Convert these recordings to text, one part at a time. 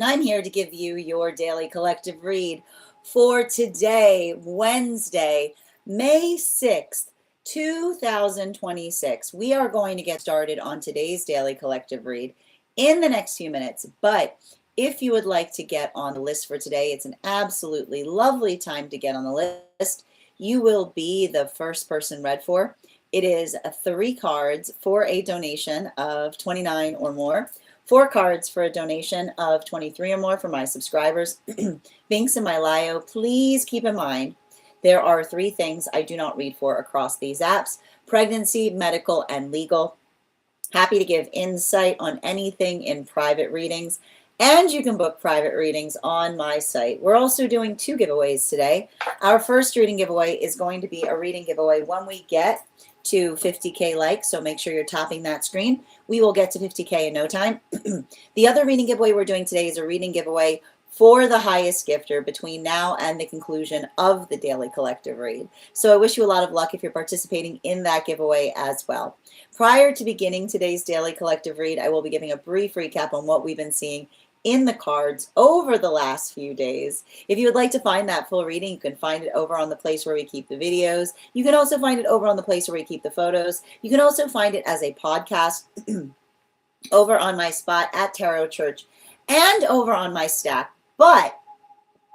I'm here to give you your daily collective read for today, Wednesday, May 6th, 2026. We are going to get started on today's daily collective read in the next few minutes. But if you would like to get on the list for today, it's an absolutely lovely time to get on the list. You will be the first person read for. It is 3 cards for a donation of $29 or more. 4 cards for a donation of $23 or more for my subscribers. Links in my bio. Please keep in mind, there are 3 things I do not read for across these apps: pregnancy, medical, and legal. Happy to give insight on anything in private readings, and you can book private readings on my site. We're also doing 2 giveaways today. Our first reading giveaway is going to be a reading giveaway when we get to 50K likes, so make sure you're tapping that screen. We will get to 50K in no time. The other reading giveaway we're doing today is a reading giveaway for the highest gifter between now and the conclusion of the daily collective read. So I wish you a lot of luck if you're participating in that giveaway as well. Prior to beginning today's daily collective read, I will be giving a brief recap on what we've been seeing in the cards over the last few days. If you would like to find that full reading, you can find it over on the place where we keep the videos. You can also find it over on the place where we keep the photos. You can also find it as a podcast over on my spot at Tarot Church and over on my Stack. But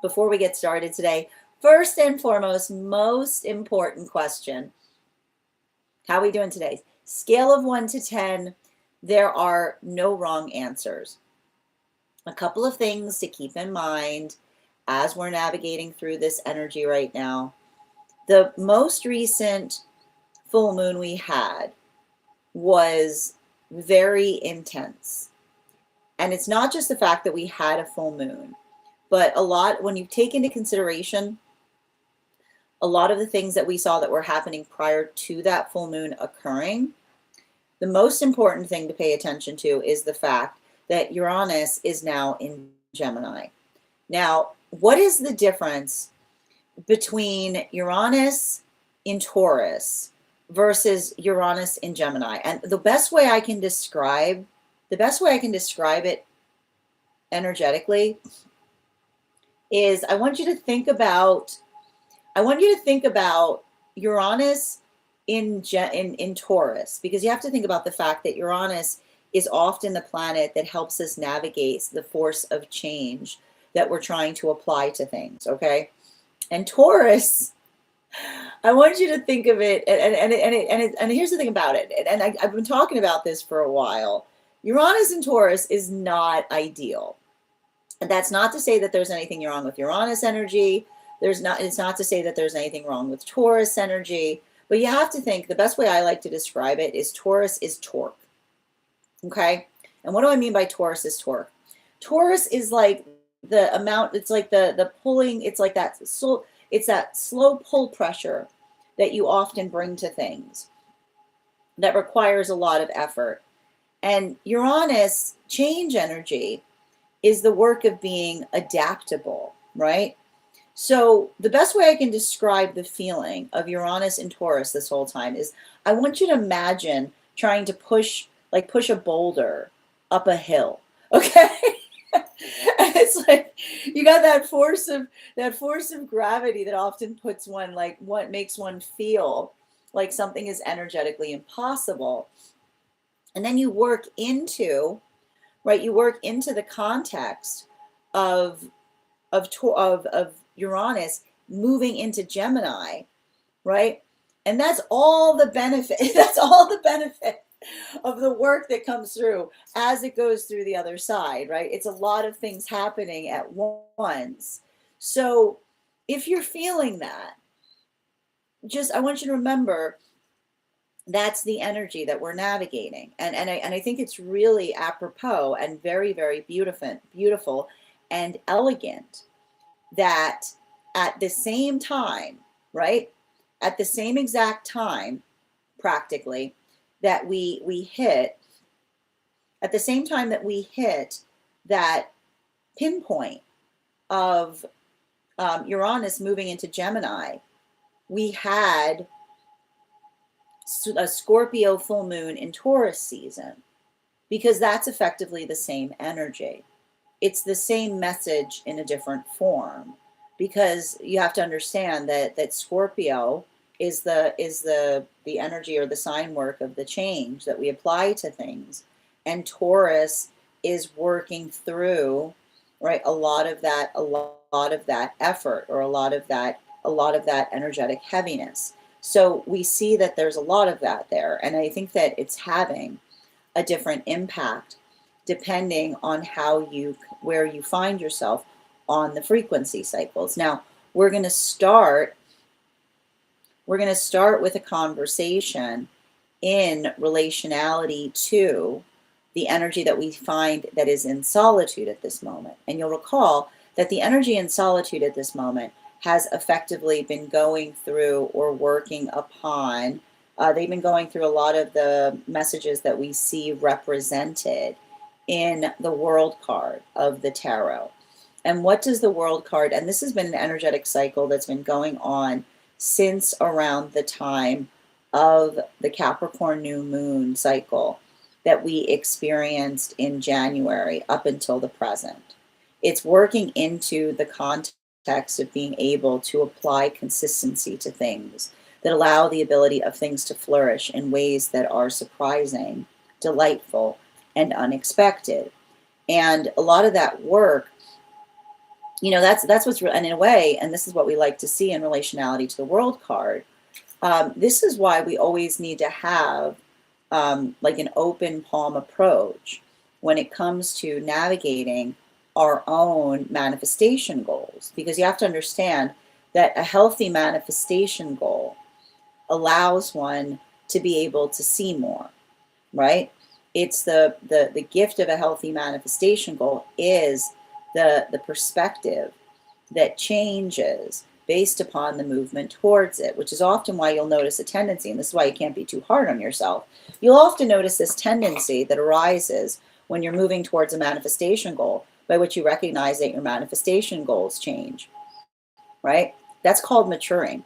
before we get started today, first and foremost, most important question: how are we doing today? Scale of 1 to 10, there are no wrong answers. A couple of things to keep in mind as we're navigating through this energy right now. The most recent full moon we had was very intense. And it's not just the fact that we had a full moon, but a lot, when you take into consideration a lot of the things that we saw that were happening prior to that full moon occurring, the most important thing to pay attention to is the fact that Uranus is now in Gemini. Now, what is the difference between Uranus in Taurus versus Uranus in Gemini? And the best way I can describe it energetically is I want you to think about Uranus in Taurus, because you have to think about the fact that Uranus is often the planet that helps us navigate the force of change that we're trying to apply to things, okay? And Taurus, I want you to think of it, and here's the thing about it, and I've been talking about this for a while. Uranus in Taurus is not ideal. And that's not to say that there's anything wrong with Uranus energy. It's not to say that there's anything wrong with Taurus energy, but you have to think, the best way I like to describe it is Taurus is torque. Okay, and what do I mean by Taurus is torque? Taurus is like the amount, it's like the pulling, it's like that, so it's that slow pull pressure that you often bring to things that requires a lot of effort. And Uranus change energy is the work of being adaptable, right? So the best way I can describe the feeling of Uranus and Taurus this whole time is I want you to imagine trying to push a boulder up a hill, okay? And it's like you got that force of gravity that often puts one, like, what makes one feel like something is energetically impossible. And then you work into the context of Uranus moving into Gemini, right? And that's all the benefit. That's all the benefit of the work that comes through as it goes through the other side, right? It's a lot of things happening at once. So if you're feeling that, I want you to remember that's the energy that we're navigating. And I think it's really apropos and very, very beautiful and elegant that at the same time, right? At the same exact time, practically, that we hit, at the same time that we hit that pinpoint of Uranus moving into Gemini, we had a Scorpio full moon in Taurus season, because that's effectively the same energy. it's the same message in a different form, because you have to understand that Scorpio is the energy or the sign work of the change that we apply to things, and Taurus is working through, right, a lot of that effort, or a lot of that energetic heaviness. So we see that there's a lot of that there, and I think that it's having a different impact depending on where you find yourself on the frequency cycles. Now, we're going to start with a conversation in relationality to the energy that we find that is in solitude at this moment. And you'll recall that the energy in solitude at this moment has effectively been going through or working upon, they've been going through a lot of the messages that we see represented in the World card of the tarot. And what does the World card, and this has been an energetic cycle that's been going on since around the time of the Capricorn new moon cycle that we experienced in January up until the present. It's working into the context of being able to apply consistency to things that allow the ability of things to flourish in ways that are surprising, delightful, and unexpected. And a lot of that work, that's what's real. And in a way, and this is what we like to see in relationality to the World card, this is why we always need to have like an open palm approach when it comes to navigating our own manifestation goals, because you have to understand that a healthy manifestation goal allows one to be able to see more, right? It's the gift of a healthy manifestation goal is the perspective that changes based upon the movement towards it, which is often why you'll notice a tendency, and this is why you can't be too hard on yourself. You'll often notice this tendency that arises when you're moving towards a manifestation goal, by which you recognize that your manifestation goals change, right? That's called maturing,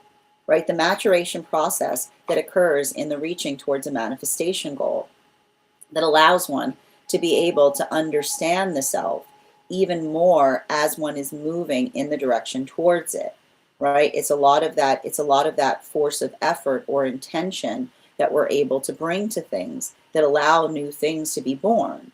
right? The maturation process that occurs in the reaching towards a manifestation goal that allows one to be able to understand the self even more as one is moving in the direction towards it, right? It's a lot of that force of effort or intention that we're able to bring to things that allow new things to be born.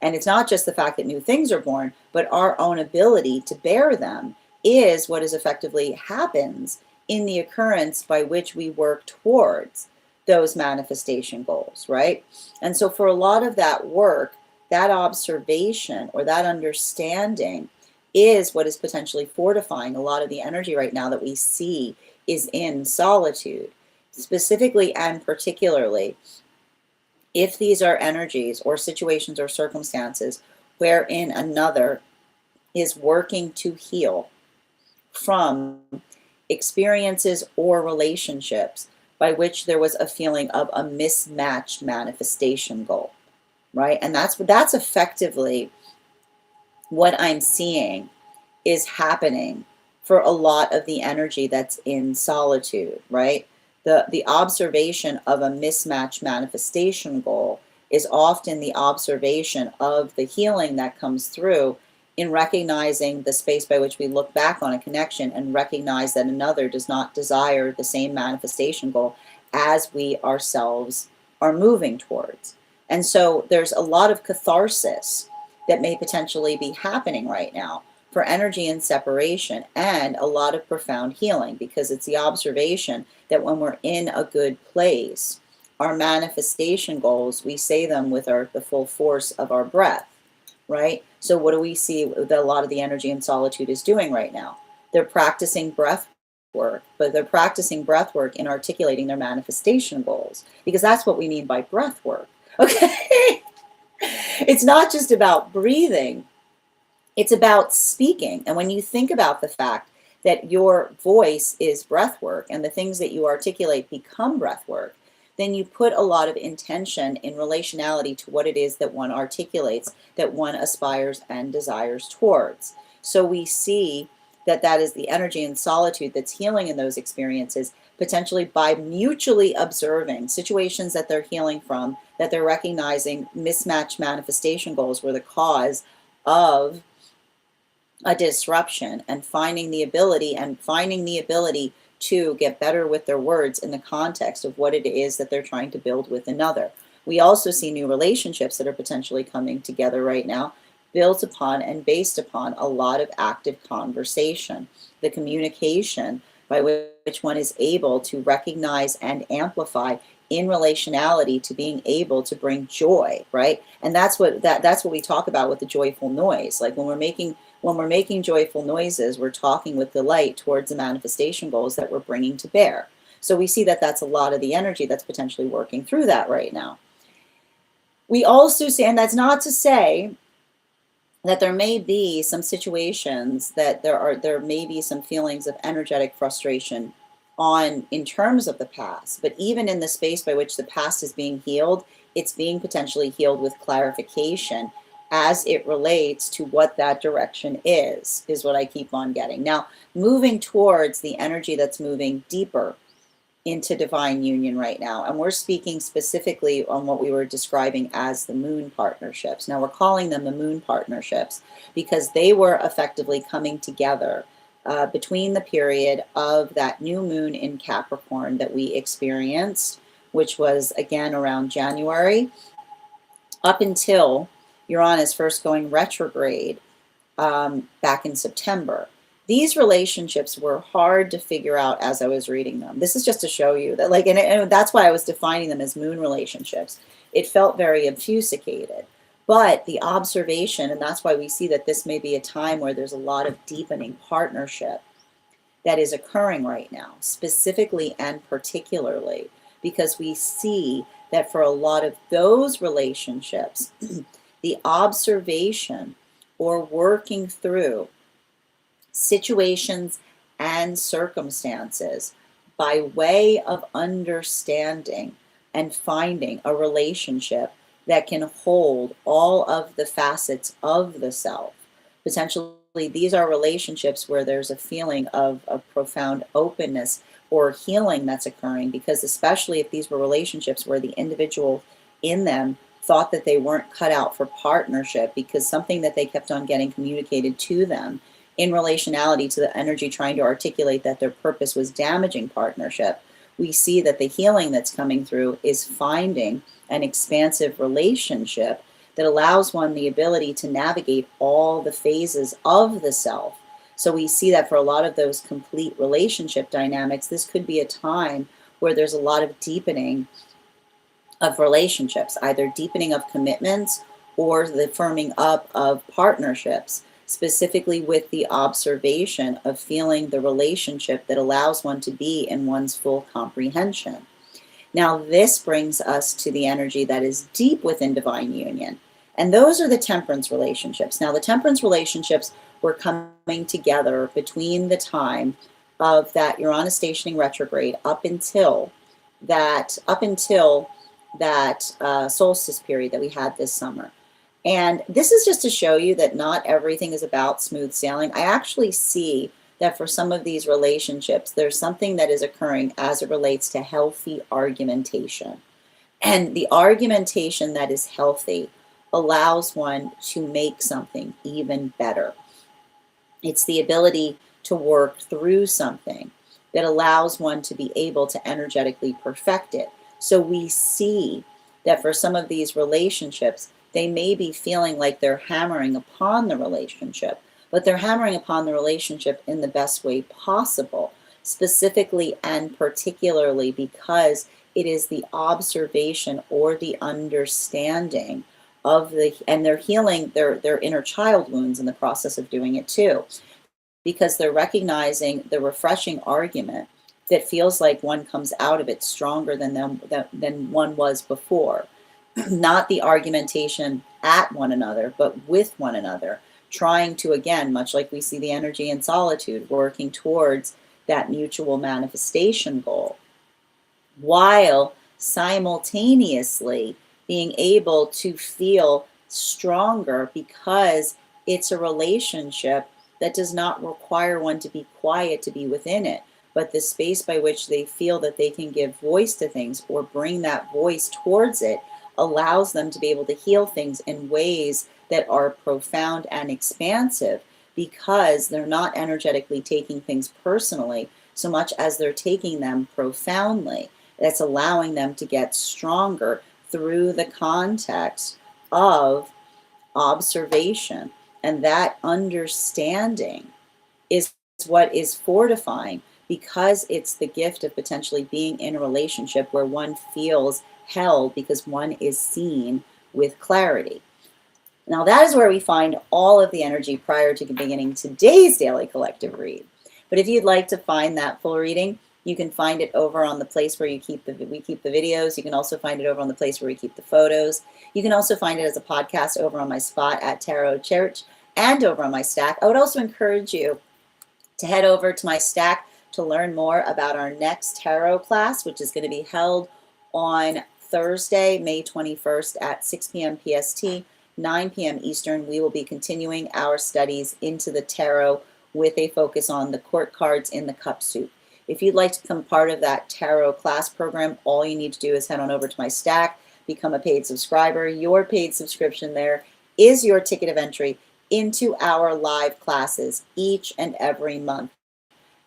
And it's not just the fact that new things are born, but our own ability to bear them is what is effectively happens in the occurrence by which we work towards those manifestation goals, right? And so for a lot of that work, that observation or that understanding is what is potentially fortifying a lot of the energy right now that we see is in solitude, specifically and particularly if these are energies or situations or circumstances wherein another is working to heal from experiences or relationships by which there was a feeling of a mismatched manifestation goal, right? And that's effectively what I'm seeing is happening for a lot of the energy that's in solitude, right? The observation of a mismatched manifestation goal is often the observation of the healing that comes through in recognizing the space by which we look back on a connection and recognize that another does not desire the same manifestation goal as we ourselves are moving towards. And so there's a lot of catharsis that may potentially be happening right now for energy and separation, and a lot of profound healing, because it's the observation that when we're in a good place, our manifestation goals, we say them with the full force of our breath, right? So what do we see that a lot of the energy in solitude is doing right now? They're practicing breath work, but they're practicing breath work in articulating their manifestation goals, because that's what we mean by breath work, okay? It's not just about breathing, it's about speaking. And when you think about the fact that your voice is breath work and the things that you articulate become breath work, then you put a lot of intention in relationality to what it is that one articulates, that one aspires and desires towards. So we see that that is the energy in solitude that's healing in those experiences, potentially by mutually observing situations that they're healing from, that they're recognizing mismatched manifestation goals were the cause of a disruption, and finding the ability to get better with their words in the context of what it is that they're trying to build with another. We also see new relationships that are potentially coming together right now, built upon and based upon a lot of active conversation, the communication by which one is able to recognize and amplify in relationality to being able to bring joy, right? And that's what we talk about with the joyful noise. Like when we're making joyful noises, we're talking with delight towards the manifestation goals that we're bringing to bear. So we see that that's a lot of the energy that's potentially working through that right now. We also see, and that's not to say that there may be some situations that there may be some feelings of energetic frustration on in terms of the past, but even in the space by which the past is being healed, it's being potentially healed with clarification as it relates to what that direction is what I keep on getting. Now, moving towards the energy that's moving deeper into divine union right now. And we're speaking specifically on what we were describing as the moon partnerships. Now we're calling them the moon partnerships because they were effectively coming together between the period of that new moon in Capricorn that we experienced, which was again around January, up until Uranus first going retrograde back in September. These relationships were hard to figure out as I was reading them. This is just to show you that, like, and that's why I was defining them as moon relationships. It felt very obfuscated, but the observation, and that's why we see that this may be a time where there's a lot of deepening partnership that is occurring right now, specifically and particularly, because we see that for a lot of those relationships, the observation or working through situations and circumstances by way of understanding and finding a relationship that can hold all of the facets of the self. Potentially, these are relationships where there's a feeling of profound openness or healing that's occurring, because especially if these were relationships where the individual in them thought that they weren't cut out for partnership because something that they kept on getting communicated to them in relationality to the energy trying to articulate that their purpose was damaging partnership, we see that the healing that's coming through is finding an expansive relationship that allows one the ability to navigate all the phases of the self. So we see that for a lot of those complete relationship dynamics, this could be a time where there's a lot of deepening of relationships, either deepening of commitments or the firming up of partnerships, specifically with the observation of feeling the relationship that allows one to be in one's full comprehension. Now, this brings us to the energy that is deep within divine union. And those are the temperance relationships. Now, the temperance relationships were coming together between the time of that Uranus stationing retrograde up until that solstice period that we had this summer. And this is just to show you that not everything is about smooth sailing. I actually see that for some of these relationships, there's something that is occurring as it relates to healthy argumentation. And the argumentation that is healthy allows one to make something even better. It's the ability to work through something that allows one to be able to energetically perfect it. So we see that for some of these relationships, they may be feeling like they're hammering upon the relationship, but they're hammering upon the relationship in the best way possible, specifically and particularly because it is the observation or the understanding of and they're healing their inner child wounds in the process of doing it too, because they're recognizing the refreshing argument that feels like one comes out of it stronger than one was before. Not the argumentation at one another, but with one another, trying to, again, much like we see the energy in solitude, working towards that mutual manifestation goal, while simultaneously being able to feel stronger because it's a relationship that does not require one to be quiet to be within it, but the space by which they feel that they can give voice to things or bring that voice towards it allows them to be able to heal things in ways that are profound and expansive, because they're not energetically taking things personally so much as they're taking them profoundly. That's allowing them to get stronger through the context of observation. And that understanding is what is fortifying, because it's the gift of potentially being in a relationship where one feels held because one is seen with clarity. Now, that is where we find all of the energy prior to beginning today's daily collective read. But if you'd like to find that full reading, you can find it over on the place where we keep the videos. You can also find it over on the place where we keep the photos. You can also find it as a podcast over on my spot at Tarot Church and over on my Stack. I would also encourage you to head over to my Stack to learn more about our next tarot class, which is going to be held on Thursday, May 21st at 6 p.m. PST, 9 p.m. Eastern. We will be continuing our studies into the tarot with a focus on the court cards in the cup suit. If you'd like to become part of that tarot class program, all you need to do is head on over to my Stack, become a paid subscriber. Your paid subscription there is your ticket of entry into our live classes each and every month.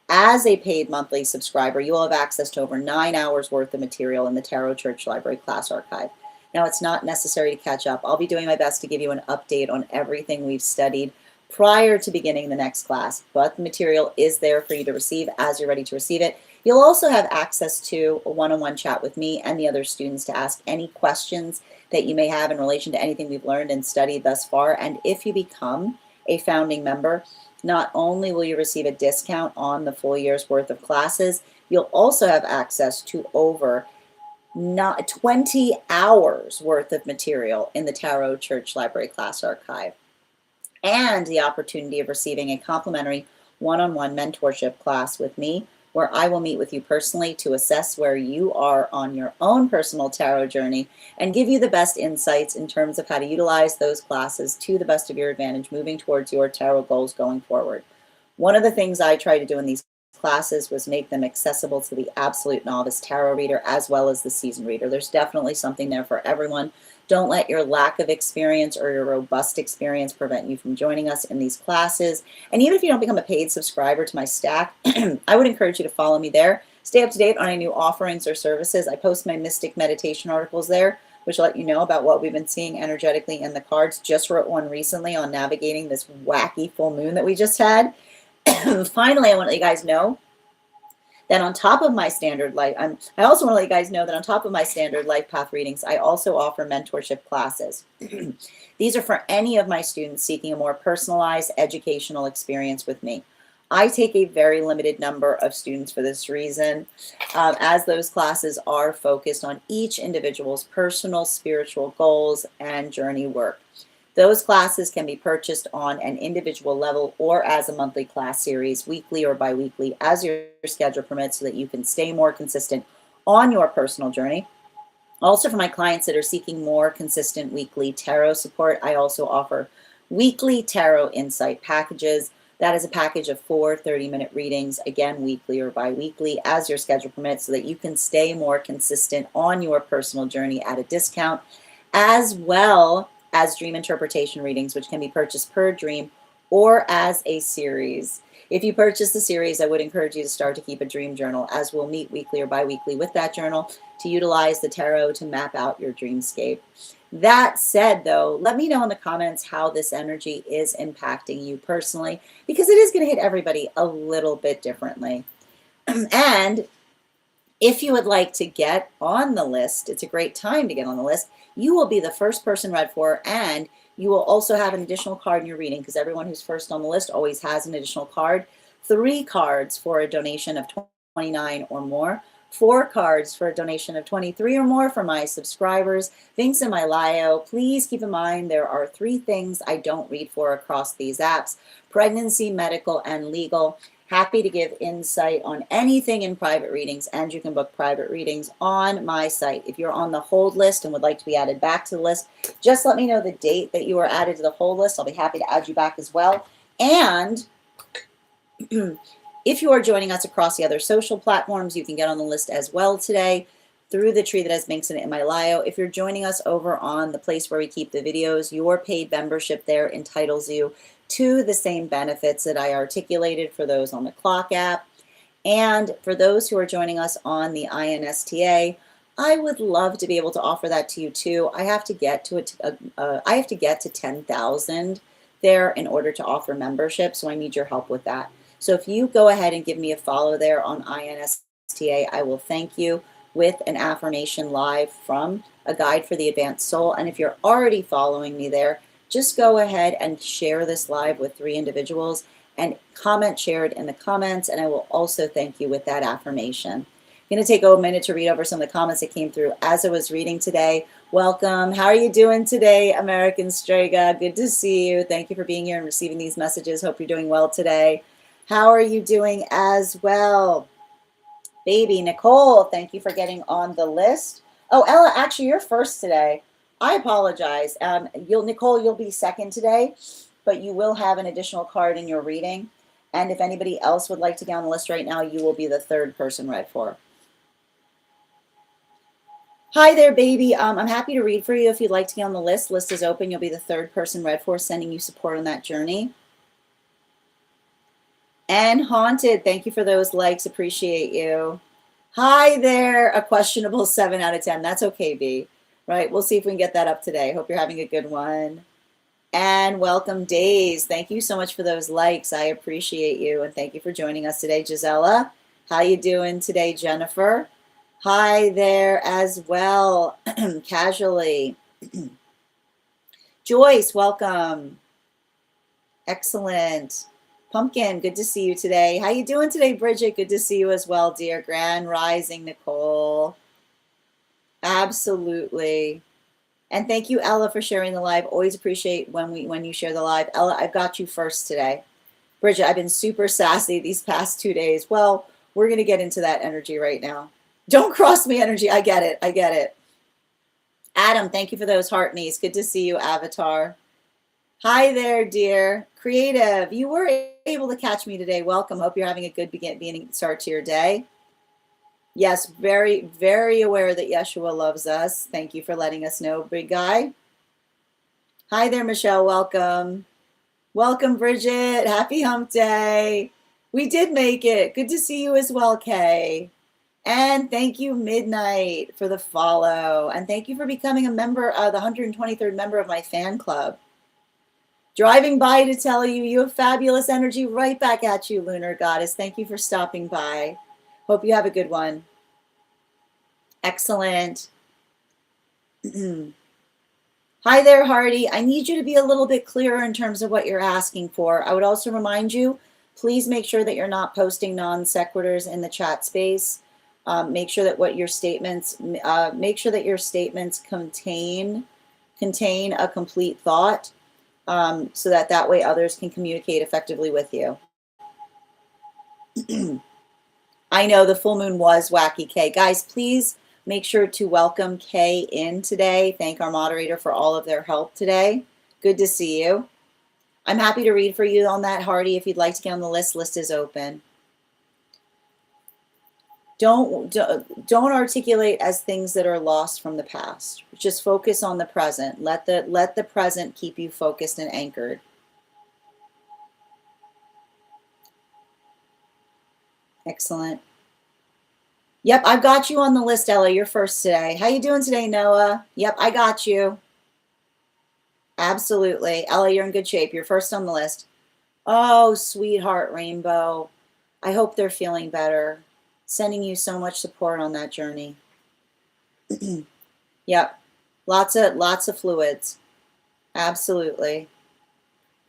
As a paid monthly subscriber, you will have access to over 9 hours worth of material in the Tarot Church Library class archive. Now, it's not necessary to catch up. I'll be doing my best to give you an update on everything we've studied prior to beginning the next class, but the material is there for you to receive as you're ready to receive it. You'll also have access to a one-on-one chat with me and the other students to ask any questions that you may have in relation to anything we've learned and studied thus far. And if you become a founding member, not only will you receive a discount on the full year's worth of classes, you'll also have access to over 20 hours worth of material in the Tarot Church Library class archive, and the opportunity of receiving a complimentary one-on-one mentorship class with me, where I will meet with you personally to assess where you are on your own personal tarot journey and give you the best insights in terms of how to utilize those classes to the best of your advantage moving towards your tarot goals going forward. One of the things I try to do in these classes was make them accessible to the absolute novice tarot reader as well as the seasoned reader. There's definitely something there for everyone. Don't let your lack of experience or your robust experience prevent you from joining us in these classes. And even if you don't become a paid subscriber to my Stack, I would encourage you to follow me there. Stay up to date on any new offerings or services. I post my mystic meditation articles there, which will let you know about what we've been seeing energetically in the cards. Just wrote one recently on navigating this wacky full moon that we just had. Finally, I want to let you guys know that on top of my standard life, I also want to let you guys know that on top of my standard life path readings, I also offer mentorship classes. These are for any of my students seeking a more personalized educational experience with me. I take a very limited number of students for this reason, as those classes are focused on each individual's personal spiritual goals and journey work. Those classes can be purchased on an individual level or as a monthly class series, weekly or biweekly, as your schedule permits, so that you can stay more consistent on your personal journey. Also, for my clients that are seeking more consistent weekly tarot support, I also offer weekly tarot insight packages. That is a package of 4 30-minute readings, again, weekly or biweekly, as your schedule permits, so that you can stay more consistent on your personal journey at a discount, as well as dream interpretation readings, which can be purchased per dream or as a series. If you purchase the series, I would encourage you to start to keep a dream journal, as we'll meet weekly or biweekly with that journal to utilize the tarot to map out your dreamscape. That said, though, let me know in the comments how this energy is impacting you personally, because it is going to hit everybody a little bit differently. And if you would like to get on the list, it's a great time to get on the list. You will be the first person read for, and you will also have an additional card in your reading, because everyone who's first on the list always has an additional card. 3 cards for a donation of $29 or more. 4 cards for a donation of $23 or more for my subscribers. Links in my bio. Please keep in mind there are 3 things I don't read for across these apps: pregnancy, medical, and legal. Happy to give insight on anything in private readings, and you can book private readings on my site. If you're on the hold list and would like to be added back to the list, just let me know the date that you are added to the hold list. I'll be happy to add you back as well. And if you are joining us across the other social platforms, you can get on the list as well today through the tree that has links in it in my bio. If you're joining us over on the place where we keep the videos, your paid membership there entitles you to the same benefits that I articulated for those on the Clock app. And for those who are joining us on the INSTA, I would love to be able to offer that to you too. I have to get to I have to get to 10,000 there in order to offer membership, so I need your help with that. So if you go ahead and give me a follow there on INSTA, I will thank you with an affirmation live from A Guide for the Advanced Soul. And if you're already following me there, just go ahead and share this live with 3 individuals and comment shared in the comments, and I will also thank you with that affirmation. I'm going to take a minute to read over some of the comments that came through as I was reading today. Welcome. How are you doing today, American Strega? Good to see you. Thank you for being here and receiving these messages. Hope you're doing well today. How are you doing as well? Baby Nicole, thank you for getting on the list. Oh, Ella, actually, you're first today. I apologize. Nicole, you'll be second today, but you will have an additional card in your reading. And if anybody else would like to get on the list right now, you will be the 3rd person read for. Hi there, baby. I'm happy to read for you if you'd like to get on the list. List is open. You'll be the 3rd person read for, sending you support on that journey. And Haunted, thank you for those likes. Appreciate you. Hi there, a questionable 7 out of 10. That's okay, B. Right, we'll see if we can get that up today. Hope you're having a good one. And welcome, Days. Thank you so much for those likes. I appreciate you, and thank you for joining us today, Gisela. How you doing today, Jennifer? Hi there as well, Casually. Joyce, welcome. Excellent. Pumpkin, good to see you today. How you doing today, Bridget? Good to see you as well, dear. Grand Rising, Nicole. Absolutely. And thank you, Ella, for sharing the live. Always appreciate when you share the live. Ella, I've got you first today. Bridget, I've been super sassy these past 2 days. Well, we're going to get into that energy right now. Don't cross me energy. I get it. I get it. Adam, thank you for those heart knees. Good to see you, Avatar. Hi there, dear. Creative, you were able to catch me today. Welcome. Hope you're having a good beginning start to your day. Yes, very, very aware that Yeshua loves us. Thank you for letting us know, big guy. Hi there, Michelle. Welcome. Welcome, Bridget. Happy hump day. We did make it. Good to see you as well, Kay. And thank you, Midnight, for the follow. And thank you for becoming a member, the 123rd member of my fan club. Driving by to tell you, you have fabulous energy. Right back at you, Lunar Goddess. Thank you for stopping by. Hope you have a good one. Excellent. Hi there, Hardy. I need you to be a little bit clearer in terms of what you're asking for. I would also remind you, please make sure that you're not posting non sequiturs in the chat space. Make sure that your statements contain a complete thought, so that way others can communicate effectively with you. I know the full moon was wacky, Kay. Guys, please make sure to welcome Kay in today. Thank our moderator for all of their help today. Good to see you. I'm happy to read for you on that, Hardy. If you'd like to get on the list, list is open. Don't articulate as things that are lost from the past. Just focus on the present. Let the present keep you focused and anchored. Excellent. Yep, I've got you on the list, Ella. You're first today. How you doing today, Noah? Yep, I got you. Absolutely. Ella, you're in good shape. You're first on the list. Oh, sweetheart Rainbow. I hope they're feeling better. Sending you so much support on that journey. Yep. Lots of fluids. Absolutely.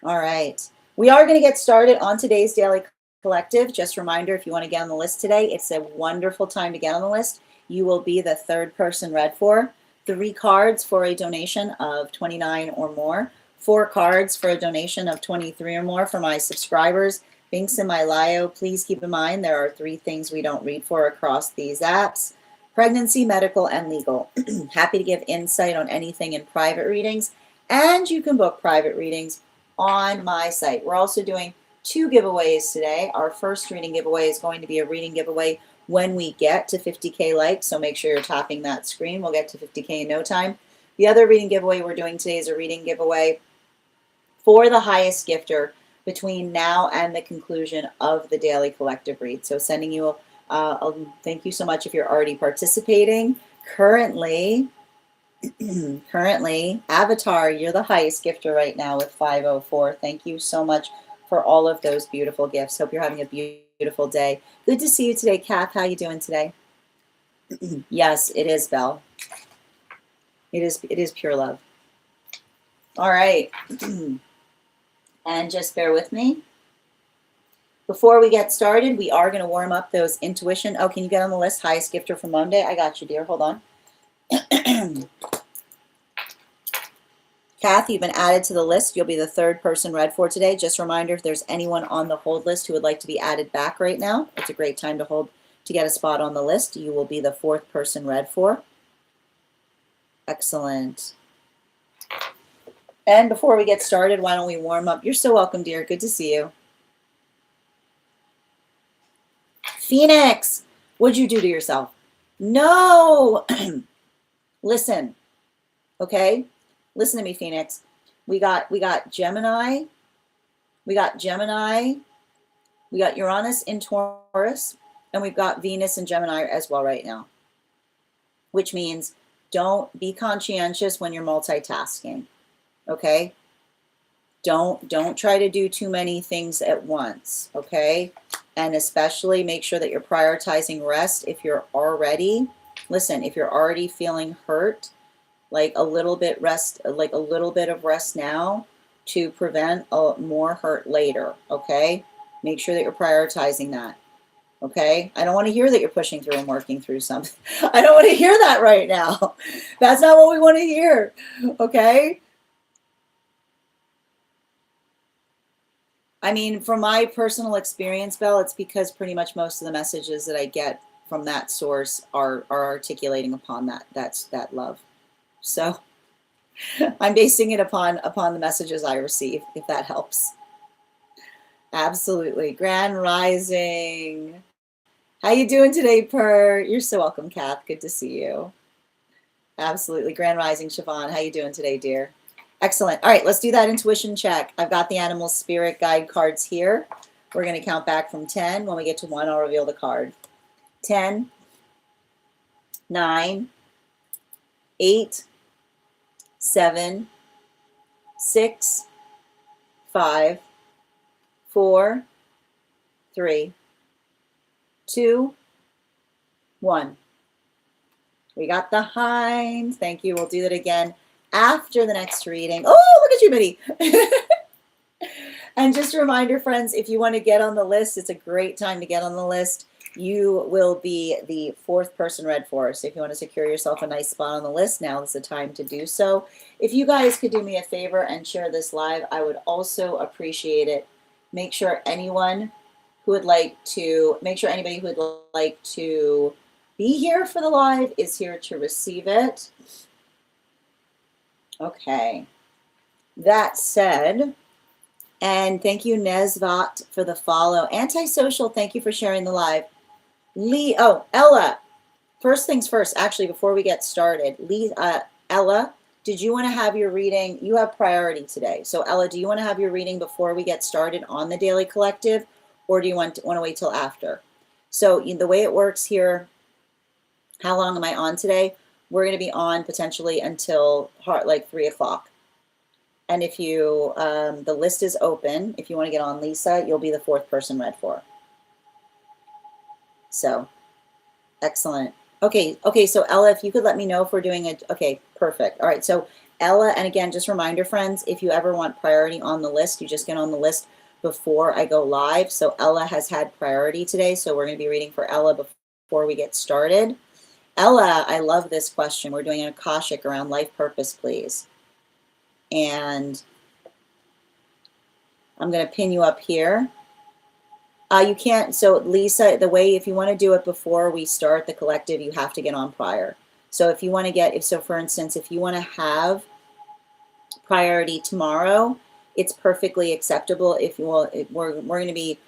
All right. We are going to get started on today's Daily Collective. Just a reminder, if you want to get on the list today, it's a wonderful time to get on the list. You will be the 3rd person read for. 3 cards for a donation of $29 or more. 4 cards for a donation of $23 or more for my subscribers. Links in my bio. Please keep in mind there are 3 things we don't read for across these apps: pregnancy, medical, and legal. Happy to give insight on anything in private readings, and you can book private readings on my site. We're also doing 2 giveaways today. Our first reading giveaway is going to be a reading giveaway when we get to 50K likes, so make sure you're tapping that screen. We'll get to 50K in no time. The other reading giveaway we're doing today is a reading giveaway for the highest gifter between now and the conclusion of the daily collective read. So sending you thank you so much if you're already participating. Currently, Avatar, you're the highest gifter right now with 504. Thank you so much for all of those beautiful gifts. Hope you're having a beautiful day. Good to see you today, Kath. How you doing today? Yes, it is, Belle. It is pure love. All right. And just bear with me. Before we get started, we are going to warm up those intuition. Oh, can you get on the list? Highest gifter for Monday. I got you, dear. Hold on. Kath, you've been added to the list. You'll be the third person read for today. Just a reminder, if there's anyone on the hold list who would like to be added back right now, it's a great time to get a spot on the list. You will be the fourth person read for. Excellent. And before we get started, why don't we warm up? You're so welcome, dear. Good to see you. Phoenix, what'd you do to yourself? No. Listen, okay? Listen to me, Phoenix. We got Gemini. We got Uranus in Taurus, and we've got Venus in Gemini as well right now. Which means don't be conscientious when you're multitasking. Okay? Don't try to do too many things at once, okay? And especially make sure that you're prioritizing rest if you're already, listen, if you're already feeling hurt, like a little bit of rest now to prevent more hurt later, okay? Make sure that you're prioritizing that, okay? I don't want to hear that you're pushing through and working through something. I don't want to hear that right now. That's not what we want to hear, okay? I mean, from my personal experience, Belle, it's because pretty much most of the messages that I get from that source are articulating upon that love. So I'm basing it upon the messages I receive, if that helps. Absolutely. Grand Rising. How you doing today, Per? You're so welcome, Kath. Good to see you. Absolutely. Grand Rising, Siobhan. How you doing today, dear? Excellent. All right, let's do that intuition check. I've got the animal spirit guide cards here. We're going to count back from 10. When we get to 1, I'll reveal the card. 10, 9, 8, 7, 6, 5, 4, 3, 2, 1. We got the Hinds. Thank you. We'll do that again after the next reading. Oh, look at you, Minnie. And just a reminder, friends, if you want to get on the list, it's a great time to get on the list. You will be the fourth person read for. So if you want to secure yourself a nice spot on the list, now is the time to do so. If you guys could do me a favor and share this live, I would also appreciate it. Make sure anybody who would like to be here for the live is here to receive it. Okay. That said, and thank you, Nezvat, for the follow. Antisocial, thank you for sharing the live. Ella, first things first, actually, before we get started, Ella, did you want to have your reading? You have priority today. So Ella, do you want to have your reading before we get started on the Daily Collective, or do you want to wait till after? So the way it works here, how long am I on today? We're going to be on potentially until like 3 o'clock. And if you, the list is open. If you want to get on, Lisa, you'll be the fourth person read for. So, excellent. Okay, so Ella, if you could let me know if we're doing it. Okay, perfect. All right, so Ella, and again, just reminder, friends, if you ever want priority on the list, you just get on the list before I go live. So Ella has had priority today, so we're going to be reading for Ella before we get started. Ella, I love this question. We're doing an Akashic around life purpose, please. And I'm going to pin you up here. You can't, so Lisa, the way, if you want to do it before we start the collective, you have to get on prior. So if you want to get, for instance, if you want to have priority tomorrow, it's perfectly acceptable. If you will, we're going to be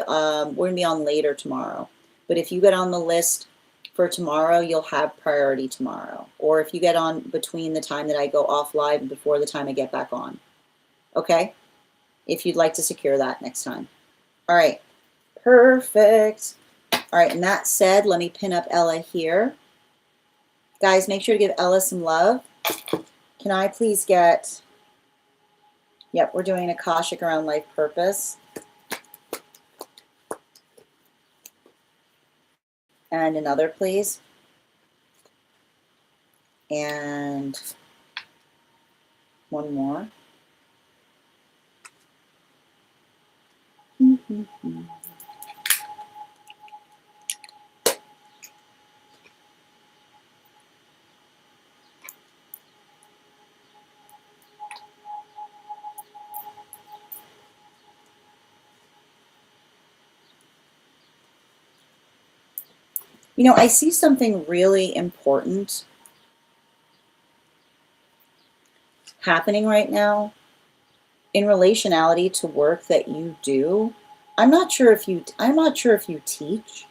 on later tomorrow. But if you get on the list for tomorrow, you'll have priority tomorrow. Or if you get on between the time that I go off live and before the time I get back on. okay? If you'd like to secure that next time. All right, perfect. All right, and that said, let me pin up Ella here. Guys, make sure to give Ella some love. Can I please get, yep, we're doing Akashic around life purpose. And another, please. And one more. You know, I see something really important happening right now in relationality to work that you do. I'm not sure if you teach,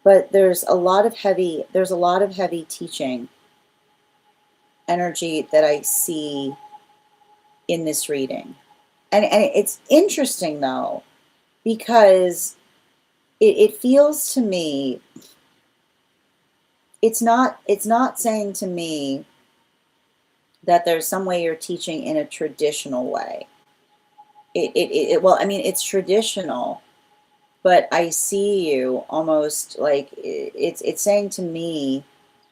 but there's a lot of heavy teaching energy that I see in this reading. And it's interesting though, because it feels to me, it's not saying to me that there's some way you're teaching in a traditional way. Well, I mean, it's traditional, but I see you almost like it's saying to me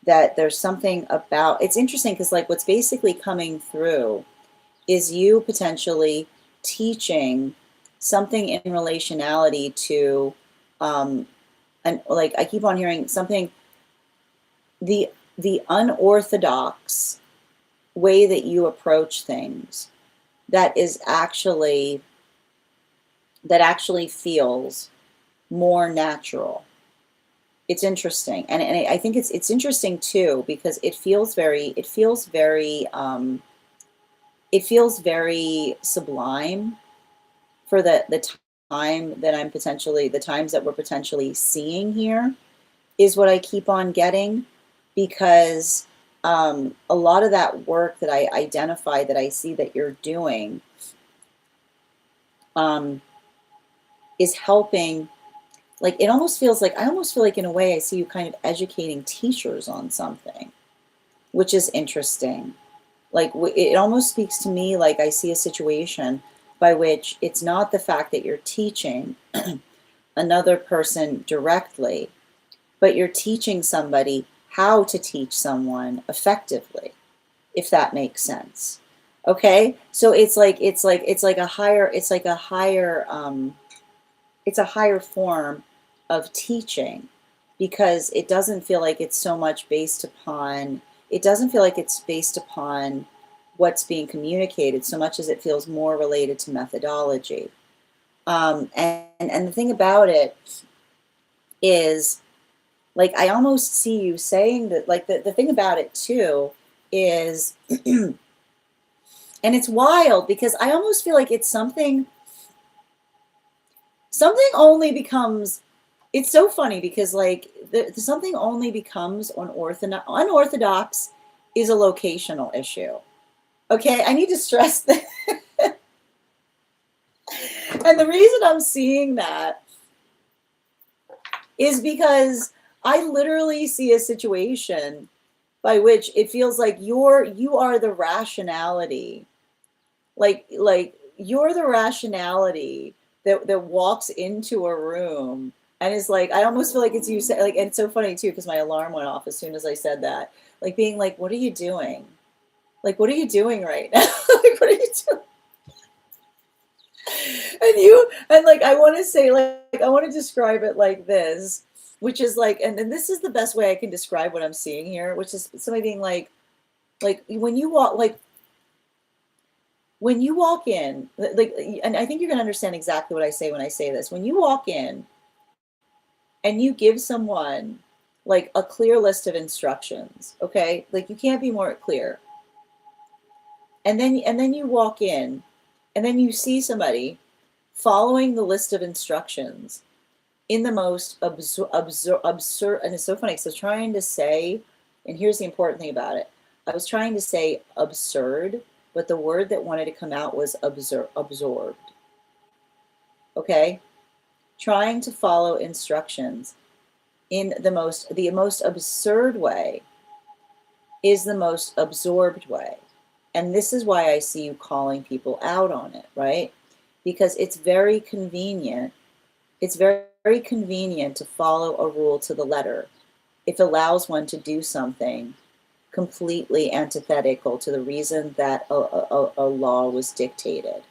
that there's something about, it's interesting because like what's basically coming through is you potentially teaching something in relationality to, and like I keep on hearing something, the unorthodox way that you approach things that actually feels more natural. It's interesting, and I think it's interesting too because it feels very sublime for the time that the times that we're potentially seeing here is what I keep on getting, because a lot of that work that I identify, that I see that you're doing, is helping. Like it almost feels like, I almost feel like in a way I see you kind of educating teachers on something, which is interesting. Like it almost speaks to me like I see a situation by which it's not the fact that you're teaching another person directly, but you're teaching somebody how to teach someone effectively, if that makes sense. Okay? So it's a higher form of teaching, because it doesn't feel like it's so much based upon, what's being communicated so much as it feels more related to methodology. And the thing about it is, like, I almost see you saying that, like, the thing about it too is, and it's wild because I almost feel like it's something only becomes, it's so funny because like something only becomes unorthodox is a locational issue. Okay, I need to stress that. And the reason I'm seeing that is because I literally see a situation by which it feels like you are the rationality, like you're the rationality that walks into a room and is like, I almost feel like it's you say, like, and it's so funny too because my alarm went off as soon as I said that, like being like, what are you doing? Like, what are you doing right now? Like, what are you doing? And like, I want to say, like, I want to describe it like this, which is like, and this is the best way I can describe what I'm seeing here, which is somebody being like when you walk in, like, and I think you're going to understand exactly what I say when I say this. When you walk in and you give someone like a clear list of instructions, okay? Like you can't be more clear. And then you walk in and then you see somebody following the list of instructions in the most absurd, and it's so funny because I was trying to say, and here's the important thing about it, I was trying to say absurd, but the word that wanted to come out was absorbed. Okay? Trying to follow instructions in the most absurd way is the most absorbed way. And this is why I see you calling people out on it, right? Because it's very convenient. It's very, very convenient to follow a rule to the letter. It allows one to do something completely antithetical to the reason that a law was dictated.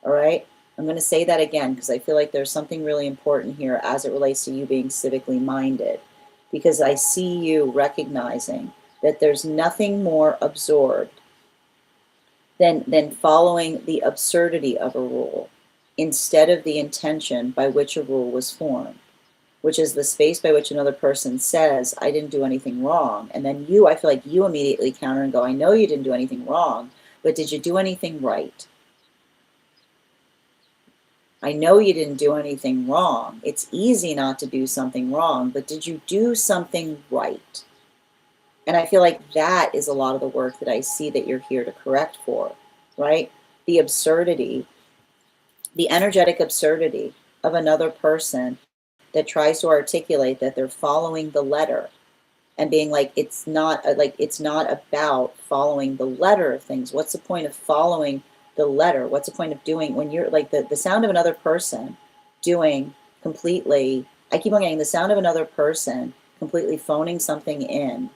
All right? I'm going to say that again because I feel like there's something really important here as it relates to you being civically minded. Because I see you recognizing that there's nothing more absorbed than following the absurdity of a rule instead of the intention by which a rule was formed, which is the space by which another person says, I didn't do anything wrong. And then you, I feel like you immediately counter and go, I know you didn't do anything wrong, but did you do anything right? I know you didn't do anything wrong. It's easy not to do something wrong, but did you do something right? And I feel like that is a lot of the work that I see that you're here to correct for, right? The absurdity, the energetic absurdity of another person that tries to articulate that they're following the letter and being like, it's not about following the letter of things. What's the point of following the letter? What's the point of doing when you're like the sound of another person doing completely, I keep on getting the sound of another person completely phoning something in,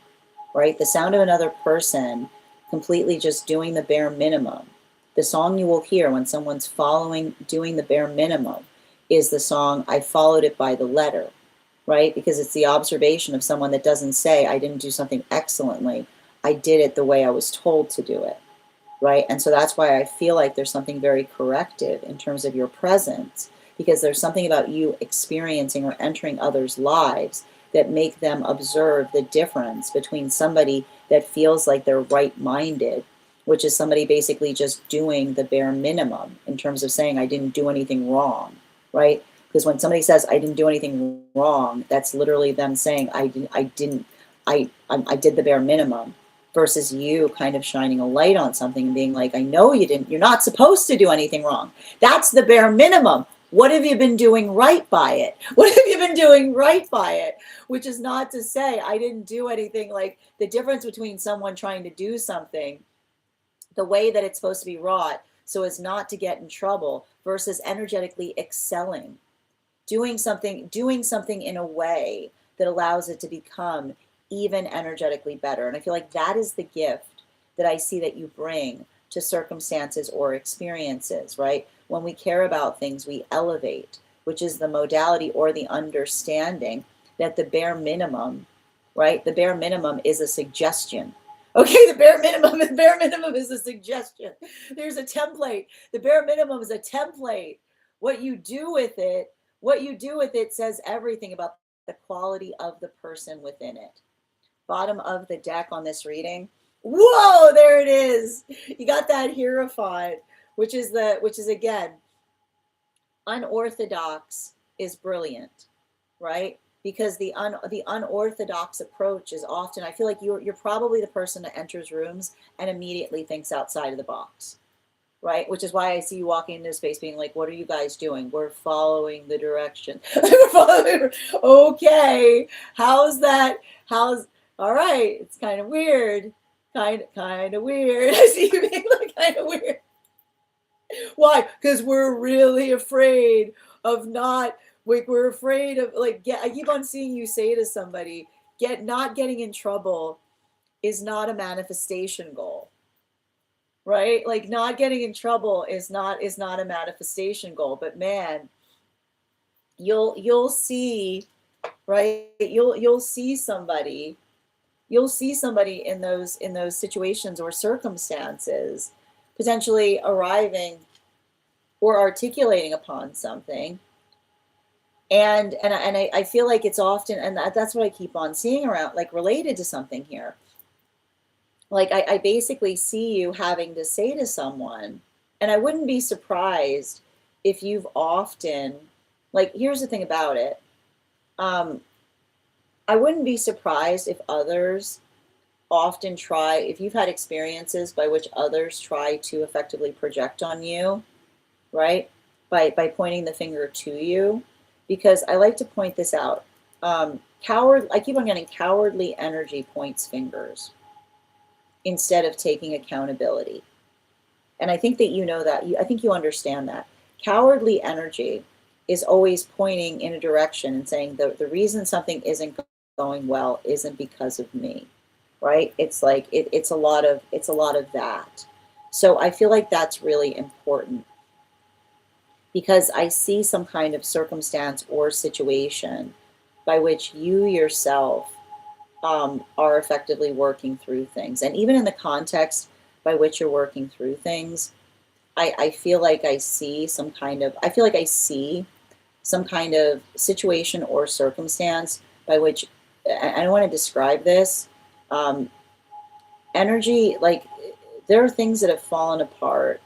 right? The sound of another person completely just doing the bare minimum. The song you will hear when someone's doing the bare minimum is the song, I followed it by the letter, right? Because it's the observation of someone that doesn't say, I didn't do something excellently. I did it the way I was told to do it, right? And so that's why I feel like there's something very corrective in terms of your presence, because there's something about you experiencing or entering others' lives that make them observe the difference between somebody that feels like they're right-minded, which is somebody basically just doing the bare minimum in terms of saying, I didn't do anything wrong, right? Because when somebody says, I didn't do anything wrong, that's literally them saying, I did the bare minimum, versus you kind of shining a light on something and being like, I know you didn't, you're not supposed to do anything wrong. That's the bare minimum. What have you been doing right by it? What have you been doing right by it? Which is not to say I didn't do anything. Like the difference between someone trying to do something the way that it's supposed to be wrought so as not to get in trouble versus energetically excelling, doing something in a way that allows it to become even energetically better. And I feel like that is the gift that I see that you bring to circumstances or experiences, right? When we care about things, we elevate, which is the modality or the understanding that the bare minimum, right? The bare minimum is a suggestion. Okay, the bare minimum is a suggestion. There's a template. The bare minimum is a template. What you do with it says everything about the quality of the person within it. Bottom of the deck on this reading. Whoa, there it is. You got that Hierophant, which is again, unorthodox is brilliant, right? Because the unorthodox approach is often, I feel like you're probably the person that enters rooms and immediately thinks outside of the box, right? Which is why I see you walking into space being like, what are you guys doing? We're following the direction. Okay, how's that? All right, it's kind of weird. Kind of weird. I see you being like kind of weird. Why? Because we're really afraid of not, like, we're afraid of, like, I keep on seeing you say to somebody, not getting in trouble is not a manifestation goal, right? Like, not getting in trouble is not a manifestation goal. But man, you'll see, right? You'll see somebody in those situations or circumstances potentially arriving or articulating upon something, and I feel like it's often, and that's what I keep on seeing around, like, related to something here. Like I basically see you having to say to someone, and I wouldn't be surprised if you've often, like, here's the thing about it, I wouldn't be surprised if others often try, if you've had experiences by which others try to effectively project on you, right? By pointing the finger to you, because I like to point this out. I keep on getting cowardly energy points fingers instead of taking accountability. And I think that you know that. I think you understand that. Cowardly energy is always pointing in a direction and saying the reason something isn't going well isn't because of me, right? It's like it's a lot of that. So I feel like that's really important because I see some kind of circumstance or situation by which you yourself are effectively working through things. And even in the context by which you're working through things, I feel like I see some kind of, situation or circumstance by which, I don't want to describe this, energy, like there are things that have fallen apart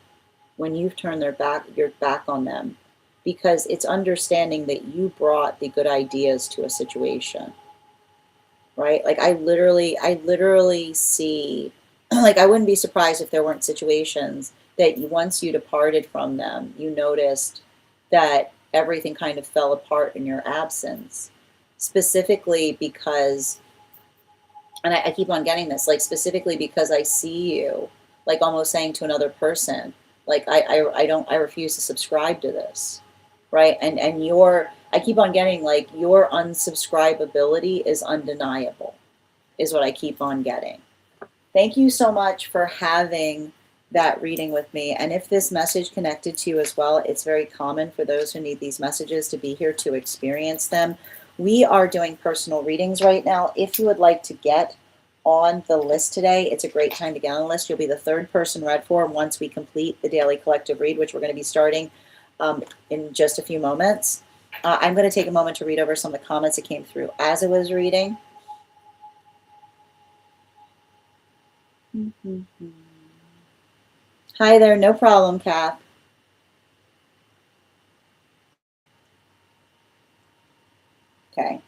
when you've turned your back on them, because it's understanding that you brought the good ideas to a situation, right? Like I literally see, like I wouldn't be surprised if there weren't situations that once you departed from them, you noticed that everything kind of fell apart in your absence, specifically because, and I keep on getting this, like specifically because I see you, like almost saying to another person, like I refuse to subscribe to this, right? And I keep on getting like your unsubscribability is undeniable, is what I keep on getting. Thank you so much for having that reading with me. And if this message connected to you as well, it's very common for those who need these messages to be here to experience them. We are doing personal readings right now. If you would like to get on the list today, it's a great time to get on the list. You'll be the third person read for once we complete the daily collective read, which we're going to be starting in just a few moments. I'm going to take a moment to read over some of the comments that came through as I was reading. Hi there, no problem, Kath. Okay.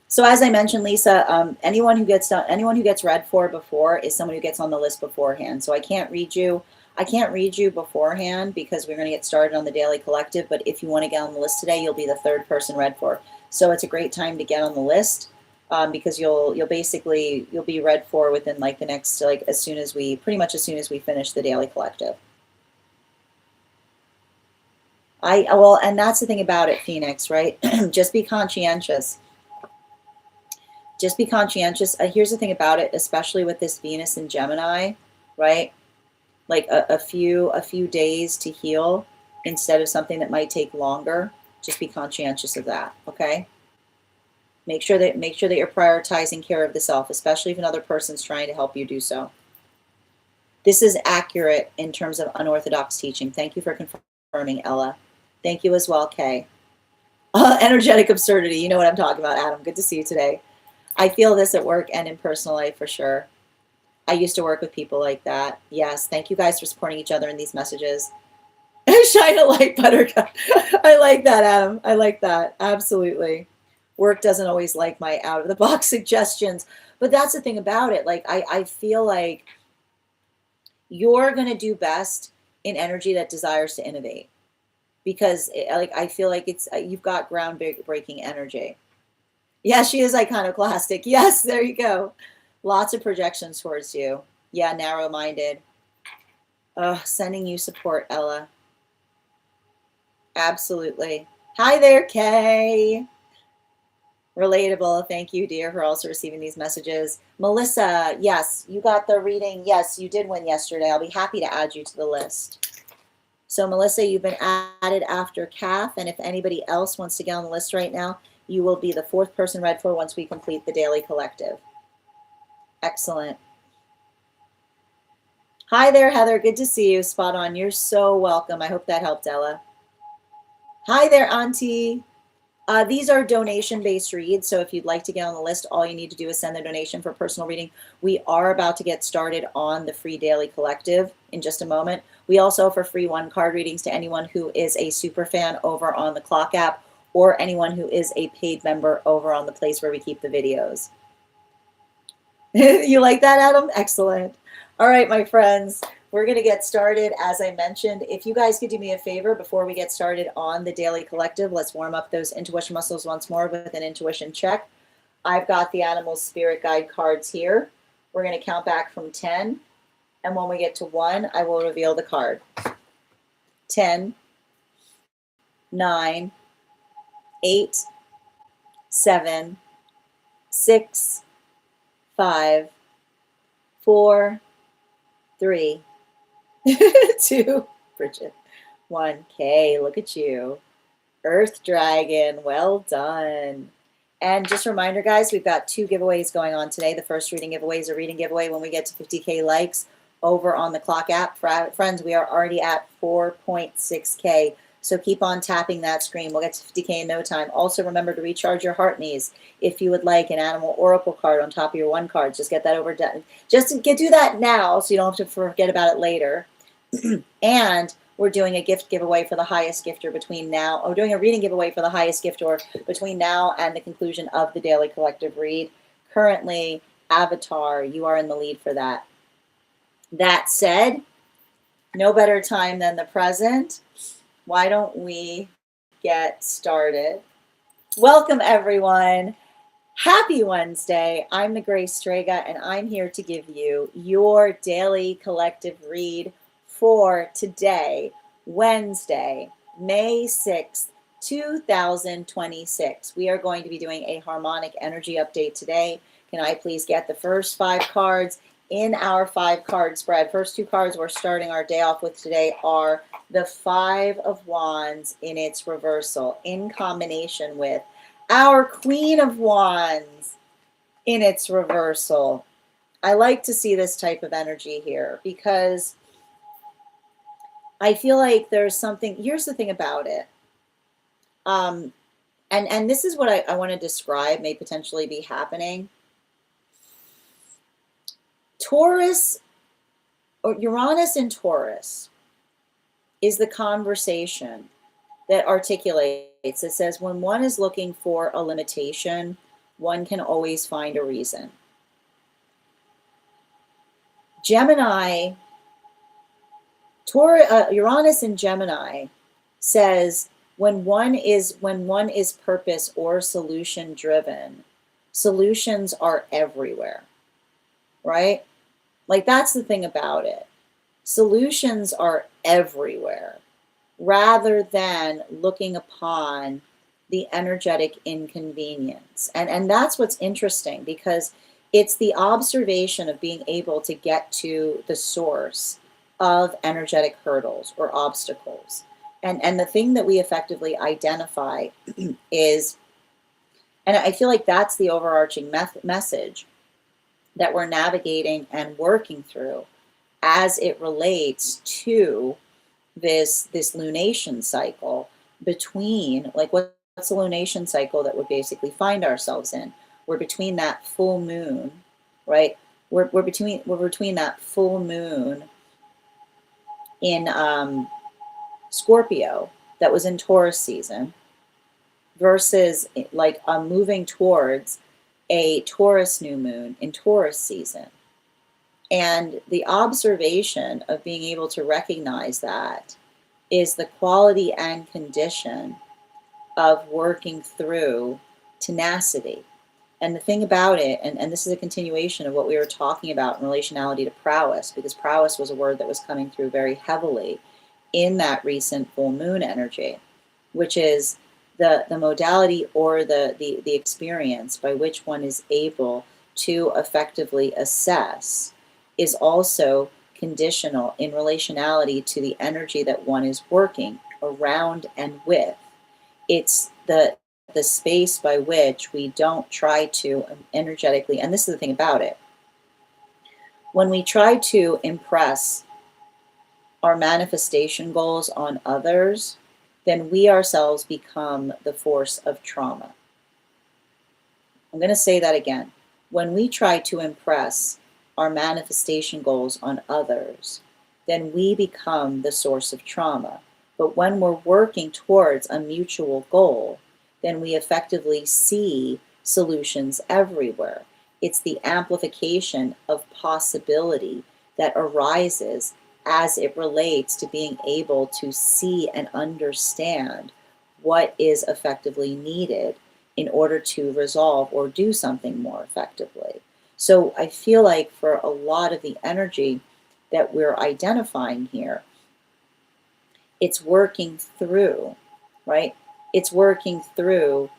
So as I mentioned, Lisa, anyone who gets read for before is someone who gets on the list beforehand. So I can't read you beforehand because we're going to get started on the daily collective. But if you want to get on the list today, you'll be the third person read for. So it's a great time to get on the list because you'll be read for within like the next, like pretty much as soon as we finish the daily collective. And that's the thing about it, Phoenix, right? Just be conscientious. Just be conscientious. Here's the thing about it, especially with this Venus and Gemini, right? Like a few days to heal instead of something that might take longer. Just be conscientious of that, okay? Make sure that you're prioritizing care of the self, especially if another person's trying to help you do so. This is accurate in terms of unorthodox teaching. Thank you for confirming, Ella. Thank you as well, Kay. Energetic absurdity. You know what I'm talking about, Adam. Good to see you today. I feel this at work and in personal life for sure. I used to work with people like that. Yes, thank you guys for supporting each other in these messages. Shine a light, Buttercup. I like that, Adam. I like that. Absolutely. Work doesn't always like my out-of-the-box suggestions. But that's the thing about it. Like, I feel like you're going to do best in energy that desires to innovate. Because I feel like you've got groundbreaking energy. Yeah, she is iconoclastic. Yes, there you go. Lots of projections towards you. Yeah, narrow-minded. Sending you support, Ella. Absolutely. Hi there, Kay. Relatable. Thank you, dear, for also receiving these messages. Melissa, yes, you got the reading. Yes, you did win yesterday. I'll be happy to add you to the list. So, Melissa, you've been added after Kath, and if anybody else wants to get on the list right now, you will be the fourth person read for once we complete the daily collective. Excellent. Hi there, Heather. Good to see you. Spot on. You're so welcome. I hope that helped, Ella. Hi there, Auntie. These are donation-based reads, so if you'd like to get on the list, all you need to do is send a donation for personal reading. We are about to get started on the free daily collective in just a moment. We also offer free one-card readings to anyone who is a super fan over on the Clock app or anyone who is a paid member over on the place where we keep the videos. You like that, Adam? Excellent. All right, my friends, we're going to get started. As I mentioned, if you guys could do me a favor before we get started on the Daily Collective, let's warm up those intuition muscles once more with an intuition check. I've got the animal spirit guide cards here. We're going to count back from 10. And when we get to 1, I will reveal the card. 10, 9, 8, 7, 6, 5, 4, 3, 2, Bridget, 1. Okay, look at you. Earth Dragon, well done. And just a reminder, guys, we've got 2 giveaways going on today. The first reading giveaway is a reading giveaway when we get to 50K likes over on the Clock app. Friends, we are already at 4.6K. So keep on tapping that screen. We'll get to 50K in no time. Also, remember to recharge your heart knees. If you would like an animal oracle card on top of your 1 card, just get that over done. Just do that now so you don't have to forget about it later. And we're doing a gift giveaway for the highest gifter between now, or doing a reading giveaway for the highest gifter between now and the conclusion of the Daily Collective Read. Currently, Avatar, you are in the lead for that. That said, no better time than the present. Why don't we get started? Welcome, everyone. Happy Wednesday. I'm the Grace Strega, and I'm here to give you your daily collective read for today, Wednesday, May 6th, 2026. We are going to be doing a harmonic energy update today. Can I please get the first 5 cards in our 5-card spread? First 2 cards we're starting our day off with today are the 5 of Wands in its reversal, in combination with our Queen of Wands in its reversal. I like to see this type of energy here because I feel like there's something. Here's the thing about it. And this is what I want to describe may potentially be happening. Taurus, or Uranus in Taurus, is the conversation that articulates. It says when one is looking for a limitation, one can always find a reason. Gemini, Uranus in Gemini says when one is purpose or solution driven, solutions are everywhere, right? Like, that's the thing about it. Solutions are everywhere, rather than looking upon the energetic inconvenience. And that's what's interesting, because it's the observation of being able to get to the source of energetic hurdles or obstacles. And the thing that we effectively identify is, and I feel like that's the overarching message that we're navigating and working through as it relates to this lunation cycle between, like, what's the lunation cycle that we basically find ourselves in? We're between that full moon, right? We're between that full moon in Scorpio that was in Taurus season versus like moving towards a Taurus new moon in Taurus season. And the observation of being able to recognize that is the quality and condition of working through tenacity. And the thing about it, and this is a continuation of what we were talking about in relationality to prowess, because prowess was a word that was coming through very heavily in that recent full moon energy, which is the modality or the experience by which one is able to effectively assess is also conditional in relationality to the energy that one is working around and with. It's the space by which we don't try to energetically, and this is the thing about it, when we try to impress our manifestation goals on others, then we ourselves become the force of trauma. I'm going to say that again. When we try to impress our manifestation goals on others, then we become the source of trauma. But when we're working towards a mutual goal, then we effectively see solutions everywhere. It's the amplification of possibility that arises as it relates to being able to see and understand what is effectively needed in order to resolve or do something more effectively. So I feel like for a lot of the energy that we're identifying here, it's working through, right? It's working through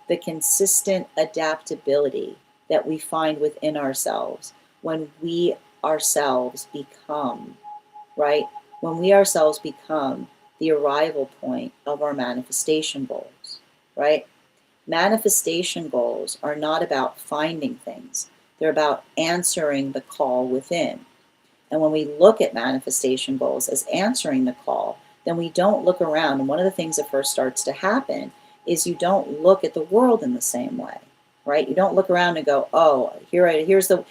the consistent adaptability that we find within ourselves when we ourselves become, right? When we ourselves become the arrival point of our manifestation goals, right? Manifestation goals are not about finding things, they're about answering the call within. And when we look at manifestation goals as answering the call, then we don't look around. And one of the things that first starts to happen is you don't look at the world in the same way, right? You don't look around and go, oh, here's the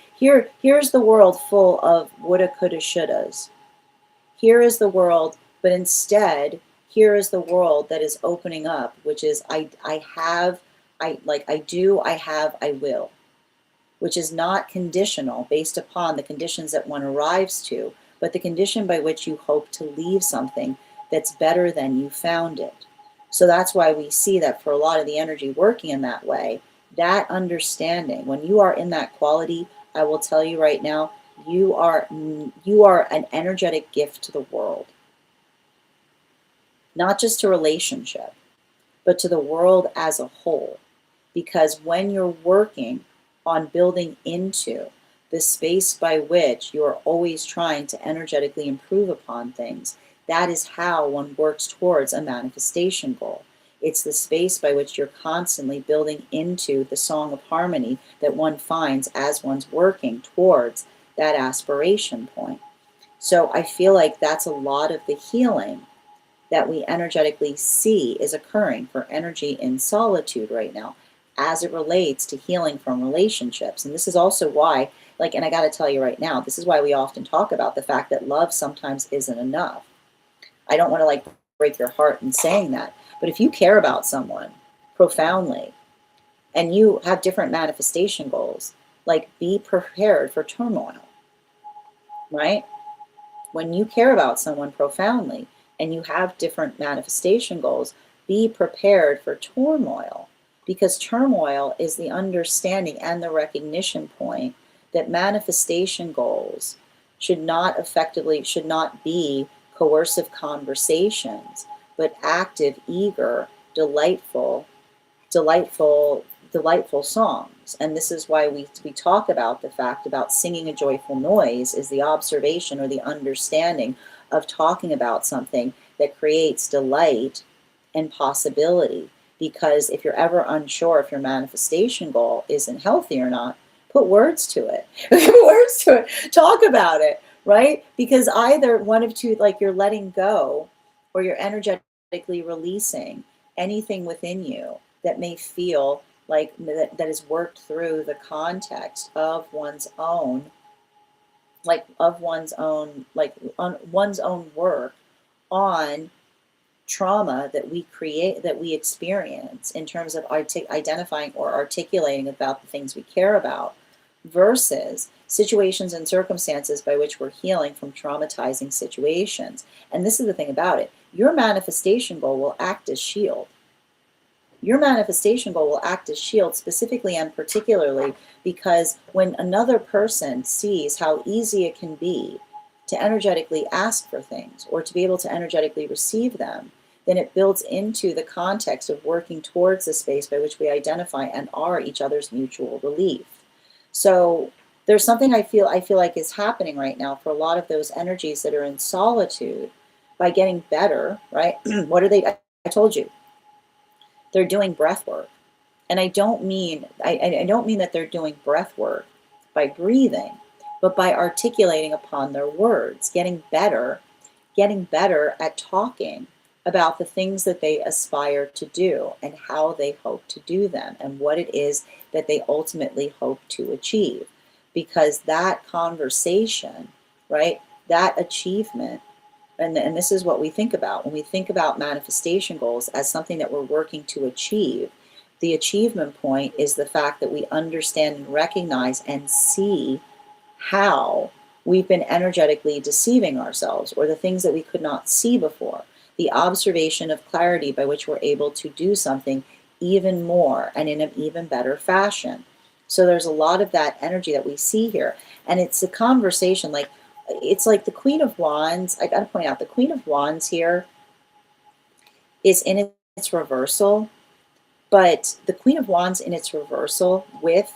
world full of woulda, coulda, shouldas. Here is the world, but instead, here is the world that is opening up, which is I have, I do, I have, I will, which is not conditional based upon the conditions that one arrives to, but the condition by which you hope to leave something that's better than you found it. So that's why we see that for a lot of the energy working in that way, that understanding, when you are in that quality, I will tell you right now, you are an energetic gift to the world, not just to relationship, but to the world as a whole. Because when you're working on building into the space by which you're always trying to energetically improve upon things, that is how one works towards a manifestation goal. It's the space by which you're constantly building into the song of harmony that one finds as one's working towards that aspiration point. So I feel like that's a lot of the healing that we energetically see is occurring for energy in solitude right now as it relates to healing from relationships. And this is also why, and I got to tell you right now, this is why we often talk about the fact that love sometimes isn't enough. I don't want to break your heart in saying that, but if you care about someone profoundly and you have different manifestation goals, be prepared for turmoil, right? When you care about someone profoundly and you have different manifestation goals, be prepared for turmoil, because turmoil is the understanding and the recognition point that manifestation goals should not be coercive conversations, but active, eager, delightful songs. And this is why we talk about the fact about singing a joyful noise is the observation or the understanding of talking about something that creates delight and possibility. Because if you're ever unsure if your manifestation goal isn't healthy or not, put words to it. Put words to it. Talk about it, right? Because either one of two, you're letting go or you're energetically releasing anything within you that may feel that is worked through the context of one's own, one's own work on trauma that we experience in terms of identifying or articulating about the things we care about, versus situations and circumstances by which we're healing from traumatizing situations. And this is the thing about it. Your manifestation goal will act as shield. Your manifestation goal will act as shield specifically and particularly because when another person sees how easy it can be to energetically ask for things or to be able to energetically receive them, then it builds into the context of working towards the space by which we identify and are each other's mutual relief. So there's something I feel like is happening right now for a lot of those energies that are in solitude by getting better, right? What are they? I told you. They're doing breath work. And I don't mean that they're doing breath work by breathing, but by articulating upon their words, getting better at talking about the things that they aspire to do and how they hope to do them and what it is that they ultimately hope to achieve. Because that conversation, right, that achievement, and this is what we think about when we think about manifestation goals as something that we're working to achieve, the achievement point is the fact that we understand and recognize and see how we've been energetically deceiving ourselves, or the things that we could not see before. The observation of clarity by which we're able to do something even more and in an even better fashion. So there's a lot of that energy that we see here. And it's a conversation, like, it's like the Queen of Wands. I got to point out, the Queen of Wands here is in its reversal, but the Queen of Wands in its reversal with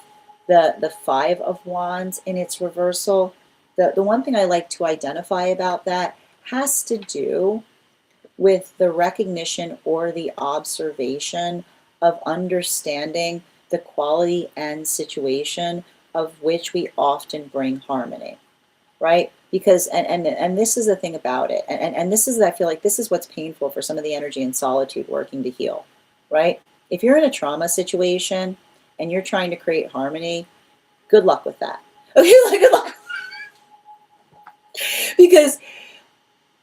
the Five of Wands in its reversal, the one thing I like to identify about that has to do with the recognition or the observation of understanding the quality and situation of which we often bring harmony, right? Because, and this is the thing about it, and this is, I feel like this is what's painful for some of the energy in solitude working to heal, right? If you're in a trauma situation and you're trying to create harmony, good luck with that. Okay, like, good luck. Because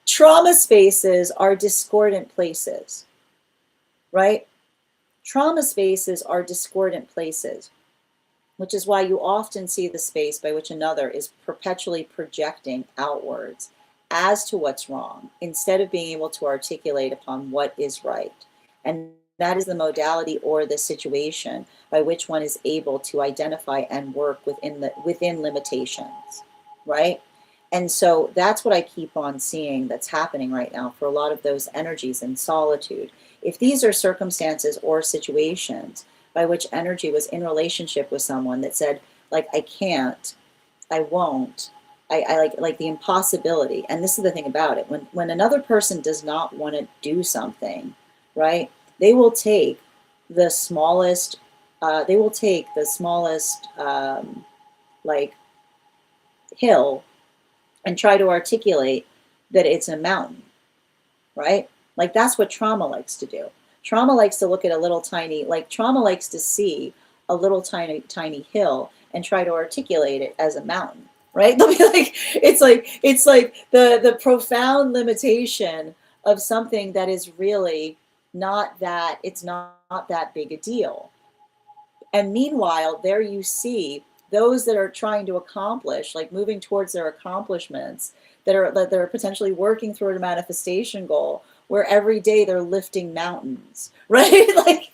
trauma spaces are discordant places, right? Trauma spaces are discordant places, which is why you often see the space by which another is perpetually projecting outwards as to what's wrong, instead of being able to articulate upon what is right. And that is the modality or the situation by which one is able to identify and work within limitations, right? And so that's what I keep on seeing that's happening right now for a lot of those energies in solitude. If these are circumstances or situations by which energy was in relationship with someone that said, like, I can't, I won't, I like the impossibility. And this is the thing about it. When another person does not want to do something, right? They will take the smallest, like, hill and try to articulate that it's a mountain, right? Like, that's what trauma likes to do. Trauma likes to look at a little tiny, like, trauma likes to see a little tiny hill and try to articulate it as a mountain, right? They'll be like, it's like the profound limitation of something that is really not that, it's not that big a deal. And meanwhile, there you see those that are trying to accomplish, like moving towards their accomplishments, that are potentially working toward a manifestation goal, where every day they're lifting mountains, right? Like,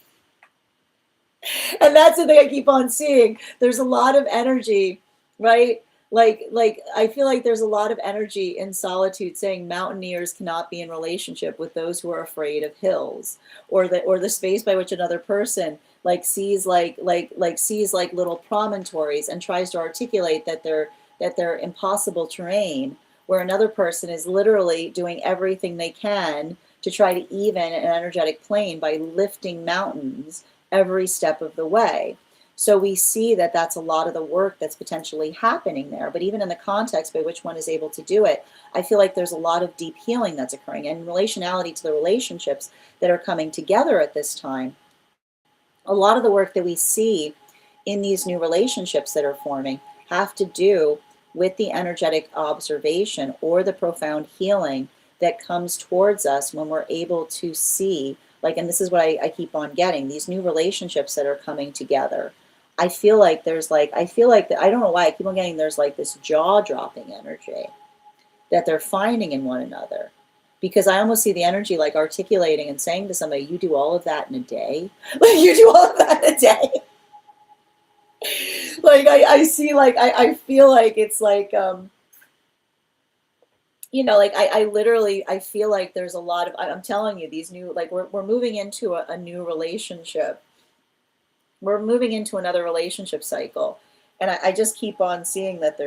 and that's the thing I keep on seeing. There's a lot of energy, right? Like I feel like there's a lot of energy in solitude saying mountaineers cannot be in relationship with those who are afraid of hills, or the space by which another person like sees sees like little promontories and tries to articulate that they're impossible terrain, where another person is literally doing everything they can to try to even an energetic plane by lifting mountains every step of the way. So we see that that's a lot of the work that's potentially happening there. But even in the context by which one is able to do it, I feel like there's a lot of deep healing that's occurring. And in relationality to the relationships that are coming together at this time, a lot of the work that we see in these new relationships that are forming have to do with the energetic observation or the profound healing that comes towards us when we're able to see, like, and this is what I keep on getting, these new relationships that are coming together. I feel like there's like, I don't know why I keep on getting, there's like this jaw-dropping energy that they're finding in one another. Because I almost see the energy like articulating and saying to somebody, you do all of that in a day? Like, you do all of that in a day? Like, I see, like, I feel like it's like, like I literally, I feel like there's a lot of, I'm telling you, these new, like, we're moving into a new relationship. We're moving into another relationship cycle. And I just keep on seeing that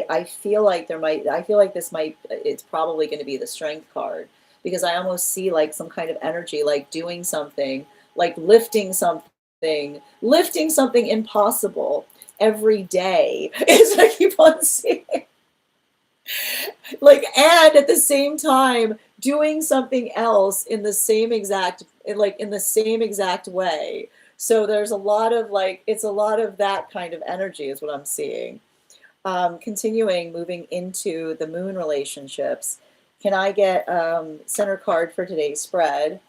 I feel like it's probably going to be the strength card, because I almost see like some kind of energy, like doing something, like lifting something impossible every day is what I keep on seeing. Like, and at the same time doing something else in the same exact way. So there's a lot of like, it's a lot of that kind of energy is what I'm seeing. Continuing, moving into the moon relationships. Can I get center card for today's spread?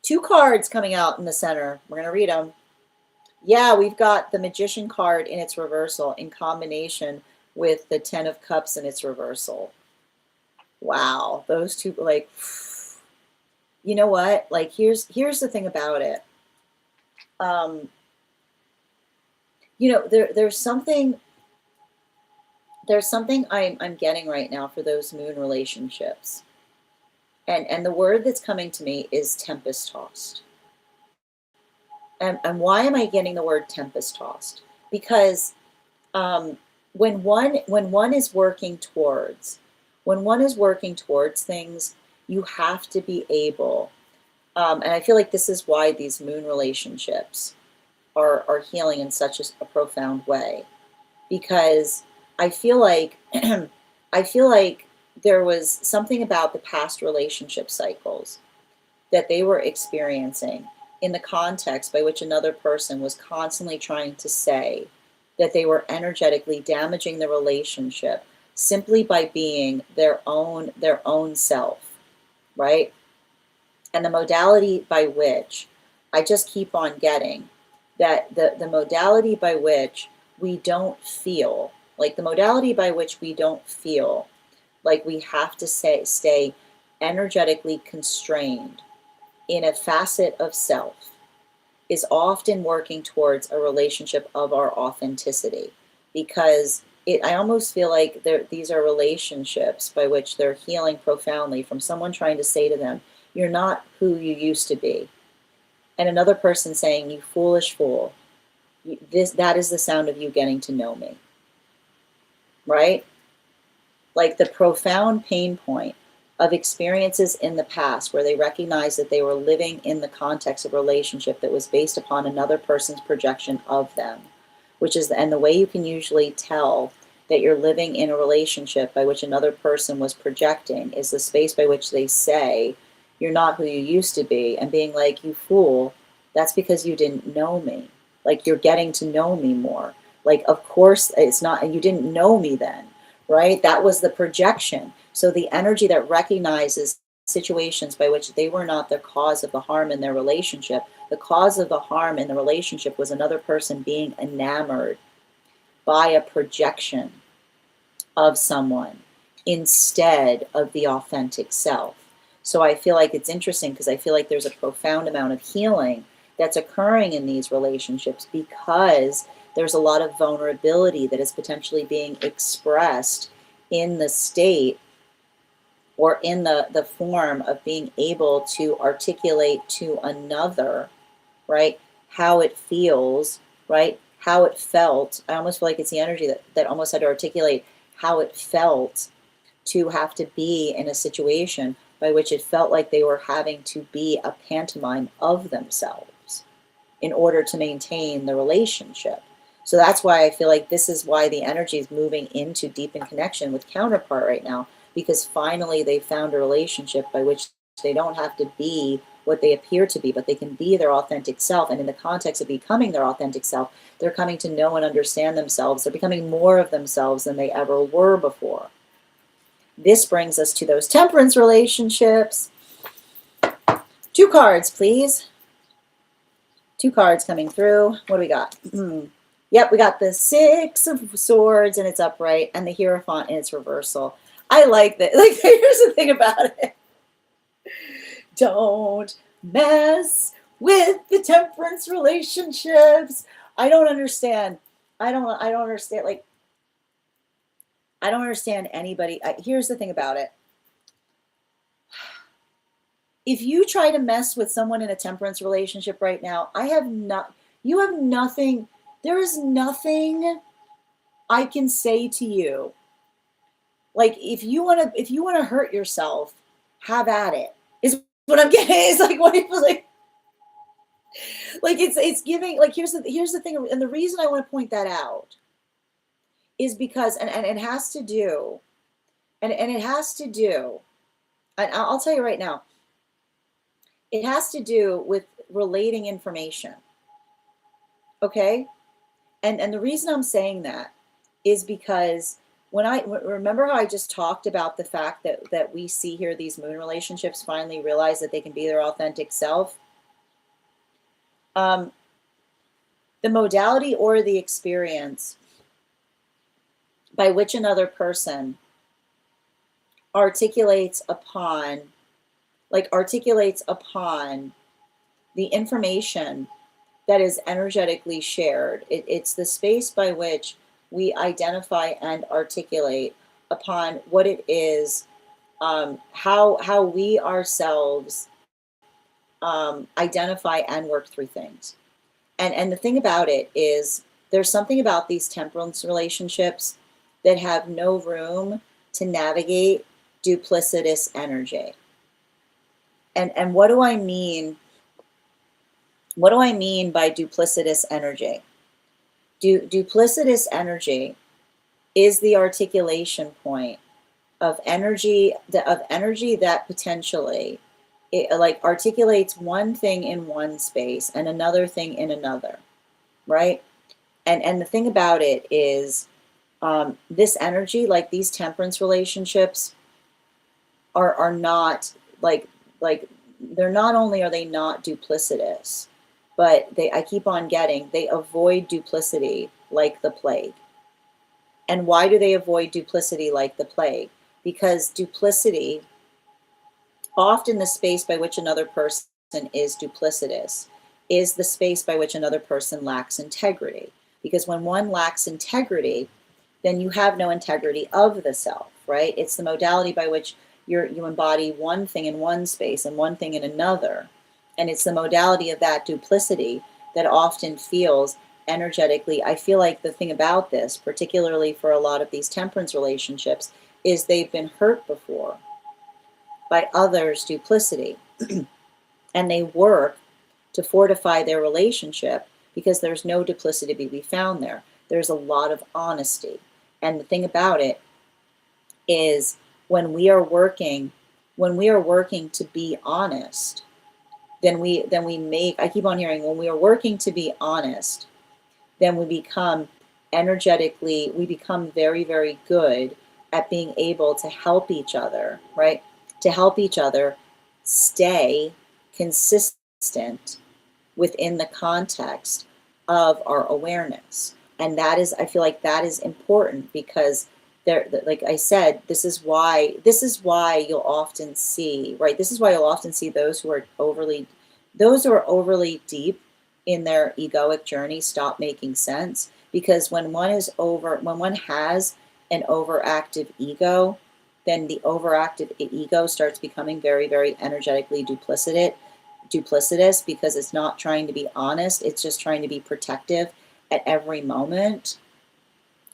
2 cards coming out in the center. We're going to read them. Yeah, we've got the Magician card in its reversal in combination with the 10 of Cups in its reversal. Wow, those two, like, you know what? Like, here's the thing about it. You know, there's something I'm getting right now for those moon relationships. And the word that's coming to me is tempest tossed. And why am I getting the word tempest tossed? Because when one is working towards things, you have to be able, and I feel like this is why these moon relationships are healing in such a profound way, because I feel like I feel like there was something about the past relationship cycles that they were experiencing in the context by which another person was constantly trying to say that they were energetically damaging the relationship simply by being their own self, right? And the modality by which I just keep on getting that the modality by which we don't feel like the modality by which we don't feel like we have to stay energetically constrained in a facet of self is often working towards a relationship of our authenticity, because I almost feel like these are relationships by which they're healing profoundly from someone trying to say to them, you're not who you used to be. And another person saying, you foolish fool, that is the sound of you getting to know me, right? Like the profound pain point of experiences in the past where they recognize that they were living in the context of a relationship that was based upon another person's projection of them, and the way you can usually tell that you're living in a relationship by which another person was projecting is the space by which they say, you're not who you used to be, and being like, you fool, that's because you didn't know me. Like, you're getting to know me more. Like, of course it's not, you didn't know me then, right? That was the projection. So the energy that recognizes situations by which they were not the cause of the harm in their relationship, the cause of the harm in the relationship was another person being enamored by a projection of someone instead of the authentic self. So I feel like it's interesting because I feel like there's a profound amount of healing that's occurring in these relationships because there's a lot of vulnerability that is potentially being expressed in the state or in the form of being able to articulate to another, right, how it feels, right, how it felt. I almost feel like it's the energy that almost had to articulate how it felt to have to be in a situation by which it felt like they were having to be a pantomime of themselves in order to maintain the relationship. So that's why I feel like this is why the energy is moving into deepened connection with counterpart right now, because finally they found a relationship by which they don't have to be what they appear to be, but they can be their authentic self. And in the context of becoming their authentic self, they're coming to know and understand themselves. They're becoming more of themselves than they ever were before. This brings us to those temperance relationships. 2 cards, please. 2 cards coming through. What do we got? Yep, we got the 6 of Swords and it's upright, and the Hierophant in its reversal. I like that. Like, here's the thing about it. Don't mess with the temperance relationships. I don't understand. I don't understand. Like, I don't understand anybody. Here's the thing about it. If you try to mess with someone in a temperance relationship right now, you have nothing. There is nothing I can say to you. Like, if you want to hurt yourself, have at it. Is what I'm getting. It's like, what if, like it's giving, like, here's the thing, and the reason I want to point that out is because and it has to do, and I'll tell you right now, it has to do with relating information. Okay? And the reason I'm saying that is because remember how I just talked about the fact that we see here these moon relationships finally realize that they can be their authentic self. The modality or the experience by which another person articulates upon the information that is energetically shared. It's the space by which we identify and articulate upon what it is, how we ourselves identify and work through things. And the thing about it is, there's something about these temperance relationships that have no room to navigate duplicitous energy. And what do I mean? What do I mean by duplicitous energy? Duplicitous energy is the articulation point of energy that potentially like articulates one thing in one space and another thing in another, right? And the thing about it is, this energy, like these temperance relationships, are not like they're not only are they not duplicitous, but I keep on getting, they avoid duplicity like the plague. And why do they avoid duplicity like the plague? Because duplicity, often the space by which another person is duplicitous, is the space by which another person lacks integrity. Because when one lacks integrity, then you have no integrity of the self, right? It's the modality by which you embody one thing in one space and one thing in another. And it's the modality of that duplicity that often feels energetically. I feel like the thing about this, particularly for a lot of these temperance relationships, is they've been hurt before by others' duplicity. And they work to fortify their relationship because there's no duplicity to be found there. There's a lot of honesty. And the thing about it is, when we are working to be honest, then we make, I keep on hearing, when we are working to be honest, then we become energetically, we become very, very good at being able to help each other, right? To help each other stay consistent within the context of our awareness. And that is, I feel like that is important, because there, like I said, this is why you'll often see, right? This is why you'll often see those who are overly deep in their egoic journey stop making sense. Because when one has an overactive ego, then the overactive ego starts becoming very, very energetically duplicitous, because it's not trying to be honest, it's just trying to be protective at every moment.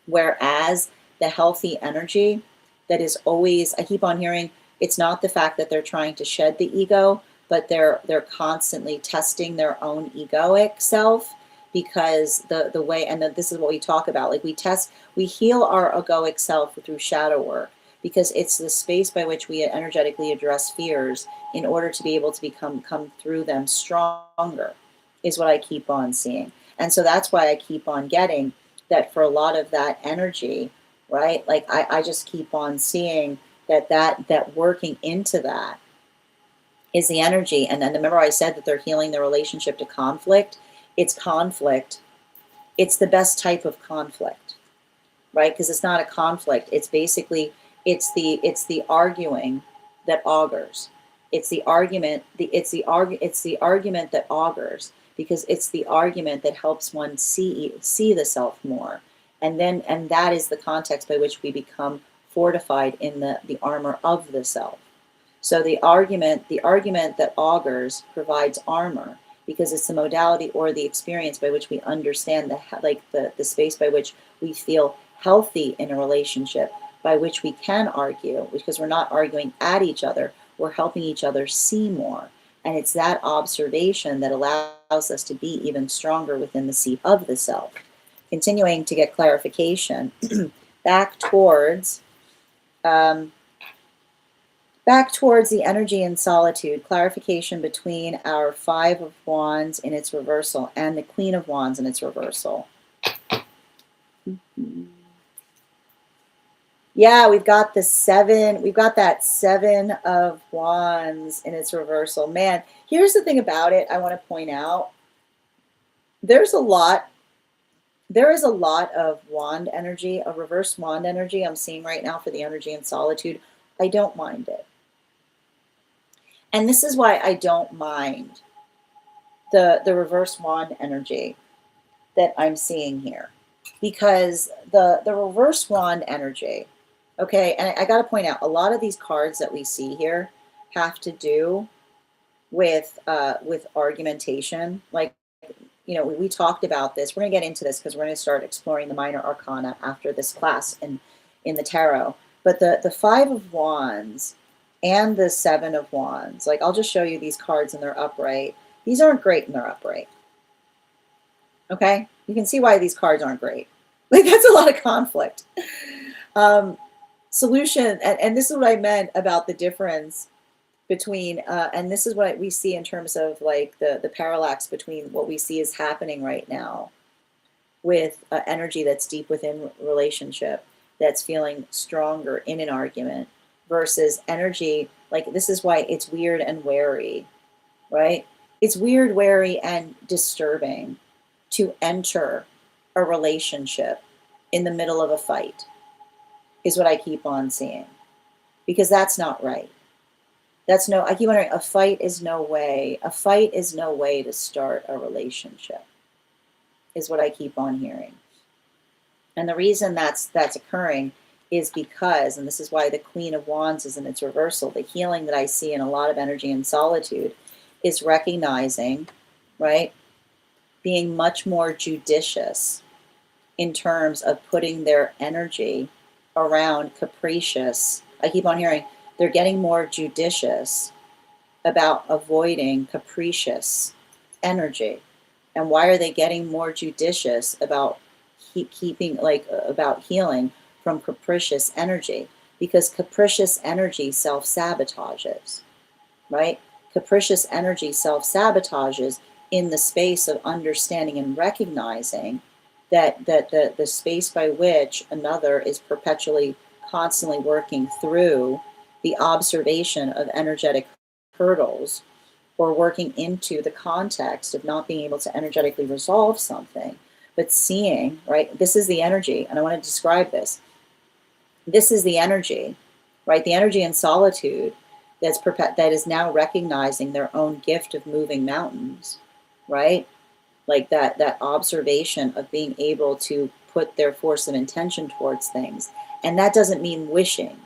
Whereas the healthy energy that is always, I keep on hearing, it's not the fact that they're trying to shed the ego, but they're constantly testing their own egoic self, because the way, and this is what we talk about, like we heal our egoic self through shadow work, because it's the space by which we energetically address fears in order to be able to come through them stronger, is what I keep on seeing. And so that's why I keep on getting that for a lot of that energy, right? Like I just keep on seeing that working into that is the energy. And then remember I said that they're healing their relationship to conflict. It's conflict. It's the best type of conflict, right? Because it's not a conflict. It's basically, it's the arguing that augurs. It's the argument that augurs, because it's the argument that helps one see the self more. And that is the context by which we become fortified in the armor of the self. So the argument that augurs provides armor, because it's the modality or the experience by which we understand the space by which we feel healthy in a relationship, by which we can argue, because we're not arguing at each other, we're helping each other see more. And it's that observation that allows us to be even stronger within the seat of the self. Continuing to get clarification, back towards the energy in solitude, clarification between our Five of Wands in its reversal and the Queen of Wands in its reversal. Yeah, we've got that Seven of Wands in its reversal. Man, here's the thing about it I want to point out. there's a lot, there is a lot of wand energy, a reverse wand energy I'm seeing right now for the energy in solitude. I don't mind it. And this is why I don't mind the reverse wand energy that I'm seeing here. Because the reverse wand energy, okay, and I got to point out, a lot of these cards that we see here have to do with argumentation. Like, you know, we talked about this. We're going to get into this because we're going to start exploring the minor arcana after this class in the tarot. But the Five of Wands and the Seven of Wands, like, I'll just show you these cards and they're upright. These aren't great and they're upright. Okay? You can see why these cards aren't great. Like, that's a lot of conflict. Solution, and this is what I meant about the difference between, and this is what we see in terms of like the parallax between what we see is happening right now with energy that's deep within relationship, that's feeling stronger in an argument, versus energy, like, this is why it's weird and wary, right? It's weird, wary, and disturbing to enter a relationship in the middle of a fight, is what I keep on seeing, because that's not right. That's no, I keep wondering, a fight is no way to start a relationship, is what I keep on hearing. And the reason that's occurring is because, and this is why the Queen of Wands is in its reversal, the healing that I see in a lot of energy in solitude is recognizing, right, being much more judicious in terms of putting their energy around capricious. I keep on hearing, they're getting more judicious about avoiding capricious energy. And why are they getting more judicious about about healing from capricious energy? Because capricious energy self-sabotages, right? Capricious energy self-sabotages in the space of understanding and recognizing that the space by which another is perpetually, constantly working through the observation of energetic hurdles, or working into the context of not being able to energetically resolve something, but seeing, right, this is the energy, and I want to describe this. This is the energy, right? The energy in solitude that is now recognizing their own gift of moving mountains, right? Like that observation of being able to put their force of intention towards things. And that doesn't mean wishing,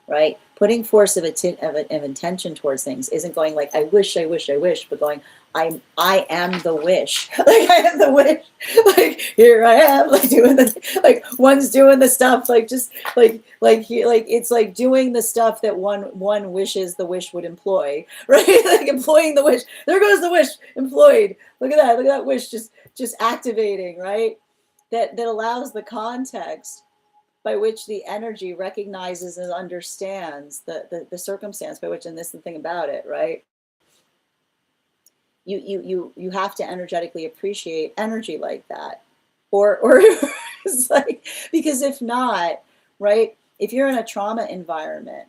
right? Putting force of intention towards things isn't going like, I wish, but going, I am the wish. Like, I am the wish. Like, here I am, like doing the, like one's doing the stuff, like just like it's like doing the stuff that one wishes the wish would employ, right? Like employing the wish. There goes the wish employed. Look at that wish just activating, right? That allows the context by which the energy recognizes and understands the circumstance by which, and this is the thing about it, right? You have to energetically appreciate energy like that, or it's like, because if not, right, if you're in a trauma environment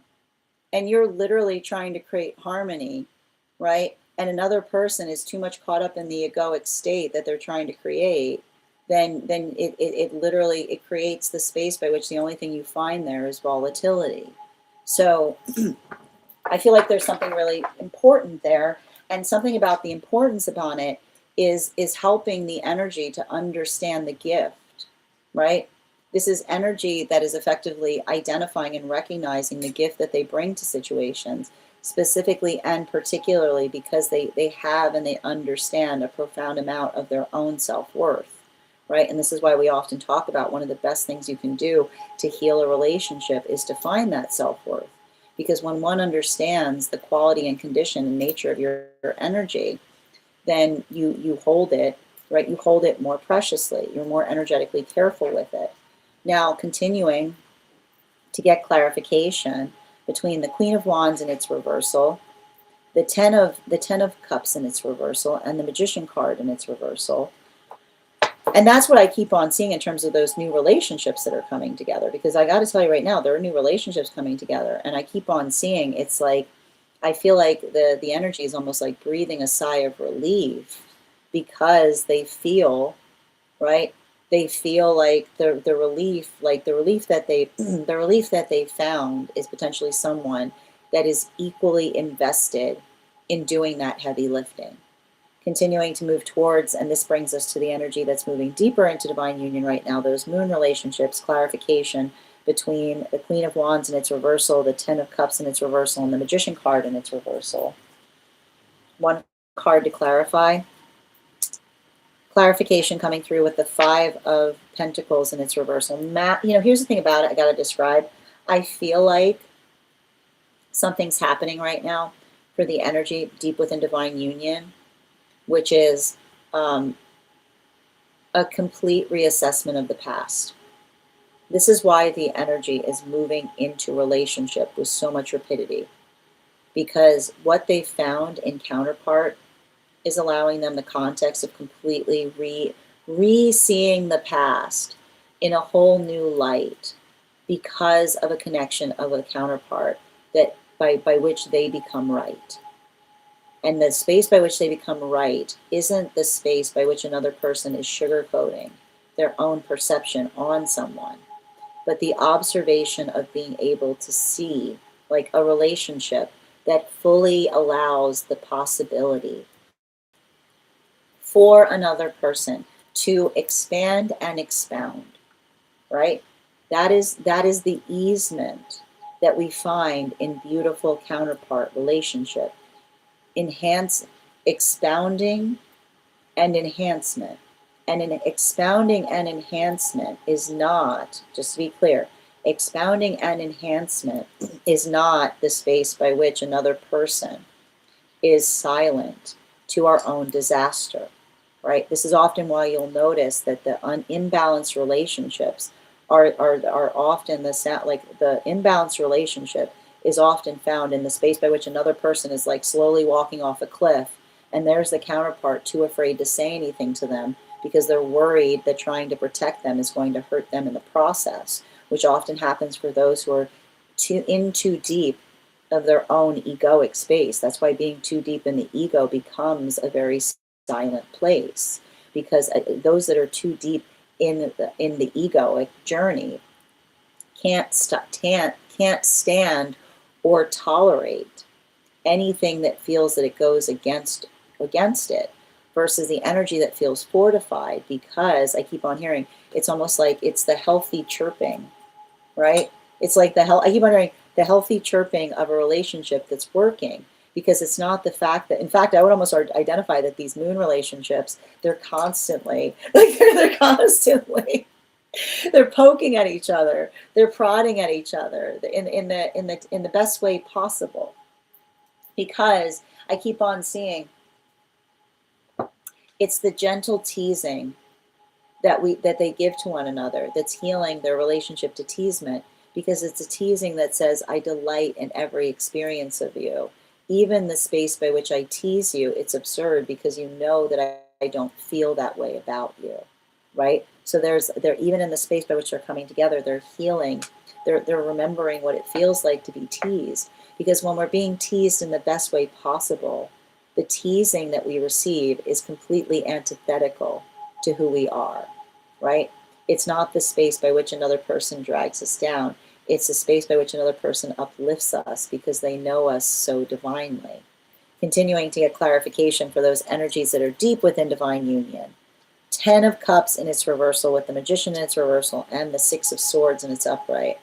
and you're literally trying to create harmony, right, and another person is too much caught up in the egoic state that they're trying to create, then it literally creates the space by which the only thing you find there is volatility. So I feel like there's something really important there, and something about the importance upon it is helping the energy to understand the gift, right? This is energy that is effectively identifying and recognizing the gift that they bring to situations, specifically and particularly because they have and they understand a profound amount of their own self-worth, right? And this is why we often talk about one of the best things you can do to heal a relationship is to find that self-worth. Because when one understands the quality and condition and nature of your energy, then you hold it, right? You hold it more preciously. You're more energetically careful with it. Now, continuing to get clarification between the Queen of Wands in its reversal, the Ten of Cups in its reversal, and the Magician card in its reversal. And that's what I keep on seeing in terms of those new relationships that are coming together. Because I got to tell you right now, there are new relationships coming together. And I keep on seeing, it's like, I feel like the energy is almost like breathing a sigh of relief because they feel, right? They feel like the relief, that they the relief that they found is potentially someone that is equally invested in doing that heavy lifting. Continuing to move towards, and this brings us to the energy that's moving deeper into divine union right now, those moon relationships, clarification between the Queen of Wands in its reversal, the Ten of Cups in its reversal, and the Magician card in its reversal. One card to clarify. Clarification coming through with the Five of Pentacles in its reversal. Here's the thing about it I got to describe. I feel like something's happening right now for the energy deep within divine union, which is a complete reassessment of the past. This is why the energy is moving into relationship with so much rapidity, because what they found in counterpart is allowing them the context of completely re-seeing the past in a whole new light because of a connection of a counterpart that by which they become right. And the space by which they become right isn't the space by which another person is sugarcoating their own perception on someone, but the observation of being able to see, like a relationship that fully allows the possibility for another person to expand and expound, right? That is the easement that we find in beautiful counterpart relationship. Expounding and enhancement. And an expounding and enhancement is not, just to be clear, expounding and enhancement is not the space by which another person is silent to our own disaster, right? This is often why you'll notice that the imbalanced relationships are often the imbalanced relationship is often found in the space by which another person is like slowly walking off a cliff, and there's the counterpart too afraid to say anything to them because they're worried that trying to protect them is going to hurt them in the process, which often happens for those who are too deep of their own egoic space. That's why being too deep in the ego becomes a very silent place, because those that are too deep in the egoic journey can't stand or tolerate anything that feels that it goes against it, versus the energy that feels fortified, because I keep on hearing it's almost like it's the healthy chirping, right? It's like I keep on hearing the healthy chirping of a relationship that's working, because it's not the fact that, in fact, I would almost identify that these moon relationships, they're constantly they're poking at each other, they're prodding at each other in the best way possible, because I keep on seeing it's the gentle teasing that they give to one another that's healing their relationship to teasement, because it's a teasing that says, I delight in every experience of you. Even the space by which I tease you, it's absurd because you know that I don't feel that way about you, right? So they're even in the space by which they're coming together, they're healing, they're remembering what it feels like to be teased. Because when we're being teased in the best way possible, the teasing that we receive is completely antithetical to who we are, right? It's not the space by which another person drags us down. It's the space by which another person uplifts us because they know us so divinely. Continuing to get clarification for those energies that are deep within divine union. 10 of Cups in its reversal with the Magician in its reversal and the 6 of Swords in its upright.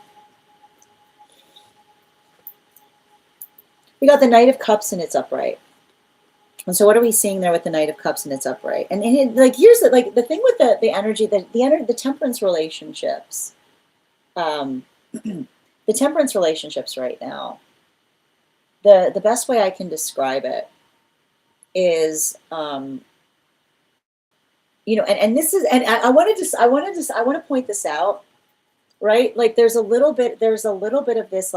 We got the Knight of Cups in its upright. And so what are we seeing there with the Knight of Cups in its upright? And here's the thing with the energy, the temperance relationships, the temperance relationships right now, the best way I can describe it is, and this is, and I want to point this out, right? Like there's a little bit of this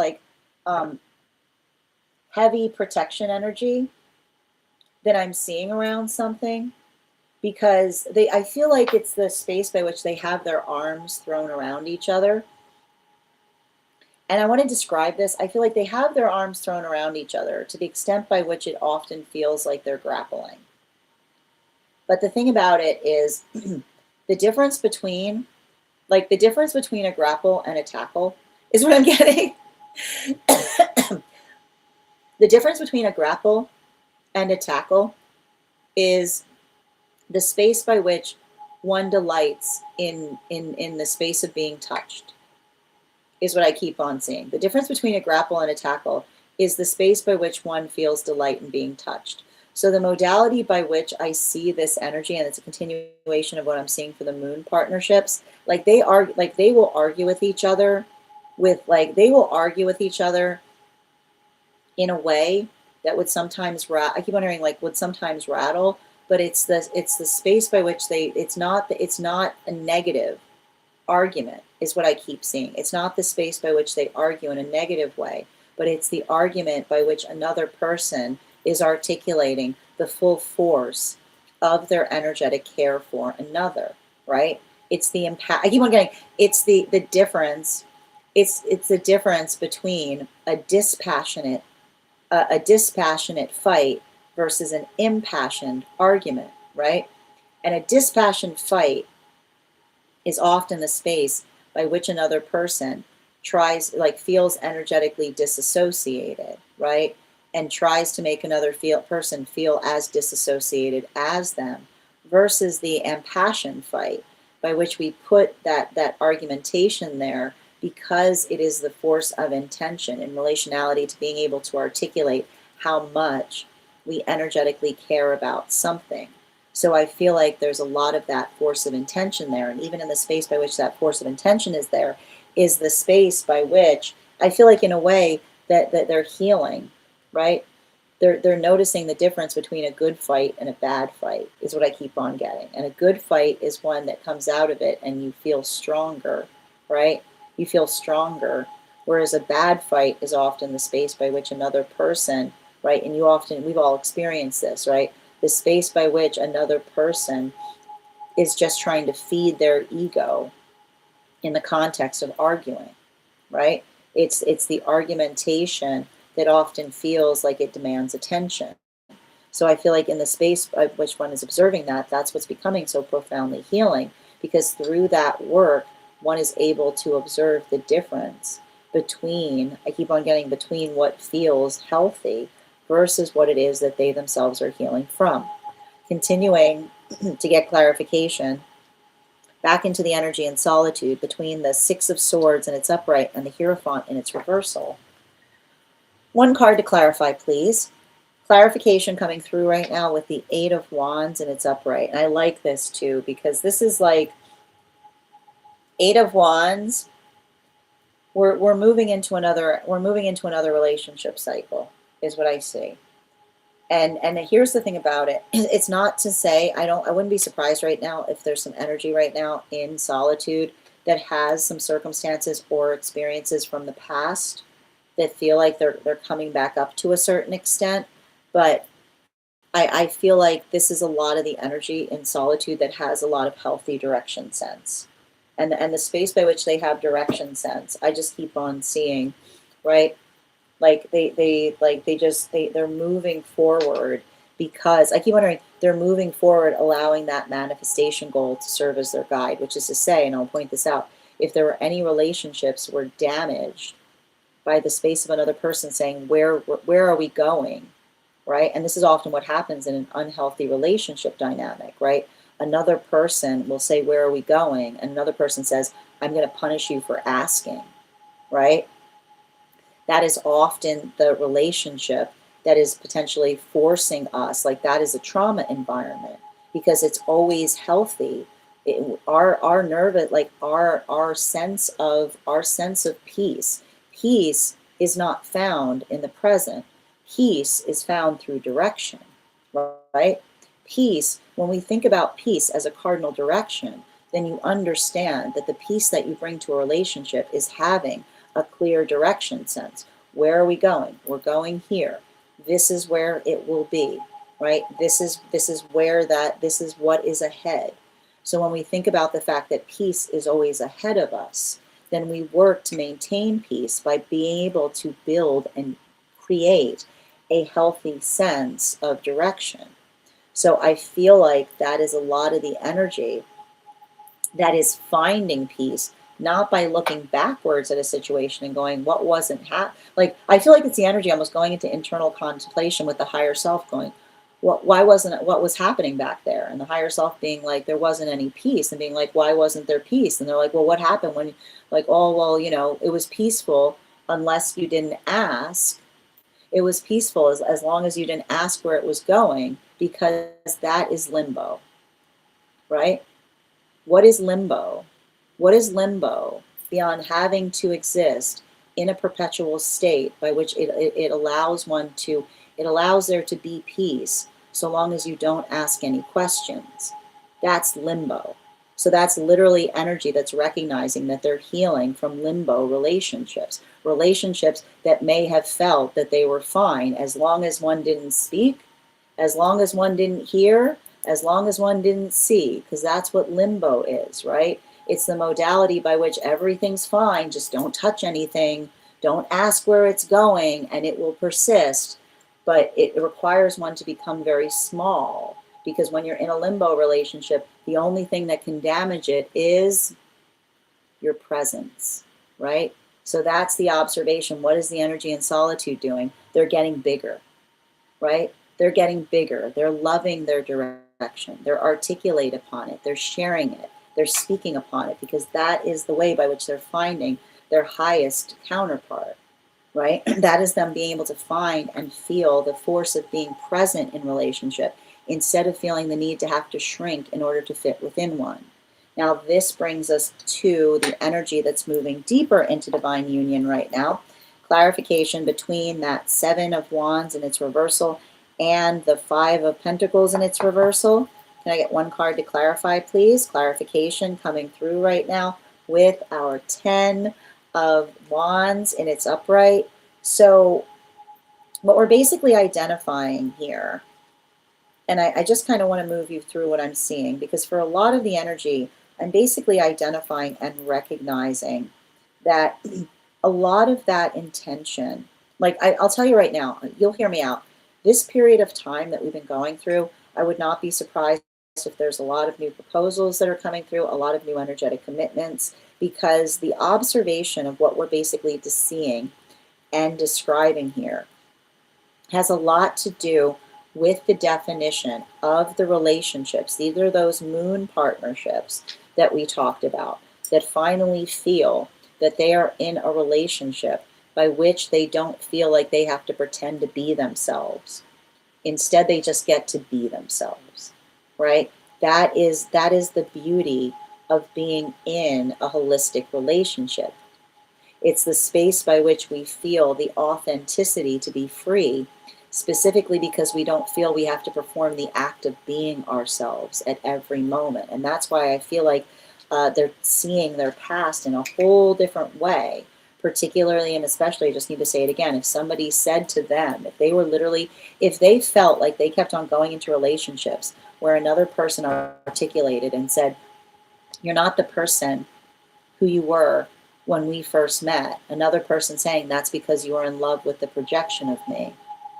heavy protection energy that I'm seeing around something, because I feel like it's the space by which they have their arms thrown around each other. And I want to describe this. I feel like they have their arms thrown around each other to the extent by which it often feels like they're grappling. But the thing about it is the difference between a grapple and a tackle is what I'm getting. The difference between a grapple and a tackle is the space by which one delights in the space of being touched, is what I keep on seeing. The difference between a grapple and a tackle is the space by which one feels delight in being touched. So the modality by which I see this energy, and it's a continuation of what I'm seeing for the moon partnerships, they will argue with each other in a way that would sometimes I keep wondering, would sometimes rattle, but it's the space by which it's not a negative argument, is what I keep seeing. It's not the space by which they argue in a negative way, but it's the argument by which another person is articulating the full force of their energetic care for another, right? It's the impact. I keep on getting, it's the difference. It's the difference between a dispassionate fight versus an impassioned argument, right? And a dispassionate fight is often the space by which another person feels energetically disassociated, right? And tries to make another person feel as disassociated as them, versus the impassioned fight by which we put that argumentation there because it is the force of intention in relationality to being able to articulate how much we energetically care about something. So I feel like there's a lot of that force of intention there. And even in the space by which that force of intention is there, is the space by which I feel like, in a way, that they're healing, right? They're noticing the difference between a good fight and a bad fight, is what I keep on getting. And a good fight is one that comes out of it and you feel stronger, right? You feel stronger. Whereas a bad fight is often the space by which another person, right? And we've all experienced this, right? The space by which another person is just trying to feed their ego in the context of arguing, right? It's the argumentation that often feels like it demands attention. So I feel like in the space by which one is observing that, that's what's becoming so profoundly healing, because through that work, one is able to observe the difference between what feels healthy versus what it is that they themselves are healing from. Continuing to get clarification back into the energy and solitude between the Six of Swords in its upright and the Hierophant in its reversal. One card to clarify, please. Clarification coming through right now with the Eight of Wands in its upright. And I like this too, because this is like Eight of Wands. We're moving into another relationship cycle, is what I see. And here's the thing about it. It's not to say, I wouldn't be surprised right now if there's some energy right now in solitude that has some circumstances or experiences from the past that feel like they're coming back up to a certain extent. But I feel like this is a lot of the energy in solitude that has a lot of healthy direction sense. And the space by which they have direction sense, I just keep on seeing, right? They're moving forward, because I keep wondering, they're moving forward, allowing that manifestation goal to serve as their guide, which is to say, and I'll point this out, if there were any relationships were damaged by the space of another person saying, where are we going, right? And this is often what happens in an unhealthy relationship dynamic, right? Another person will say, where are we going? And another person says, I'm going to punish you for asking, right? That is often the relationship that is potentially forcing us, that is a trauma environment, because it's always healthy. Our nervous, our sense of peace. Peace is not found in the present. Peace is found through direction, right? Peace, when we think about peace as a cardinal direction, then you understand that the peace that you bring to a relationship is having a clear direction sense. Where are we going? We're going here. This is where it will be, right? This is what is ahead. So when we think about the fact that peace is always ahead of us, then we work to maintain peace by being able to build and create a healthy sense of direction. So I feel like that is a lot of the energy that is finding peace, not by looking backwards at a situation and going, what wasn't like, I feel like it's the energy almost going into internal contemplation with the higher self going, why wasn't it, what was happening back there? And the higher self being like, there wasn't any peace, and being like, why wasn't there peace? And they're like, well, what happened when, like, oh, well, it was peaceful unless you didn't ask. It was peaceful as long as you didn't ask where it was going, because that is limbo, right? What is limbo? What is limbo beyond having to exist in a perpetual state by which it allows it allows there to be peace so long as you don't ask any questions? That's limbo. So that's literally energy that's recognizing that they're healing from limbo relationships, relationships that may have felt that they were fine as long as one didn't speak, as long as one didn't hear, as long as one didn't see, because that's what limbo is, right? It's the modality by which everything's fine, just don't touch anything, don't ask where it's going, and it will persist. But it requires one to become very small, because when you're in a limbo relationship, the only thing that can damage it is your presence, right? So that's the observation. What is the energy in solitude doing? They're getting bigger, right? They're getting bigger. They're loving their direction. They're articulate upon it. They're sharing it. They're speaking upon it, because that is the way by which they're finding their highest counterpart, right? That is them being able to find and feel the force of being present in relationship instead of feeling the need to have to shrink in order to fit within one. Now, this brings us to the energy that's moving deeper into divine union right now. Clarification between that Seven of Wands in its reversal and the Five of Pentacles in its reversal. Can I get one card to clarify, please? Clarification coming through right now with our 10 of Wands in its upright. So what we're basically identifying here, and I just kind of want to move you through what I'm seeing, because for a lot of the energy, I'm basically identifying and recognizing that a lot of that intention, like I'll tell you right now, you'll hear me out. This period of time that we've been going through, I would not be surprised if there's a lot of new proposals that are coming through, a lot of new energetic commitments, because the observation of what we're basically seeing and describing here has a lot to do with the definition of the relationships. These are those moon partnerships that we talked about, that finally feel that they are in a relationship by which they don't feel like they have to pretend to be themselves. Instead, they just get to be themselves, right? That is the beauty of being in a holistic relationship. It's the space by which we feel the authenticity to be free, specifically because we don't feel we have to perform the act of being ourselves at every moment. And that's why I feel like they're seeing their past in a whole different way, particularly and especially, I just need to say it again, if somebody said to them, if they felt like they kept on going into relationships where another person articulated and said, you're not the person who you were when we first met, another person saying that's because you are in love with the projection of me,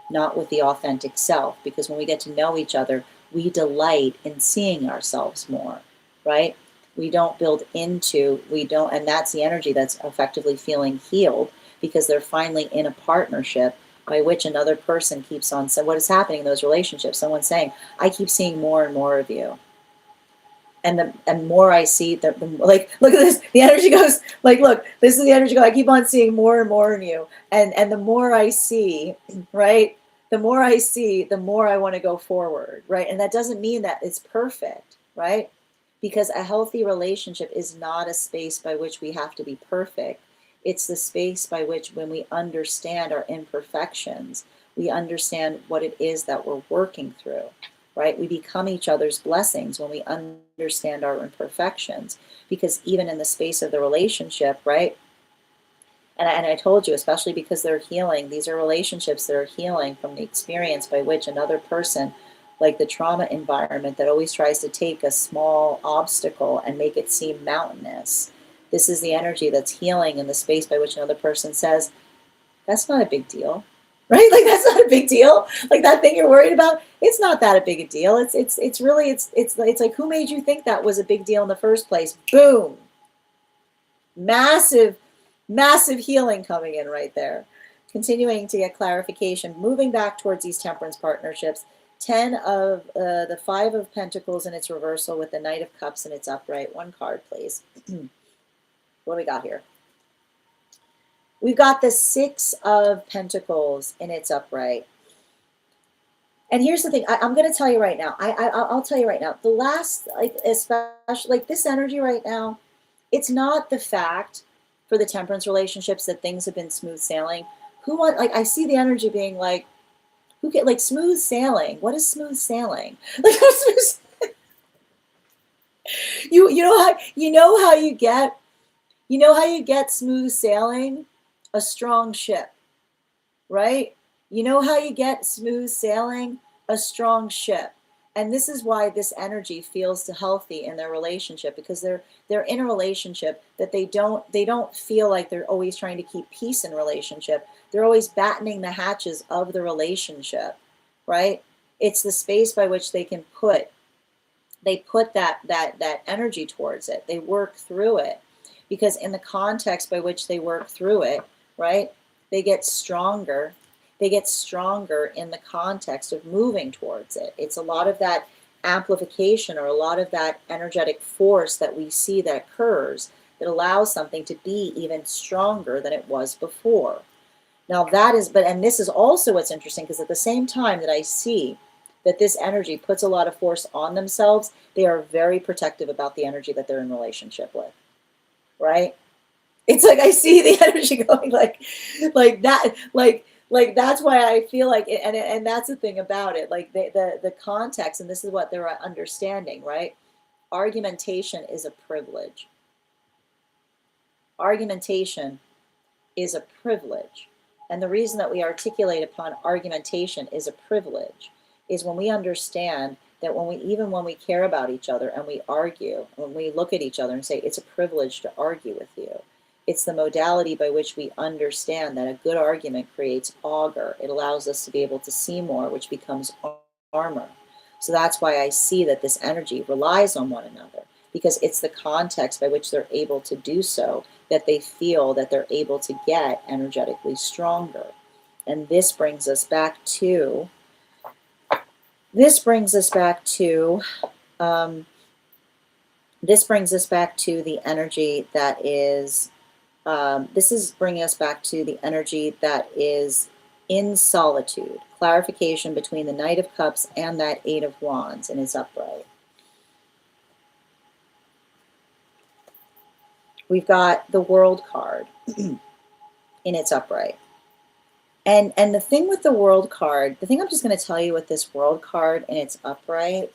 not with the authentic self, because when we get to know each other, we delight in seeing ourselves more, right? We don't and that's the energy that's effectively feeling healed, because they're finally in a partnership by which another person keeps on. So what is happening in those relationships? Someone's saying, I keep seeing more and more of you. And the more I see, like, look at this, the energy goes, like, look, this is the energy go, I keep on seeing more and more in you. And the more I see, right, the more I see, the more I want to go forward, right? And that doesn't mean that it's perfect, right? Because a healthy relationship is not a space by which we have to be perfect. It's the space by which, when we understand our imperfections, we understand what it is that we're working through, right? We become each other's blessings when we understand our imperfections, because even in the space of the relationship, right? And I told you, especially because they're healing, these are relationships that are healing from the experience by which another person, like the trauma environment that always tries to take a small obstacle and make it seem mountainous. This is the energy that's healing in the space by which another person says, that's not a big deal, right? Like that's not a big deal. Like that thing you're worried about, it's not that a big a deal. It's really it's like, who made you think that was a big deal in the first place? Boom. Massive, massive healing coming in right there. Continuing to get clarification, moving back towards these temperance partnerships. 10 of the 5 of Pentacles in its reversal with the Knight of Cups in its upright. One card, please. What do we got here? We've got the 6 of Pentacles in its upright. And here's the thing, I'm going to tell you right now. I'll tell you right now. The last, like, especially like this energy right now, it's not the fact for the temperance relationships that things have been smooth sailing. Who want, like, I see the energy being like, who get, like, smooth sailing? What is smooth sailing? Like, you know how you get smooth sailing? A strong ship, right? You know how you get smooth sailing? A strong ship. And this is why this energy feels healthy in their relationship, because they're in a relationship that they don't feel like they're always trying to keep peace in relationship. They're always battening the hatches of the relationship, right? It's the space by which they can put that energy towards it. They work through it, because in the context by which they work through it, right? They get stronger. They get stronger in the context of moving towards it. It's a lot of that amplification, or a lot of that energetic force that we see that occurs, that allows something to be even stronger than it was before. Now that is, and this is also what's interesting, because at the same time that I see that this energy puts a lot of force on themselves, they are very protective about the energy that they're in relationship with, right? It's like I see the energy going like that, like that's why I feel like it, and that's the thing about it, like the context, and this is what they're understanding, right? Argumentation is a privilege. Argumentation is a privilege. And the reason that we articulate upon argumentation is a privilege is when we understand that when we care about each other and we argue, when we look at each other and say, it's a privilege to argue with you. It's the modality by which we understand that a good argument creates auger. It allows us to be able to see more, which becomes armor. So that's why I see that this energy relies on one another, because it's the context by which they're able to do so that they feel that they're able to get energetically stronger. And this brings us back to the energy that is, this is bringing us back to the energy that is in solitude. Clarification between the Knight of Cups and that 8 of Wands in its upright. We've got the World card in its upright. And the thing with the World card, the thing I'm just going to tell you with this World card in its upright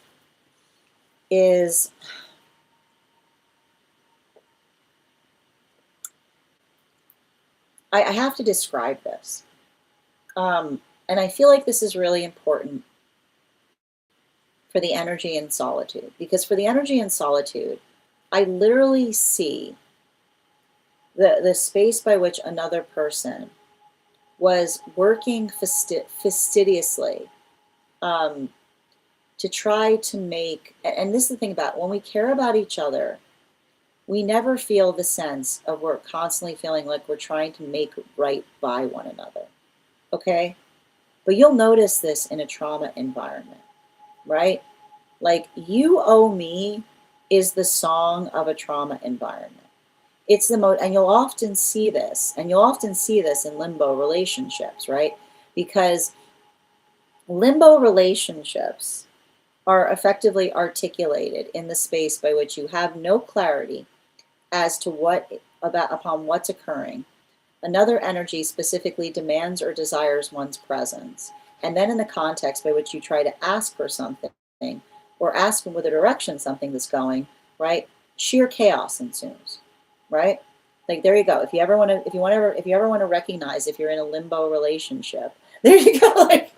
is, I have to describe this. And I feel like this is really important for the energy in solitude, because for the energy in solitude, I literally see the space by which another person was working fastidiously to try to make, and this is the thing about when we care about each other, we never feel the sense of we're constantly feeling like we're trying to make right by one another, okay? But you'll notice this in a trauma environment, right? Like, you owe me is the song of a trauma environment. It's the most, and you'll often see this in limbo relationships, right? Because limbo relationships are effectively articulated in the space by which you have no clarity as to upon what's occurring. Another energy specifically demands or desires one's presence. And then in the context by which you try to ask for something, or ask them with a direction something that's going, right? Sheer chaos ensues. Right? Like, there you go. If you ever want to recognize if you're in a limbo relationship, there you go. Like,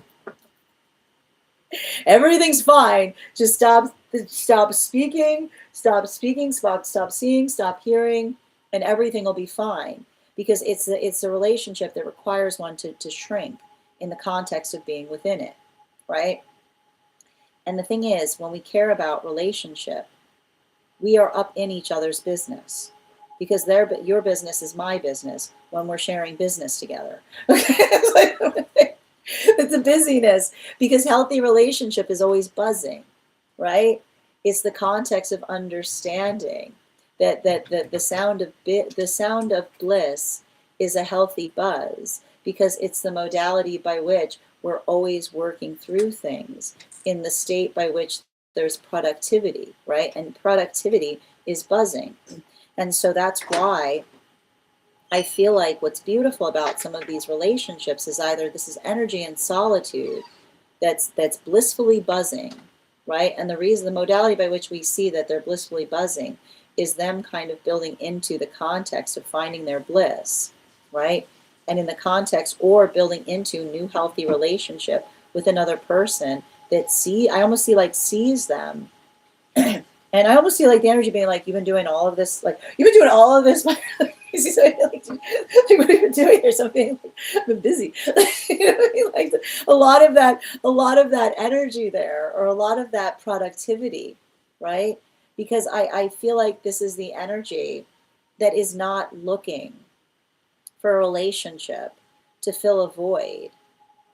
everything's fine. Just stop speaking, stop seeing, stop hearing, and everything will be fine. Because it's a relationship that requires one to shrink. in the context of being within it, right? And the thing is, when we care about relationship, we are up in each other's business, because your business is my business when we're sharing business together. It's a busyness, because healthy relationship is always buzzing, right? It's the context of understanding that the sound of bliss is a healthy buzz, because it's the modality by which we're always working through things in the state by which there's productivity, right? And productivity is buzzing. And so that's why I feel like what's beautiful about some of these relationships is either this is energy and solitude that's blissfully buzzing, right? And the modality by which we see that they're blissfully buzzing is them kind of building into the context of finding their bliss, right? And in the context, or building into new healthy relationship with another person that I almost see like sees them. And I almost feel like the energy being like, you've been doing all of this, like, you've been doing all of this. Like, what have you been doing or something? Like, I've been busy. You know what I mean? Like a lot of that energy there, or a lot of that productivity, right? Because I feel like this is the energy that is not looking for a relationship to fill a void.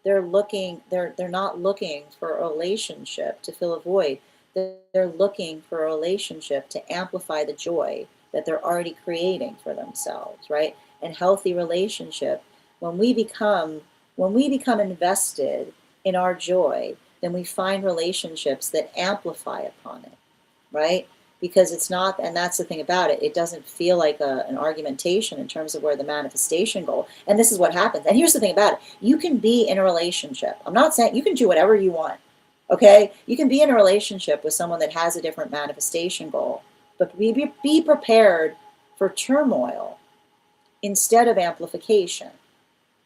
They're not looking for a relationship to fill a void. They're looking for a relationship to amplify the joy that they're already creating for themselves, right? And healthy relationship, when we become invested in our joy, then we find relationships that amplify upon it, right? Because it's not, and that's the thing about it, it doesn't feel like an argumentation in terms of where the manifestation goal, and this is what happens. And here's the thing about it, you can be in a relationship. I'm not saying, you can do whatever you want, okay? You can be in a relationship with someone that has a different manifestation goal, but be prepared for turmoil instead of amplification.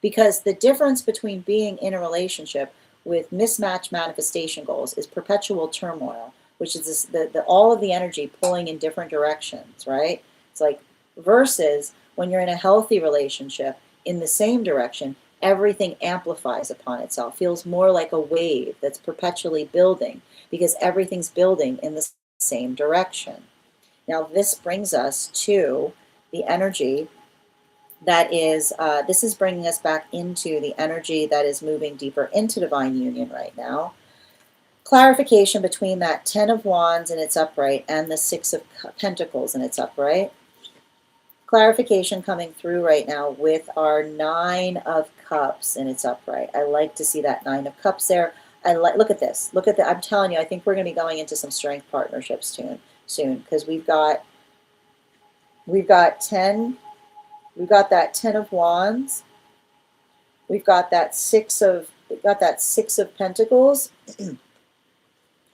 Because the difference between being in a relationship with mismatched manifestation goals is perpetual turmoil, which is all of the energy pulling in different directions, right? It's like, versus when you're in a healthy relationship in the same direction, everything amplifies upon itself, feels more like a wave that's perpetually building, because everything's building in the same direction. Now, this brings us to the energy that is, this is bringing us back into the energy that is moving deeper into divine union right now. Clarification between that 10 of Wands in its upright and the 6 of Pentacles in its upright. Clarification coming through right now with our 9 of Cups in its upright. I like to see that 9 of Cups there. Look at this. Look at that. I'm telling you, I think we're going to be going into some strength partnerships soon, because we've got 10. We've got that 10 of Wands. We've got that 6 of Pentacles.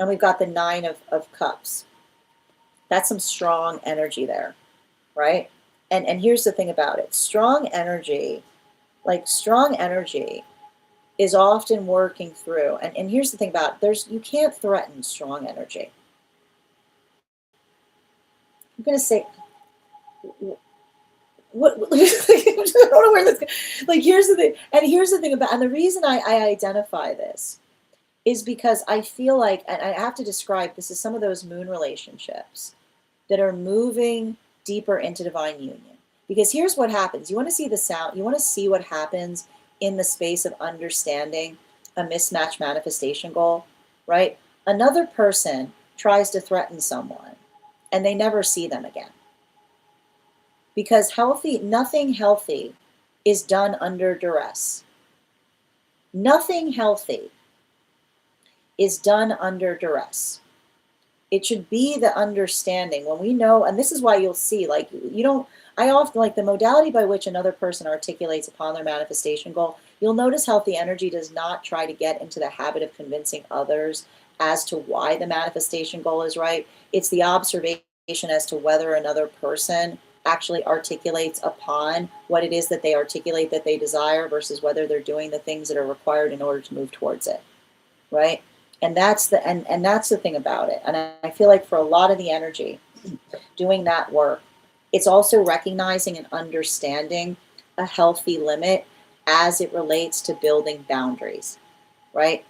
And we've got the 9 of Cups. That's some strong energy there, right? And here's the thing about it. Strong energy is often working through. And here's the thing about it. You can't threaten strong energy. I'm going to say, what I don't know where this goes. Like, here's the thing. And here's the thing about, and the reason I identify this is because I feel like, and I have to describe, this is some of those moon relationships that are moving deeper into divine union. Because here's what happens. You want to see the sound, you want to see what happens in the space of understanding a mismatched manifestation goal, right? Another person tries to threaten someone and they never see them again. Because nothing healthy is done under duress. Nothing healthy is done under duress. It should be the understanding when we know, and this is why you'll see, like, I often, like, the modality by which another person articulates upon their manifestation goal, you'll notice healthy energy does not try to get into the habit of convincing others as to why the manifestation goal is right. It's the observation as to whether another person actually articulates upon what it is that they articulate that they desire versus whether they're doing the things that are required in order to move towards it, right? And that's the thing about it. And I feel like for a lot of the energy doing that work, it's also recognizing and understanding a healthy limit as it relates to building boundaries, right?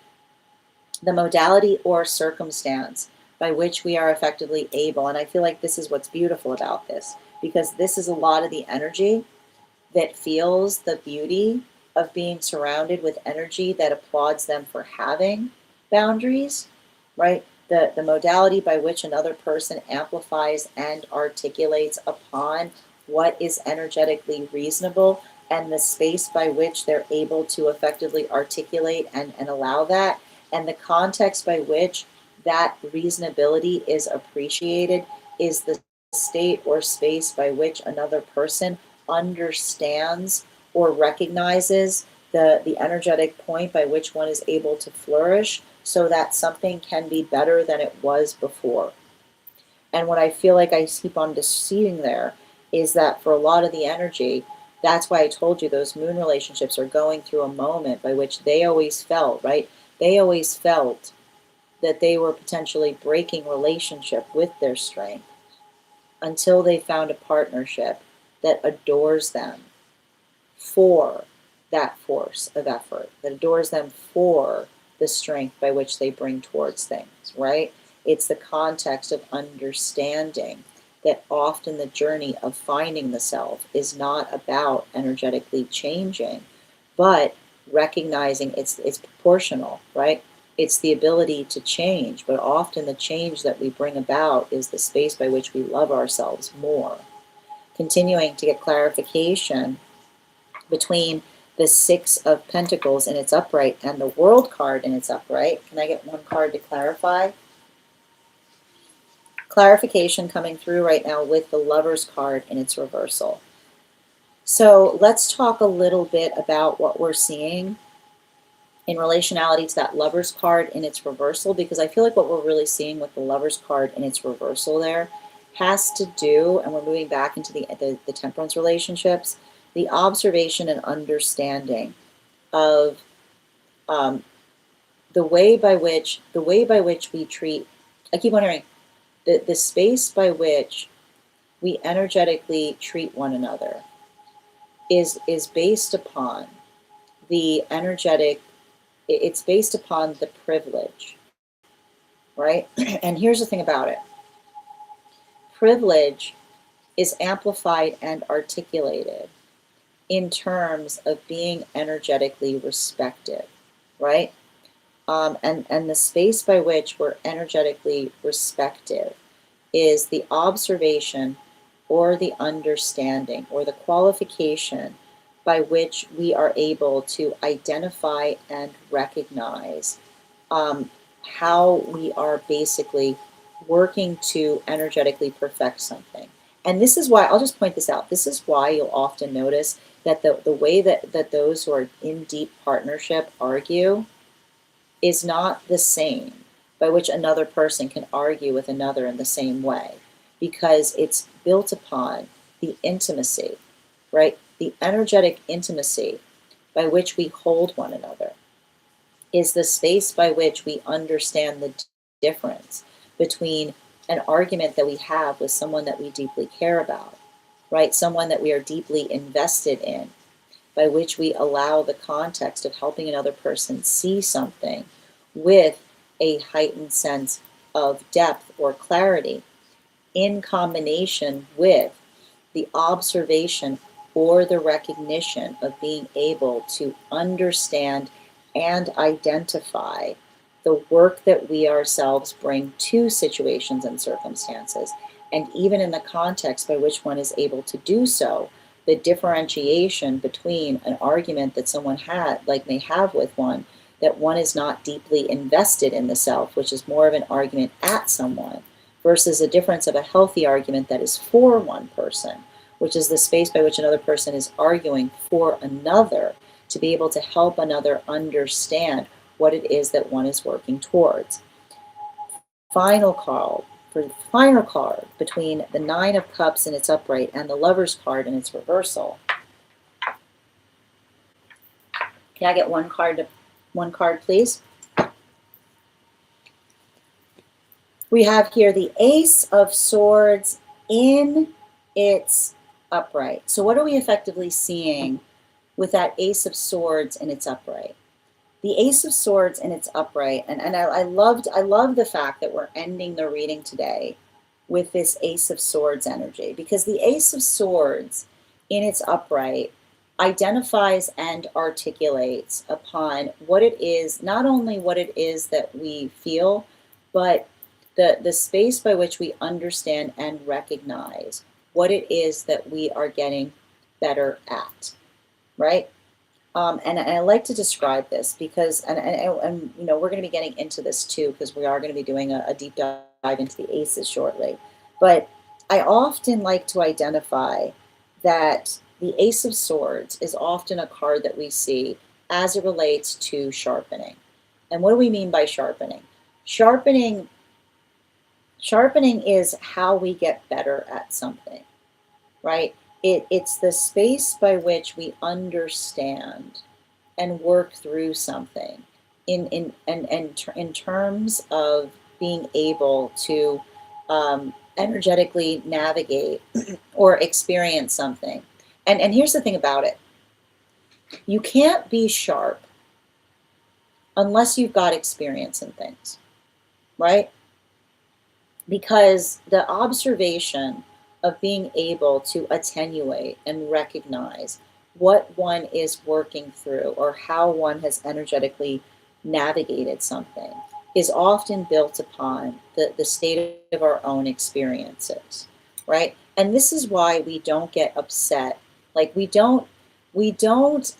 The modality or circumstance by which we are effectively able, and I feel like this is what's beautiful about this, because this is a lot of the energy that feels the beauty of being surrounded with energy that applauds them for having boundaries, right? The modality by which another person amplifies and articulates upon what is energetically reasonable, and the space by which they're able to effectively articulate and allow that, and the context by which that reasonability is appreciated, is the state or space by which another person understands or recognizes the energetic point by which one is able to flourish, so that something can be better than it was before. And what I feel like I keep on seeing there is that for a lot of the energy, that's why I told you those moon relationships are going through a moment by which they always felt, right? They always felt that they were potentially breaking relationship with their strength until they found a partnership that adores them for that force of effort, that adores them for the strength by which they bring towards things, right? It's the context of understanding that often the journey of finding the self is not about energetically changing, but recognizing it's proportional, right? It's the ability to change, but often the change that we bring about is the space by which we love ourselves more. Continuing to get clarification between the Six of Pentacles in its upright and the World card in its upright. Can I get one card to clarify? Clarification coming through right now with the Lovers card in its reversal. So let's talk a little bit about what we're seeing in relationality to that Lovers card in its reversal, because I feel like what we're really seeing with the Lovers card in its reversal there has to do, and we're moving back into the Temperance relationships, the observation and understanding of the way by which we treat. I keep on hearing the space by which we energetically treat one another is based upon the energetic. It's based upon the privilege, right? And here's the thing about it: privilege is amplified and articulated in terms of being energetically respected, right? And the space by which we're energetically respective is the observation or the understanding or the qualification by which we are able to identify and recognize how we are basically working to energetically perfect something. And this is why, I'll just point this out, this is why you'll often notice that the way that those who are in deep partnership argue is not the same by which another person can argue with another in the same way, because it's built upon the intimacy, right? The energetic intimacy by which we hold one another is the space by which we understand the difference between an argument that we have with someone that we deeply care about, right? Someone that we are deeply invested in, by which we allow the context of helping another person see something with a heightened sense of depth or clarity, in combination with the observation or the recognition of being able to understand and identify the work that we ourselves bring to situations and circumstances. And even in the context by which one is able to do so, the differentiation between an argument that someone may have with one, that one is not deeply invested in the self, which is more of an argument at someone, versus a difference of a healthy argument that is for one person, which is the space by which another person is arguing for another to be able to help another understand what it is that one is working towards. Final card between the Nine of Cups in its upright and the Lovers card in its reversal. Can I get one card, please? We have here the Ace of Swords in its upright. So what are we effectively seeing with that Ace of Swords in its upright. The Ace of Swords in its upright, and I love the fact that we're ending the reading today with this Ace of Swords energy, because the Ace of Swords in its upright identifies and articulates upon what it is, not only what it is that we feel, but the space by which we understand and recognize what it is that we are getting better at, right? And I like to describe this because, and you know, we're going to be getting into this too, because we are going to be doing a deep dive into the aces shortly. But I often like to identify that the Ace of Swords is often a card that we see as it relates to sharpening. And what do we mean by sharpening? Sharpening is how we get better at something, right? It's the space by which we understand and work through something in terms of being able to energetically navigate or experience something. And here's the thing about it. You can't be sharp unless you've got experience in things, right? Because the observation of being able to attenuate and recognize what one is working through or how one has energetically navigated something is often built upon the state of our own experiences, right? And this is why we don't get upset. Like we don't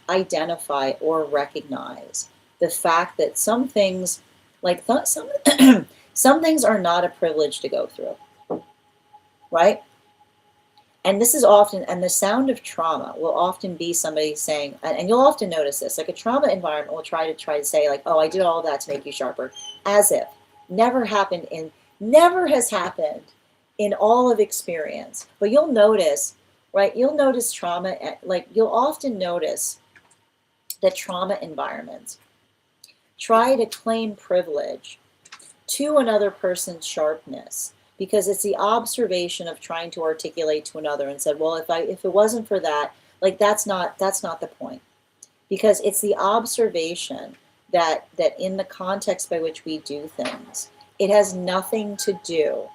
identify or recognize the fact that some things, like some some things are not a privilege to go through, right? And this is often, and the sound of trauma will often be somebody saying, and you'll often notice this, like a trauma environment will try to say like, oh, I did all of that to make you sharper, as if never has happened in all of experience. But you'll notice, right? You'll notice trauma, like you'll often notice that trauma environments try to claim privilege to another person's sharpness, because it's the observation of trying to articulate to another and said, well, if it wasn't for that, like that's not the point. Because it's the observation that in the context by which we do things, it has nothing to do,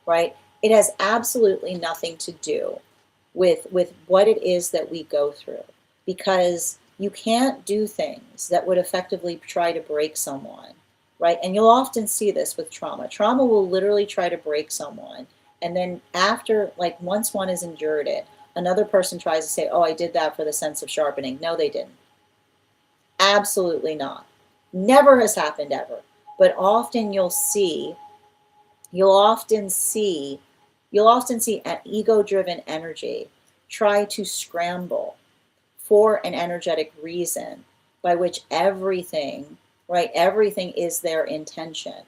right? It has absolutely nothing to do with what it is that we go through, because you can't do things that would effectively try to break someone, right? And you'll often see this with trauma. Trauma will literally try to break someone. And then after, like once one has endured it, another person tries to say, oh, I did that for the sense of sharpening. No, they didn't. Absolutely not. Never has happened ever. But often you'll often see an ego-driven energy try to scramble for an energetic reason by which everything, right? Everything is their intention,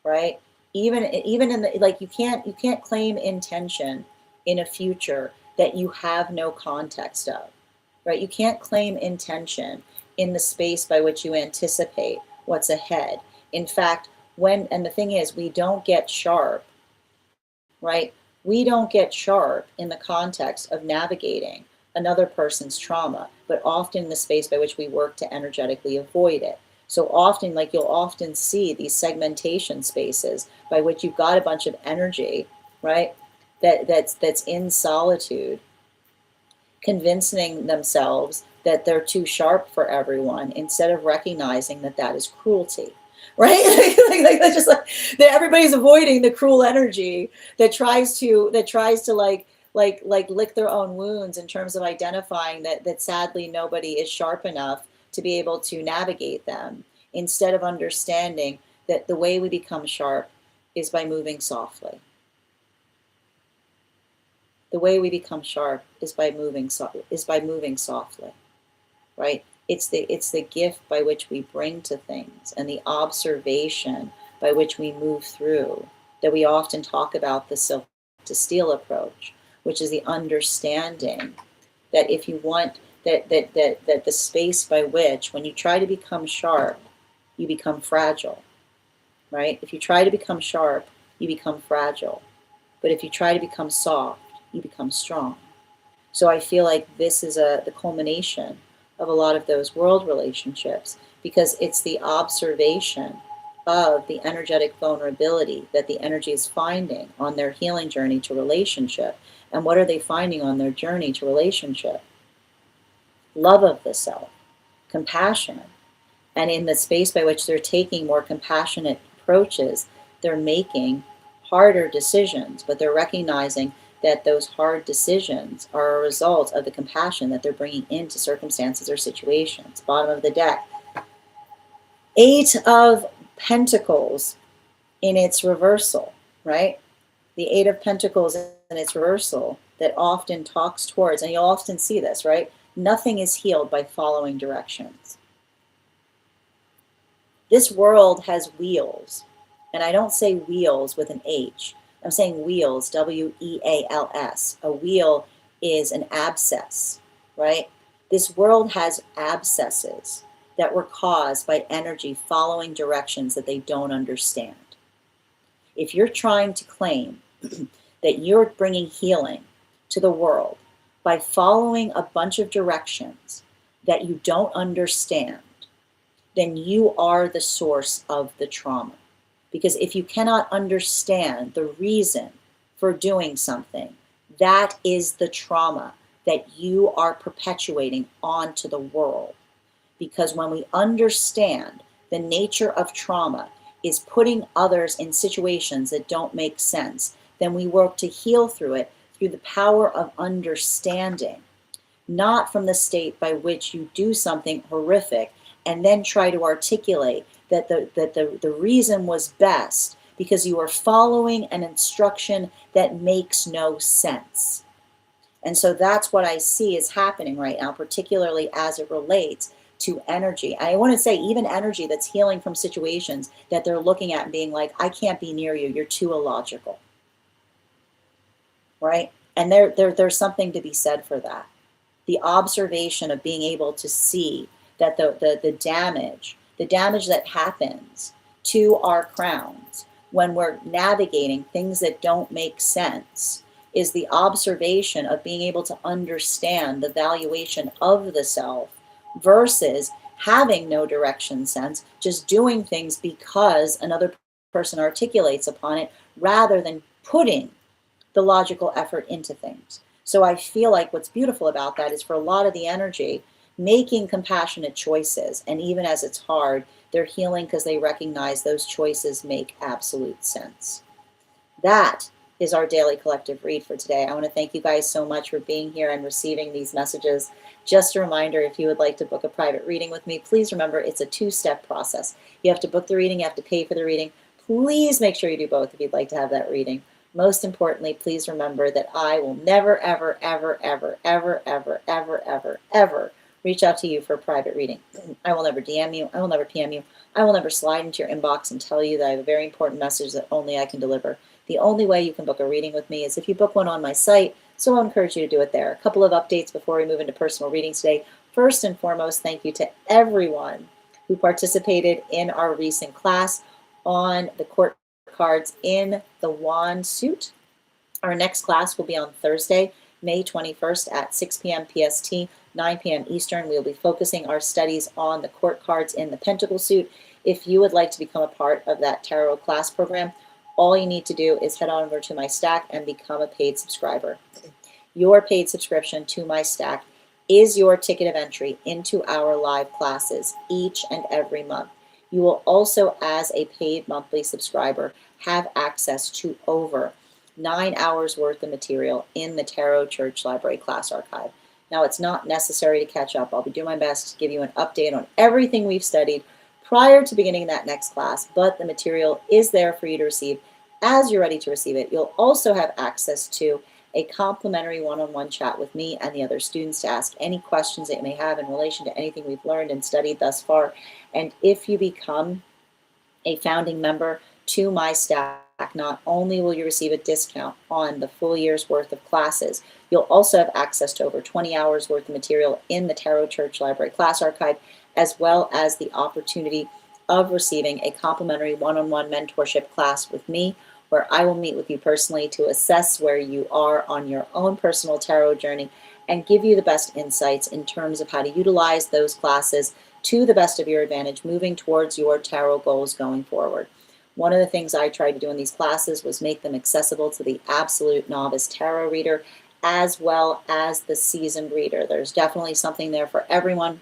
right? Even in the, like you can't claim intention in a future that you have no context of, right? You can't claim intention in the space by which you anticipate what's ahead. In fact, and the thing is, we don't get sharp, right? We don't get sharp in the context of navigating another person's trauma, but often the space by which we work to energetically avoid it. So often, like you'll often see these segmentation spaces by which you've got a bunch of energy, right? That's in solitude, convincing themselves that they're too sharp for everyone, instead of recognizing that that is cruelty, right? like that's just like that everybody's avoiding the cruel energy that tries to like lick their own wounds, in terms of identifying that sadly nobody is sharp enough to be able to navigate them, instead of understanding that the way we become sharp is by moving softly. The way we become sharp is by moving softly, right? It's the gift by which we bring to things, and the observation by which we move through, that we often talk about the silk to steel approach, which is the understanding that if you want that the space by which, when you try to become sharp, you become fragile, right? If you try to become sharp, you become fragile. But if you try to become soft, you become strong. So I feel like this is the culmination of a lot of those world relationships, because it's the observation of the energetic vulnerability that the energy is finding on their healing journey to relationship. And what are they finding on their journey to relationship? Love of the self, compassion. And in the space by which they're taking more compassionate approaches, they're making harder decisions, but they're recognizing that those hard decisions are a result of the compassion that they're bringing into circumstances or situations. Bottom of the deck. 8 of Pentacles in its reversal, right? The 8 of Pentacles in its reversal that often talks towards, and you'll often see this, right? Nothing is healed by following directions. This world has wheels, and I don't say wheels with an H. I'm saying wheels, W-E-A-L-S. A wheel is an abscess, right? This world has abscesses that were caused by energy following directions that they don't understand. If you're trying to claim that you're bringing healing to the world by following a bunch of directions that you don't understand, then you are the source of the trauma. Because if you cannot understand the reason for doing something, that is the trauma that you are perpetuating onto the world. Because when we understand the nature of trauma is putting others in situations that don't make sense, then we work to heal through it through the power of understanding, not from the state by which you do something horrific and then try to articulate that the reason was best because you are following an instruction that makes no sense. And so that's what I see is happening right now, particularly as it relates to energy. I want to say even energy that's healing from situations that they're looking at and being like, I can't be near you, you're too illogical, right? And there's something to be said for that. The observation of being able to see that the damage that happens to our crowns when we're navigating things that don't make sense is the observation of being able to understand the valuation of the self versus having no direction sense, just doing things because another person articulates upon it rather than putting the logical effort into things. So I feel like what's beautiful about that is for a lot of the energy, making compassionate choices. And even as it's hard, they're healing because they recognize those choices make absolute sense. That is our daily collective read for today. I want to thank you guys so much for being here and receiving these messages. Just a reminder, if you would like to book a private reading with me, please remember it's a 2-step process. You have to book the reading, you have to pay for the reading. Please make sure you do both if you'd like to have that reading. Most importantly, please remember that I will never, ever, ever, ever, ever, ever, ever, ever, ever reach out to you for a private reading. I will never DM you. I will never PM you. I will never slide into your inbox and tell you that I have a very important message that only I can deliver. The only way you can book a reading with me is if you book one on my site, so I'll encourage you to do it there. A couple of updates before we move into personal readings today. First and foremost, thank you to everyone who participated in our recent class on the court cards in the wand suit. Our next class will be on Thursday, May 21st at 6 p.m. PST, 9 p.m. Eastern. We will be focusing our studies on the court cards in the pentacle suit. If you would like to become a part of that tarot class program, all you need to do is head on over to my stack and become a paid subscriber. Your paid subscription to my stack is your ticket of entry into our live classes each and every month. You will also, as a paid monthly subscriber, have access to over 9 hours worth of material in the Tarot Church Library class archive. Now, it's not necessary to catch up. I'll be doing my best to give you an update on everything we've studied prior to beginning that next class, but the material is there for you to receive as you're ready to receive it. You'll also have access to a complimentary one-on-one chat with me and the other students to ask any questions that you may have in relation to anything we've learned and studied thus far. And if you become a founding member to my stack, not only will you receive a discount on the full year's worth of classes, you'll also have access to over 20 hours worth of material in the Tarot Church Library class archive, as well as the opportunity of receiving a complimentary one-on-one mentorship class with me, where I will meet with you personally to assess where you are on your own personal tarot journey and give you the best insights in terms of how to utilize those classes to the best of your advantage, moving towards your tarot goals going forward. One of the things I tried to do in these classes was make them accessible to the absolute novice tarot reader as well as the seasoned reader. There's definitely something there for everyone.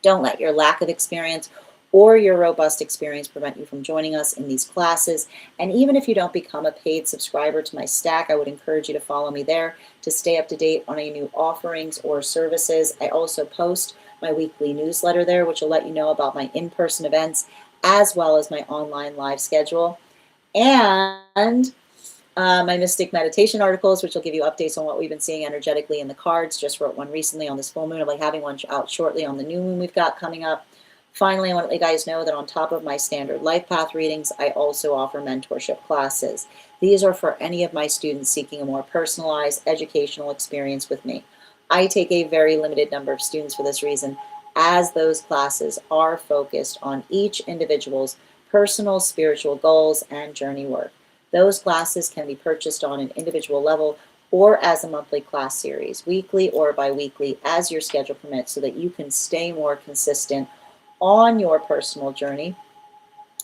Don't let your lack of experience or your robust experience prevent you from joining us in these classes. And even if you don't become a paid subscriber to my Stack, I would encourage you to follow me there to stay up to date on any new offerings or services. I also post my weekly newsletter there, which will let you know about my in-person events as well as my online live schedule. And my Mystic Meditation articles, which will give you updates on what we've been seeing energetically in the cards. Just wrote one recently on this full moon. I'll be having one out shortly on the new moon we've got coming up. Finally, I want to let you guys know that on top of my standard life path readings, I also offer mentorship classes. These are for any of my students seeking a more personalized educational experience with me. I take a very limited number of students for this reason, as those classes are focused on each individual's personal spiritual goals and journey work. Those classes can be purchased on an individual level or as a monthly class series, weekly or bi-weekly, as your schedule permits, so that you can stay more consistent on your personal journey.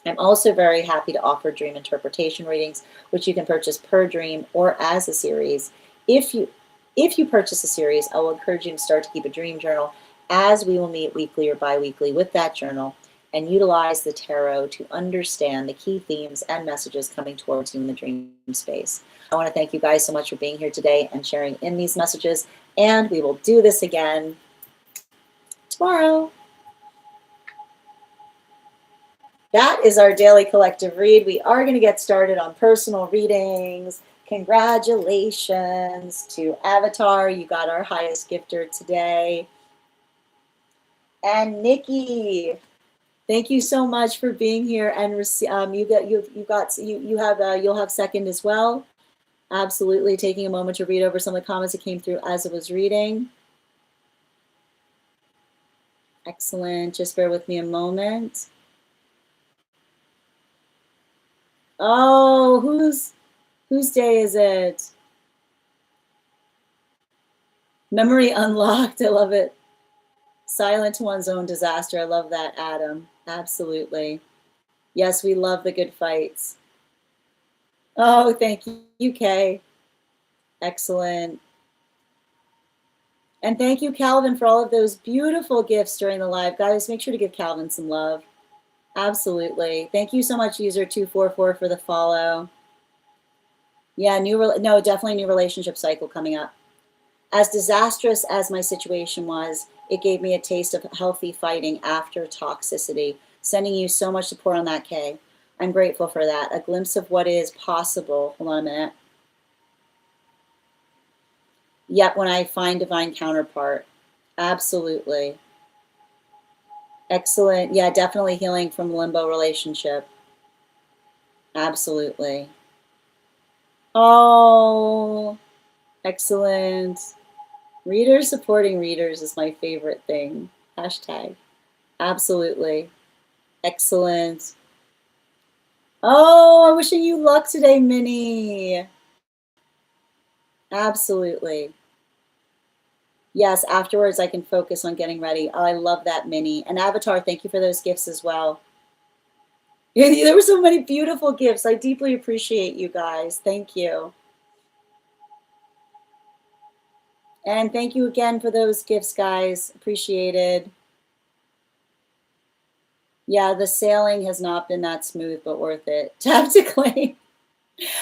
I'm also very happy to offer dream interpretation readings, which you can purchase per dream or as a series. If you purchase a series, I will encourage you to start to keep a dream journal, as we will meet weekly or bi-weekly with that journal and utilize the tarot to understand the key themes and messages coming towards you in the dream space. I want to thank you guys so much for being here today and sharing in these messages, and we will do this again tomorrow. That is our daily collective read. We are going to get started on personal readings. Congratulations to Avatar. You got our highest gifter today. And Nikki, thank you so much for being here. And you'll have second as well. Absolutely, taking a moment to read over some of the comments that came through as it was reading. Excellent. Just bear with me a moment. Oh, whose day is it? Memory unlocked. I love it. Silent to one's own disaster. I love that, Adam. Absolutely. Yes, we love the good fights. Oh, thank you, Kay. Excellent. And thank you, Calvin, for all of those beautiful gifts during the live. Guys, make sure to give Calvin some love. Absolutely. Thank you so much, user 244, for the follow. Yeah, definitely new relationship cycle coming up. As disastrous as my situation was, it gave me a taste of healthy fighting after toxicity. Sending you so much support on that, Kay. I'm grateful for that. A glimpse of what is possible. Hold on a minute. Yep, when I find divine counterpart. Absolutely. Excellent. Yeah, definitely healing from limbo relationship. Absolutely. Oh, excellent. Readers supporting readers is my favorite thing. Hashtag. Absolutely. Excellent. Oh, I'm wishing you luck today, Minnie. Absolutely. Yes, afterwards I can focus on getting ready. Oh, I love that, Minnie. And Avatar, thank you for those gifts as well. There were so many beautiful gifts. I deeply appreciate you guys. Thank you. And thank you again for those gifts, guys. Appreciated. Yeah, the sailing has not been that smooth, but worth it. Tap to claim.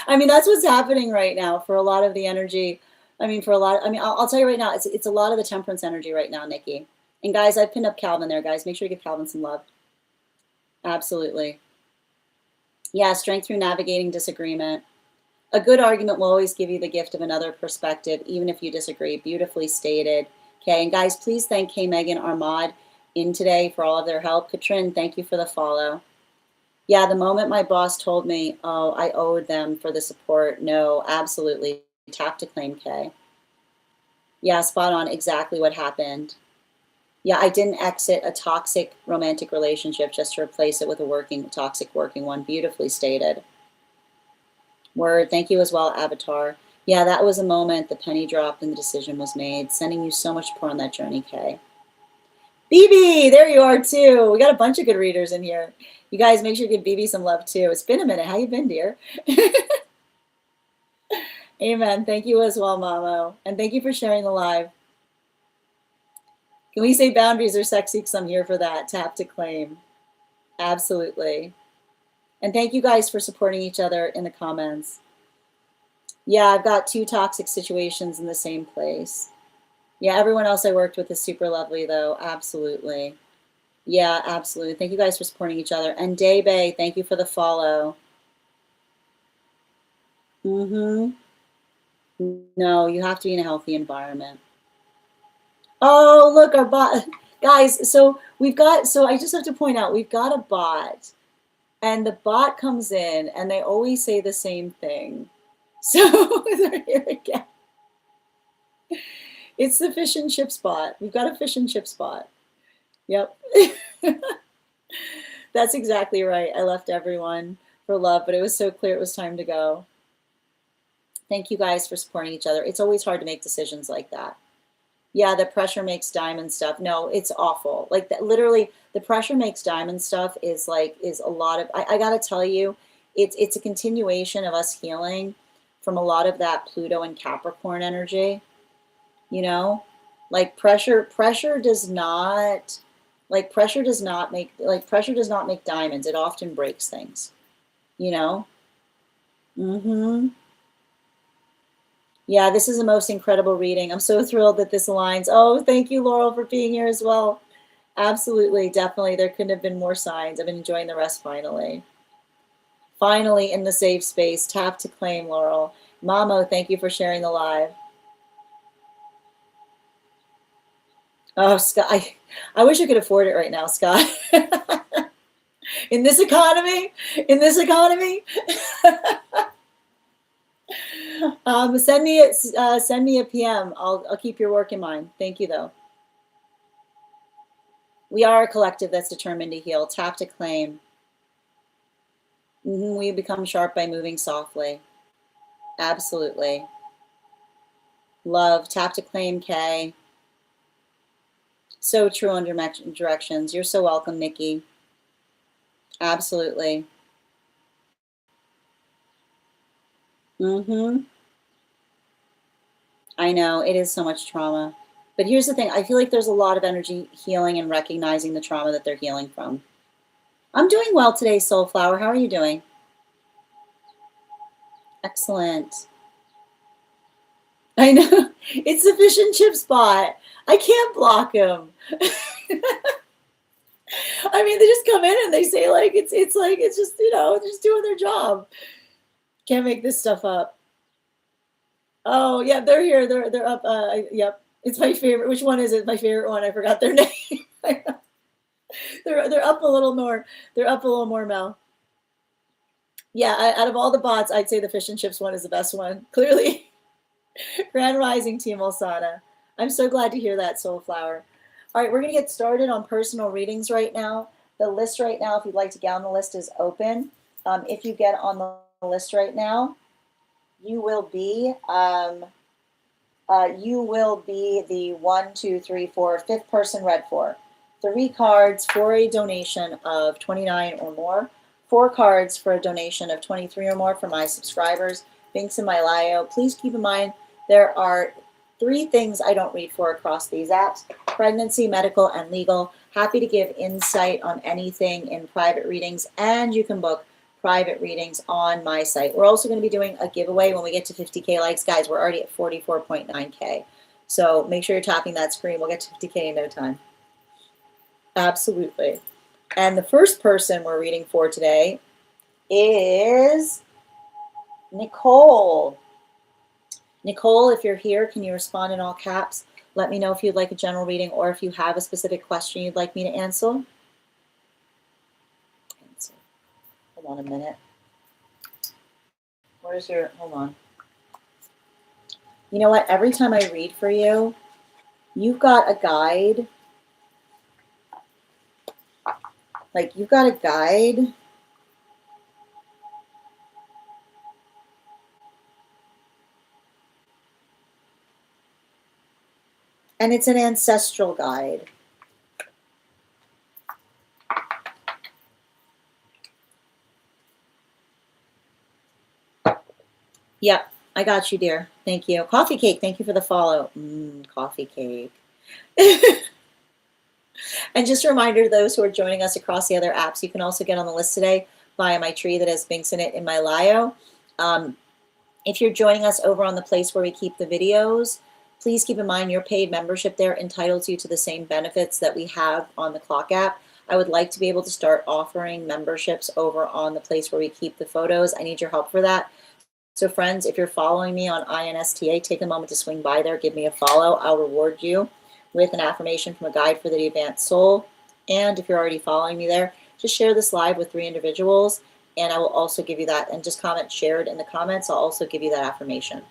I mean, that's what's happening right now for a lot of the energy. I'll tell you right now, it's a lot of the temperance energy right now, Nikki. And guys, I've pinned up Calvin there, guys. Make sure you give Calvin some love. Absolutely. Yeah, strength through navigating disagreement. A good argument will always give you the gift of another perspective, even if you disagree. Beautifully stated. Okay, and guys, please thank Kay, Megan, Armad in today for all of their help. Katrin, thank you for the follow. Yeah, the moment my boss told me, oh, I owed them for the support. No, absolutely. Tap to claim, Kay. Yeah, spot on. Exactly what happened. Yeah, I didn't exit a toxic romantic relationship just to replace it with a toxic working one. Beautifully stated. Word. Thank you as well, Avatar. Yeah, that was a moment the penny dropped and the decision was made. Sending you so much support on that journey, Kay. BB, there you are too. We got a bunch of good readers in here. You guys make sure you give BB some love too. It's been a minute. How you been, dear? Amen. Thank you as well, Mamo. And thank you for sharing the live. Can we say boundaries are sexy? Because I'm here for that. Tap to claim. Absolutely. And thank you guys for supporting each other in the comments. Yeah, I've got 2 toxic situations in the same place. Yeah, everyone else I worked with is super lovely, though. Absolutely. Yeah, absolutely. Thank you guys for supporting each other. And Daybay, thank you for the follow. No, you have to be in a healthy environment. Oh, look, our bot. Guys, so I just have to point out, we've got a bot. And the bot comes in, and they always say the same thing. So here again. It's the fish and chip spot. We've got a fish and chip spot. Yep. That's exactly right. I left everyone for love, but it was so clear it was time to go. Thank you guys for supporting each other. It's always hard to make decisions like that. Yeah, the pressure makes diamond stuff. No, it's awful. Like that, literally, the pressure makes diamond stuff is a lot of. I gotta tell you, it's a continuation of us healing from a lot of that Pluto and Capricorn energy. You know, like pressure does not make diamonds. It often breaks things. You know. Yeah, this is the most incredible reading. I'm so thrilled that this aligns. Oh, thank you, Laurel, for being here as well. Absolutely, definitely. There couldn't have been more signs. I've been enjoying the rest finally. Finally in the safe space. Tap to claim, Laurel. Mamo, thank you for sharing the live. Oh, Scott, I wish I could afford it right now, Scott. In this economy? Send me a PM. I'll keep your work in mind. Thank you, though. We are a collective that's determined to heal. Tap to claim. We become sharp by moving softly. Absolutely. Love. Tap to claim, Kay. So true on directions. You're so welcome, Nikki. Absolutely. I know, it is so much trauma. But here's the thing. I feel like there's a lot of energy healing and recognizing the trauma that they're healing from. I'm doing well today, Soulflower. How are you doing? Excellent. I know. It's the fish and chip spot. I can't block them. I mean, they just come in and they say it's just, just doing their job. Can't make this stuff up. Oh, yeah, they're here. They're up. Yep. It's my favorite. Which one is it? My favorite one. I forgot their name. They're up a little more. They're up a little more, Mel. Yeah, out of all the bots, I'd say the fish and chips one is the best one. Clearly. Grand Rising, Team Olsana. I'm so glad to hear that, Soulflower. All right, we're going to get started on personal readings right now. The list right now, if you'd like to get on the list, is open. If you get on the list right now, you will be the 1, 2, 3, 4, 5th person read for. 3 cards for a donation of $29 or more. 4 cards for a donation of $23 or more for my subscribers. Links in my bio. Please keep in mind there are 3 things I don't read for across these apps: pregnancy, medical, and legal. Happy to give insight on anything in private readings, and you can book private readings on my site. We're also going to be doing a giveaway when we get to 50K likes. Guys, we're already at 44.9K. So make sure you're tapping that screen. We'll get to 50K in no time. Absolutely. And the first person we're reading for today is Nicole. Nicole, if you're here, can you respond in all caps? Let me know if you'd like a general reading or if you have a specific question you'd like me to answer. Hold on a minute. Where's your, hold on. You know what? Every time I read for you, you've got a guide. Like, you've got a guide. And it's an ancestral guide. Yep, I got you, dear. Thank you. Coffee Cake, thank you for the follow. Coffee Cake. And just a reminder to those who are joining us across the other apps, you can also get on the list today via my tree that has Binks in it in my bio. If you're joining us over on the place where we keep the videos, please keep in mind your paid membership there entitles you to the same benefits that we have on the Clock app. I would like to be able to start offering memberships over on the place where we keep the photos. I need your help for that. So friends, if you're following me on INSTA, take a moment to swing by there, give me a follow. I'll reward you with an affirmation from a guide for the advanced soul. And if you're already following me there, just share this live with 3 individuals, and I will also give you that. And just comment shared in the comments. I'll also give you that affirmation.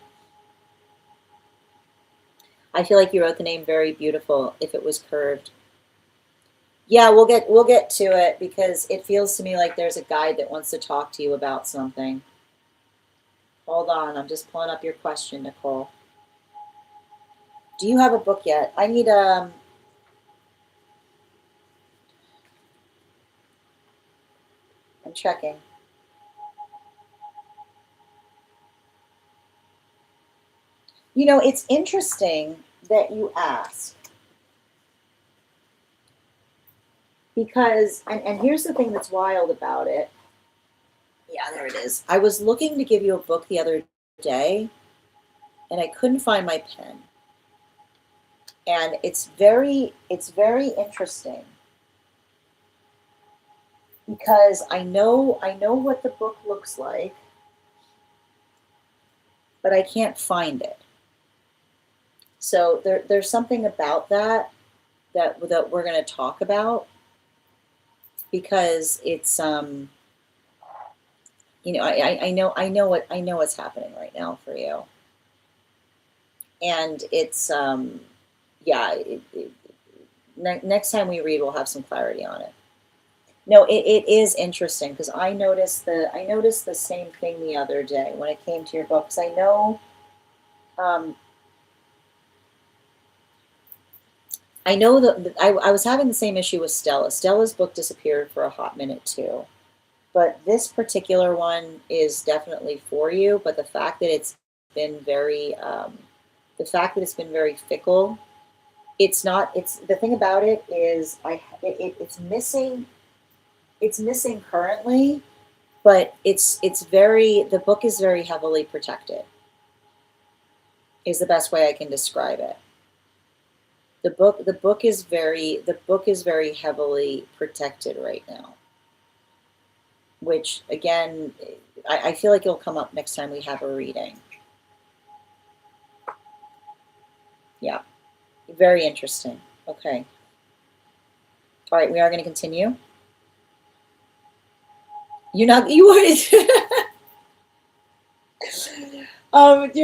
I feel like you wrote the name very beautiful if it was curved. Yeah, we'll get to it because it feels to me like there's a guide that wants to talk to you about something. Hold on, I'm just pulling up your question, Nicole. Do you have a book yet? I need I'm checking. You know, it's interesting that you ask. Because, and here's the thing that's wild about it. Yeah, there it is. I was looking to give you a book the other day, and I couldn't find my pen. And it's very interesting. Because I know what the book looks like, but I can't find it. So there's something about that we're going to talk about, because it's you know, I know what's happening right now for you, and it's yeah. Next time we read, we'll have some clarity on it. No, it is interesting because I noticed the same thing the other day when it came to your book. Because I know, that I was having the same issue with Stella. Stella's book disappeared for a hot minute too, but this particular one is definitely for you. But the fact that it's been very, fickle. It's not. It's the thing about it is it's missing. It's missing currently, but the book is very heavily protected, is the best way I can describe it. The book is very heavily protected right now, which again, I feel like it'll come up next time we have a reading. Yeah, very interesting. Okay. All right, we are going to continue. You're not. You wouldn't. You're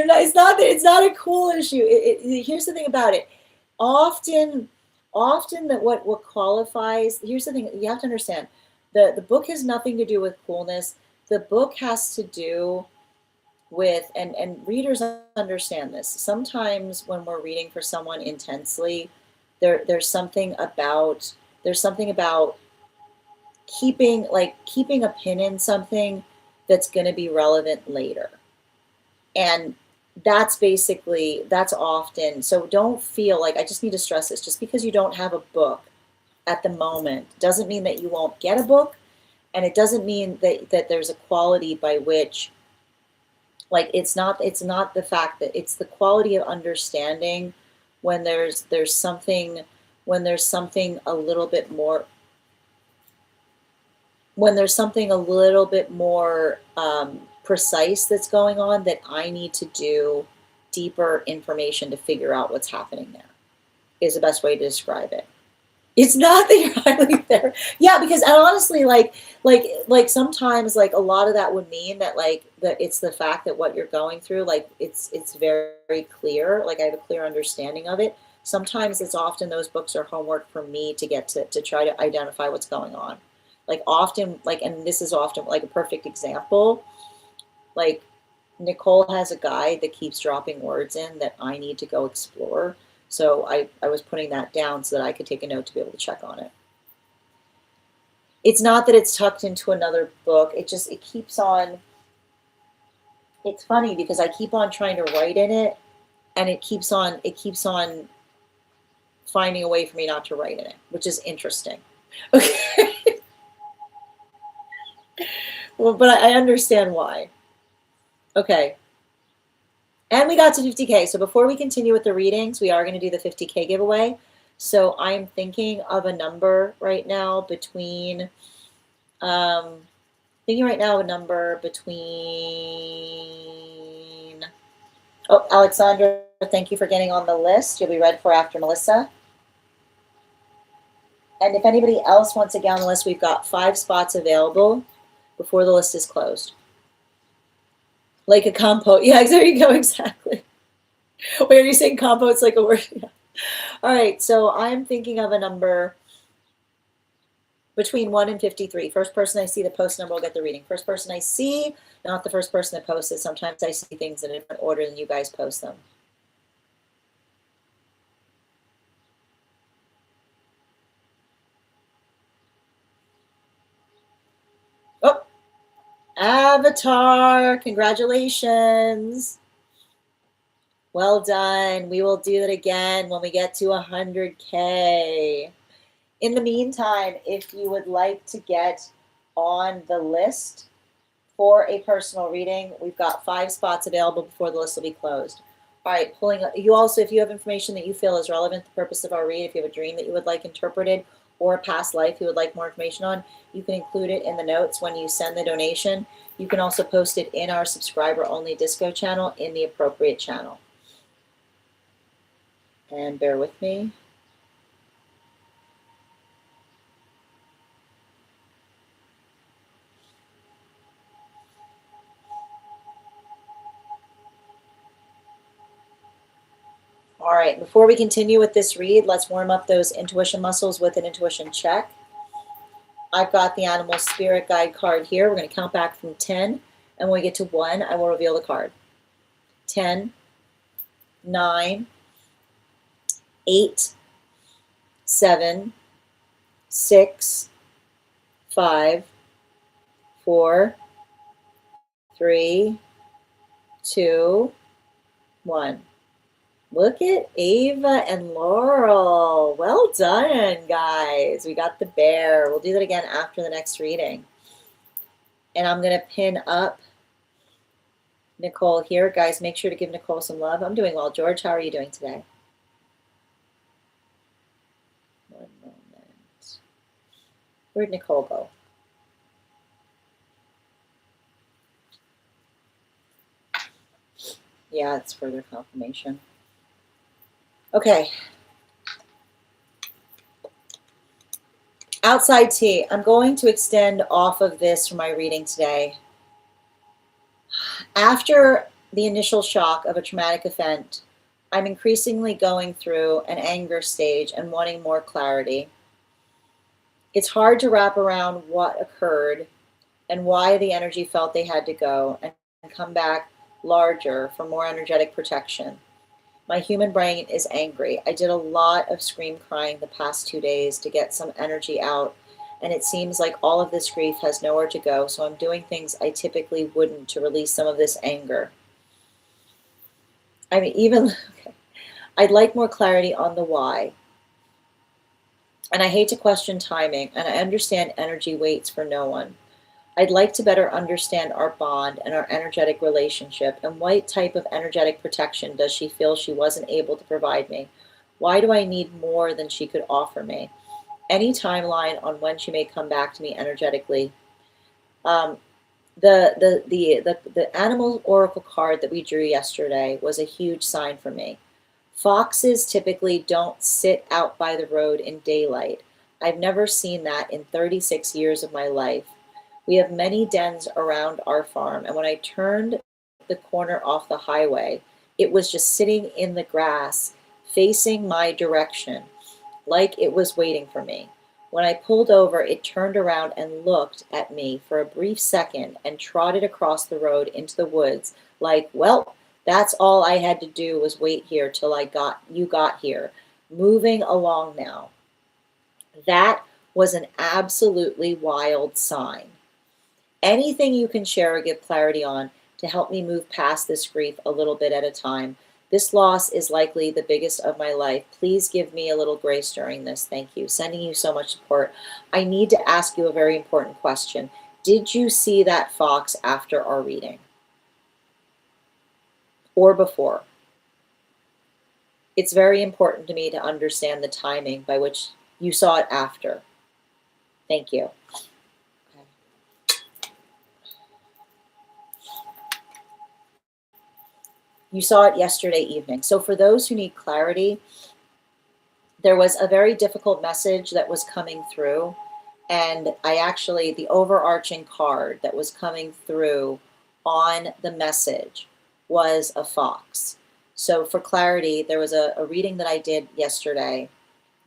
not. It's not a cool issue. Here's the thing about it. Often that what qualifies. Here's the thing. You have to understand. The book has nothing to do with coolness. The book has to do with, and readers understand this. Sometimes when we're reading for someone intensely, there's something about keeping a pin in something that's going to be relevant later. And that's often, so don't feel like, I just need to stress this, just because you don't have a book at the moment doesn't mean that you won't get a book, and it doesn't mean that there's a quality by which, like, it's not the fact that it's the quality of understanding when there's something a little bit more, precise that's going on, that I need to do deeper information to figure out what's happening there, is the best way to describe it. It's not that you're highly there. Yeah, because honestly, like sometimes, like, a lot of that would mean that, like, that it's the fact that what you're going through, like, it's very, very clear. Like, I have a clear understanding of it. Sometimes it's often those books are homework for me to get to try to identify what's going on. Like, often, like, and this is often like a perfect example. Like, Nicole has a guide that keeps dropping words in that I need to go explore. So I was putting that down so that I could take a note to be able to check on it. It's not that it's tucked into another book. It keeps on, it's funny because I keep on trying to write in it, and it keeps on finding a way for me not to write in it, which is interesting. Okay. Well, but I understand why. Okay. And we got to 50K. So before we continue with the readings, we are going to do the 50K giveaway. So I'm thinking of a number right now between, oh, Alexandra, thank you for getting on the list. You'll be read for after Melissa. And if anybody else wants to get on the list, we've got 5 spots available before the list is closed. Like a compote. Yeah, there you go, exactly. Wait, are you saying compote's like a word? Yeah. All right, so I'm thinking of a number between 1 and 53. First person I see the post number will get the reading. First person I see, not the first person that posted. Sometimes I see things in a different order than you guys post them. Oh, Avatar, congratulations. Well done. We will do it again when we get to 100K. In the meantime, if you would like to get on the list for a personal reading, we've got 5 spots available before the list will be closed. All right, you also, if you have information that you feel is relevant to the purpose of our read, if you have a dream that you would like interpreted or a past life you would like more information on, you can include it in the notes when you send the donation. You can also post it in our subscriber-only disco channel in the appropriate channel. And bear with me. All right, before we continue with this read, let's warm up those intuition muscles with an intuition check. I've got the animal spirit guide card here. We're going to count back from 10, and when we get to 1, I will reveal the card. 10, 9, 8, 7, 6, 5, 4, 3, 2, 1. Look at Ava and Laurel. Well done, guys. We got the bear. We'll do that again after the next reading. And I'm going to pin up Nicole here. Guys, make sure to give Nicole some love. I'm doing well. George, how are you doing today? One moment. Where'd Nicole go? Yeah, it's further confirmation. Okay. Outside tea. I'm going to extend off of this for my reading today. After the initial shock of a traumatic event, I'm increasingly going through an anger stage and wanting more clarity. It's hard to wrap around what occurred and why the energy felt they had to go and come back larger for more energetic protection. My human brain is angry. I did a lot of scream crying the past 2 days to get some energy out, and it seems like all of this grief has nowhere to go, so I'm doing things I typically wouldn't to release some of this anger. I mean, okay. I'd like more clarity on the why. And I hate to question timing, and I understand energy waits for no one. I'd like to better understand our bond and our energetic relationship, and what type of energetic protection does she feel she wasn't able to provide me? Why do I need more than she could offer me? Any timeline on when she may come back to me energetically? The animal oracle card that we drew yesterday was a huge sign for me. Foxes typically don't sit out by the road in daylight. I've never seen that in 36 years of my life. We have many dens around our farm, and when I turned the corner off the highway, it was just sitting in the grass, facing my direction, like it was waiting for me. When I pulled over, it turned around and looked at me for a brief second and trotted across the road into the woods, like, well, That's all I had to do was wait here till you got here. Moving along now. That was an absolutely wild sign. Anything you can share or give clarity on to help me move past this grief a little bit at a time. This loss is likely the biggest of my life. Please give me a little grace during this. Thank you. Sending you so much support. I need to ask you a very important question. Did you see that fox after our reading? Or before? It's very important to me to understand the timing by which you saw it after. Thank you. You saw it yesterday evening. So for those who need clarity, there was a very difficult message that was coming through. And the overarching card that was coming through on the message was a fox. So for clarity, there was a reading that I did yesterday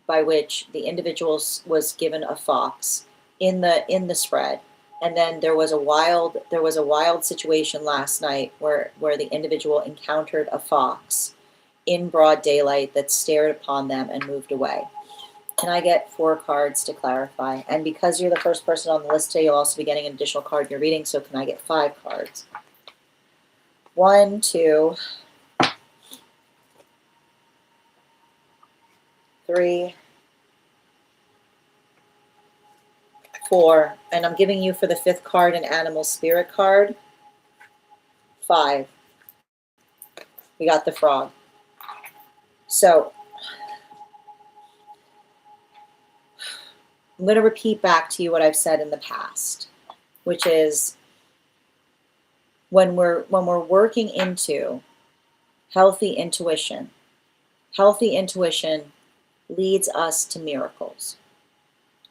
by which the individual was given a fox in the spread. And then there was a wild situation last night where the individual encountered a fox in broad daylight that stared upon them and moved away. Can I get 4 cards to clarify? And because you're the first person on the list today, you'll also be getting an additional card in your reading. So can I get 5 cards? 1, 2, 3, 4. And I'm giving you for the 5th card an animal spirit card. 5. We got the frog. So I'm going to repeat back to you what I've said in the past, which is when we're working into healthy intuition leads us to miracles.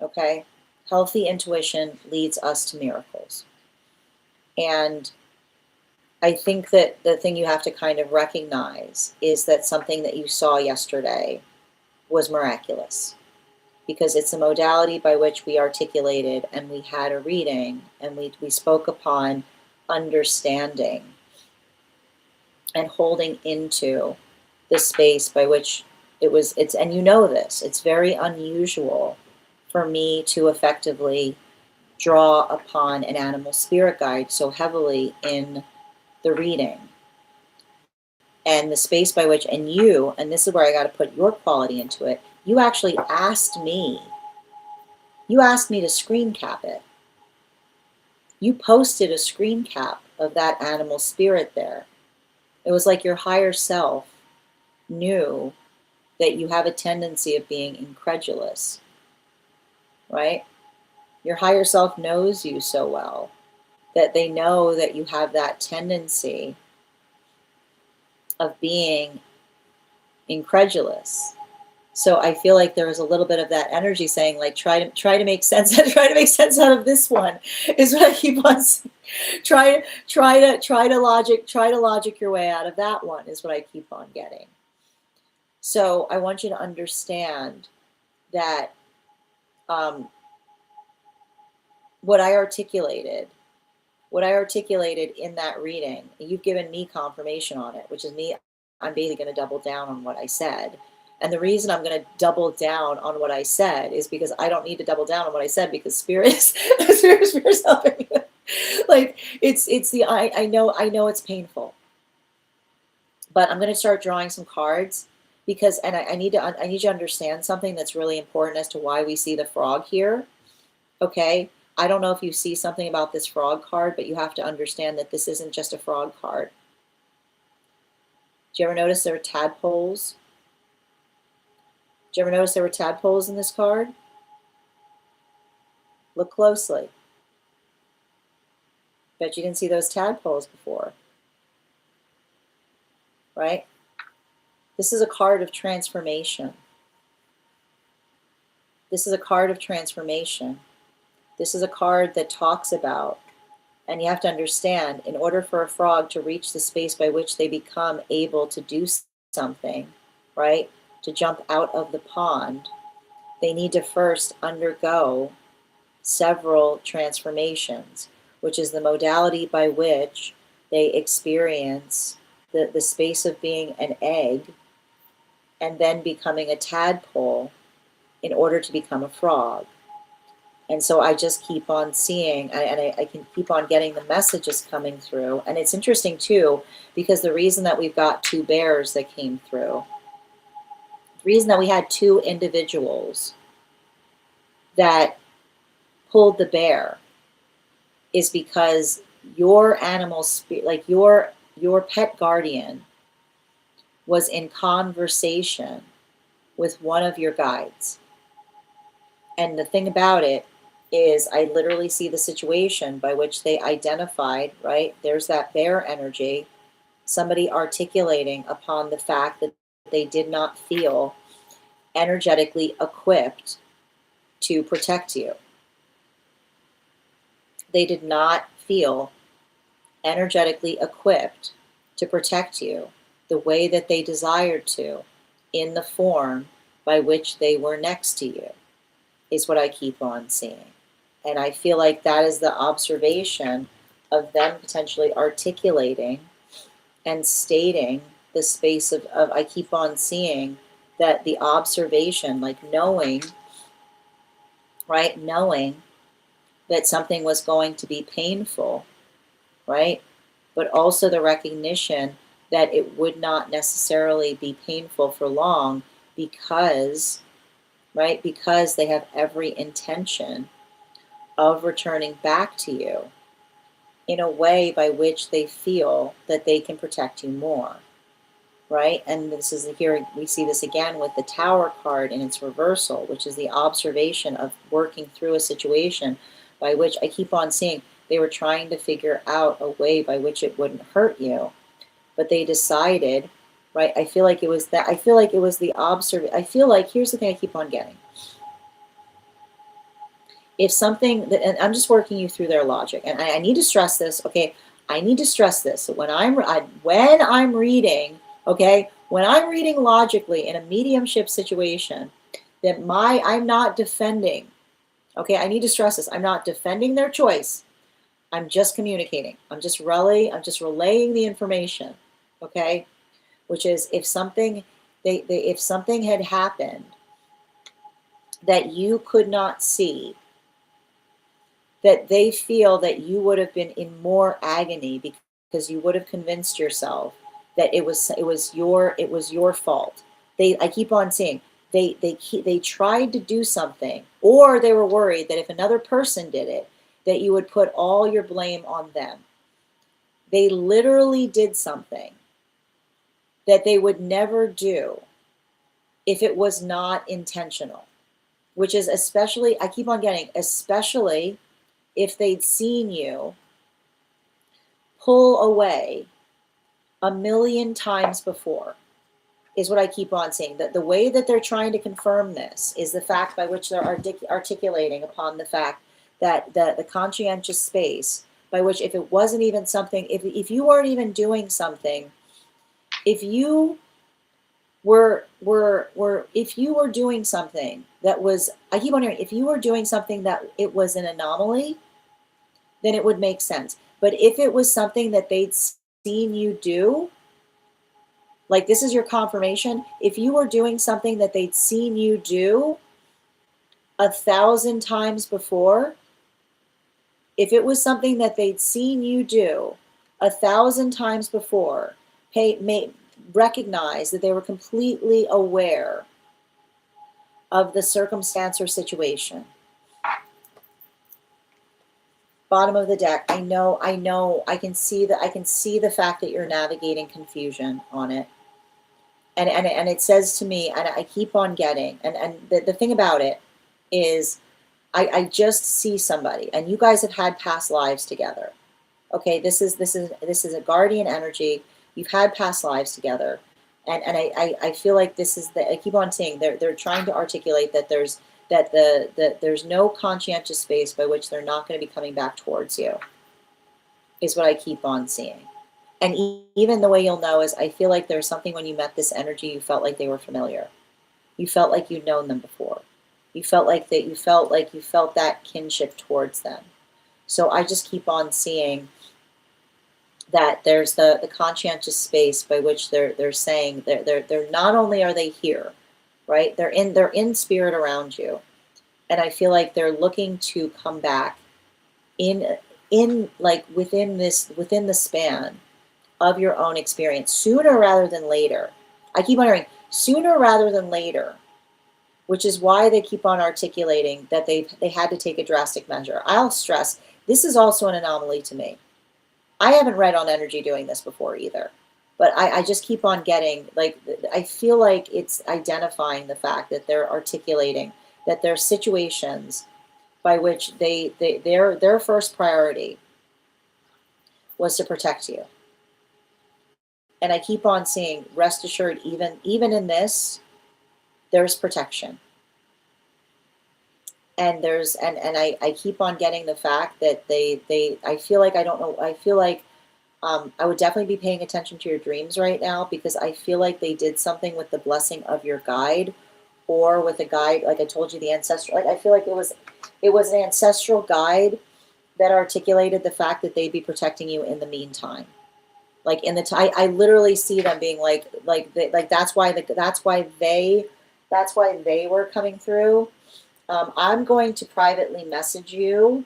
Okay? Healthy intuition leads us to miracles. And I think that the thing you have to kind of recognize is that something that you saw yesterday was miraculous. Because it's a modality by which we articulated and we had a reading and we spoke upon understanding and holding into the space by which and you know this, it's very unusual for me to effectively draw upon an animal spirit guide so heavily in the reading. And the space by which, and this is where I got to put your quality into it, you actually asked me to screen cap it. You posted a screen cap of that animal spirit there. It was like your higher self knew that you have a tendency of being incredulous, right? Your higher self knows you so well that they know that you have that tendency of being incredulous. So I feel like there was a little bit of that energy saying, like, try to make sense out of this one, is what I keep on saying. Try to logic your way out of that one, is what I keep on getting. So I want you to understand that what I articulated in that reading, you've given me confirmation on it, which is me. I'm basically going to double down on what I said. And the reason I'm going to double down on what I said is because I don't need to double down on what I said, because Spirit's helping me. Like I know it's painful, but I'm going to start drawing some cards because, and I need you to understand something that's really important as to why we see the frog here. Okay. I don't know if you see something about this frog card, but you have to understand that this isn't just a frog card. Did you ever notice there are tadpoles? Did you ever notice there were tadpoles in this card? Look closely. Bet you didn't see those tadpoles before. Right? This is a card of transformation. This is a card of transformation. This is a card that talks about, and you have to understand, in order for a frog to reach the space by which they become able to do something, right? To jump out of the pond, they need to first undergo several transformations, which is the modality by which they experience the space of being an egg and then becoming a tadpole in order to become a frog. And so I just keep on seeing, and I can keep on getting the messages coming through. And it's interesting too, because the reason that we've got two bears that came through, the reason that we had two individuals that pulled the bear is because your animal spirit, like your pet guardian, was in conversation with one of your guides. And the thing about it is, I literally see the situation by which they identified, right? There's that bear energy, somebody articulating upon the fact that they did not feel energetically equipped to protect you. They did not feel energetically equipped to protect you the way that they desired to, in the form by which they were next to you, is what I keep on seeing. And I feel like that is the observation of them potentially articulating and stating the space of I keep on seeing that the observation, like knowing, right? Knowing that something was going to be painful, right? But also the recognition that it would not necessarily be painful for long because, right? Because they have every intention of returning back to you in a way by which they feel that they can protect you more, right? And this is here, we see this again with the Tower card in its reversal, which is the observation of working through a situation by which I keep on seeing they were trying to figure out a way by which it wouldn't hurt you, but they decided, right? I feel like it was that, I feel like it was the I feel like, here's the thing I keep on getting. If something, and I'm just working you through their logic, and I need to stress this, okay? I need to stress this. So when I'm reading, okay, when I'm reading logically in a mediumship situation, that I'm not defending, okay? I need to stress this. I'm not defending their choice. I'm just communicating. I'm just relaying the information, okay? Which is, if something, if something had happened that you could not see, that they feel that you would have been in more agony because you would have convinced yourself that it was your fault. I keep on saying they tried to do something, or they were worried that if another person did it, that you would put all your blame on them. They literally did something that they would never do if it was not intentional, which is especially, I keep on getting, especially if they'd seen you pull away 1,000,000 times before, is what I keep on saying. That the way that they're trying to confirm this is the fact by which they're articulating upon the fact that the conscientious space by which, if it wasn't even something, if you weren't even doing something, if you were doing something that was, I keep on hearing, if you were doing something that it was an anomaly, then it would make sense. But if it was something that they'd seen you do, like this is your confirmation, if you were doing something that they'd seen you do 1,000 times before, if it was something that they'd seen you do 1,000 times before, recognize that they were completely aware of the circumstance or situation. Bottom of the deck, I know, I can see the fact that you're navigating confusion on it. And it says to me, and I keep on getting, and the thing about it is, I just see somebody, and you guys have had past lives together. Okay, this is a guardian energy. You've had past lives together. And I feel like this is I keep on saying they're trying to articulate that there's no conscientious space by which they're not going to be coming back towards you, is what I keep on seeing. And even the way you'll know is, I feel like there's something when you met this energy, you felt like they were familiar. You felt like you'd known them before. You felt like you felt that kinship towards them. So I just keep on seeing that there's the conscientious space by which they're saying they're not only are they here, right? They're in spirit around you. And I feel like they're looking to come back in like within the span of your own experience, sooner rather than later. I keep on hearing sooner rather than later, which is why they keep on articulating that they had to take a drastic measure. I'll stress, this is also an anomaly to me. I haven't read on energy doing this before either, but I just keep on getting, like, I feel like it's identifying the fact that they're articulating that there are situations by which their first priority was to protect you. And I keep on seeing, rest assured, even in this, there's protection. And there's and I keep on getting the fact that I feel like, I don't know, I feel like I would definitely be paying attention to your dreams right now, because I feel like they did something with the blessing of your guide, or with a guide, like I told you, the ancestral, like I feel like it was an ancestral guide that articulated the fact that they'd be protecting you in the meantime. Like in the time, I literally see them being like that's why they were coming through. I'm going to privately message you.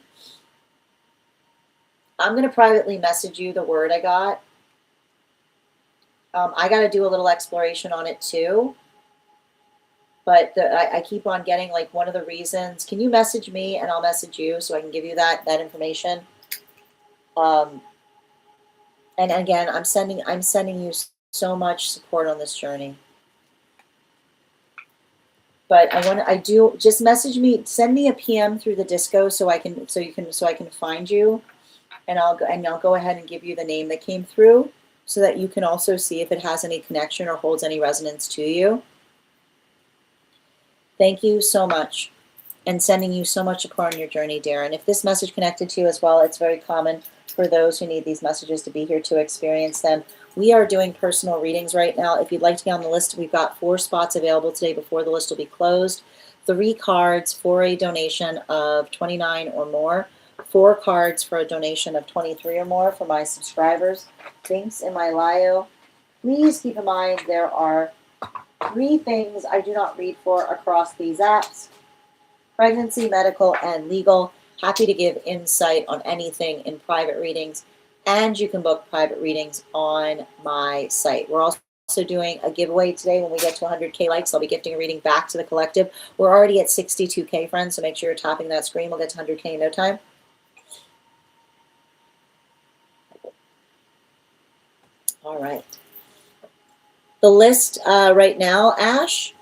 I'm going to privately message you the word I got. I got to do a little exploration on it too. But I keep on getting, like, one of the reasons. Can you message me and I'll message you so I can give you that information? And again, I'm sending you so much support on this journey. But just message me, send me a PM through the disco so I can find you, and I'll go ahead and give you the name that came through, so that you can also see if it has any connection or holds any resonance to you. Thank you so much, and sending you so much support on your journey, Darren. If this message connected to you as well, it's very common for those who need these messages to be here to experience them. We are doing personal readings right now. If you'd like to be on the list, we've got 4 spots available today before the list will be closed. 3 cards for a donation of $29 or more. 4 cards for a donation of $23 or more for my subscribers. Links in my bio. Please keep in mind there are 3 things I do not read for across these apps: pregnancy, medical, and legal. Happy to give insight on anything in private readings, and you can book private readings on my site. We're also doing a giveaway today. When we get to 100K likes, I'll be gifting a reading back to the collective. We're already at 62K, friends, so make sure you're tapping that screen. We'll get to 100K in no time. All right. The list right now, Ash,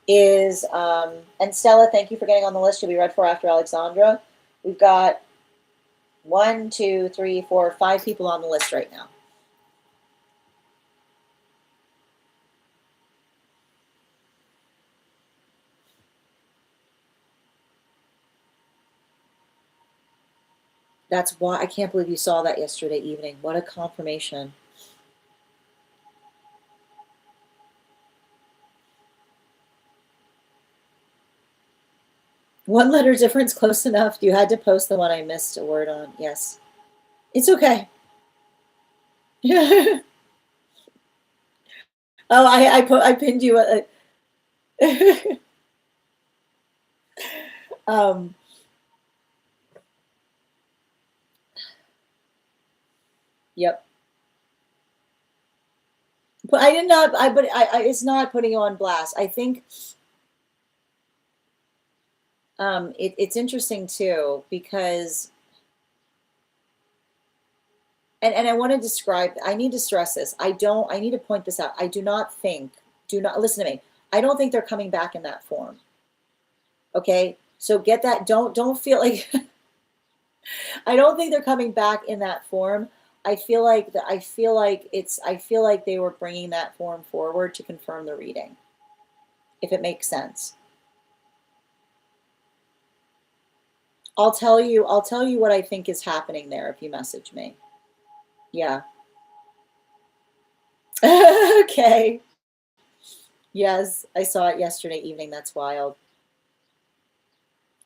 is, and Stella, thank you for getting on the list. You'll be read for after Alexandra. We've got 1, 2, 3, 4, 5 people on the list right now. That's why I can't believe you saw that yesterday evening. What a confirmation. One letter difference, close enough. You had to post the one I missed a word on. Yes. It's okay. Oh, I pinned you yep. But I did not, it's not putting you on blast. I think it's interesting too, because, and I want to describe, I need to stress this. I need to point this out. I do not listen to me. I don't think they're coming back in that form. Okay. So get that. Don't feel like, I don't think they're coming back in that form. I feel like they were bringing that form forward to confirm the reading, if it makes sense. I'll tell you what I think is happening there if you message me. Yeah. Okay. Yes, I saw it yesterday evening. That's wild.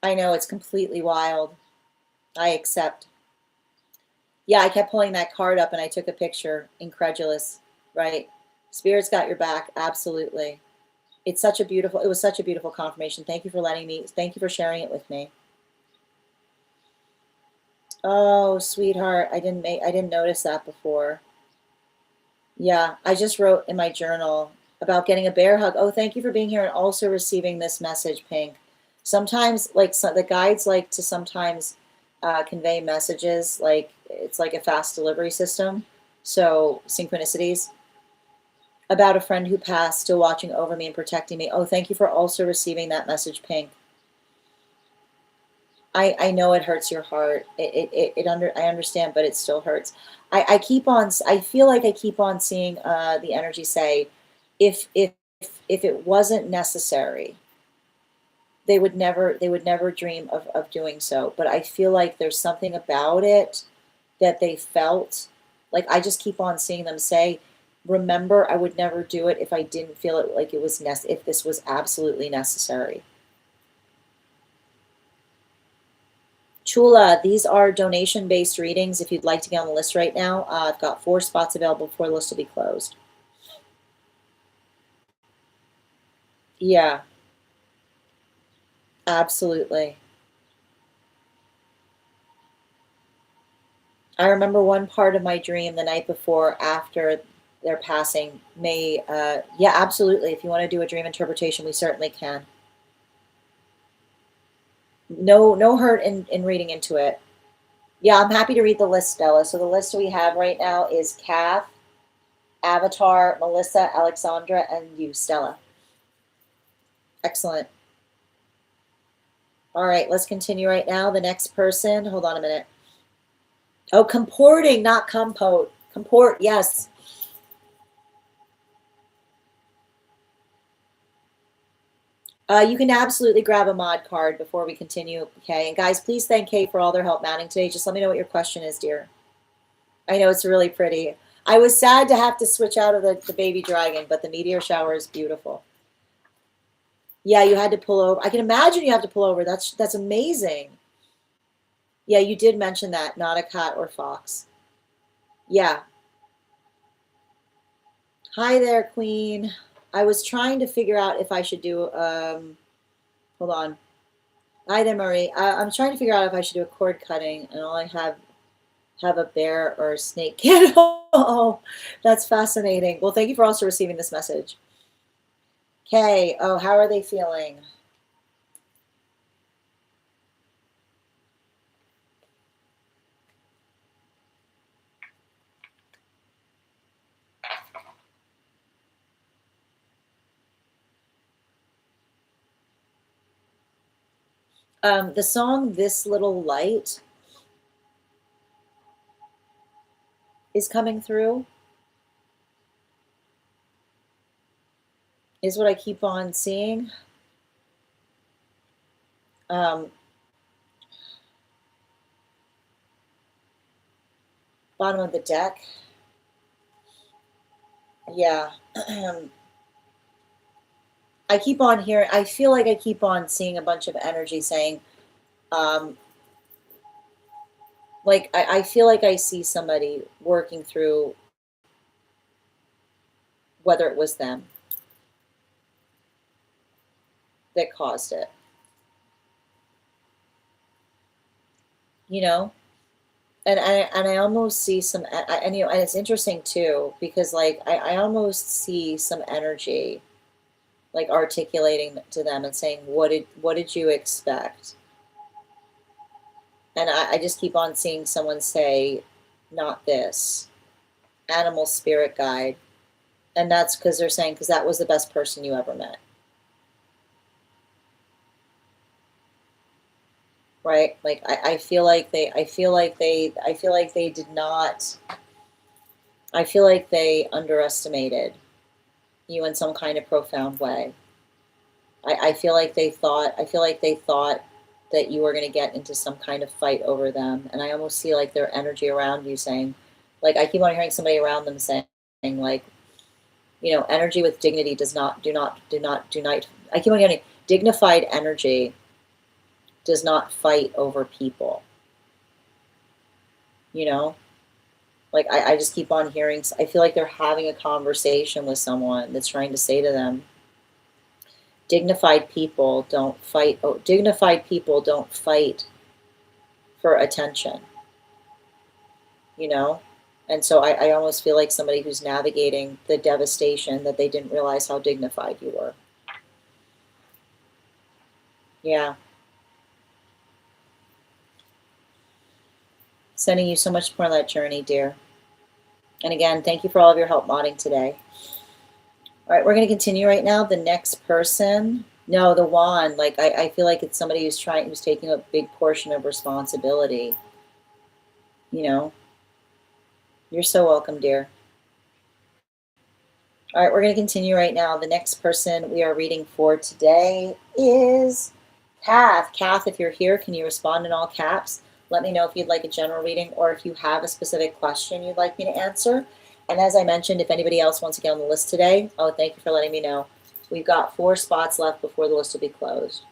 I know, it's completely wild. I accept. Yeah, I kept pulling that card up and I took a picture, incredulous, right? Spirit's got your back, absolutely. It was such a beautiful confirmation. Thank you for thank you for sharing it with me. Oh, sweetheart, I didn't notice that before. Yeah, I just wrote in my journal about getting a bear hug. Oh, thank you for being here and also receiving this message, Pink. Sometimes, the guides like to sometimes convey messages like it's like a fast delivery system. So, synchronicities about a friend who passed, still watching over me and protecting me. Oh, thank you for also receiving that message, Pink. I know it hurts your heart. I understand, but it still hurts. I feel like I keep on seeing the energy say, if if if it wasn't necessary, they would never dream of doing so. But I feel like there's something about it that they felt. Like I just keep on seeing them say, remember, I would never do it if I didn't feel it like it was if this was absolutely necessary. Chula, these are donation-based readings. If you'd like to get on the list right now, I've got 4 spots available before the list will be closed. Yeah, absolutely. I remember one part of my dream the night before after their passing. Yeah, absolutely. If you want to do a dream interpretation, we certainly can. No hurt in reading into it. Yeah, I'm happy to read the list, Stella. So the list we have right now is Kath, Avatar, Melissa, Alexandra, and you, Stella. Excellent. All right, let's continue right now. The next person, hold on a minute. Oh, comporting, not compote. Comport, yes. You can absolutely grab a mod card before we continue, okay? And guys, please thank Kate for all their help mounting today. Just let me know what your question is, dear. I know it's really pretty. I was sad to have to switch out of the baby dragon, but the meteor shower is beautiful. Yeah, you had to pull over. I can imagine you have to pull over. That's amazing. Yeah, you did mention that, not a cat or fox. Yeah. Hi there, Queen. I was trying to figure out if I should do, hold on. Hi there, Marie. I'm trying to figure out if I should do a cord cutting and all I have a bear or a snake kid. Oh, that's fascinating. Well, thank you for also receiving this message. Okay. Oh, how are they feeling? The song This Little Light is coming through, is what I keep on seeing. Um, Bottom of the deck. Yeah. I keep on hearing, I feel like I keep on seeing a bunch of energy saying, um, I feel like I see somebody working through whether it was them that caused it, you know? And I almost see some, and you know, and it's interesting too, because like I almost see some energy like articulating to them and saying, what did you expect? And I just keep on seeing someone say, not this, animal spirit guide. And that's because they're saying, because that was the best person you ever met. Right? Like I feel like they did not, I feel like they underestimated you in some kind of profound way. I feel like they thought that you were going to get into some kind of fight over them. And I almost see like their energy around you saying, like, I keep on hearing somebody around them saying, like, you know, energy with dignity do not, I keep on hearing dignified energy does not fight over people, you know? Like I just keep on hearing, I feel like they're having a conversation with someone that's trying to say to them, dignified people don't fight. Oh, dignified people don't fight for attention, you know? And so I almost feel like somebody who's navigating the devastation that they didn't realize how dignified you were. Yeah. Sending you so much support on that journey, dear. And again, thank you for all of your help modding today. All right, we're going to continue right now. The next person, no, the wand. Like I feel like it's somebody who's taking a big portion of responsibility. You know, you're so welcome, dear. All right, we're going to continue right now. The next person we are reading for today is Kath. Kath, if you're here, can you respond in all caps? Let me know if you'd like a general reading or if you have a specific question you'd like me to answer. And as I mentioned, if anybody else wants to get on the list today, oh, thank you for letting me know. We've got 4 spots left before the list will be closed.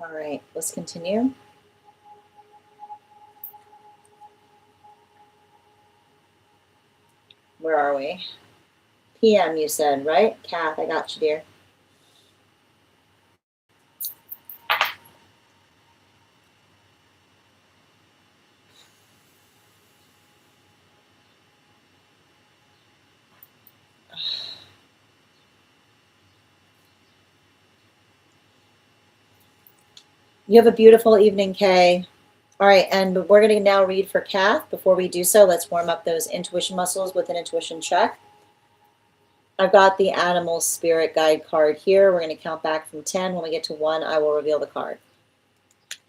All right, let's continue. Where are we? PM, you said, right? Kath, I got you, dear. You have a beautiful evening, Kay. All right, and we're going to now read for Kath. Before we do so, let's warm up those intuition muscles with an intuition check. I've got the animal spirit guide card here. We're going to count back from 10. When we get to 1, I will reveal the card.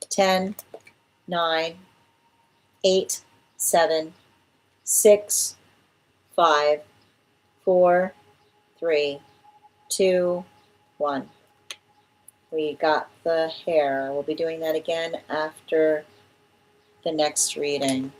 10, 9, 8, 7, 6, 5, 4, 3, 2, 1. We got the hair. We'll be doing that again after the next reading.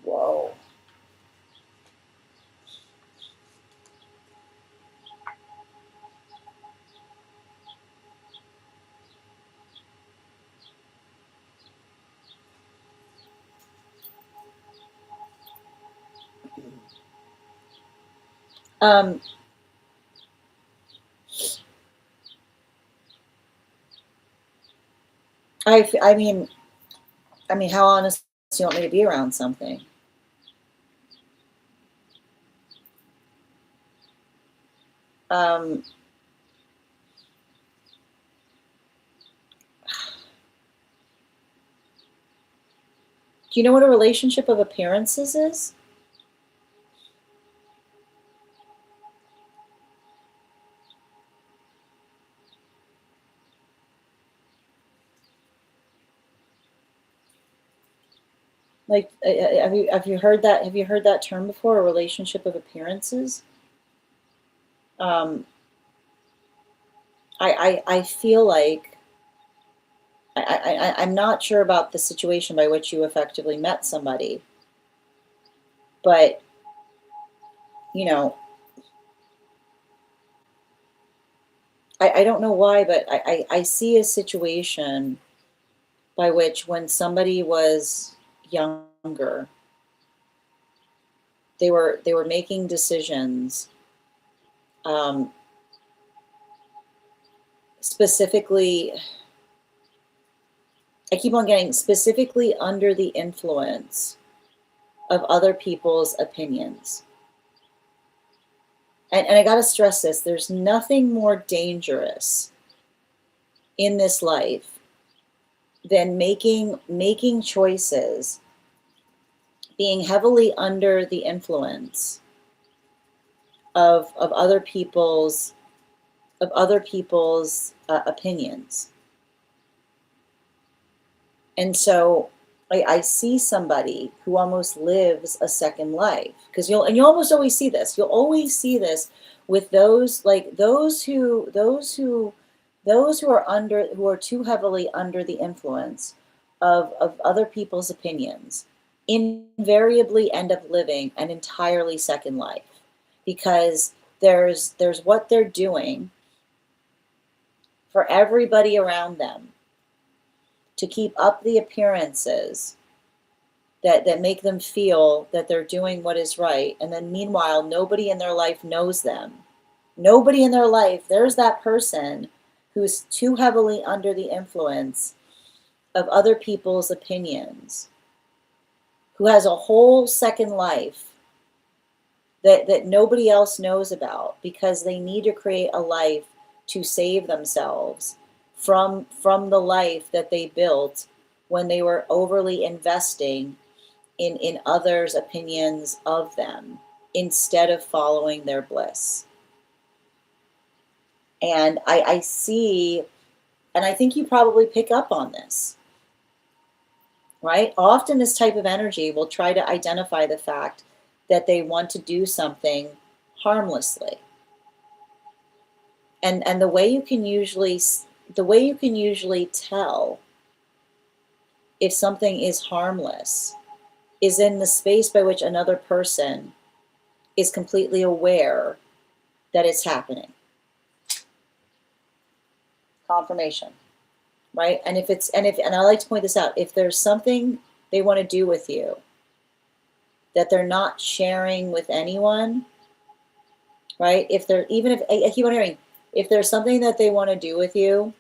Whoa. I mean, how honest do you want me to be around something? Do you know what a relationship of appearances is? Like, have you heard that? Have you heard that term before? A relationship of appearances. I feel like I'm not sure about the situation by which you effectively met somebody, but you know, I don't know why, but I see a situation by which when somebody was younger, they were making decisions, specifically I keep on getting specifically under the influence of other people's opinions. And I got to stress this, there's nothing more dangerous in this life than making choices, being heavily under the influence of other people's opinions. And so I see somebody who almost lives a second life, because you'll almost always see this. You'll always see this with those who are too heavily under the influence of other people's opinions, invariably end up living an entirely second life, because there's what they're doing for everybody around them to keep up the appearances that make them feel that they're doing what is right. And then meanwhile, nobody in their life knows them. Nobody in their life, there's that person who's too heavily under the influence of other people's opinions, who has a whole second life that nobody else knows about, because they need to create a life to save themselves from the life that they built when they were overly investing in others' opinions of them instead of following their bliss. And I see, and I think you probably pick up on this, right? Often this type of energy will try to identify the fact that they want to do something harmlessly. And the way you can usually tell if something is harmless is in the space by which another person is completely aware that it's happening. Confirmation, right? And and I like to point this out, if there's something they want to do with you that they're not sharing with anyone, right? If they're, even if, I keep on hearing, if there's something that they want to do with you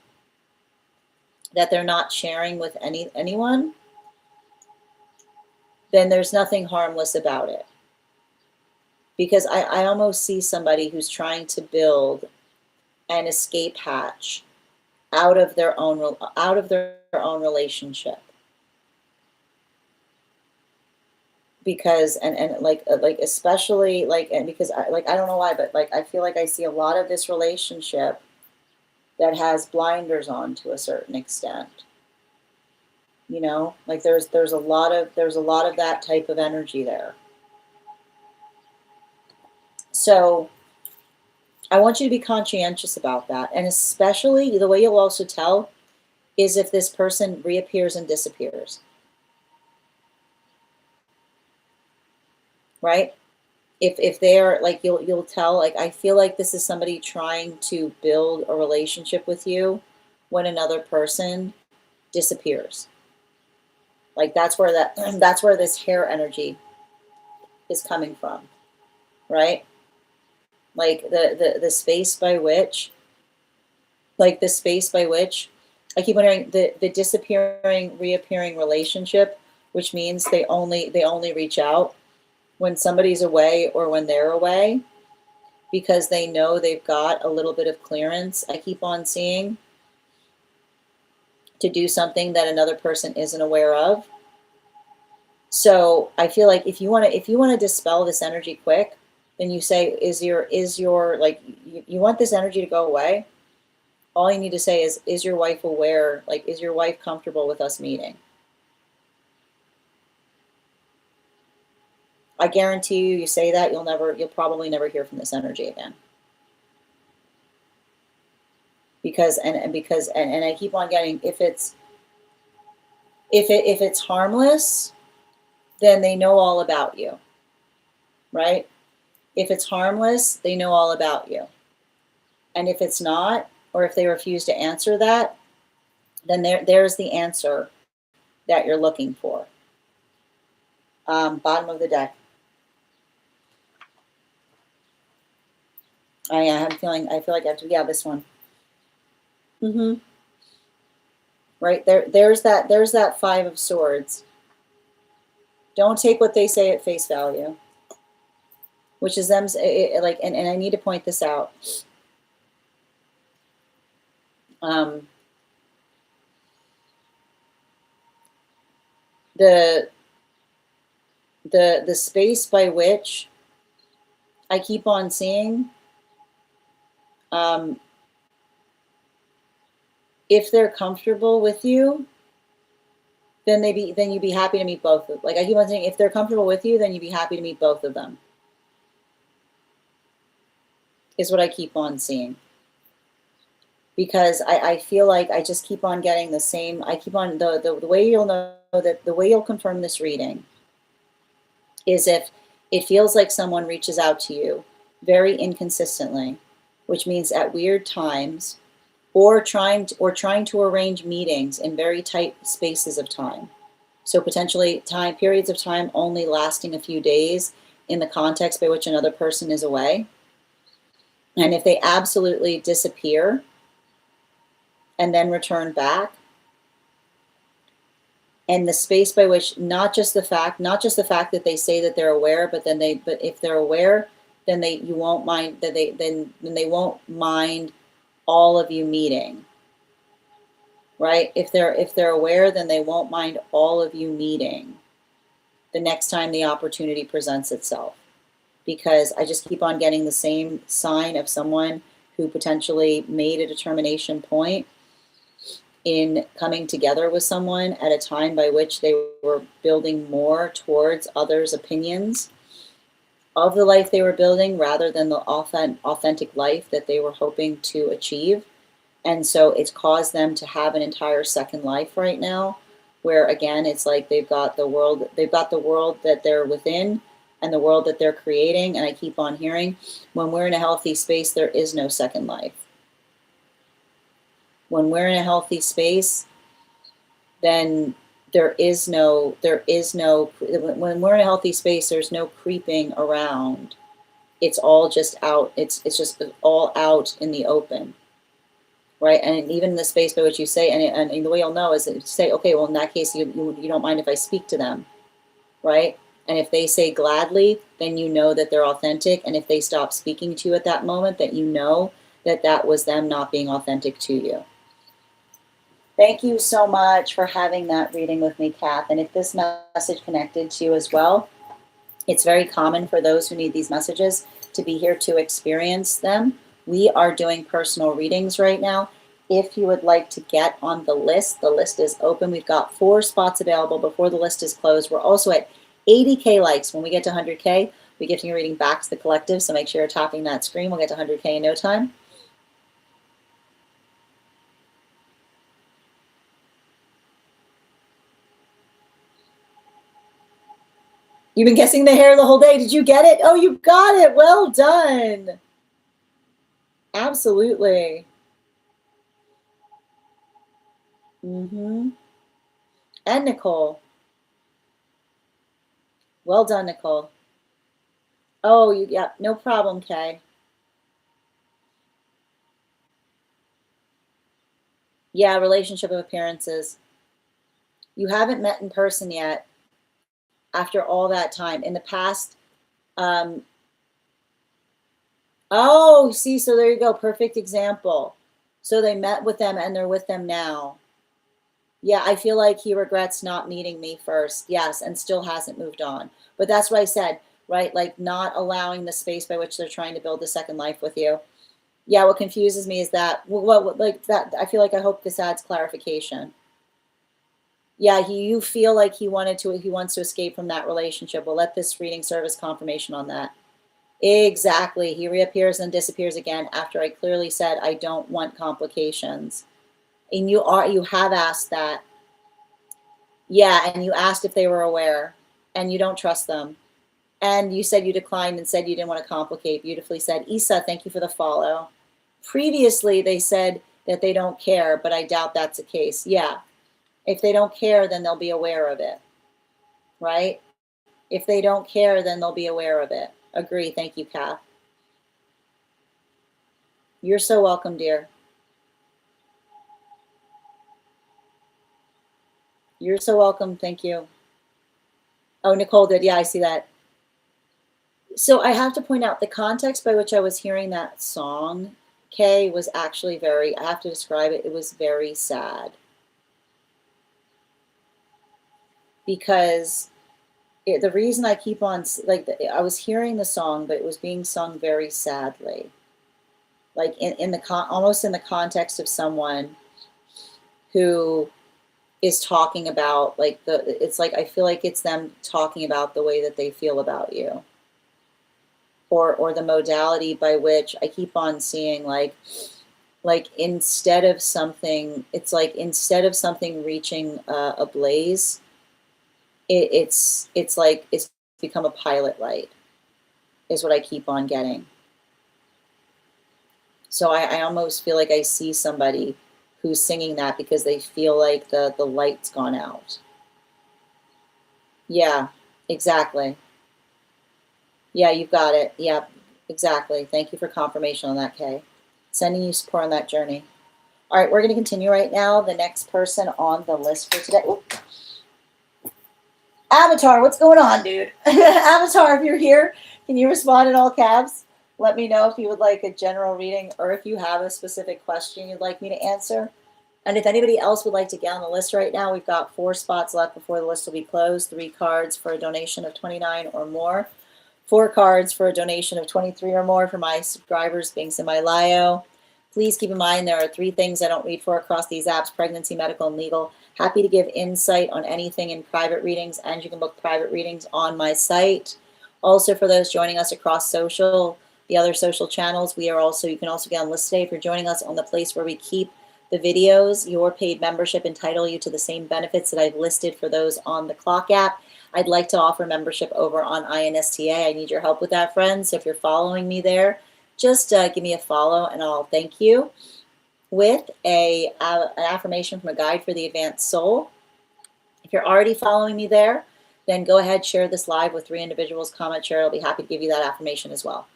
that they're not sharing with anyone, then there's nothing harmless about it. Because I almost see somebody who's trying to build an escape hatch out of their own relationship. Because and like especially and because I don't know why, but I feel like I see a lot of this relationship that has blinders on to a certain extent. You know, like there's a lot of that type of energy there. So I want you to be conscientious about that. And especially the way you'll also tell is if this person reappears and disappears. Right? If they're you'll tell, I feel like this is somebody trying to build a relationship with you when another person disappears. That's where that's where this hair energy is coming from, right? The space by which, I keep wondering, the disappearing, reappearing relationship, which means they only reach out when somebody's away or when they're away, because they know they've got a little bit of clearance, I keep on seeing, to do something that another person isn't aware of. So I feel like if you want to dispel this energy quick, then you say, is your you want this energy to go away? All you need to say is your wife aware? Is your wife comfortable with us meeting? I guarantee you say that, you'll probably never hear from this energy again. Because I keep on getting, if it's harmless, then they know all about you, right? If it's harmless, they know all about you. And if it's not, or if they refuse to answer that, then there's the answer that you're looking for. Bottom of the deck. I feel like I have to, yeah, this one. right? There's that Five of Swords. Don't take what they say at face value, which is them like, and I need to point this out. The space by which I keep on seeing, if they're comfortable with you, then you'd be happy to meet both of, like I keep on saying, if they're comfortable with you, then you'd be happy to meet both of them, is what I keep on seeing. Because I feel like I just keep on getting the same, I keep on, the way you'll know that, the way you'll confirm this reading is if it feels like someone reaches out to you very inconsistently, which means at weird times, or trying to arrange meetings in very tight spaces of time. So potentially periods of time only lasting a few days in the context by which another person is away. And if they absolutely disappear and then return back, and the space by which, not just the fact that they say that they're aware, but if they're aware, then they won't mind all of you meeting. Right? If they're aware, then they won't mind all of you meeting the next time the opportunity presents itself. Because I just keep on getting the same sign of someone who potentially made a determination point in coming together with someone at a time by which they were building more towards others' opinions of the life they were building rather than the authentic life that they were hoping to achieve. And so it's caused them to have an entire second life right now, where again, it's like they've got the world that they're within and the world that they're creating. And I keep on hearing, when we're in a healthy space, there is no second life. When we're in a healthy space, then when we're in a healthy space, there's no creeping around. It's all just out. It's just all out in the open. Right, and even in the space by which you say, and the way you'll know is that you say, okay, well in that case you don't mind if I speak to them, right? And if they say gladly, then you know that they're authentic. And if they stop speaking to you at that moment, that you know that that was them not being authentic to you. Thank you so much for having that reading with me, Kath. And if this message connected to you as well, it's very common for those who need these messages to be here to experience them. We are doing personal readings right now. If you would like to get on the list is open. We've got 4 spots available before the list is closed. We're also at 80K likes. When we get to 100K, we give you a reading back to the collective, so make sure you're tapping that screen. We'll get to 100K in no time. You've been guessing the hair the whole day. Did you get it? Oh, you got it. Well done. Absolutely. And Nicole. Well done, Nicole. Oh, yeah, no problem, Kay. Yeah, relationship of appearances. You haven't met in person yet after all that time. In the past, oh, see, so there you go. Perfect example. So they met with them and they're with them now. Yeah, I feel like he regrets not meeting me first. Yes, and still hasn't moved on. But that's what I said, right? Like not allowing the space by which they're trying to build a second life with you. Yeah, what confuses me is that, what like that, I feel like I hope this adds clarification. Yeah, you feel like he wants to escape from that relationship. We'll let this reading serve as confirmation on that. Exactly. He reappears and disappears again after I clearly said I don't want complications. And you have asked that. Yeah, and you asked if they were aware, and you don't trust them. And you said you declined and said you didn't want to complicate. Beautifully said. Isa, thank you for the follow. Previously, they said that they don't care, but I doubt that's the case. Yeah. If they don't care, then they'll be aware of it. Right? If they don't care, then they'll be aware of it. Agree. Thank you, Kath. You're so welcome, dear. You're so welcome. Thank you. Oh, Nicole did. Yeah, I see that. So I have to point out the context by which I was hearing that song, Kay, was actually very, I have to describe it, it was very sad. Because the reason I keep on, like, I was hearing the song, but it was being sung very sadly. Like in the almost in the context of someone who is talking about like it's like I feel like it's them talking about the way that they feel about you, or the modality by which I keep on seeing like instead of something, it's like instead of something reaching a blaze, it's like it's become a pilot light is what I keep on getting. So I almost feel like I see somebody who's singing that because they feel like the light's gone out. Yeah, exactly. Yeah, you've got it. Yeah, exactly. Thank you for confirmation on that, Kay. Sending you support on that journey. All right, we're going to continue right now. The next person on the list for today. Ooh. Avatar, what's going on, dude? Avatar, if you're here, can you respond in all caps? Let me know if you would like a general reading or if you have a specific question you'd like me to answer. And if anybody else would like to get on the list right now, we've got 4 spots left before the list will be closed. 3 cards for a donation of $29 or more. 4 cards for a donation of $23 or more for my subscribers being semi-lio. Please keep in mind there are 3 things I don't read for across these apps: pregnancy, medical, and legal. Happy to give insight on anything in private readings, and you can book private readings on my site. Also, for those joining us across the other social channels, you can also get on list today. If you're joining us on the place where we keep the videos, your paid membership entitle you to the same benefits that I've listed for those on the Clock app. I'd like to offer membership over on INSTA. I need your help with that, friends. So if you're following me there, just give me a follow and I'll thank you with an affirmation from a guide for the advanced soul. If you're already following me there, then go ahead, share this live with 3 individuals, comment, share. I'll be happy to give you that affirmation as well.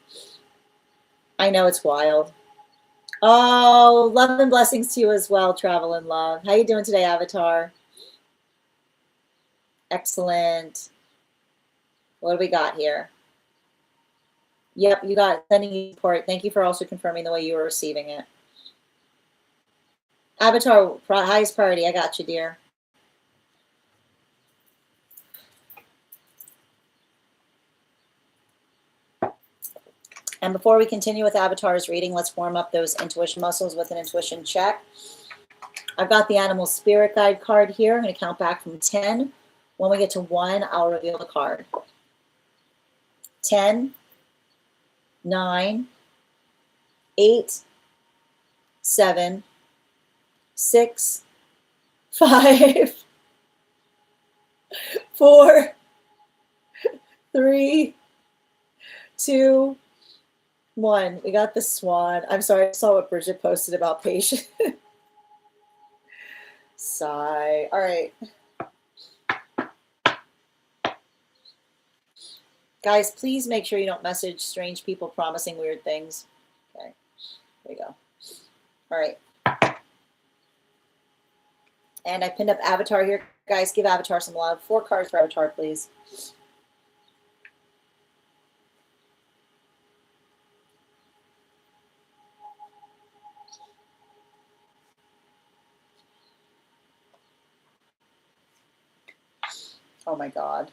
I know it's wild. Oh, love and blessings to you as well, travel and love. How you doing today, Avatar? Excellent. What do we got here? Yep, you got sending you support. Thank you for also confirming the way you were receiving it. Avatar, highest priority. I got you, dear. And before we continue with Avatar's reading, let's warm up those intuition muscles with an intuition check. I've got the animal spirit guide card here. I'm going to count back from 10. When we get to 1, I'll reveal the card. 10, 9, 8, 7, 6, 5, 4, 3, 2, 1. We got the swan. I'm sorry, I saw what Bridget posted about patience. Sigh. All right. Guys, please make sure you don't message strange people promising weird things. Okay, there you go. All right. And I pinned up Avatar here. Guys, give Avatar some love. 4 cards for Avatar, please. Oh my God.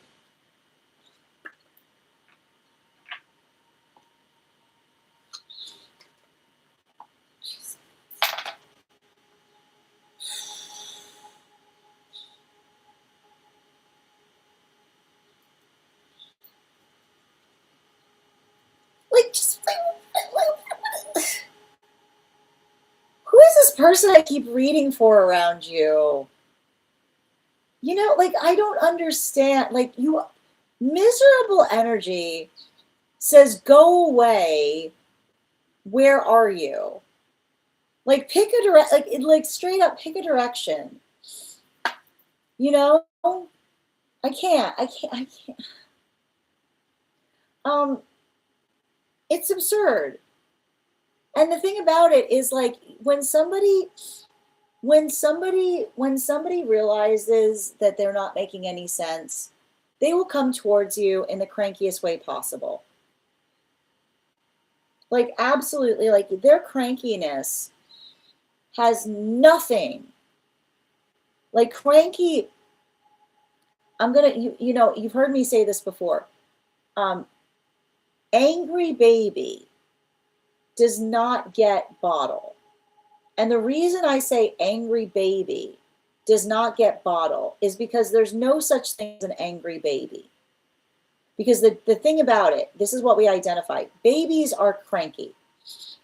Like, just who is this person I keep reading for around you? You know, like, I don't understand. Like, you, miserable energy says, go away. Where are you? Like, pick a direct, like straight up pick a direction. You know, I can't. It's absurd. And the thing about it is, like, when when somebody realizes that they're not making any sense, they will come towards you in the crankiest way possible. Like, absolutely, like their crankiness has nothing. Like, cranky, you know, you've heard me say this before. Angry baby does not get bottle. And the reason I say angry baby does not get bottle is because there's no such thing as an angry baby. Because the thing about it, this is what we identify. Babies are cranky,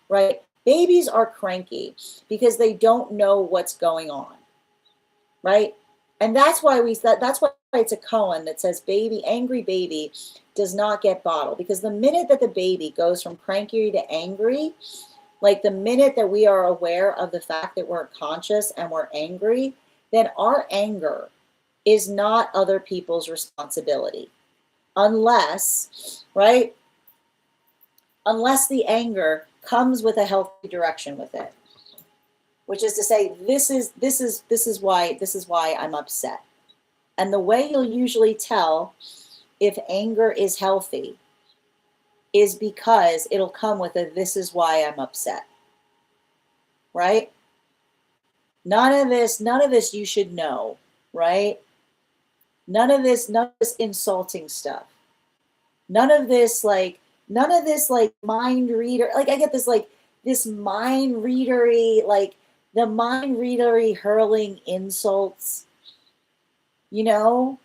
right? Babies are cranky because they don't know what's going on, right? And that's why that's why it's a koan that says angry baby does not get bottled. Because the minute that the baby goes from cranky to angry, like the minute that we are aware of the fact that we're conscious and we're angry, then our anger is not other people's responsibility. Unless, right? Unless the anger comes with a healthy direction with it, which is to say, this is why I'm upset. And the way you'll usually tell if anger is healthy is because it'll come with a this is why I'm upset. Right? None of this you should know, right? None of this insulting stuff. None of this like mind reader. Like, I get this mind readery, like the mind readery hurling insults, you know?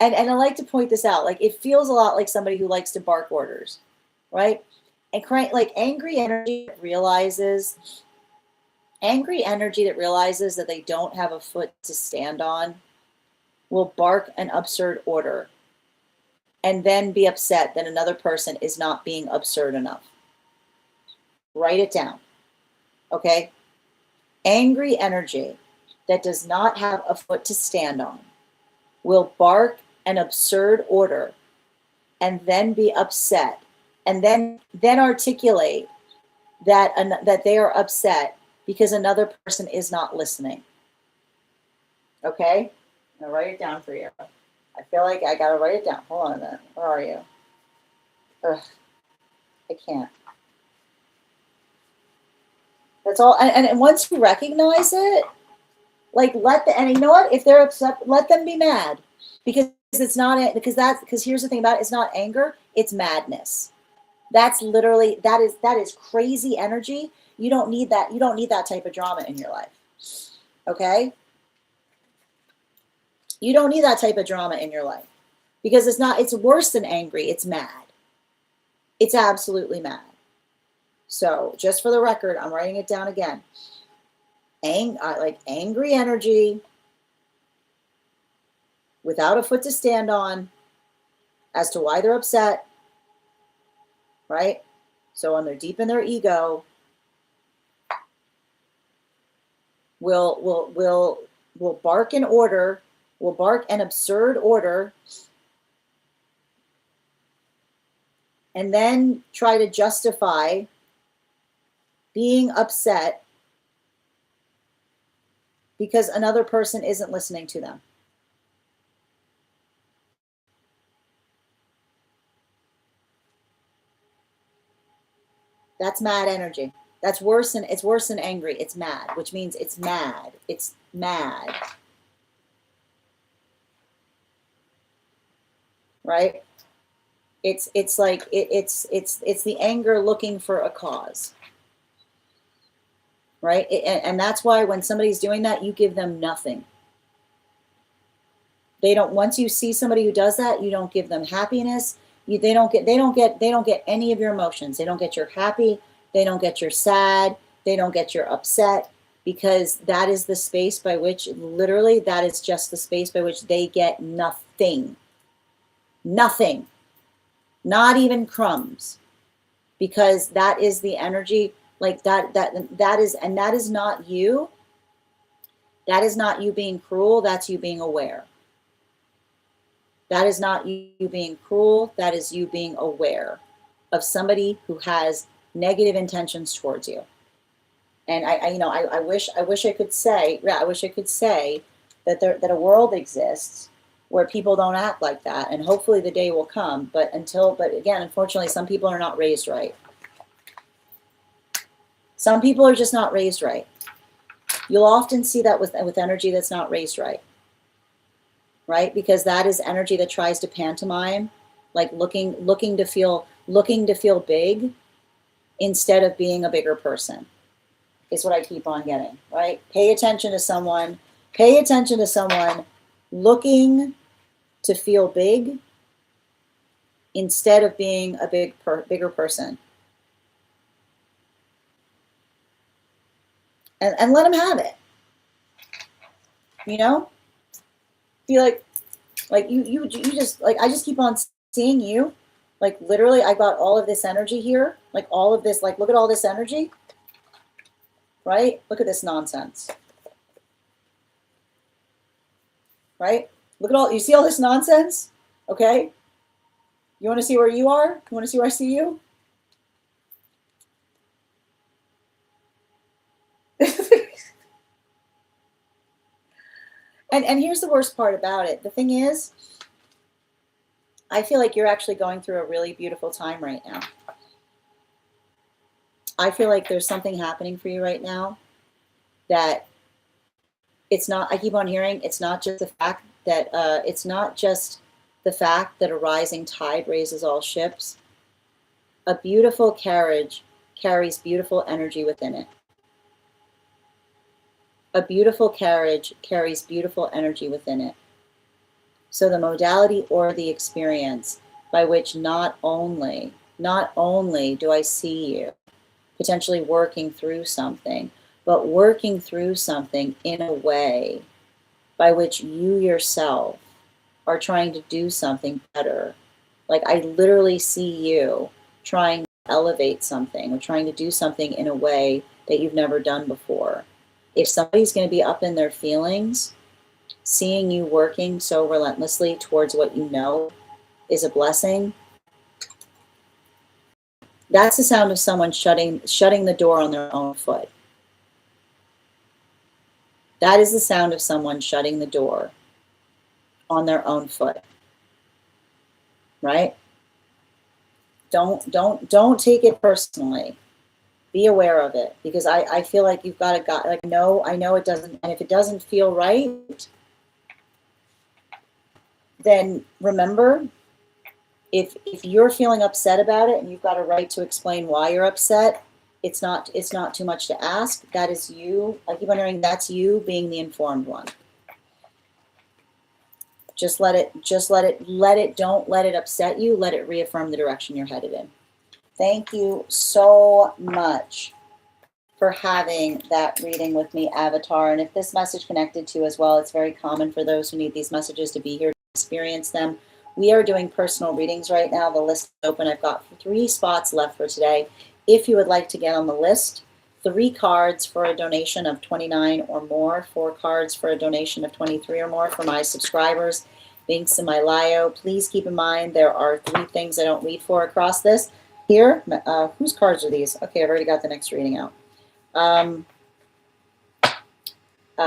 And I like to point this out. Like, it feels a lot like somebody who likes to bark orders, right? And like angry energy that realizes that they don't have a foot to stand on will bark an absurd order and then be upset that another person is not being absurd enough. Write it down, okay? Angry energy that does not have a foot to stand on will bark an absurd order and then be upset and then articulate that they are upset because another person is not listening. Okay? I'm gonna write it down for you. I feel like I gotta write it down. Hold on a minute. Where are you? Ugh, I can't. That's all. And once you recognize it, like and you know what? If they're upset, let them be mad, because it's not because here's the thing about it. It's not anger. It's madness. That's literally that is crazy energy. You don't need that. You don't need that type of drama in your life. Okay? You don't need that type of drama in your life, because it's worse than angry. It's mad. It's absolutely mad. So just for the record, I'm writing it down again. Like angry energy without a foot to stand on as to why they're upset, right? So when they're deep in their ego, will bark an order, will bark an absurd order, and then try to justify being upset because another person isn't listening to them. That's mad energy. It's worse than angry. It's mad, which means it's mad. It's mad. Right? It's the anger looking for a cause. Right? And that's why when somebody's doing that, you give them nothing. Once you see somebody who does that, you don't give them happiness. They don't get any of your emotions. They don't get your happy. They don't get your sad. They don't get your upset, because that is the space by which, literally, that is just the space by which they get nothing. Nothing. Not even crumbs. Because that is the energy, like that is not you. That is not you being cruel. That's you being aware. That is not you being cruel. That is you being aware of somebody who has negative intentions towards you. And I wish I could say, yeah, I wish I could say that that a world exists where people don't act like that. And hopefully the day will come. But again, unfortunately, some people are not raised right. Some people are just not raised right. You'll often see that with energy that's not raised right. Right? Because that is energy that tries to pantomime, like looking to feel big instead of being a bigger person. Is what I keep on getting, right? Pay attention to someone looking to feel big instead of being a bigger person. And let them have it. You know? Be like you just, like, I just keep on seeing you. Like, literally, I got all of this energy here. Like, all of this, like, look at all this energy. Right? Look at this nonsense. Right? Look at all, you see all this nonsense? Okay? You want to see where you are? You want to see where I see you? And here's the worst part about it. The thing is, I feel like you're actually going through a really beautiful time right now. I feel like there's something happening for you right now that it's not, I keep on hearing, it's not just the fact that a rising tide raises all ships. A beautiful carriage carries beautiful energy within it. A beautiful carriage carries beautiful energy within it. So the modality or the experience by which not only do I see you potentially working through something, but working through something in a way by which you yourself are trying to do something better. Like, I literally see you trying to elevate something or trying to do something in a way that you've never done before. If somebody's going to be up in their feelings, seeing you working so relentlessly towards what you know is a blessing. That's the sound of someone shutting the door on their own foot. That is the sound of someone shutting the door on their own foot. Right? Don't take it personally. Be aware of it, because I feel like you've got to like, no, I know it doesn't, and if it doesn't feel right, then remember, if you're feeling upset about it and you've got a right to explain why you're upset, it's not too much to ask. That is you. I keep wondering, that's you being the informed one. Just let it, don't let it upset you. Let it reaffirm the direction you're headed in. Thank you so much for having that reading with me, Avatar. And if this message connected to you as well, it's very common for those who need these messages to be here to experience them. We are doing personal readings right now. The list is open. I've got 3 spots left for today. If you would like to get on the list, 3 cards for a donation of $29 or more, 4 cards for a donation of $23 or more for my subscribers. Links in my bio. Please keep in mind there are 3 things I don't read for across this. Here, whose cards are these? Okay, I've already got the next reading out.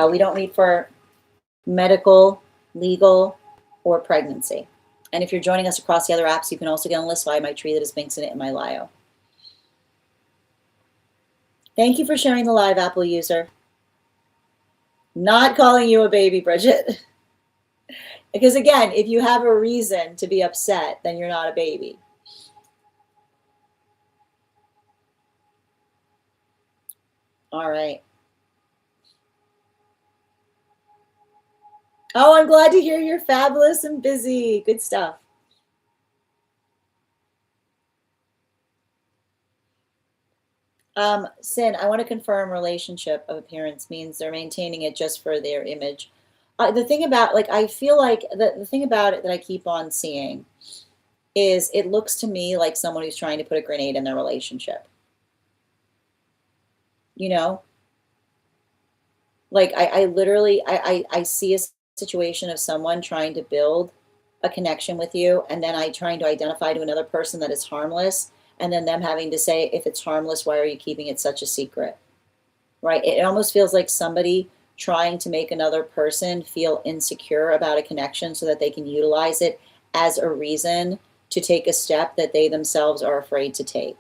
We don't read for medical, legal, or pregnancy. And if you're joining us across the other apps, you can also get on the list via my tree that has links in it in my bio. Thank you for sharing the live, Apple user. Not calling you a baby, Bridget. Because again, if you have a reason to be upset, then you're not a baby. All right. Oh, I'm glad to hear you're fabulous and busy. Good stuff. Sin, I want to confirm relationship of appearance means they're maintaining it just for their image. The thing about, like, I feel like the thing about it that I keep on seeing is it looks to me like someone who's trying to put a grenade in their relationship. You know? Like, I literally, I see a situation of someone trying to build a connection with you, and then I trying to identify to another person that it's harmless, and then them having to say, if it's harmless, why are you keeping it such a secret? right? It almost feels like somebody trying to make another person feel insecure about a connection so that they can utilize it as a reason to take a step that they themselves are afraid to take.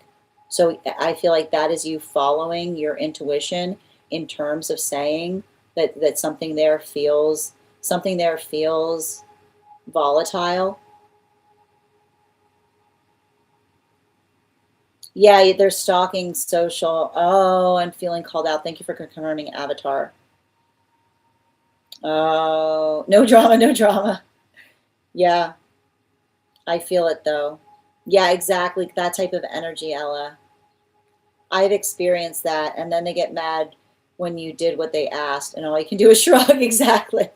So I feel like that is you following your intuition in terms of saying that something there feels volatile. Yeah, they're stalking social. Oh, I'm feeling called out. Thank you for confirming avatar. Oh, no drama, no drama. Yeah, I feel it though. Yeah, exactly. That type of energy, Ella. I've experienced that. And then they get mad when you did what they asked, and all you can do is shrug. Exactly.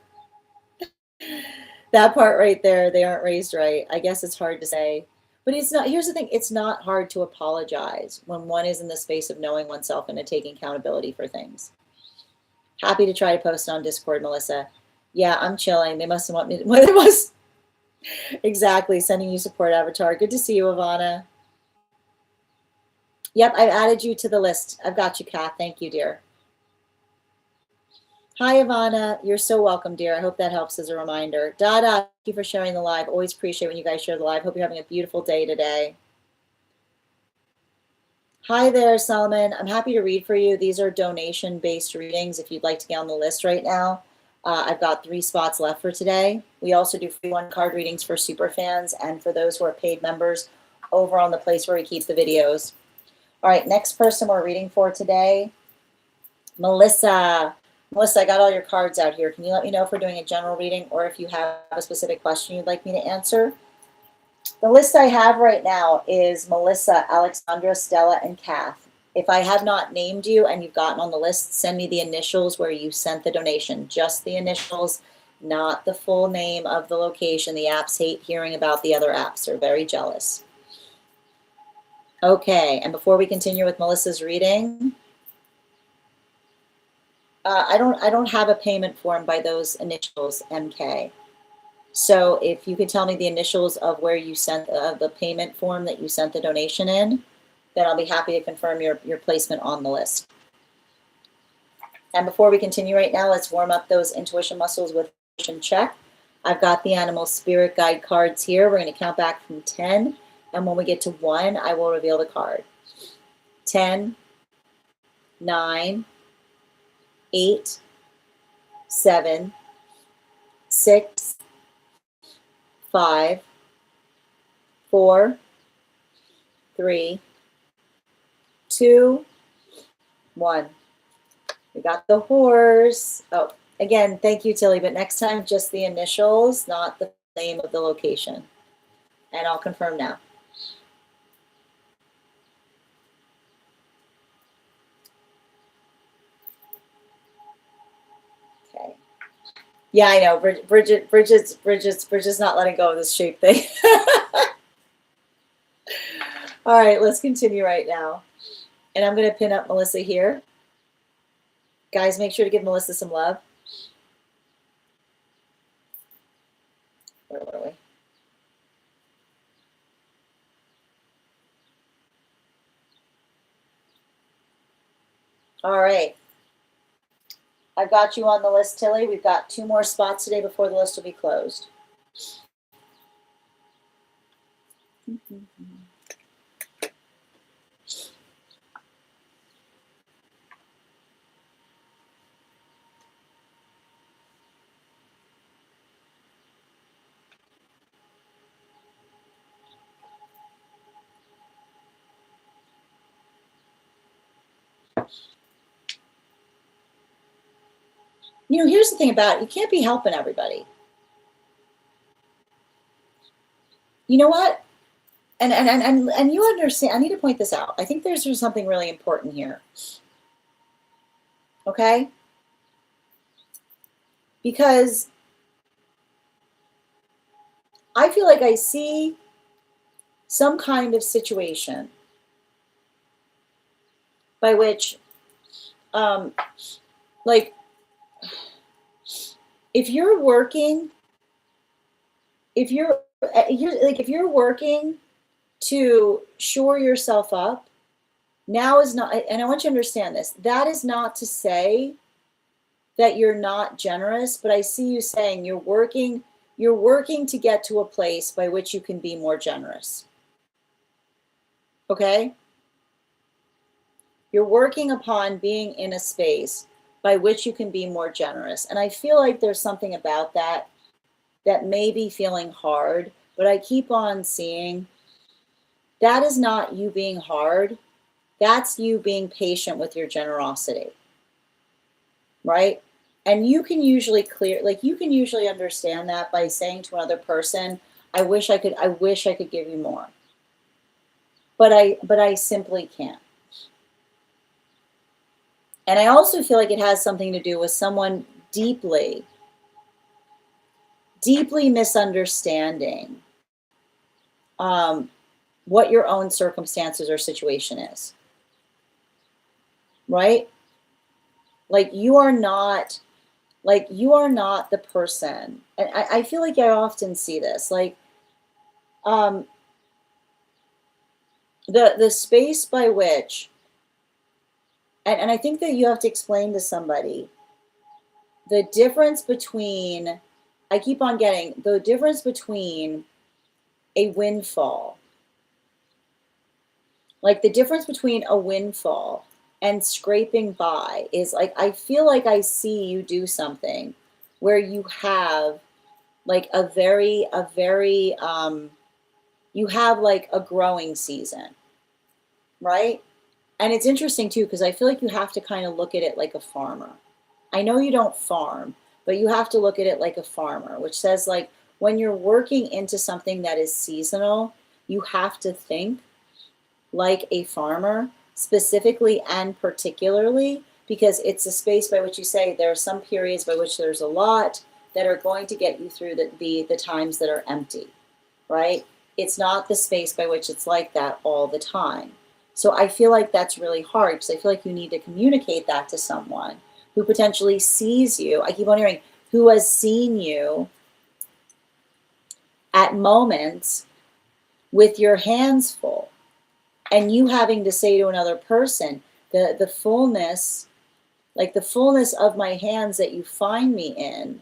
That part right there, they aren't raised right. I guess it's hard to say. But it's not, here's the thing, it's not hard to apologize when one is in the space of knowing oneself and taking accountability for things. Happy to try to post on Discord, Melissa. Yeah, I'm chilling. They must have want me to, what it was. Exactly, sending you support avatar. Good to see you, Ivana. Yep, I've added you to the list. I've got you, Kath. Thank you, dear. Hi, Ivana. You're so welcome, dear. I hope that helps as a reminder. Dada, thank you for sharing the live. Always appreciate when you guys share the live. Hope you're having a beautiful day today. Hi there, Solomon. I'm happy to read for you. These are donation-based readings if you'd like to get on the list right now. I've got 3 spots left for today. We also do free one-card readings for super fans and for those who are paid members over on the place where we keep the videos. All right, next person we're reading for today, Melissa. Melissa, I got all your cards out here. Can you let me know if we're doing a general reading or if you have a specific question you'd like me to answer? The list I have right now is Melissa, Alexandra, Stella, and Kath. If I have not named you and you've gotten on the list, send me the initials where you sent the donation. Just the initials, not the full name of the location. The apps hate hearing about the other apps. They're very jealous. Okay, and before we continue with Melissa's reading, I don't have a payment form by those initials, MK. So if you could tell me the initials of where you sent the payment form that you sent the donation in, then I'll be happy to confirm your placement on the list. And before we continue right now, let's warm up those intuition muscles with intuition check. I've got the animal spirit guide cards here. We're going to count back from 10. And when we get to 1, I will reveal the card. 10, 9, 8, 7, 6, 5, 4, 3, 2, 1. We got the horse. Oh, again, thank you, Tilly. But next time, just the initials, not the name of the location. And I'll confirm now. Okay. Yeah, I know. Bridget's not letting go of this shape thing. All right, let's continue right now. And I'm going to pin up Melissa here. Guys, make sure to give Melissa some love. Where were we? All right. I've got you on the list, Tilly. We've got 2 more spots today before the list will be closed. You know, here's the thing about it. You can't be helping everybody. You know what? And you understand, I need to point this out. I think there's something really important here. Okay? Because I feel like I see some kind of situation by which, like, if you're working, if you're working to shore yourself up, Now is not, and I want you to understand this, that is not to say that you're not generous, but I see you saying you're working to get to a place by which you can be more generous. Okay? You're working upon being in a space by which you can be more generous. And I feel like there's something about that that may be feeling hard, but I keep on seeing that is not you being hard. That's you being patient with your generosity, right? And you can usually you can usually understand that by saying to another person, I wish I could give you more. But I simply can't. And I also feel like it has something to do with someone deeply misunderstanding what your own circumstances or situation is, right? Like you are not the person. And I feel like I often see this, like the space by which, and I think that you have to explain to somebody the difference between, I keep on getting the difference between a windfall, like the difference between a windfall and scraping by is like, I feel like I see you do something where you have like a very, you have like a growing season, right? And it's interesting too, because I feel like you have to kind of look at it like a farmer. I know you don't farm, but you have to look at it like a farmer, which says like when you're working into something that is seasonal, you have to think like a farmer, specifically and particularly, because it's a space by which you say there are some periods by which there's a lot that are going to get you through the times that are empty, right? It's not the space by which it's like that all the time. So I feel like that's really hard because I feel like you need to communicate that to someone who potentially sees you. I keep on hearing who has seen you at moments with your hands full, and you having to say to another person, the fullness, like the fullness of my hands that you find me in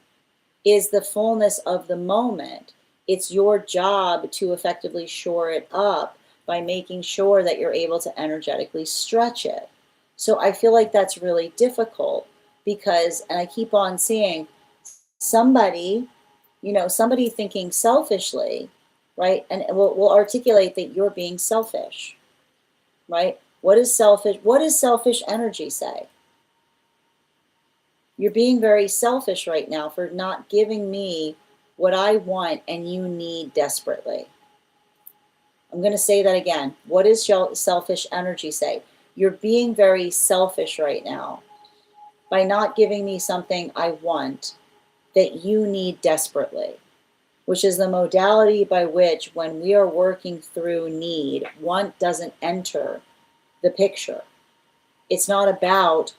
is the fullness of the moment. It's your job to effectively shore it up by making sure that you're able to energetically stretch it. So I feel like that's really difficult because, and I keep on seeing somebody, somebody thinking selfishly, right? And we'll articulate that you're being selfish, right? What does selfish energy say? You're being very selfish right now for not giving me what I want and you need desperately. I'm going to say that again. What does selfish energy say? You're being very selfish right now by not giving me something I want that you need desperately, which is the modality by which when we are working through need, want doesn't enter the picture. It's not about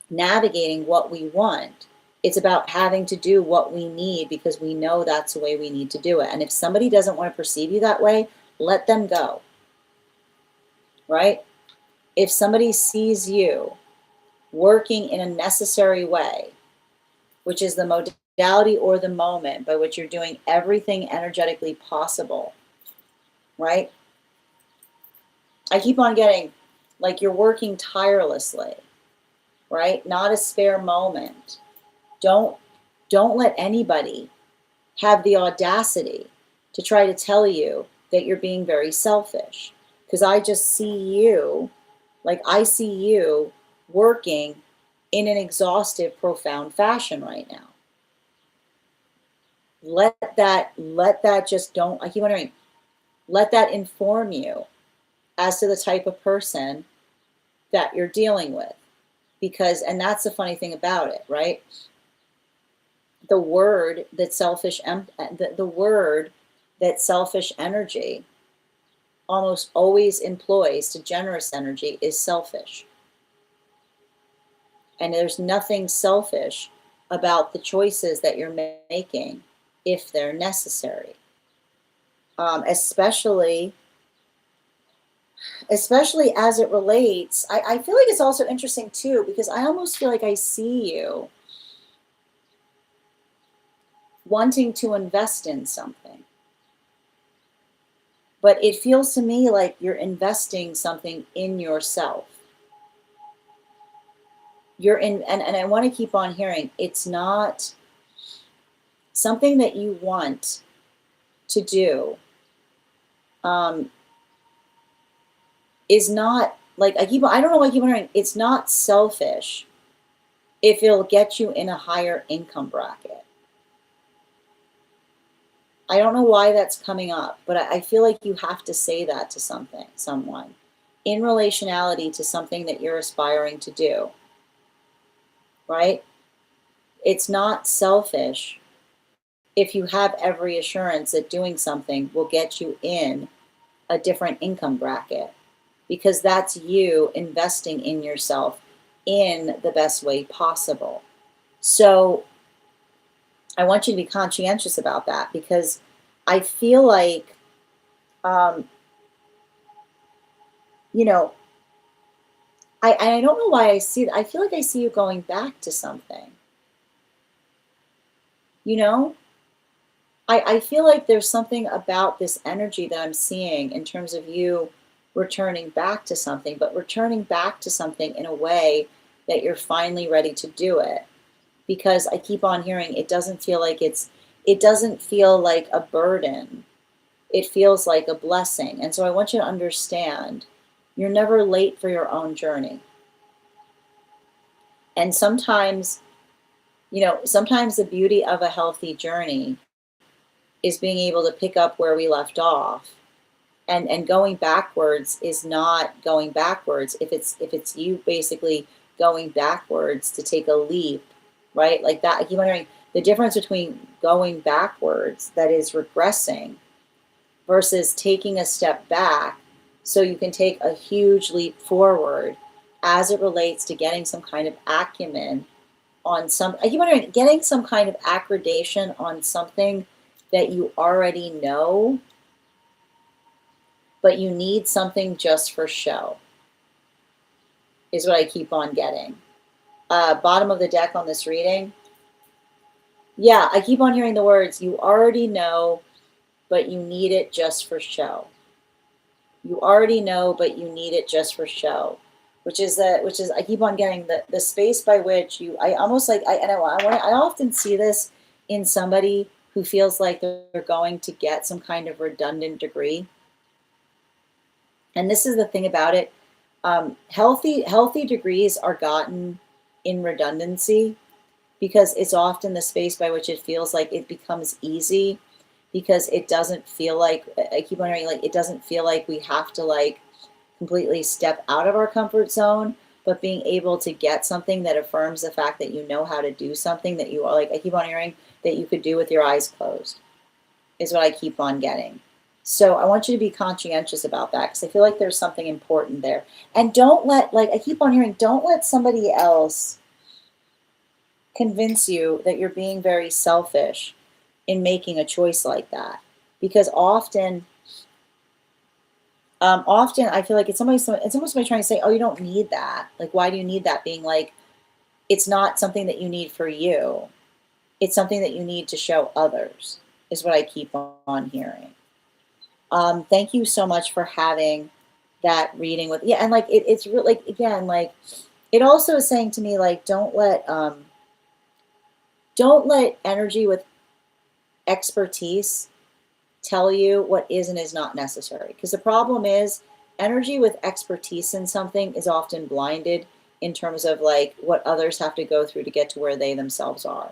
navigating what we want. It's about having to do what we need because we know that's the way we need to do it. And if somebody doesn't want to perceive you that way, let them go, right? If somebody sees you working in a necessary way, which is the modality or the moment by which you're doing everything energetically possible, right? I keep on getting like you're working tirelessly, right? Not a spare moment. Don't let anybody have the audacity to try to tell you that you're being very selfish. Because I just see you, like I see you working in an exhaustive, profound fashion right now. Let that just don't, I keep wondering, let that inform you as to the type of person that you're dealing with. Because, and that's the funny thing about it, right? The word that selfish energy almost always employs to generous energy is selfish. And there's nothing selfish about the choices that you're making if they're necessary. Especially especially as it relates, I feel like it's also interesting too, because I almost feel like I see you wanting to invest in something. But it feels to me like you're investing something in yourself. You're in, and I want to keep on hearing, it's not something that you want to do, is not like, I don't know why I keep on hearing, it's not selfish if it'll get you in a higher income bracket. I don't know why that's coming up, but I feel like you have to say that to someone in relationality to something that you're aspiring to do, right? It's not selfish if you have every assurance that doing something will get you in a different income bracket, because that's you investing in yourself in the best way possible. So I want you to be conscientious about that, because I feel like, you know, I don't know why I see that. I feel like I see you going back to something, you know? I feel like there's something about this energy that I'm seeing in terms of you returning back to something, but returning back to something in a way that you're finally ready to do it. Because I keep on hearing it doesn't feel like it doesn't feel like a burden. It feels like a blessing. And so I want you to understand you're never late for your own journey. And sometimes, sometimes the beauty of a healthy journey is being able to pick up where we left off. And going backwards is not going backwards if it's you basically going backwards to take a leap, right? Like that. I keep wondering the difference between going backwards, that is regressing, versus taking a step back so you can take a huge leap forward as it relates to getting some kind of acumen on some, I keep wondering, getting some kind of accreditation on something that you already know, but you need something just for show, is what I keep on getting. Bottom of the deck on this reading. Yeah, I keep on hearing the words, you already know, but you need it just for show. You already know, but you need it just for show. Which is I keep on getting the space by which I almost like, I often see this in somebody who feels like they're going to get some kind of redundant degree. And this is the thing about it. Healthy degrees are gotten in redundancy, because it's often the space by which it feels like it becomes easy, because it doesn't feel like, I keep wondering, like, it doesn't feel like we have to like completely step out of our comfort zone, but being able to get something that affirms the fact that you know how to do something that you are, like I keep on hearing, that you could do with your eyes closed, is what I keep on getting. So I want you to be conscientious about that, because I feel like there's something important there. And don't let, like I keep on hearing, don't let somebody else convince you that you're being very selfish in making a choice like that. Because often I feel like it's almost somebody trying to say, oh, you don't need that. Like, why do you need that? Being like, it's not something that you need for you. It's something that you need to show others, is what I keep on hearing. Thank you so much for having that reading with, yeah. And like, it's really, like, again, like, it also is saying to me, like, don't let energy with expertise tell you what is and is not necessary. Because the problem is, energy with expertise in something is often blinded in terms of like what others have to go through to get to where they themselves are.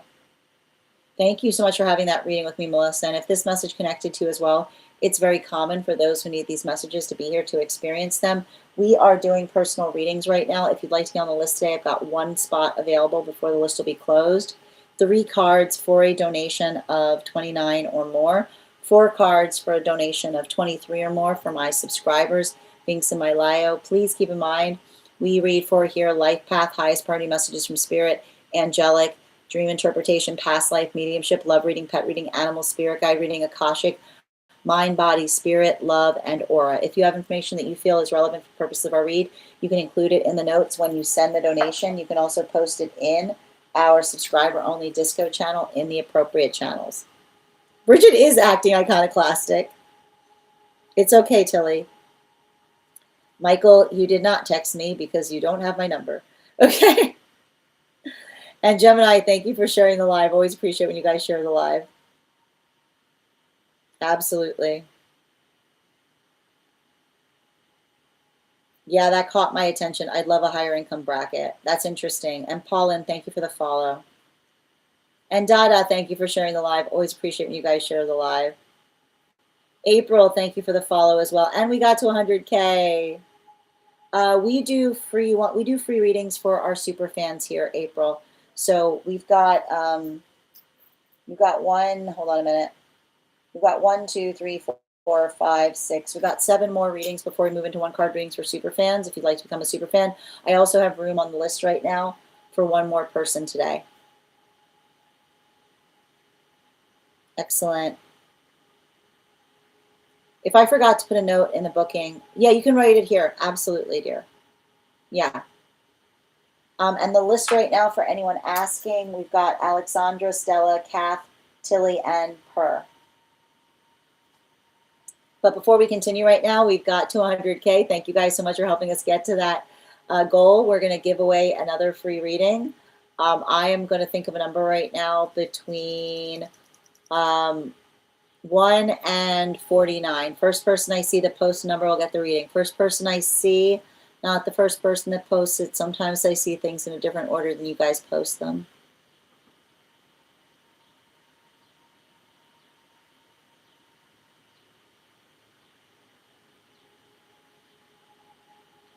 Thank you so much for having that reading with me, Melissa. And if this message connected to you as well, it's very common for those who need these messages to be here to experience them. We are doing personal readings right now. If you'd like to be on the list today, I've got one spot available before the list will be closed. 3 cards for a donation of $29 or more. 4 cards for a donation of $23 or more for my subscribers. Links in my bio. Please keep in mind, we read for here life path, highest priority messages from spirit, angelic, dream interpretation, past life, mediumship, love reading, pet reading, animal spirit guide reading, Akashic, mind, body, spirit, love, and aura. If you have information that you feel is relevant for the purpose of our read, you can include it in the notes when you send the donation. You can also post it in our subscriber-only disco channel in the appropriate channels. Bridget is acting iconoclastic. It's okay, Tilly. Michael, you did not text me because you don't have my number. Okay. And Gemini, thank you for sharing the live. Always appreciate when you guys share the live. Absolutely. Yeah, that caught my attention. I'd love a higher income bracket. That's interesting. And Paulin, thank you for the follow. And Dada, thank you for sharing the live. Always appreciate when you guys share the live. April, thank you for the follow as well. And we got to 100K. We do free readings for our super fans here, April. So we've got one. Hold on a minute. We've got 1, 2, 3, 4, 5, 6. We've got 7 more readings before we move into one card readings for super fans. If you'd like to become a super fan, I also have room on the list right now for one more person today. Excellent. If I forgot to put a note in the booking, yeah, you can write it here. Absolutely, dear. Yeah. And the list right now for anyone asking, we've got Alexandra, Stella, Kath, Tilly, and Per. But before we continue right now, we've got 200K. Thank you guys so much for helping us get to that goal. We're going to give away another free reading. I am going to think of a number right now between 1 and 49. First person I see that posts a number will get the reading. First person I see, not the first person that posts it. Sometimes I see things in a different order than you guys post them.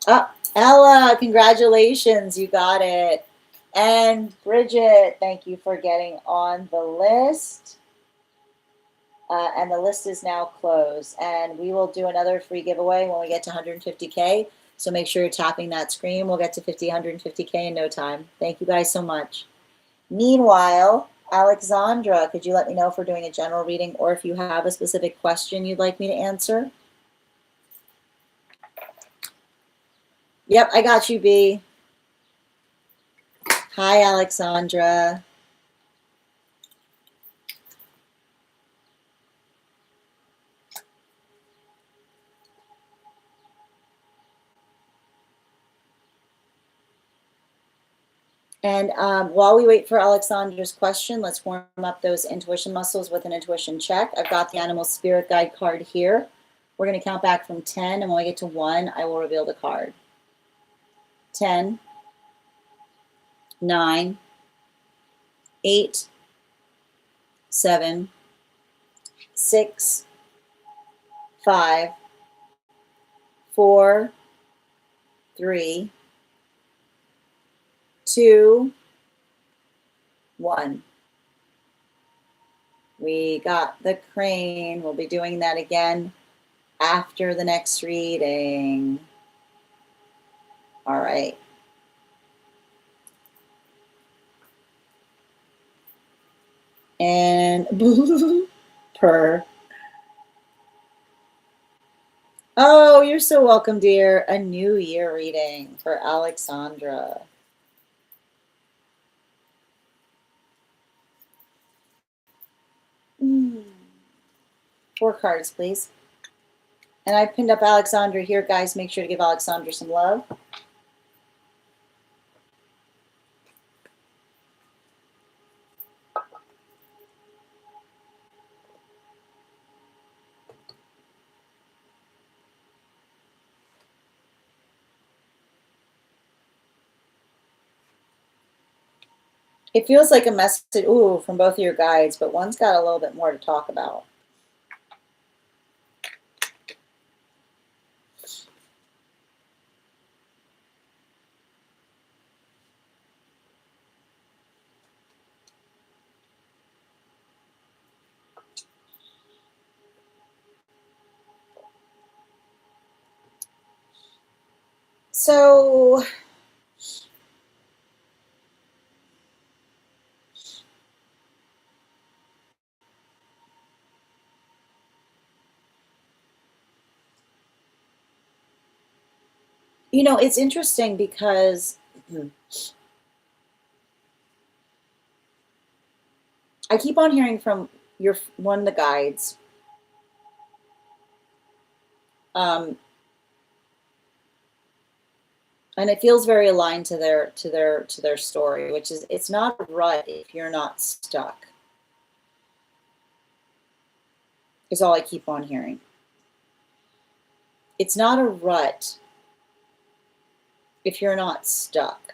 Oh, Ella, congratulations, you got it. And Bridget, thank you for getting on the list. And the list is now closed. And we will do another free giveaway when we get to 150K. So make sure you're tapping that screen. We'll get to 150K in no time. Thank you guys so much. Meanwhile, Alexandra, could you let me know if we're doing a general reading or if you have a specific question you'd like me to answer? Yep, I got you, B. Hi, Alexandra. And while we wait for Alexandra's question, let's warm up those intuition muscles with an intuition check. I've got the animal spirit guide card here. We're going to count back from 10, and when we get to 1, I will reveal the card. 10, 9, 8, 7, 6, 5, 4, 3, 2, 1. We got the crane. We'll be doing that again after the next reading. All right. And Per. Oh, you're so welcome, dear. A new year reading for Alexandra. Four cards, please. And I pinned up Alexandra here, guys. Make sure to give Alexandra some love. It feels like a message, ooh, from both of your guides, but one's got a little bit more to talk about. So You know, it's interesting because I keep on hearing from one of the guides, um, and it feels very aligned to their story, which is it's not a rut if you're not stuck. Is all I keep on hearing. It's not a rut if you're not stuck.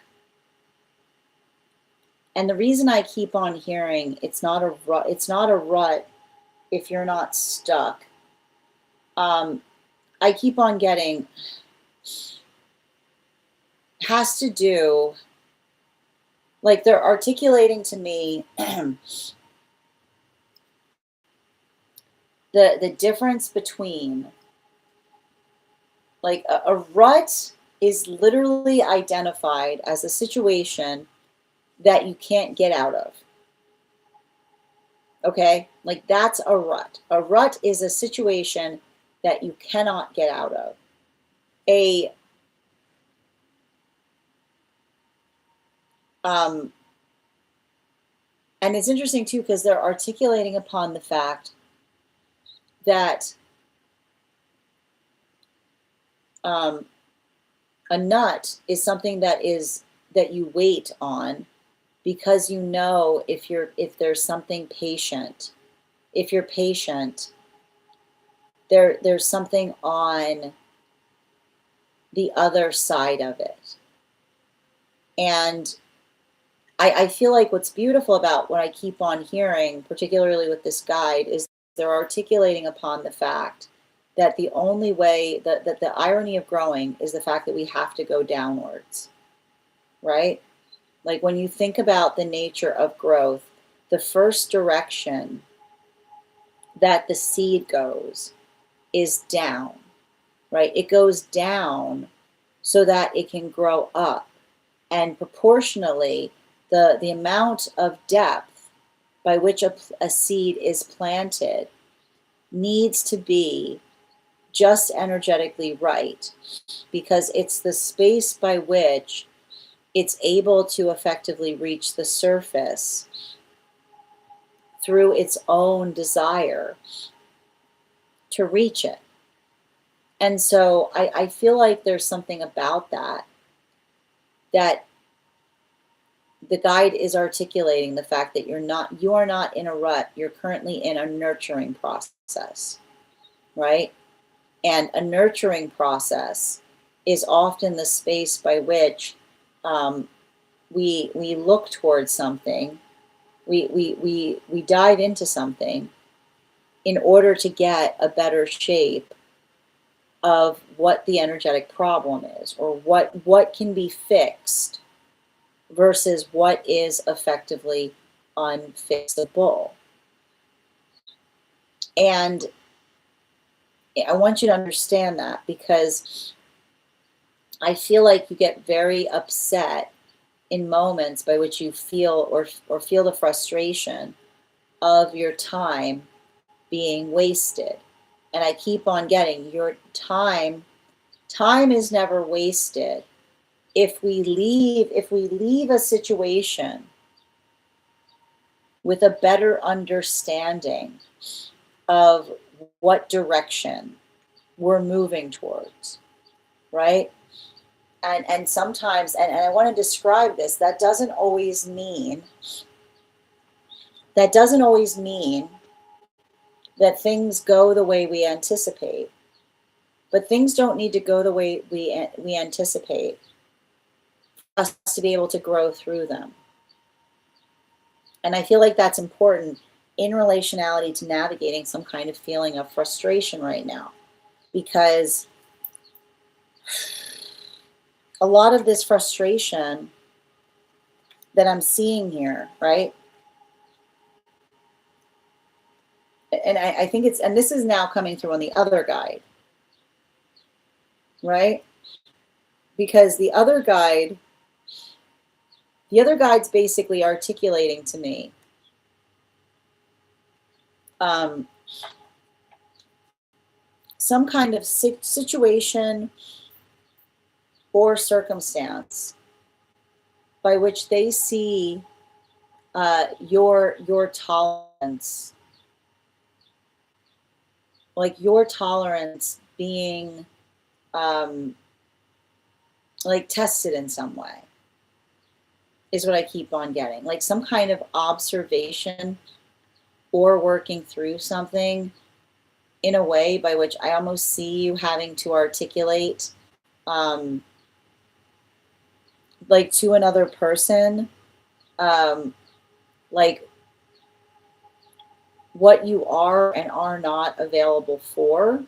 And the reason I keep on hearing it's not a rut if you're not stuck. I keep on getting has to do, like they're articulating to me the difference between, like a rut is literally identified as a situation that you can't get out of. Okay? Like that's a rut. A rut is a situation that you cannot get out of. And it's interesting too, because they're articulating upon the fact that a nut is something that you wait on, because you know if there's something patient, if you're patient, there's something on the other side of it. And I feel like what's beautiful about what I keep on hearing, particularly with this guide, is they're articulating upon the fact that the only way, that the irony of growing is the fact that we have to go downwards, right? Like when you think about the nature of growth, the first direction that the seed goes is down, right? It goes down so that it can grow up. And proportionally, the amount of depth by which a seed is planted needs to be just energetically right, because it's the space by which it's able to effectively reach the surface through its own desire to reach it. And so I feel like there's something about that the guide is articulating the fact that you are not in a rut. You're currently in a nurturing process, right? And a nurturing process is often the space by which we look towards something, we dive into something in order to get a better shape of what the energetic problem is, or what can be fixed versus what is effectively unfixable. And I want you to understand that, because I feel like you get very upset in moments by which you feel or feel the frustration of your time being wasted. And I keep on getting your time is never wasted if we leave a situation with a better understanding of what direction we're moving towards, right? And sometimes, and I want to describe this, that doesn't always mean that things go the way we anticipate. But things don't need to go the way we anticipate for us to be able to grow through them. And I feel like that's important in relationality to navigating some kind of feeling of frustration right now, because a lot of this frustration that I'm seeing here, right? And I think and this is now coming through on the other guide, right? Because the other guide's basically articulating to me some kind of situation or circumstance by which they see your tolerance, like your tolerance being like tested in some way, is what I keep on getting. Like some kind of observation or working through something in a way by which I almost see you having to articulate like to another person, like what you are and are not available for,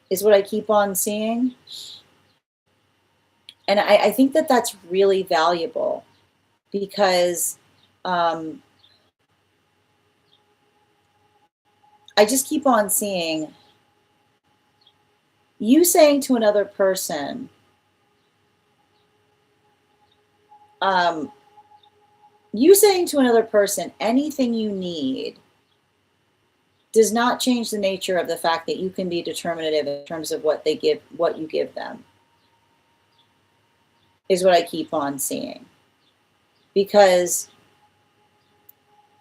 is what I keep on seeing. And I think that that's really valuable because I just keep on seeing you saying to another person, anything you need does not change the nature of the fact that you can be determinative in terms of what you give them, is what I keep on seeing. Because,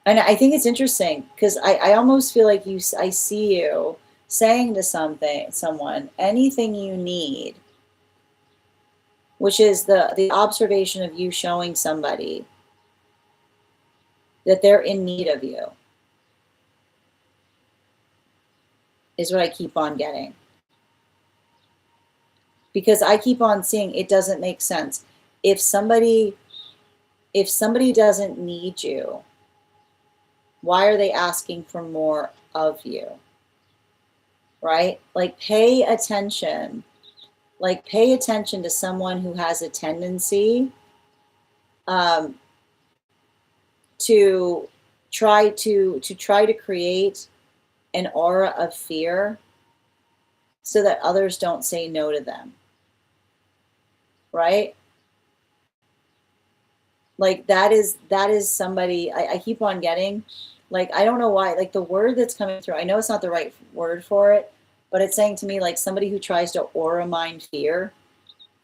and I think it's interesting because I almost feel like I see you saying to someone, anything you need, which is the observation of you showing somebody that they're in need of you, is what I keep on getting. Because I keep on seeing it doesn't make sense. If somebody doesn't need you, why are they asking for more of you? Right? Like pay attention to someone who has a tendency to try to create an aura of fear so that others don't say no to them. Right? Like that is somebody I keep on getting. Like, I don't know why, like the word that's coming through, I know it's not the right word for it, but it's saying to me like somebody who tries to aura mine fear,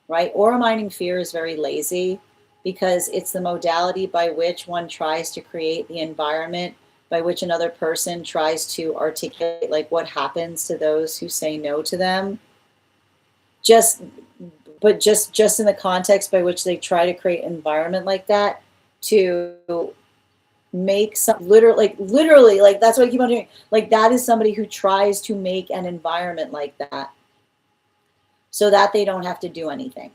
right? Aura mining fear is very lazy because it's the modality by which one tries to create the environment by which another person tries to articulate like what happens to those who say no to them. Just in the context by which they try to create an environment like that to make some literally like that's what I keep on doing. Like that is somebody who tries to make an environment like that so that they don't have to do anything.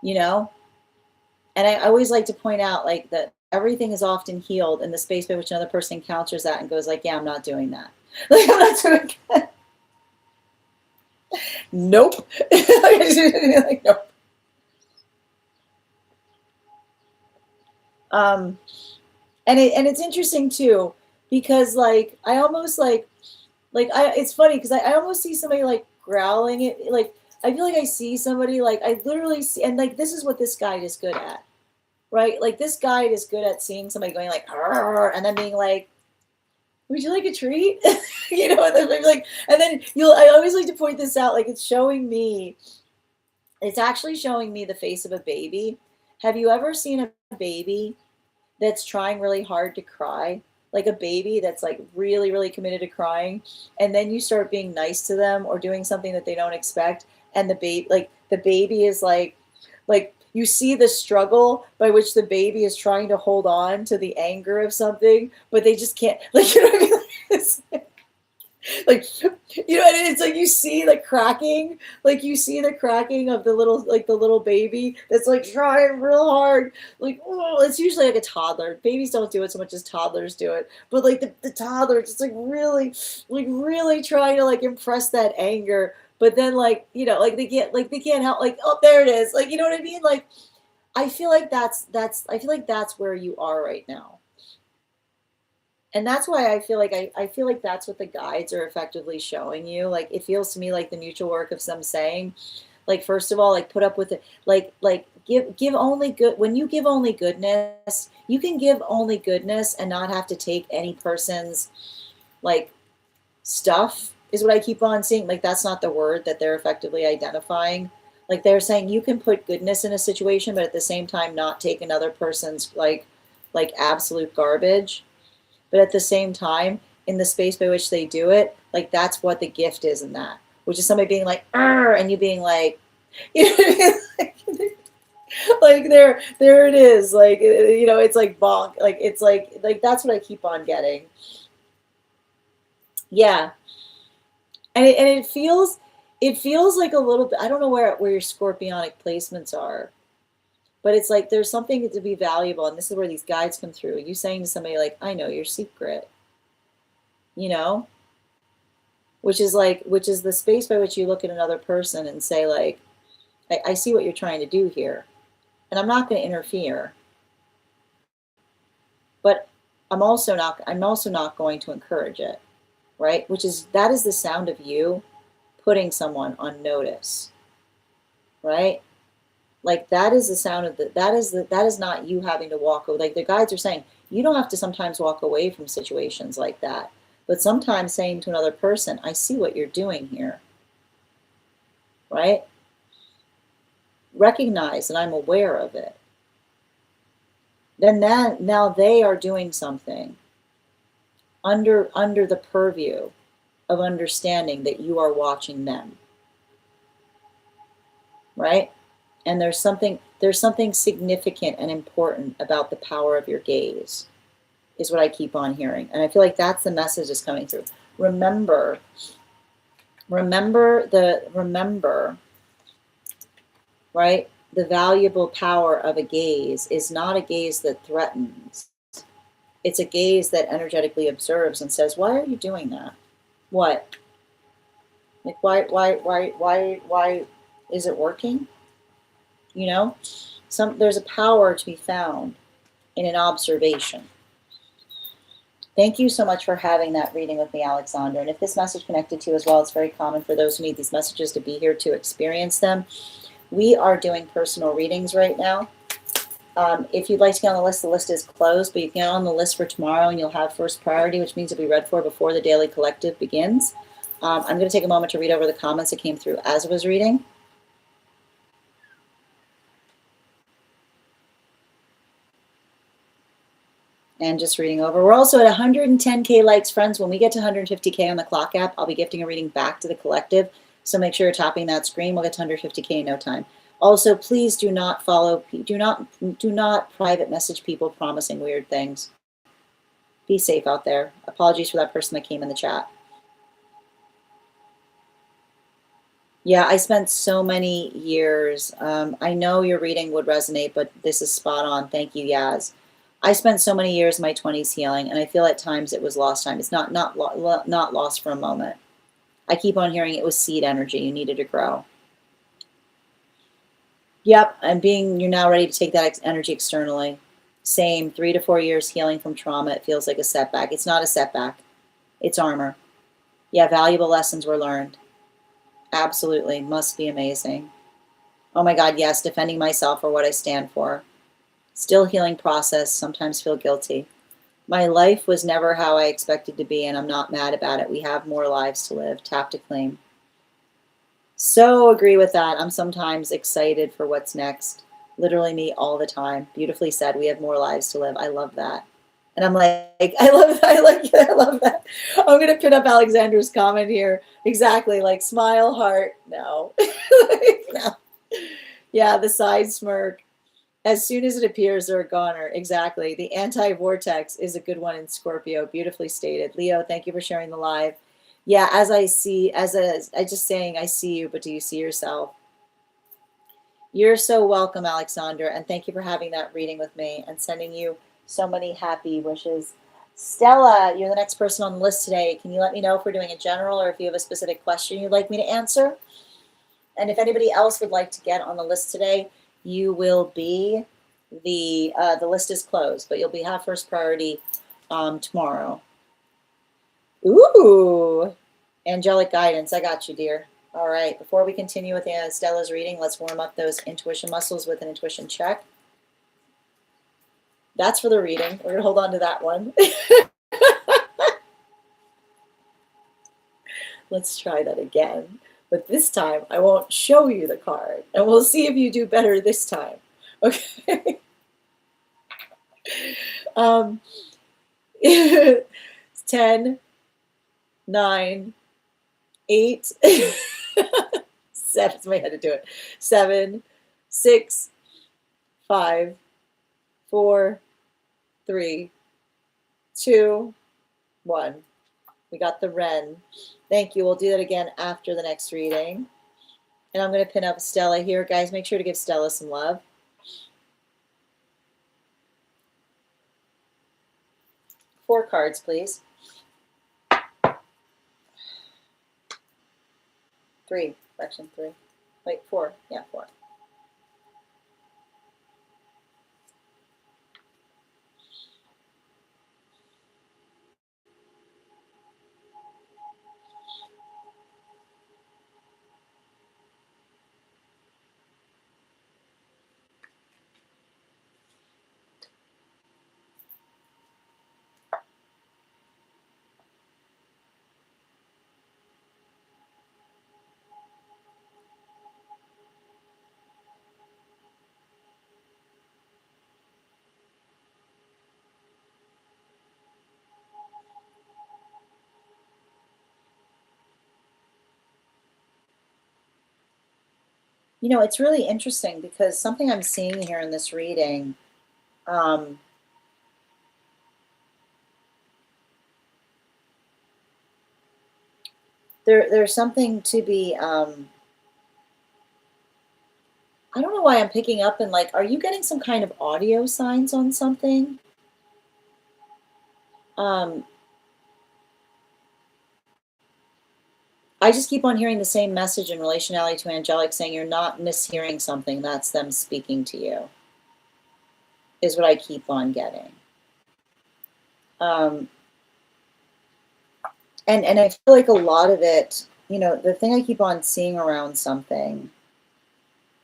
You know? And I always like to point out like that everything is often healed in the space by which another person encounters that and goes like, yeah, I'm not doing that. Like I'm not doing that. Nope. Like, nope. And it's interesting too, because like I almost it's funny because I almost see somebody like growling it, like I feel like I see somebody like I literally see, and like this is what this guide is good at, right? Like this guide is good at seeing somebody going like and then being like, would you like a treat? You know, and then like, and then I always like to point this out, like it's actually showing me the face of a baby. Have you ever seen a baby that's trying really hard to cry? Like a baby that's like really, really committed to crying, and then you start being nice to them or doing something that they don't expect, and the baby is like you see the struggle by which the baby is trying to hold on to the anger of something, but they just can't. Like, you know what I mean? It's like, you know, and it's like you see the cracking, of the little baby that's like trying real hard. Like, oh, it's usually like a toddler. Babies don't do it so much as toddlers do it, but like the toddler just like really trying to like impress that anger, but then like, you know, like they can't help, like, oh, there it is, like, you know what I mean? Like I feel like that's where you are right now. And that's why I feel like I feel like that's what the guides are effectively showing you. Like it feels to me like the mutual work of some saying, like, first of all, like put up with it, like give only good. When you give only goodness, you can give only goodness and not have to take any person's like stuff is what I keep on seeing. Like, that's not the word that they're effectively identifying. Like, they're saying you can put goodness in a situation, but at the same time not take another person's like absolute garbage. But at the same time, in the space by which they do it, like, that's what the gift is in that, which is somebody being like, and you being like, you know what I mean? Like, there it is. Like, you know, it's like bonk. Like, it's like that's what I keep on getting. Yeah. And it feels like a little bit, I don't know where your scorpionic placements are, but it's like there's something to be valuable. And this is where these guides come through. You saying to somebody like, I know your secret, you know, which is the space by which you look at another person and say, like, I see what you're trying to do here, and I'm not going to interfere, but I'm also not going to encourage it, right? That is the sound of you putting someone on notice, right? Like, that is the sound of that is not you having to walk away. Like, the guides are saying, you don't have to sometimes walk away from situations like that, but sometimes saying to another person, I see what you're doing here, right? Recognize that I'm aware of it. Then now they are doing something under the purview of understanding that you are watching them, right? And there's something significant and important about the power of your gaze, is what I keep on hearing. And I feel like that's the message that's coming through. Remember, right? The valuable power of a gaze is not a gaze that threatens. It's a gaze that energetically observes and says, why are you doing that? What? Like, why is it working? You know, there's a power to be found in an observation. Thank you so much for having that reading with me, Alexander. And if this message connected to you as well, it's very common for those who need these messages to be here to experience them. We are doing personal readings right now. If you'd like to get on the list is closed, but you can get on the list for tomorrow and you'll have first priority, which means you'll be read for before the daily collective begins. I'm going to take a moment to read over the comments that came through as I was reading. And just reading over. We're also at 110K likes, friends. When we get to 150K on the clock app, I'll be gifting a reading back to the collective. So make sure you're tapping that screen. We'll get to 150K in no time. Also, please do not private message people promising weird things. Be safe out there. Apologies for that person that came in the chat. Yeah, I spent so many years. I know your reading would resonate, but this is spot on. Thank you, Yaz. I spent so many years in my 20s healing, and I feel at times it was lost time. It's not lost for a moment. I keep on hearing it was seed energy. You needed to grow. Yep, you're now ready to take that energy externally. Same, 3 to 4 years healing from trauma. It feels like a setback. It's not a setback. It's armor. Yeah, valuable lessons were learned. Absolutely, must be amazing. Oh my God, yes, defending myself for what I stand for. Still healing process, sometimes feel guilty. My life was never how I expected to be, and I'm not mad about it. We have more lives to live. Tap to claim. So agree with that. I'm sometimes excited for what's next. Literally me all the time. Beautifully said. We have more lives to live. I love that. And I'm like, I love that. I'm going to pin up Alexander's comment here. Exactly. Like, smile, heart. No. No. Yeah, the side smirk. As soon as it appears, they're a goner. Exactly. The anti-vortex is a good one in Scorpio. Beautifully stated. Leo, thank you for sharing the live. Yeah, I just saying, I see you, but do you see yourself? You're so welcome, Alexander, and thank you for having that reading with me and sending you so many happy wishes. Stella, you're the next person on the list today. Can you let me know if we're doing a general or if you have a specific question you'd like me to answer? And if anybody else would like to get on the list today, you will be the list is closed, but you'll have first priority tomorrow. Ooh, angelic guidance. I got you, dear. All right. Before we continue with Stella's reading, let's warm up those intuition muscles with an intuition check. That's for the reading. We're gonna hold on to that one. Let's try that again. But this time, I won't show you the card. And we'll see if you do better this time. Okay? 10, 9, 8, 7. Somebody had to do it. 7, 6, 5, 4, 3, 2, 1. We got the Wren. Thank you. We'll do that again after the next reading. And I'm going to pin up Stella here. Guys, make sure to give Stella some love. Four cards, please. 3. Correction, 3. Wait, 4. Yeah, 4. You know, it's really interesting because something I'm seeing here in this reading, there's something to be, I don't know why I'm picking up and like, are you getting some kind of audio signs on something? I just keep on hearing the same message in relationality to angelic saying you're not mishearing something. That's them speaking to you, is what I keep on getting. And I feel like a lot of it, you know, the thing I keep on seeing around something,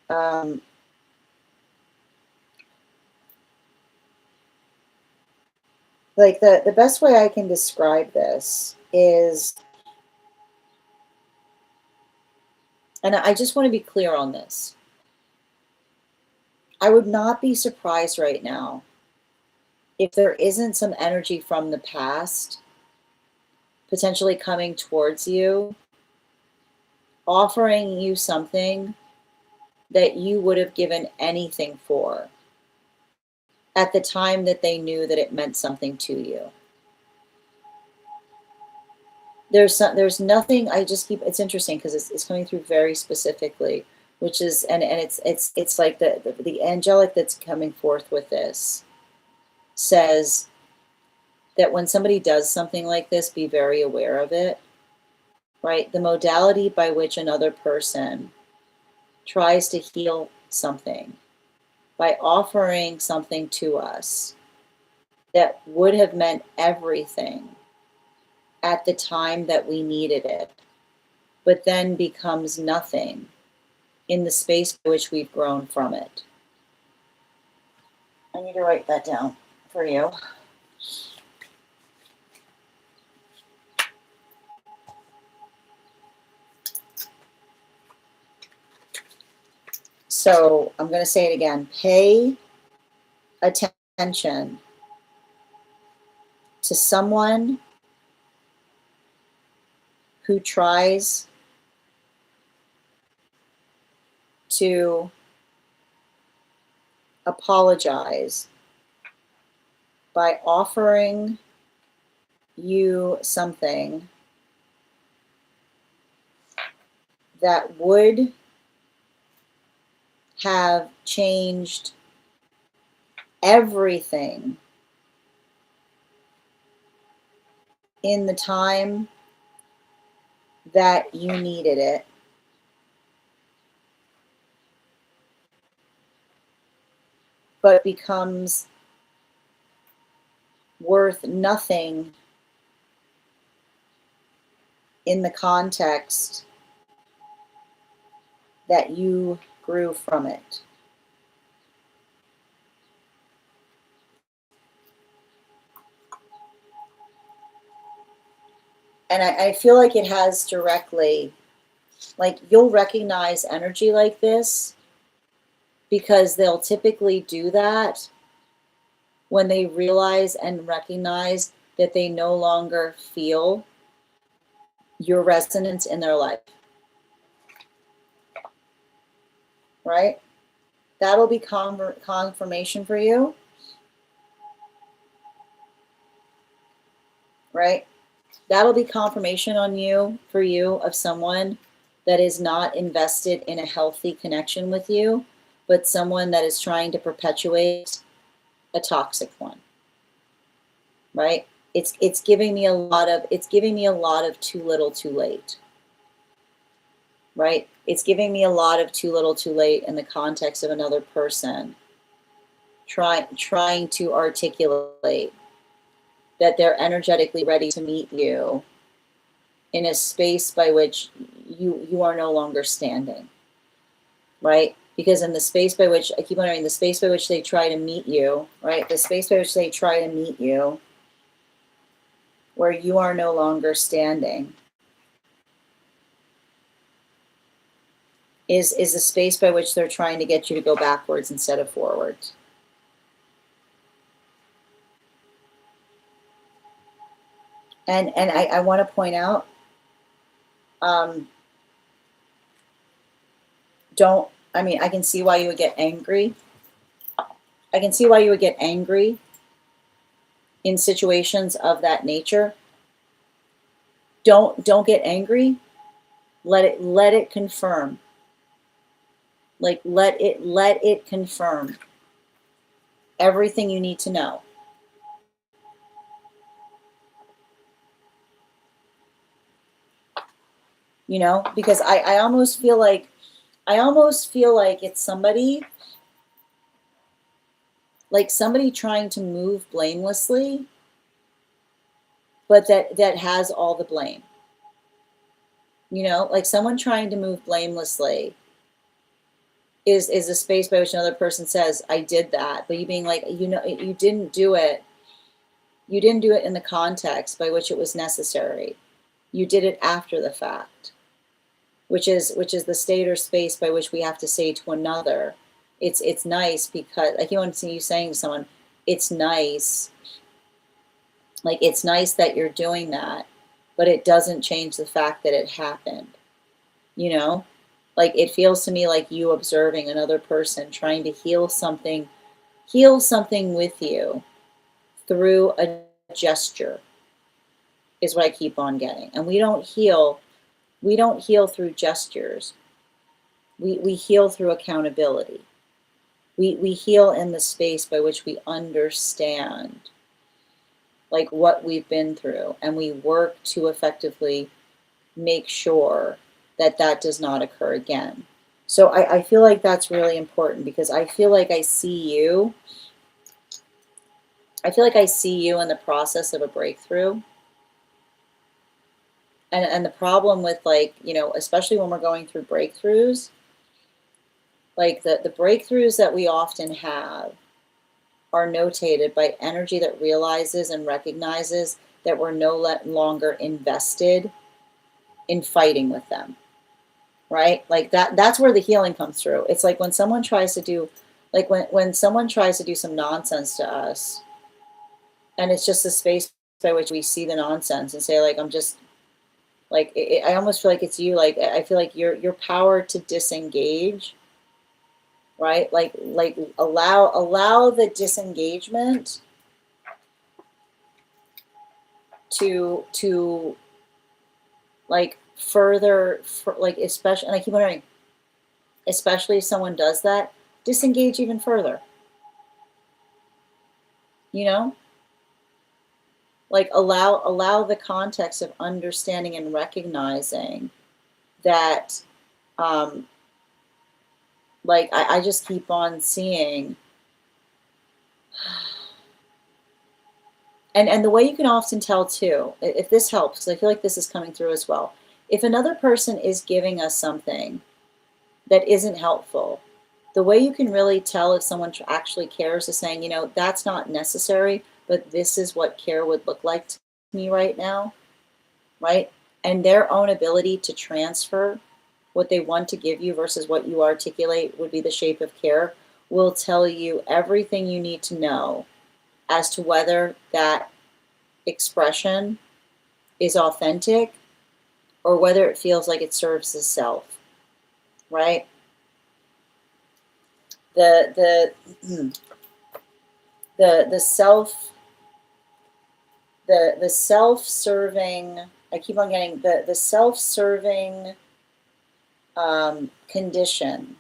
like the best way I can describe this is, and I just want to be clear on this. I would not be surprised right now if there isn't some energy from the past potentially coming towards you, offering you something that you would have given anything for at the time that they knew that it meant something to you. There's nothing, I just keep, it's interesting because it's coming through very specifically, which is, and it's like the angelic that's coming forth with this says that when somebody does something like this, be very aware of it, right? The modality by which another person tries to heal something by offering something to us that would have meant everything at the time that we needed it, but then becomes nothing in the space by which we've grown from it. I need to write that down for you. So I'm going to say it again. Pay attention to someone who tries to apologize by offering you something that would have changed everything in the time that you needed it, but becomes worth nothing in the context that you grew from it. And I feel like it has directly, like you'll recognize energy like this because they'll typically do that when they realize and recognize that they no longer feel your resonance in their life, right? That'll be confirmation for you, right? That'll be confirmation on you, for you, of someone that is not invested in a healthy connection with you, but someone that is trying to perpetuate a toxic one, right? It's giving me a lot of too little too late, right? It's giving me a lot of too little too late in the context of another person trying to articulate that they're energetically ready to meet you in a space by which you are no longer standing, right? Because in the space by which, I keep wondering, the space by which they try to meet you, right? The space by which they try to meet you, where you are no longer standing, is the space by which they're trying to get you to go backwards instead of forwards. And I want to point out, I can see why you would get angry. I can see why you would get angry in situations of that nature. Don't get angry. Let it confirm. Like let it confirm everything you need to know. You know, because I almost feel like it's somebody trying to move blamelessly, but that has all the blame. You know, like someone trying to move blamelessly is a space by which another person says, I did that, but you being like, you know, you didn't do it. You didn't do it in the context by which it was necessary. You did it after the fact, which is the state or space by which we have to say to another, it's nice because, like, you want to see you saying to someone, it's nice. Like, it's nice that you're doing that, but it doesn't change the fact that it happened. You know, like it feels to me like you observing another person trying to heal something with you through a gesture is what I keep on getting. And we don't heal through gestures. We heal through accountability. We heal in the space by which we understand like what we've been through, and we work to effectively make sure that that does not occur again. So I feel like that's really important, because I feel like I see you in the process of a breakthrough. And the problem with, like, you know, especially when we're going through breakthroughs, like the breakthroughs that we often have are notated by energy that realizes and recognizes that we're no longer invested in fighting with them, right? Like that's where the healing comes through. It's like when someone tries to do, like when someone tries to do some nonsense to us, and it's just the space by which we see the nonsense and say, like, I'm just, like, I almost feel like it's you. Like, I feel like your power to disengage, right? Like allow the disengagement to like further, like, especially, and I keep wondering, especially if someone does that, disengage even further. You know, like allow the context of understanding and recognizing that, like I just keep on seeing, and the way you can often tell too, if this helps, because I feel like this is coming through as well. If another person is giving us something that isn't helpful, the way you can really tell if someone actually cares is saying, you know, that's not necessary, but this is what care would look like to me right now. right? And their own ability to transfer what they want to give you versus what you articulate would be the shape of care, will tell you everything you need to know as to whether that expression is authentic or whether it feels like it serves the self, right? The the self the self-serving, I keep on getting the self-serving condition,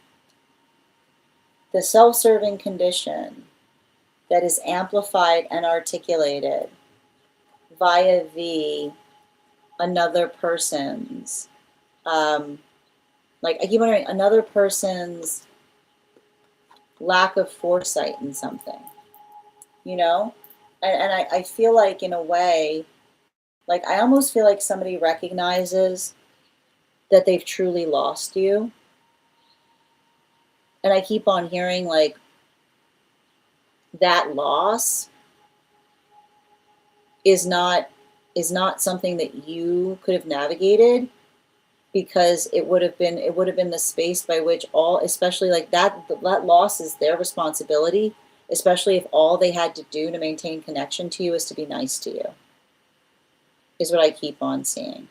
the self-serving condition that is amplified and articulated via another person's, like I keep wondering, another person's lack of foresight in something, you know? And I feel like in a way, like I almost feel like somebody recognizes that they've truly lost you. And I keep on hearing like that loss is not something that you could have navigated, because it would have been the space by which all, especially like that loss is their responsibility, especially if all they had to do to maintain connection to you is to be nice to you, is what I keep on seeing.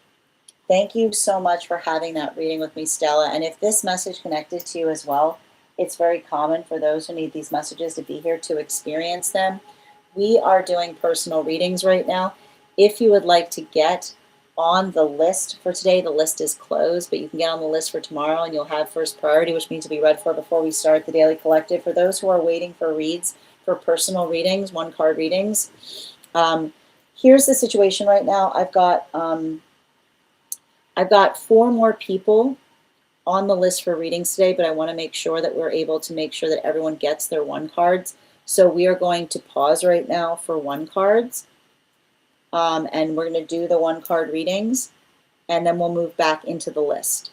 Thank you so much for having that reading with me, Stella. And if this message connected to you as well, it's very common for those who need these messages to be here to experience them. We are doing personal readings right now. If you would like to get on the list for today, the list is closed, but you can get on the list for tomorrow and you'll have first priority, which means to be read for before we start the Daily Collective. For those who are waiting for reads, for personal readings, one card readings, here's the situation right now. I've got 4 more people on the list for readings today, but I want to make sure that we're able to make sure that everyone gets their 1 cards. So we are going to pause right now for 1 cards. And we're going to do the 1 card readings, and then we'll move back into the list.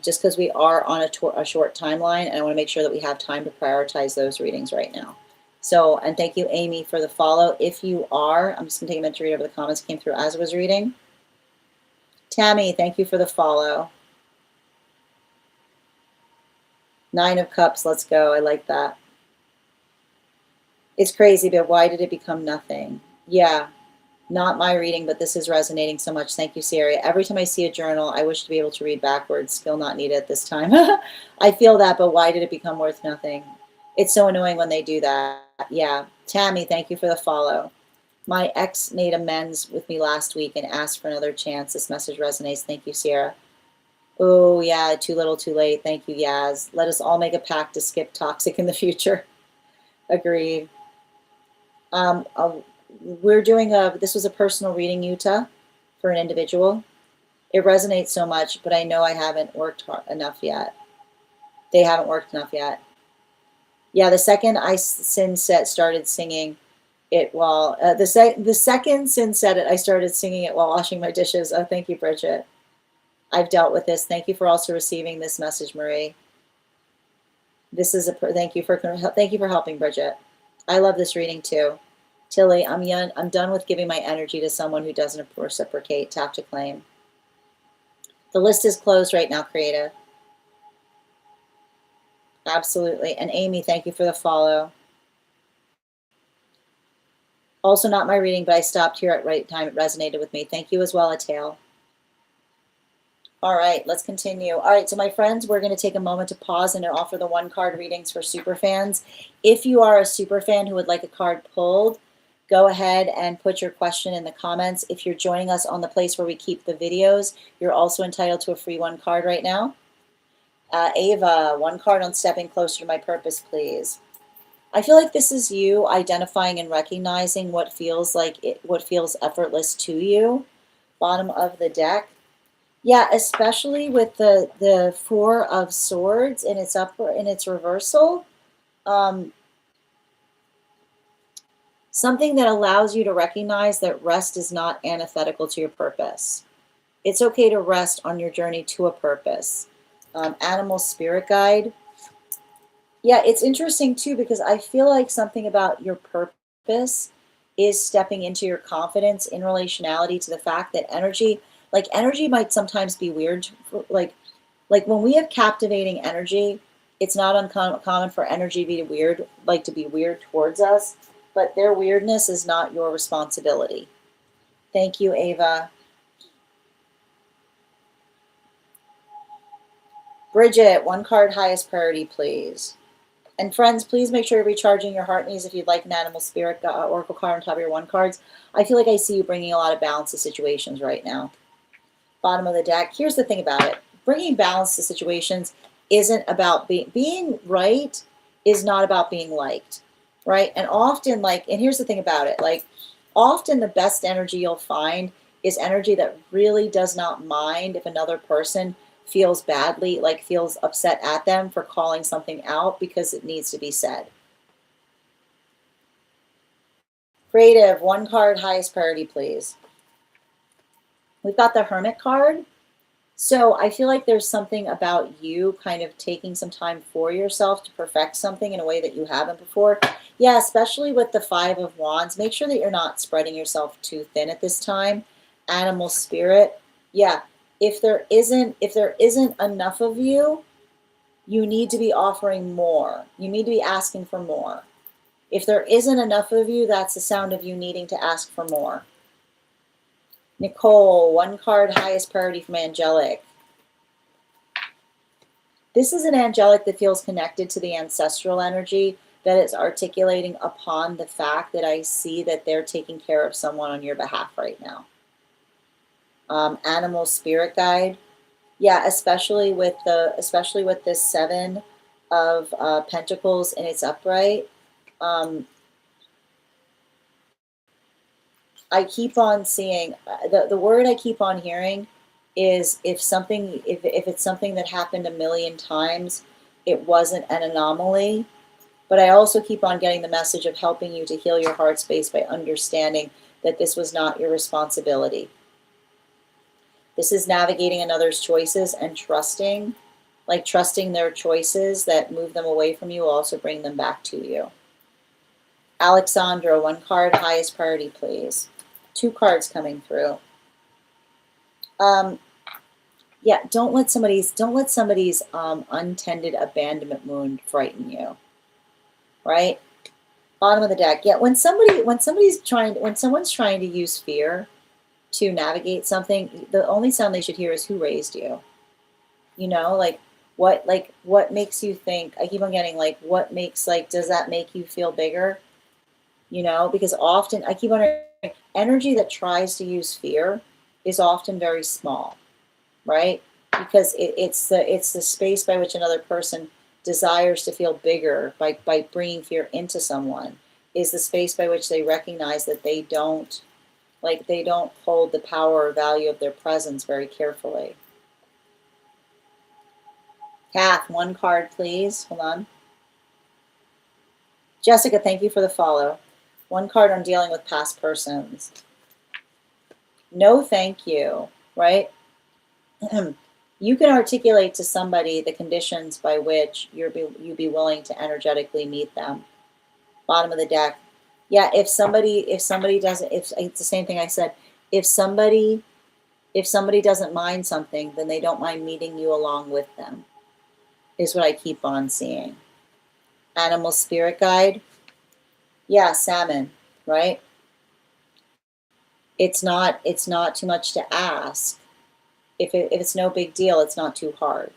Just because we are on a short timeline, and I want to make sure that we have time to prioritize those readings right now. So, and thank you, Amy, for the follow. If you are, I'm just going to take a minute to read over the comments that came through as I was reading. Tammy, thank you for the follow. 9 of Cups, let's go. I like that. It's crazy, but why did it become nothing? Yeah, not my reading, but this is resonating so much. Thank you, Siri. Every time I see a journal, I wish to be able to read backwards. Skill not needed at this time. I feel that, but why did it become worth nothing? It's so annoying when they do that. Yeah. Tammy, thank you for the follow. My ex made amends with me last week and asked for another chance. This message resonates. Thank you, Sierra. Oh, yeah, too little, too late. Thank you, Yaz. Let us all make a pact to skip toxic in the future. Agreed. We're doing this was a personal reading, Utah, for an individual. It resonates so much, but I know I haven't worked enough yet. They haven't worked enough yet. Yeah, the second I started singing it while, the second Sin said it, I started singing it while washing my dishes. Oh, thank you, Bridget. I've dealt with this. Thank you for also receiving this message, Marie. This is thank you for helping, Bridget. I love this reading too. Tilly, I'm done with giving my energy to someone who doesn't reciprocate. Tap to claim. The list is closed right now, Creative. Absolutely. And Amy, thank you for the follow. Also not my reading, but I stopped here at right time. It resonated with me. Thank you as well, Atale. All right, let's continue. All right, so my friends, we're going to take a moment to pause and offer the 1 card readings for super fans. If you are a super fan who would like a card pulled, go ahead and put your question in the comments. If you're joining us on the place where we keep the videos, you're also entitled to a free 1 card right now. Ava, 1 card on stepping closer to my purpose, please. I feel like this is you identifying and recognizing what feels effortless to you. Bottom of the deck. Yeah, especially with the 4 of Swords in its reversal. Something that allows you to recognize that rest is not antithetical to your purpose. It's okay to rest on your journey to a purpose. Animal spirit guide. Yeah, it's interesting too, because I feel like something about your purpose is stepping into your confidence in relationality to the fact that energy, like energy might sometimes be weird. Like when we have captivating energy, it's not uncommon for energy to be weird, like to be weird towards us, but their weirdness is not your responsibility. Thank you, Ava. Bridget, 1 card, highest priority, please. And friends, please make sure you're recharging your heart needs if you'd like an animal spirit oracle card on top of your 1 cards. I feel like I see you bringing a lot of balance to situations right now. Bottom of the deck. Here's the thing about it. Bringing balance to situations isn't about being right, is not about being liked, right? And often, and here's the thing about it, often the best energy you'll find is energy that really does not mind if another person feels badly, feels upset at them for calling something out because it needs to be said. Creative, 1 card, highest priority, please. We've got the Hermit card. So I feel like there's something about you kind of taking some time for yourself to perfect something in a way that you haven't before. Yeah, especially with the 5 of Wands. Make sure that you're not spreading yourself too thin at this time. Animal spirit. Yeah, if there isn't enough of you, you need to be offering more. You need to be asking for more. If there isn't enough of you, that's the sound of you needing to ask for more. Nicole, 1 card, highest priority from Angelic. This is an angelic that feels connected to the ancestral energy, that is articulating upon the fact that I see that they're taking care of someone on your behalf right now. Animal spirit guide. Yeah, especially with this 7 of Pentacles in its upright. I keep on seeing, the word I keep on hearing is if it's something that happened a million times, it wasn't an anomaly. But I also keep on getting the message of helping you to heal your heart space by understanding that this was not your responsibility. This is navigating another's choices and trusting their choices that move them away from you will also bring them back to you. Alexandra, 1 card, highest priority, please. 2 cards coming through. Yeah, don't let somebody's untended abandonment wound frighten you. Right? Bottom of the deck. Yeah, when someone's trying to use fear to navigate something, the only sound they should hear is who raised you. You know, what makes you think? I keep on getting what makes does that make you feel bigger? You know, because often I keep on hearing energy that tries to use fear is often very small, right? Because it's the space by which another person desires to feel bigger by bringing fear into someone, is the space by which they recognize that they don't hold the power or value of their presence very carefully. Kath, 1 card, please. Hold on. Jessica, thank you for the follow. 1 card on dealing with past persons. No, thank you, right? You can articulate to somebody the conditions by which you'd be willing to energetically meet them. Bottom of the deck. Yeah, if somebody doesn't, it's the same thing I said. If somebody doesn't mind something, then they don't mind meeting you along with them, is what I keep on seeing. Animal spirit guide. Yeah, salmon, right? It's not too much to ask. If it's no big deal, it's not too hard,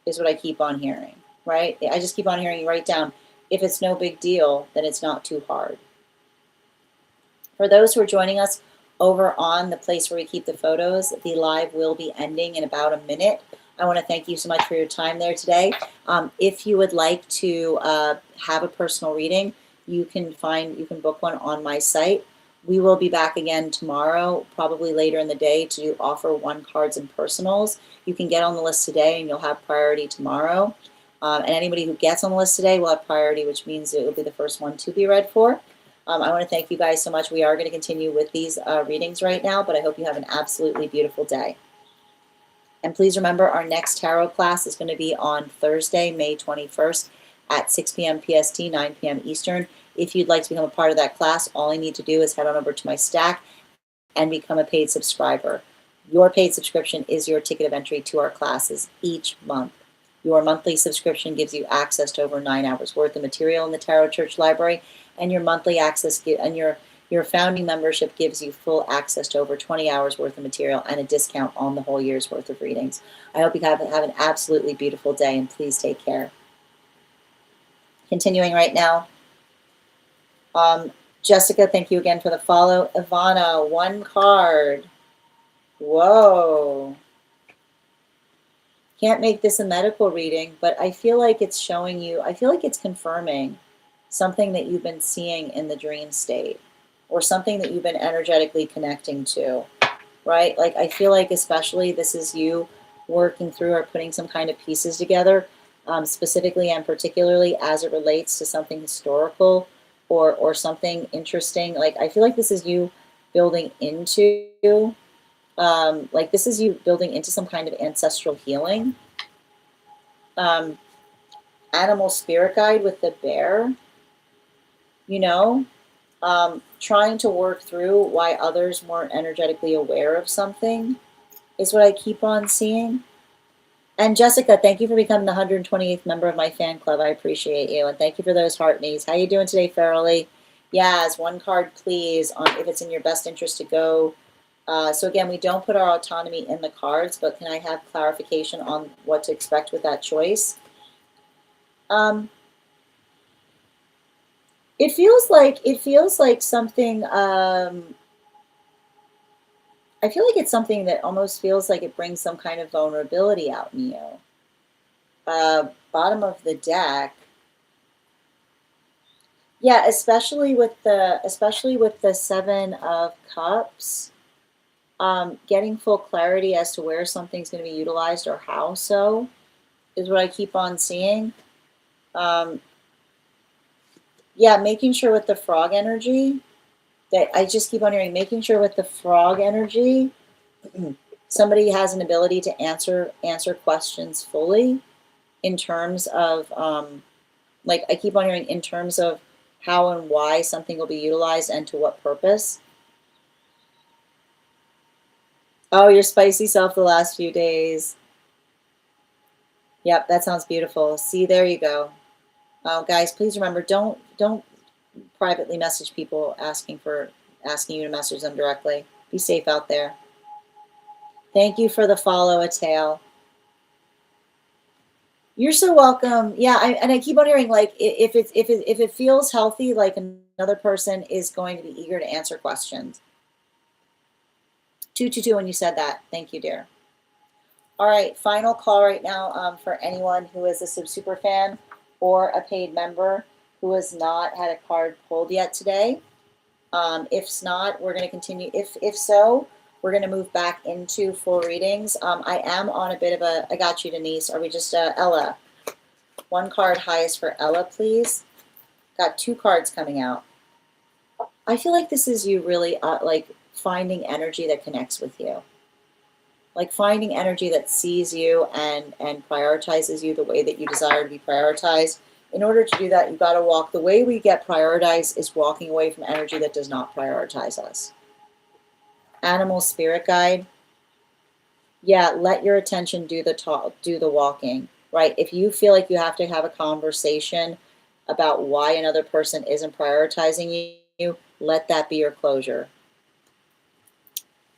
is what I keep on hearing, right? I just keep on hearing you write down, if it's no big deal, then it's not too hard. For those who are joining us over on the place where we keep the photos, the live will be ending in about a minute. I want to thank you so much for your time there today. If you would like to have a personal reading, you can book one on my site. We will be back again tomorrow, probably later in the day, to offer 1 cards and personals. You can get on the list today and you'll have priority tomorrow. And anybody who gets on the list today will have priority, which means it will be the first one to be read for. I want to thank you guys so much. We are going to continue with these readings right now, but I hope you have an absolutely beautiful day. And please remember, our next tarot class is going to be on Thursday, May 21st at 6 p.m. PST, 9 p.m. Eastern. If you'd like to become a part of that class, all I need to do is head on over to my Stack and become a paid subscriber. Your paid subscription is your ticket of entry to our classes each month. Your monthly subscription gives you access to over 9 hours worth of material in the Tarot Church Library, and your monthly access and your founding membership gives you full access to over 20 hours worth of material and a discount on the whole year's worth of readings. I hope you have an absolutely beautiful day, and please take care. Continuing right now. Jessica, thank you again for the follow. Ivana, 1 card. Whoa. Can't make this a medical reading, but I feel like it's showing you, I feel like it's confirming something that you've been seeing in the dream state, or something that you've been energetically connecting to, right? Like, I feel like especially this is you working through or putting some kind of pieces together, specifically and particularly as it relates to something historical or something interesting. Like, I feel like this is you building into, like this is you building into some kind of ancestral healing. Animal spirit guide with the bear, you know, trying to work through why others weren't energetically aware of something is what I keep on seeing. And Jessica, thank you for becoming the 128th member of my fan club. I appreciate you. And thank you for those heart knees. How you doing today, Farrelly? Yes, 1 card, please, if it's in your best interest to go. So again, we don't put our autonomy in the cards, but can I have clarification on what to expect with that choice? It feels like something, I feel like it's something that almost feels like it brings some kind of vulnerability out in you. Bottom of the deck. Yeah, especially with the 7 of Cups. Getting full clarity as to where something's going to be utilized or how so is what I keep on seeing. Yeah, making sure with the frog energy, that I just keep on hearing, making sure with the frog energy, somebody has an ability to answer questions fully in terms of, like I keep on hearing in terms of how and why something will be utilized and to what purpose. Oh, your spicy self the last few days. Yep, that sounds beautiful. See, there you go. Guys, please remember, don't privately message people asking you to message them directly. Be safe out there. Thank you for the follow, Atale. You're so welcome. Yeah, I keep on hearing, like, if it feels healthy, like another person is going to be eager to answer questions. 222 when you said that. Thank you, dear. All right, final call right now for anyone who is a super fan or a paid member who has not had a card pulled yet today. If not, we're going to continue. If so, we're going to move back into full readings. I am on a bit of a, I got you, Denise. Are we just, Ella? 1 card highest for Ella, please. Got 2 cards coming out. I feel like this is you really like finding energy that connects with you. Like finding energy that sees you and prioritizes you the way that you desire to be prioritized. In order to do that, you've got to walk. The way we get prioritized is walking away from energy that does not prioritize us. Animal spirit guide. Yeah, let your attention do the walking, right? If you feel like you have to have a conversation about why another person isn't prioritizing you, let that be your closure.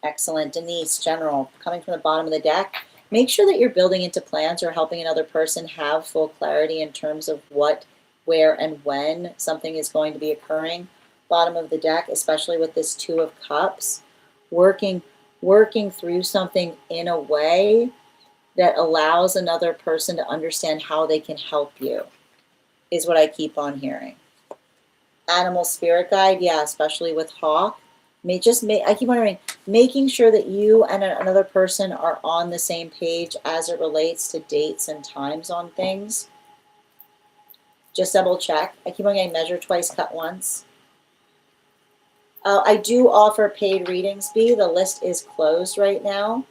Excellent. Denise, general, coming from the bottom of the deck. Make sure that you're building into plans or helping another person have full clarity in terms of what, where, and when something is going to be occurring. Bottom of the deck, especially with this 2 of Cups, working through something in a way that allows another person to understand how they can help you, is what I keep on hearing. Animal spirit guide, yeah, especially with Hawk. I keep wondering, making sure that you and another person are on the same page as it relates to dates and times on things. Just double check. I keep on getting measure twice, cut once. I do offer paid readings, B. The list is closed right now.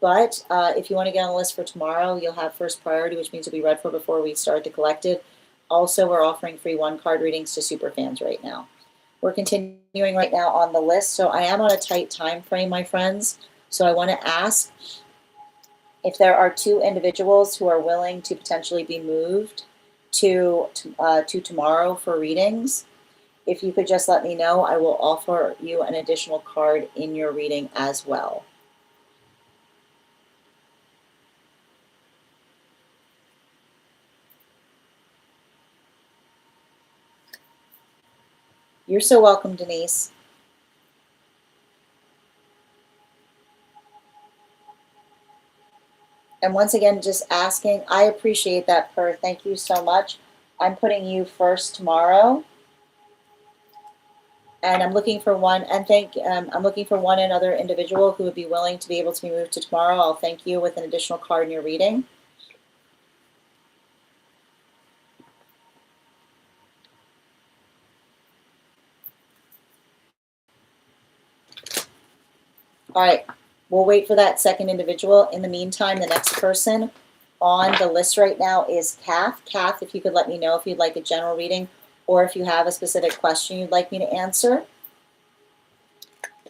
But if you want to get on the list for tomorrow, you'll have first priority, which means you'll be read for before we start the collective. Also, we're offering free 1-card readings to super fans right now. We're continuing right now on the list, so I am on a tight time frame, my friends. So I want to ask if there are 2 individuals who are willing to potentially be moved to tomorrow for readings. If you could just let me know, I will offer you an additional card in your reading as well. You're so welcome, Denise. And once again, just asking, I appreciate that, Per. Thank you so much. I'm putting you first tomorrow. And I'm looking for one, and I'm looking for one another individual who would be willing to be able to be moved to tomorrow. I'll thank you with an additional card in your reading. All right, we'll wait for that second individual. In the meantime, the next person on the list right now is Kath. Kath, if you could let me know if you'd like a general reading or if you have a specific question you'd like me to answer.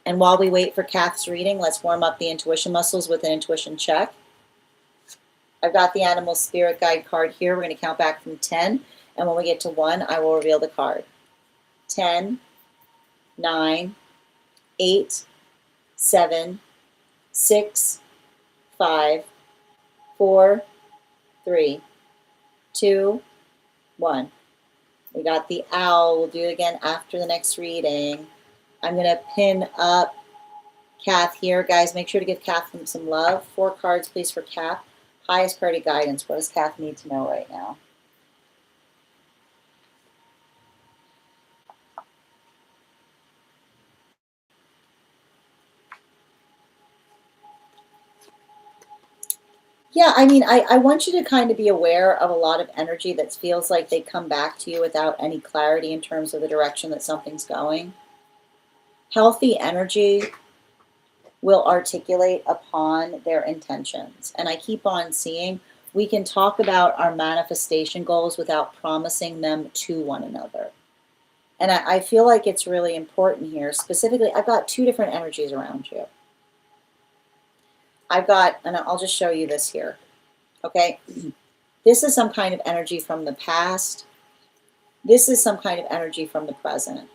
And while we wait for Kath's reading, let's warm up the intuition muscles with an intuition check. I've got the animal spirit guide card here. We're going to count back from 10. And when we get to 1, I will reveal the card. 10, 9, 8, 7, 6, 5, 4, 3, 2, 1. We got the owl. We'll do it again after the next reading. I'm going to pin up Kath here. Guys, make sure to give Kath some love. 4 cards, please, for Kath. Highest priority guidance. What does Kath need to know right now? Yeah, I mean, I want you to kind of be aware of a lot of energy that feels like they come back to you without any clarity in terms of the direction that something's going. Healthy energy will articulate upon their intentions. And I keep on seeing we can talk about our manifestation goals without promising them to one another. And I feel like it's really important here. Specifically, I've got 2 different energies around you. I've got, and I'll just show you this here. Okay, this is some kind of energy from the past. This is some kind of energy from the present.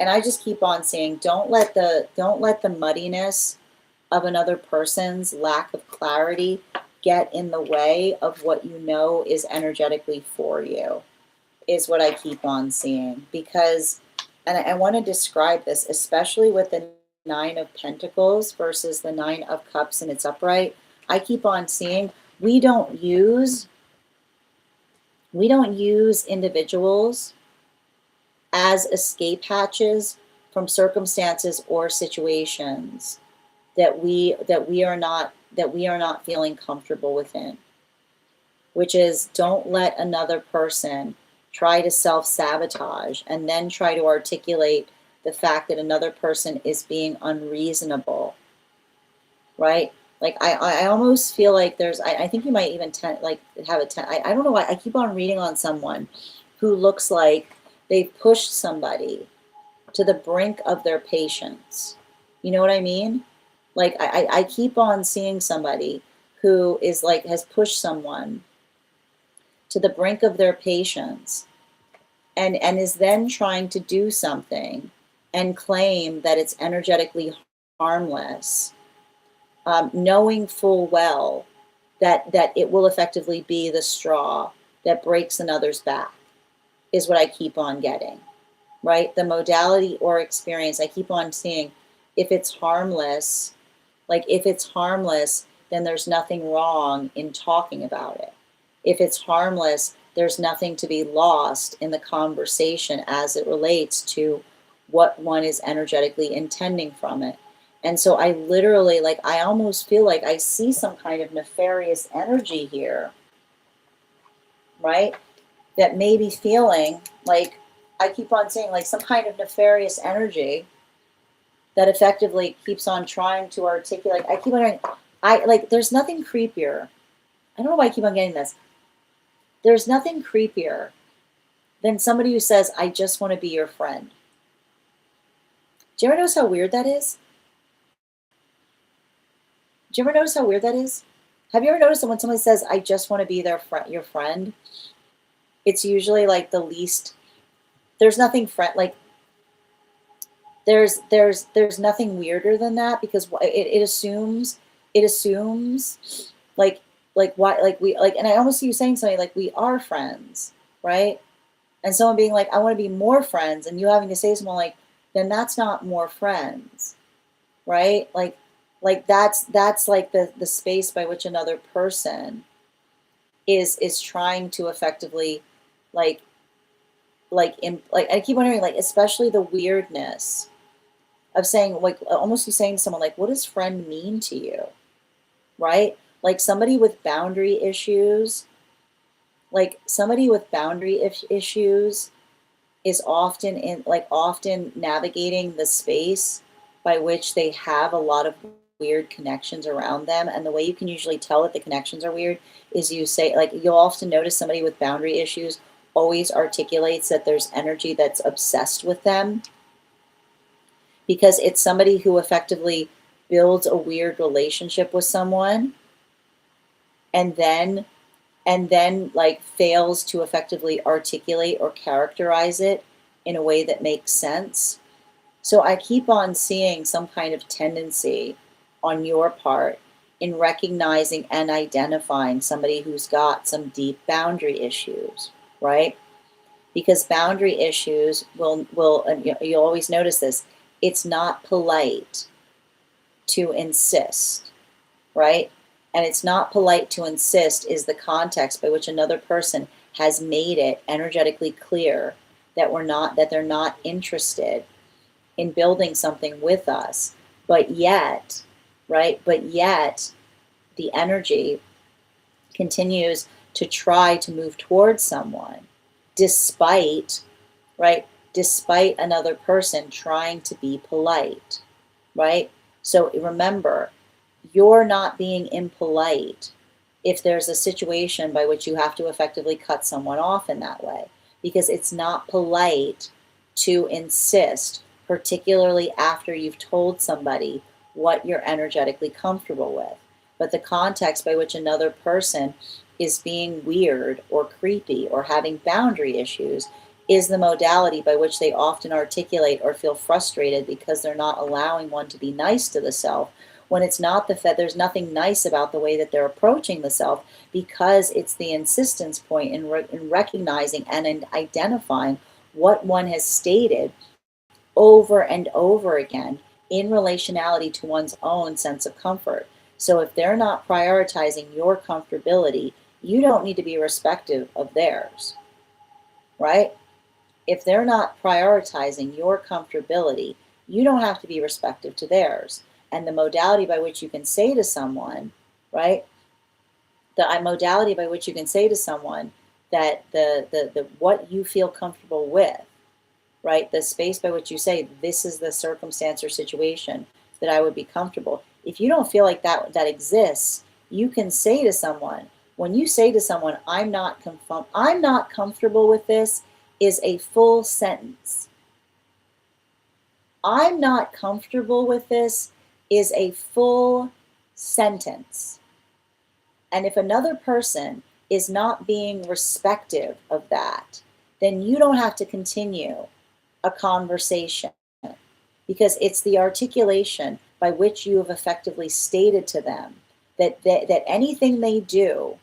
And I just keep on saying, don't let the muddiness of another person's lack of clarity get in the way of what you know is energetically for you, is what I keep on seeing. Because, and I want to describe this, especially with the 9 of Pentacles versus the 9 of Cups and it's upright. I keep on seeing we don't use individuals as escape hatches from circumstances or situations that we are not feeling comfortable within. Which is, don't let another person try to self-sabotage and then try to articulate the fact that another person is being unreasonable, right? Like I almost feel like there's, I think you might even have a I don't know why I keep on reading on someone who looks like they've pushed somebody to the brink of their patience. You know what I mean? Like I keep on seeing somebody who is like, has pushed someone to the brink of their patience and is then trying to do something and claim that it's energetically harmless, knowing full well that it will effectively be the straw that breaks another's back, is what I keep on getting, right? The modality or experience, I keep on seeing, if it's harmless, then there's nothing wrong in talking about it. If it's harmless, there's nothing to be lost in the conversation as it relates to what one is energetically intending from it. And so I literally, like, I almost feel like I see some kind of nefarious energy here, right? That may be feeling like, I keep on saying, like, some kind of nefarious energy that effectively keeps on trying to articulate. I keep on, there's nothing creepier. I don't know why I keep on getting this. There's nothing creepier than somebody who says, I just want to be your friend. Do you ever notice how weird that is? Do you ever notice how weird that is? Have you ever noticed that when somebody says, I just want to be your friend, it's usually like the least, there's nothing like there's nothing weirder than that, because it assumes like why, like we like, and I almost see you saying something like, we are friends, right? And someone being like, I want to be more friends, and you having to say to someone like, then that's not more friends, right? Like that's like the space by which another person is trying to effectively like like I keep wondering, like, especially the weirdness of saying, like, almost you saying to someone like, what does friend mean to you, right? Like somebody with boundary issues, like somebody with boundary issues is often navigating the space by which they have a lot of weird connections around them. And the way you can usually tell that the connections are weird is you say, like, you'll often notice somebody with boundary issues always articulates that there's energy that's obsessed with them, because it's somebody who effectively builds a weird relationship with someone and then like fails to effectively articulate or characterize it in a way that makes sense. So I keep on seeing some kind of tendency on your part in recognizing and identifying somebody who's got some deep boundary issues, right? Because boundary issues will and you'll always notice this, it's not polite to insist, right? And it's not polite to insist is the context by which another person has made it energetically clear that they're not interested in building something with us. But yet, right? But yet the energy continues to try to move towards someone despite, right? Despite another person trying to be polite, right? So remember, you're not being impolite if there's a situation by which you have to effectively cut someone off in that way, because it's not polite to insist, particularly after you've told somebody what you're energetically comfortable with. But the context by which another person is being weird or creepy or having boundary issues is the modality by which they often articulate or feel frustrated because they're not allowing one to be nice to the self, when it's not the fact, there's nothing nice about the way that they're approaching the self, because it's the insistence point in recognizing and in identifying what one has stated over and over again in relationality to one's own sense of comfort. So if they're not prioritizing your comfortability, you don't need to be respective of theirs, right? If they're not prioritizing your comfortability, you don't have to be respective to theirs. And the modality by which you can say to someone, right? The modality by which you can say to someone that the what you feel comfortable with, right? The space by which you say, this is the circumstance or situation that I would be comfortable. If you don't feel like that exists, you can say to someone, when you say to someone, I'm not comfortable with this, is a full sentence. I'm not comfortable with this is a full sentence. And if another person is not being respective of that, then you don't have to continue a conversation, because it's the articulation by which you have effectively stated to them that anything they do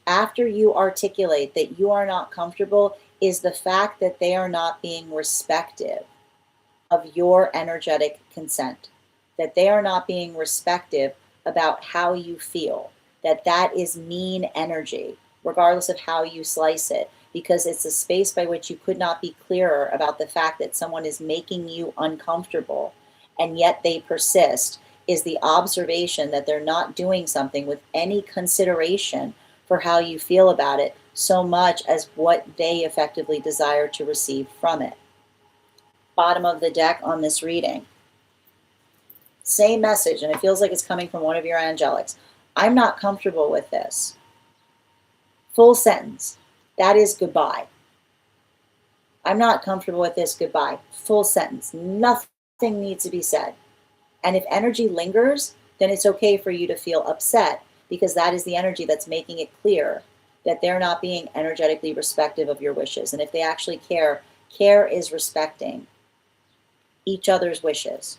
after you articulate that you are not comfortable is the fact that they are not being respective of your energetic consent, that they are not being respective about how you feel, that is mean energy, regardless of how you slice it, because it's a space by which you could not be clearer about the fact that someone is making you uncomfortable, and yet they persist, is the observation that they're not doing something with any consideration for how you feel about it, so much as what they effectively desire to receive from it. Bottom of the deck on this reading. Same message, and it feels like it's coming from one of your angelics. I'm not comfortable with this. Full sentence. That is goodbye. I'm not comfortable with this, goodbye. Full sentence. Nothing needs to be said. And if energy lingers, then it's okay for you to feel upset, because that is the energy that's making it clear that they're not being energetically respectful of your wishes. And if they actually care, care is respecting each other's wishes.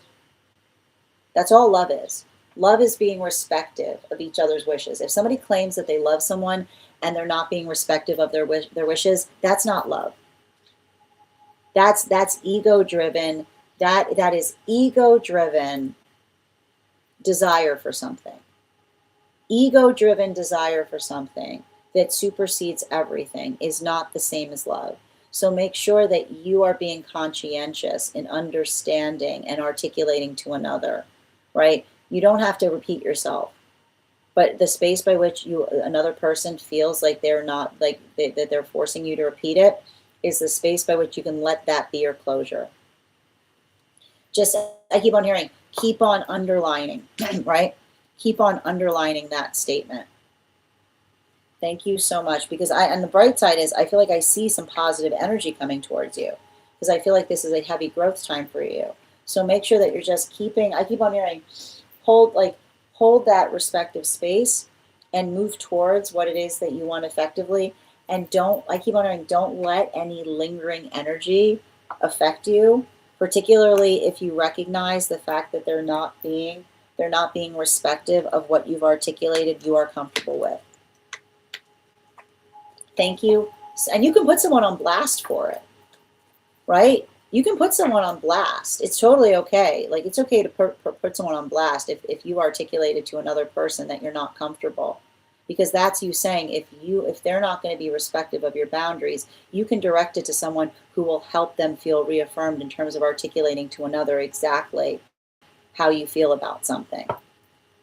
That's all love is. Love is being respectful of each other's wishes. If somebody claims that they love someone and they're not being respectful of their wishes, that's not love. That's ego driven. That is ego driven desire for something. Ego driven desire for something that supersedes everything is not the same as love. So make sure that you are being conscientious in understanding and articulating to another, right? You don't have to repeat yourself, but the space by which another person feels like they're not, like that they're forcing you to repeat it, is the space by which you can let that be your closure. Just, I keep on hearing, keep on underlining, right? Keep on underlining that statement. Thank you so much, because and the bright side is I feel like I see some positive energy coming towards you, because I feel like this is a heavy growth time for you. So make sure that you're just keeping, I keep on hearing, hold that respective space and move towards what it is that you want effectively. And I keep on hearing, don't let any lingering energy affect you, particularly if you recognize the fact that they're not being respectful of what you've articulated you are comfortable with. Thank you. And you can put someone on blast for it, right? You can put someone on blast. It's totally okay. Like, it's okay to put someone on blast if you articulated to another person that you're not comfortable, because that's you saying if they're not going to be respectful of your boundaries, you can direct it to someone who will help them feel reaffirmed in terms of articulating to another exactly how you feel about something.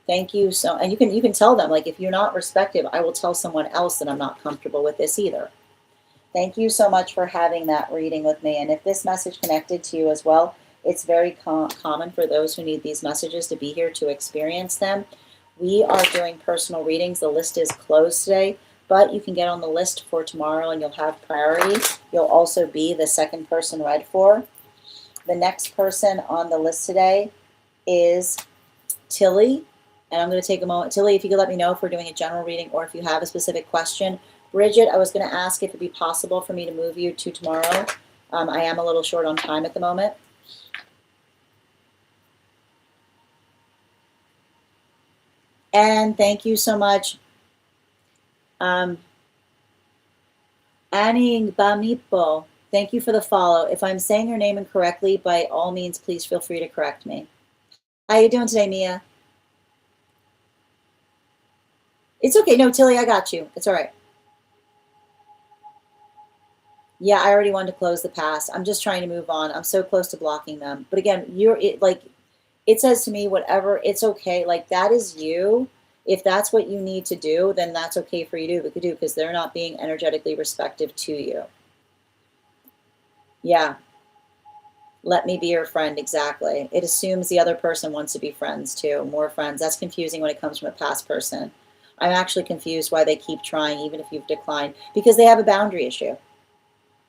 Thank you. So, and you can tell them, like, if you're not respectful, I will tell someone else that I'm not comfortable with this either. Thank you so much for having that reading with me. And if this message connected to you as well, it's very common for those who need these messages to be here to experience them. We are doing personal readings. The list is closed today, but you can get on the list for tomorrow and you'll have priority. You'll also be the second person read for. The next person on the list today is Tilly. And I'm going to take a moment. Tilly, if you could let me know if we're doing a general reading or if you have a specific question. Bridget, I was going to ask if it'd be possible for me to move you to tomorrow. I am a little short on time at the moment. And thank you so much. Annie Bamipo, thank you for the follow. If I'm saying your name incorrectly, by all means, please feel free to correct me. How you doing today, Mia? It's okay. No, Tilly, I got you. It's all right. Yeah, I already wanted to close the past. I'm just trying to move on. I'm so close to blocking them. But again, it says to me, whatever, it's okay. Like, that is you. If that's what you need to do, then that's okay for you to do, because they're not being energetically respectful to you. Yeah. Let me be your friend. Exactly. It assumes the other person wants to be friends too. More friends. That's confusing when it comes from a past person. I'm actually confused why they keep trying, even if you've declined, because they have a boundary issue.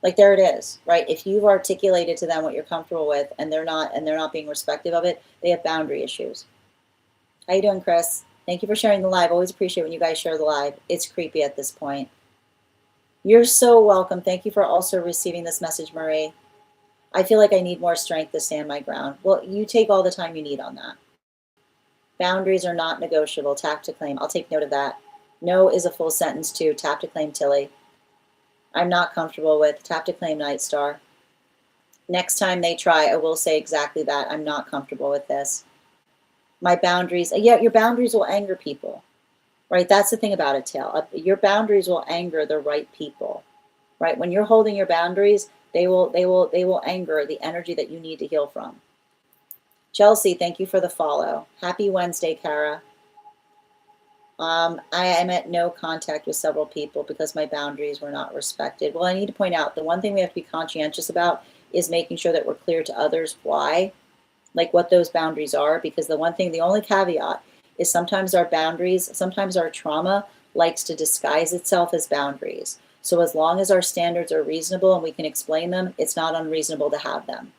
Like, there it is, right? If you've articulated to them what you're comfortable with and they're not being respectful of it, they have boundary issues. How you doing, Chris? Thank you for sharing the live. Always appreciate when you guys share the live. It's creepy at this point. You're so welcome. Thank you for also receiving this message, Marie. I feel like I need more strength to stand my ground. Well, you take all the time you need on that. Boundaries are not negotiable. Tap to claim. I'll take note of that. No is a full sentence too. Tap to claim, Tilly. I'm not comfortable with. Tap to claim, Night Star. Next time they try, I will say exactly that. I'm not comfortable with this. My boundaries. Yeah, your boundaries will anger people, right? That's the thing about it, Tail. Your boundaries will anger the right people, right? When you're holding your boundaries, they will anger the energy that you need to heal from. Chelsea, thank you for the follow. Happy Wednesday, Kara. I am at no contact with several people because my boundaries were not respected. Well, I need to point out, the one thing we have to be conscientious about is making sure that we're clear to others why, like what those boundaries are, because the only caveat is sometimes our boundaries, sometimes our trauma likes to disguise itself as boundaries. So as long as our standards are reasonable and we can explain them, it's not unreasonable to have them.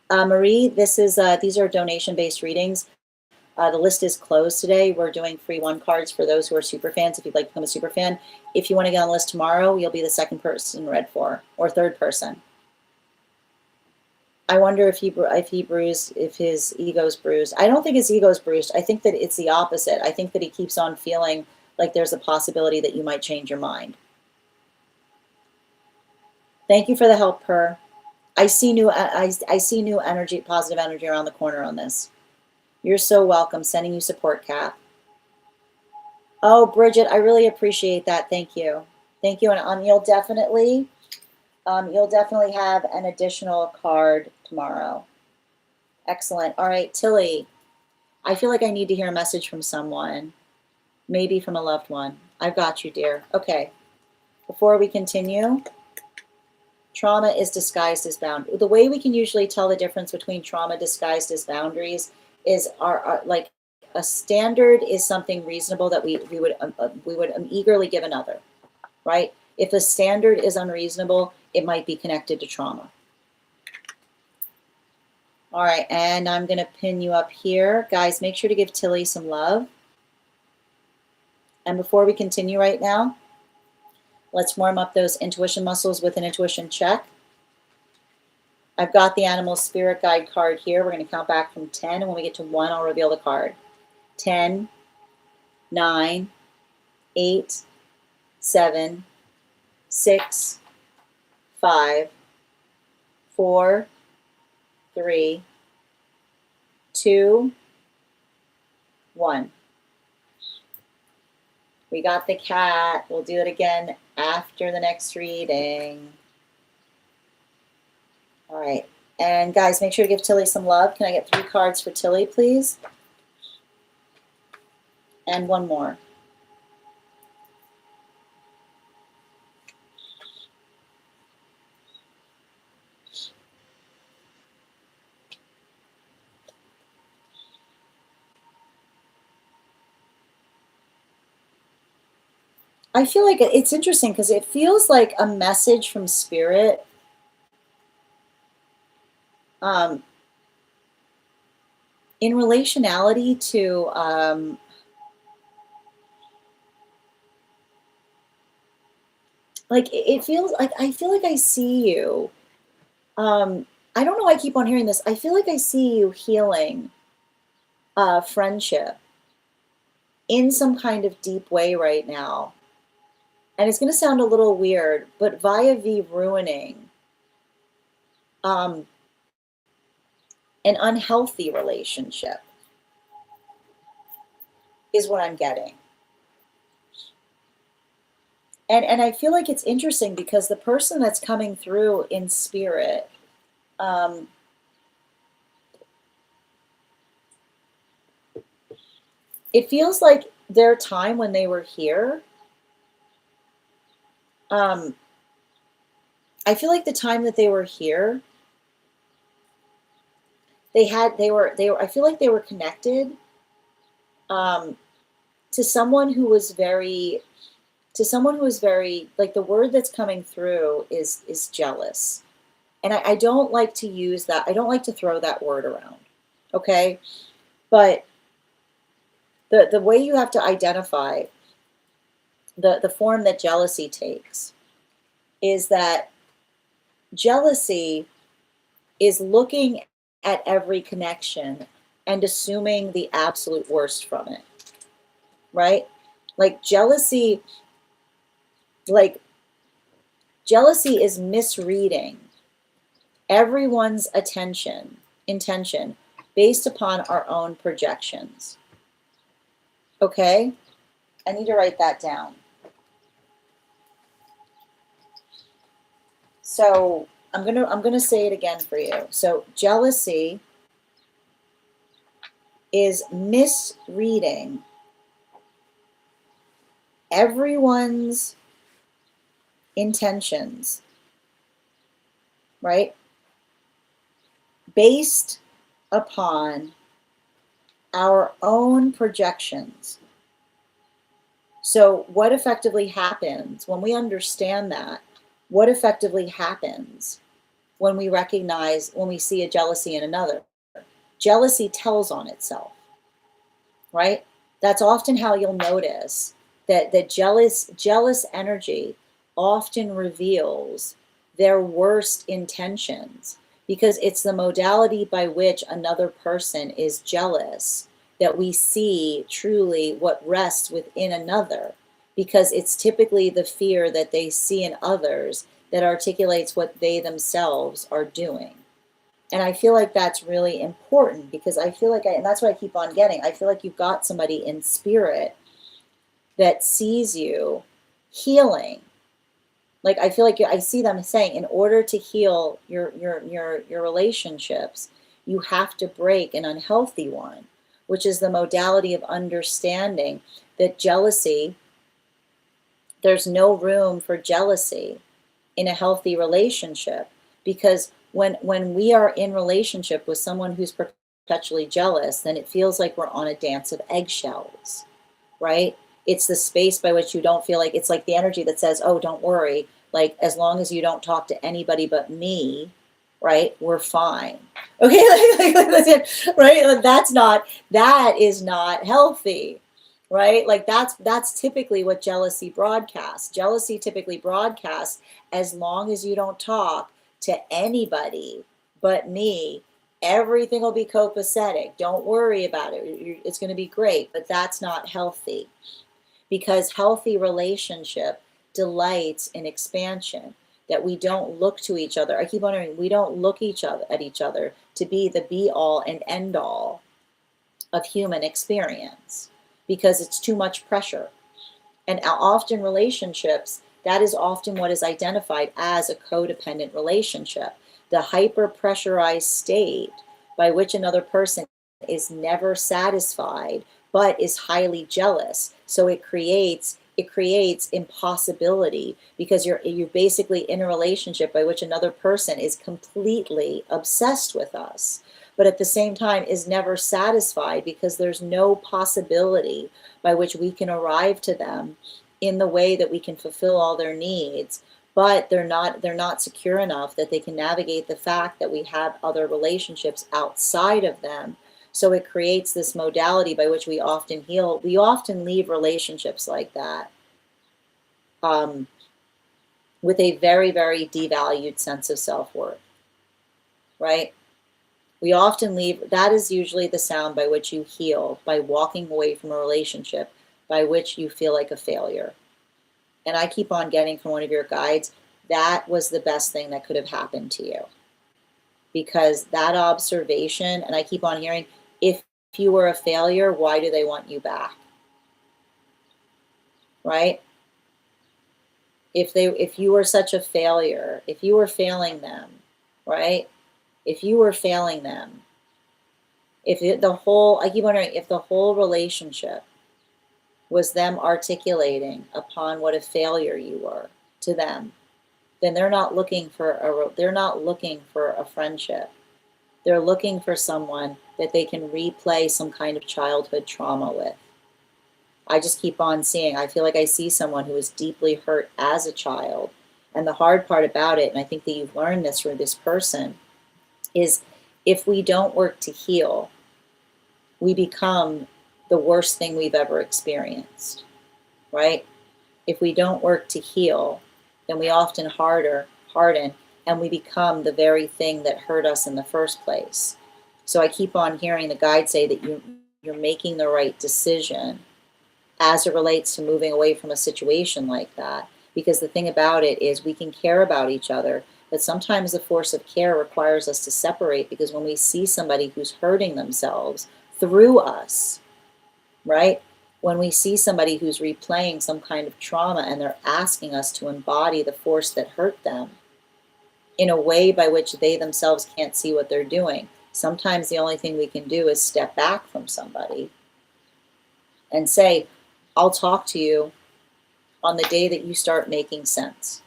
Marie, these are donation-based readings. The list is closed today. We're doing free one cards for those who are super fans. If you'd like to become a super fan, if you want to get on the list tomorrow, you'll be the second person read for, or third person. I wonder if his ego's bruised. I don't think his ego's bruised. I think that it's the opposite. I think that he keeps on feeling like there's a possibility that you might change your mind. Thank you for the help, Per. I see new energy, positive energy around the corner on this. You're so welcome. Sending you support, Cap. Oh, Bridget, I really appreciate that. Thank you. Thank you. And you'll definitely have an additional card tomorrow. Excellent. All right, Tilly, I feel like I need to hear a message from someone, maybe from a loved one. I've got you, dear. Okay. Before we continue, trauma is disguised as boundary. The way we can usually tell the difference between trauma disguised as boundaries is like a standard is something reasonable that we would eagerly give another, right? If a standard is unreasonable, it might be connected to trauma. All right, and I'm going to pin you up here. Guys, make sure to give Tilly some love. And before we continue right now, let's warm up those intuition muscles with an intuition check. I've got the animal spirit guide card here. We're going to count back from 10, and when we get to 1, I'll reveal the card. 10, 9, 8, 7, 6, 5, 4, 3, 2, 1. We got the cat. We'll do it again after the next reading. All right. And guys, make sure to give Tilly some love. Can I get 3 cards for Tilly, please? And 1 more. I feel like it's interesting because it feels like a message from Spirit. In relationality to like it feels like I feel like I see you. I don't know why I keep on hearing this. I feel like I see you healing friendship in some kind of deep way right now. And it's going to sound a little weird, but vis-a-vis ruining an unhealthy relationship is what I'm getting. And I feel like it's interesting because the person that's coming through in Spirit, it feels like their time when they were here, I feel like the time that they were here, I feel like they were connected to someone who was very, like the word that's coming through is jealous. And I don't like to use that. I don't like to throw that word around. Okay. But the way you have to identify the form that jealousy takes is that jealousy is looking at every connection and assuming the absolute worst from it, right? Like jealousy is misreading everyone's intention based upon our own projections. Okay? I need to write that down. So I'm gonna say it again for you. So jealousy is misreading everyone's intentions, right? Based upon our own projections. So what effectively happens when we understand that? What effectively happens when we recognize, when we see a jealousy in another? Jealousy tells on itself, right? That's often how you'll notice that the jealous energy often reveals their worst intentions, because it's the modality by which another person is jealous that we see truly what rests within another, because it's typically the fear that they see in others that articulates what they themselves are doing. And I feel like that's really important, because I feel like and that's what I keep on getting. I feel like you've got somebody in spirit that sees you healing. Like, I feel like I see them saying, in order to heal your relationships, you have to break an unhealthy one, which is the modality of understanding that jealousy, there's no room for jealousy in a healthy relationship, because when we are in relationship with someone who's perpetually jealous, then it feels like we're on a dance of eggshells, right? It's the space by which you don't feel like, it's like the energy that says, oh, don't worry, like, as long as you don't talk to anybody but me, right, we're fine. Okay, right? That is not healthy, right? Like, that's typically what jealousy broadcasts. Jealousy typically broadcasts, as long as you don't talk to anybody but me, everything will be copacetic. Don't worry about it. It's going to be great. But that's not healthy, because healthy relationship delights in expansion, that we don't look to each other. I keep wondering, we don't look at each other to be the be all and end all of human experience, because it's too much pressure. And often relationships, that is often what is identified as a codependent relationship, the hyper pressurized state by which another person is never satisfied but is highly jealous. So it creates impossibility, because you're basically in a relationship by which another person is completely obsessed with us, but at the same time is never satisfied, because there's no possibility by which we can arrive to them in the way that we can fulfill all their needs. But they're not secure enough that they can navigate the fact that we have other relationships outside of them. So it creates this modality by which we often heal. We often leave relationships like that with a very, very devalued sense of self-worth, right? We often leave, that is usually the sound by which you heal, by walking away from a relationship by which you feel like a failure. And I keep on getting from one of your guides, that was the best thing that could have happened to you. Because that observation, and I keep on hearing, if you were a failure, why do they want you back? Right? If you were such a failure, if you were failing them, right? If you were failing them, I keep wondering, if the whole relationship was them articulating upon what a failure you were to them, then they're not looking for a friendship. They're looking for someone that they can replay some kind of childhood trauma with. I just keep on seeing, I feel like I see someone who was deeply hurt as a child. And the hard part about it, and I think that you've learned this from this person, is if we don't work to heal, we become the worst thing we've ever experienced, right? If we don't work to heal, then we often harden, and we become the very thing that hurt us in the first place. So I keep on hearing the guide say that you're making the right decision as it relates to moving away from a situation like that. Because the thing about it is, we can care about each other, but sometimes the force of care requires us to separate, because when we see somebody who's hurting themselves through us, right? When we see somebody who's replaying some kind of trauma and they're asking us to embody the force that hurt them in a way by which they themselves can't see what they're doing, sometimes the only thing we can do is step back from somebody and say, I'll talk to you on the day that you start making sense,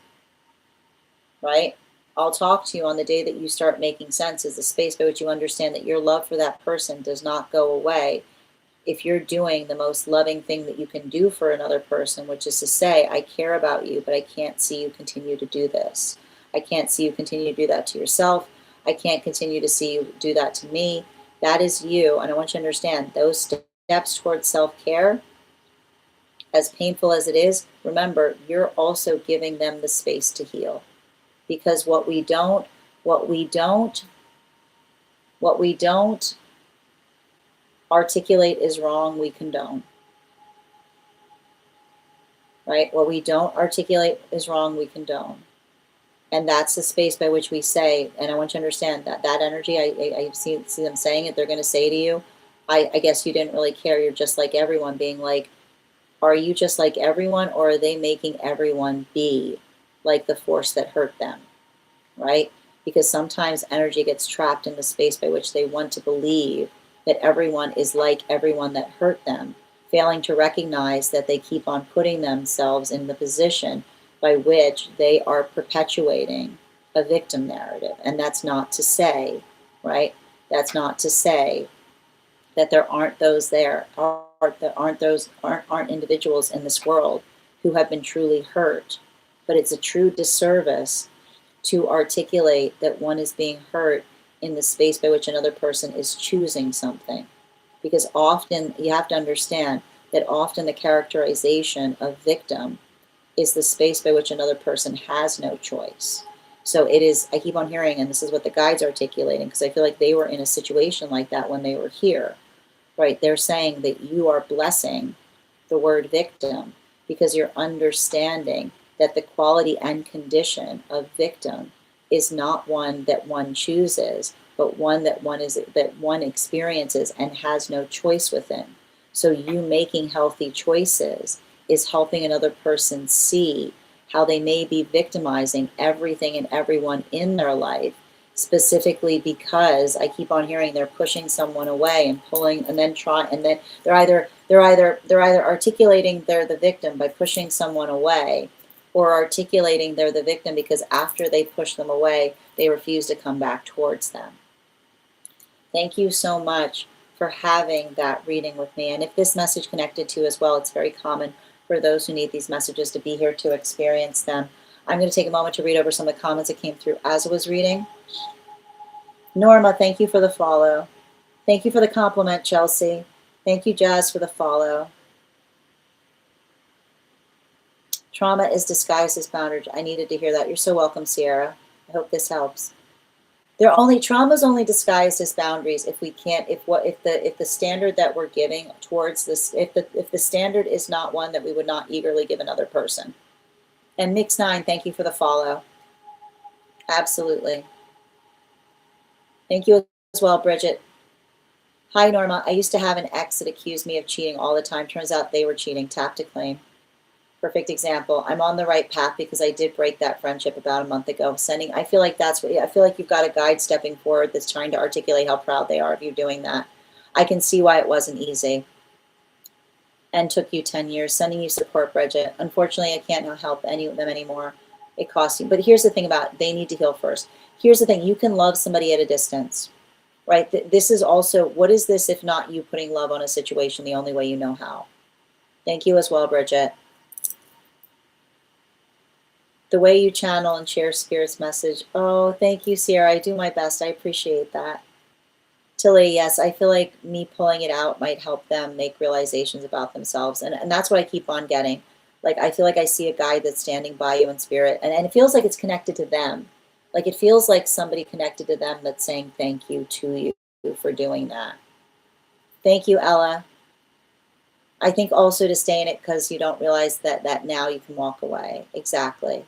right? I'll talk to you on the day that you start making sense, is the space by which you understand that your love for that person does not go away if you're doing the most loving thing that you can do for another person, which is to say, I care about you, but I can't see you continue to do this. I can't see you continue to do that to yourself. I can't continue to see you do that to me. That is you. And I want you to understand those steps towards self-care, as painful as it is, remember, you're also giving them the space to heal. Because what we don't articulate is wrong, we condone. Right? What we don't articulate is wrong, we condone. And that's the space by which we say, and I want you to understand that that energy, I see them saying it, they're going to say to you, I guess you didn't really care, you're just like everyone, being like, are you just like everyone, or are they making everyone be like the force that hurt them, right? Because sometimes energy gets trapped in the space by which they want to believe that everyone is like everyone that hurt them, failing to recognize that they keep on putting themselves in the position by which they are perpetuating a victim narrative. And that's not to say, right? That's not to say that there aren't those there, aren't individuals in this world who have been truly hurt. But it's a true disservice to articulate that one is being hurt in the space by which another person is choosing something. Because often, you have to understand that often the characterization of victim is the space by which another person has no choice. So it is, I keep on hearing, and this is what the guide's articulating, because I feel like they were in a situation like that when they were here, right? They're saying that you are blessing the word victim because you're understanding that the quality and condition of victim is not one that one chooses, but one that one experiences and has no choice within. So you making healthy choices is helping another person see how they may be victimizing everything and everyone in their life, specifically because I keep on hearing they're pushing someone away and pulling, and then they're either articulating they're the victim by pushing someone away, or articulating they're the victim because after they push them away, they refuse to come back towards them. Thank you so much for having that reading with me. And if this message connected to you as well, it's very common for those who need these messages to be here to experience them. I'm going to take a moment to read over some of the comments that came through as I was reading. Norma, thank you for the follow. Thank you for the compliment, Chelsea. Thank you, Jazz, for the follow. Trauma is disguised as boundary. I needed to hear that. You're so welcome, Sierra. I hope this helps. Trauma's only disguised as boundaries if we can't, if the standard that we're giving towards this, if the standard is not one that we would not eagerly give another person. And Mix9, thank you for the follow. Absolutely. Thank you as well, Bridget. Hi, Norma. I used to have an ex that accused me of cheating all the time. Turns out they were cheating. Tap to claim. Perfect example. I'm on the right path because I did break that friendship about a month ago. I feel like you've got a guide stepping forward that's trying to articulate how proud they are of you doing that. I can see why it wasn't easy and took you 10 years. Sending you support, Bridget. Unfortunately, I can't now help any of them anymore. It costs you. But here's the thing about it. They need to heal first. Here's the thing. You can love somebody at a distance, right? This is also, what is this if not you putting love on a situation the only way you know how? Thank you as well, Bridget. The way you channel and share Spirit's message. Oh, thank you, Sierra. I do my best. I appreciate that. Tilly, yes, I feel like me pulling it out might help them make realizations about themselves. And that's what I keep on getting. Like, I feel like I see a guide that's standing by you in spirit. And it feels like it's connected to them. Like, it feels like somebody connected to them that's saying thank you to you for doing that. Thank you, Ella. I think also to stay in it because you don't realize that now you can walk away. Exactly.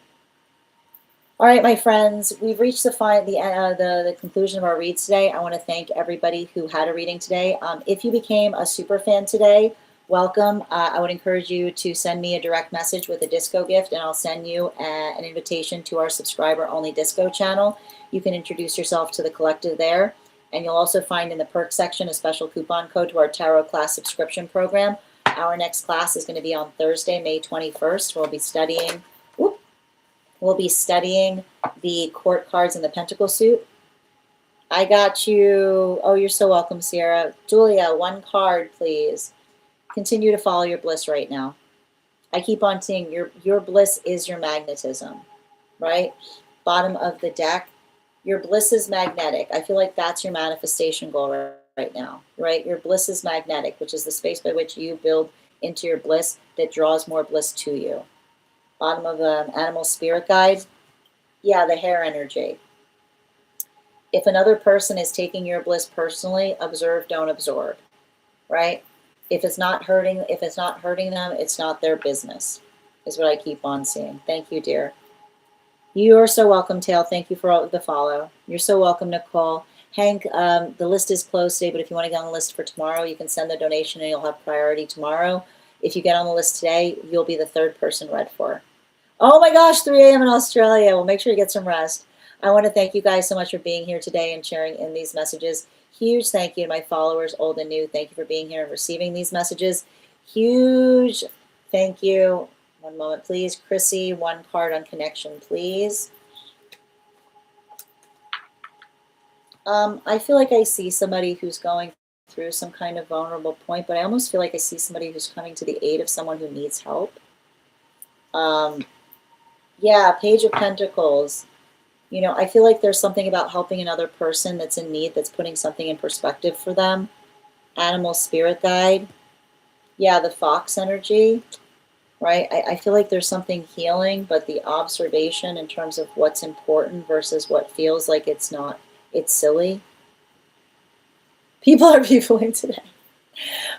All right, my friends, we've reached the conclusion of our reads today. I want to thank everybody who had a reading today. If you became a super fan today, welcome. I would encourage you to send me a direct message with a disco gift, and I'll send you an invitation to our subscriber-only disco channel. You can introduce yourself to the collective there, and you'll also find in the perk section a special coupon code to our tarot class subscription program. Our next class is going to be on Thursday, May 21st. We'll be studying the court cards in the Pentacle suit. I got you. Oh, you're so welcome, Sierra. Julia, one card, please. Continue to follow your bliss right now. I keep on seeing your bliss is your magnetism, right? Bottom of the deck, your bliss is magnetic. I feel like that's your manifestation goal right now, right? Your bliss is magnetic, which is the space by which you build into your bliss that draws more bliss to you. Bottom of the animal spirit guide, yeah, the hair energy. If another person is taking your bliss personally, observe, don't absorb, right? If it's not hurting them, it's not their business, is what I keep on seeing. Thank you, dear. You are so welcome, Tail. Thank you for all the follow. You're so welcome, Nicole. Hank, the list is closed today, but if you want to get on the list for tomorrow, you can send the donation and you'll have priority tomorrow. If you get on the list today, you'll be the third person read for. Oh my gosh, 3 a.m. in Australia. Well, make sure you get some rest. I want to thank you guys so much for being here today and sharing in these messages. Huge thank you to my followers, old and new. Thank you for being here and receiving these messages. Huge thank you. One moment, please. Chrissy, one card on connection, please. I feel like I see somebody who's going through some kind of vulnerable point, but I almost feel like I see somebody who's coming to the aid of someone who needs help. Yeah, Page of Pentacles. You know, I feel like there's something about helping another person that's in need, that's putting something in perspective for them. Animal spirit guide. Yeah, the fox energy, right? I feel like there's something healing, but the observation in terms of what's important versus what feels like it's not, it's silly. People are peopling today.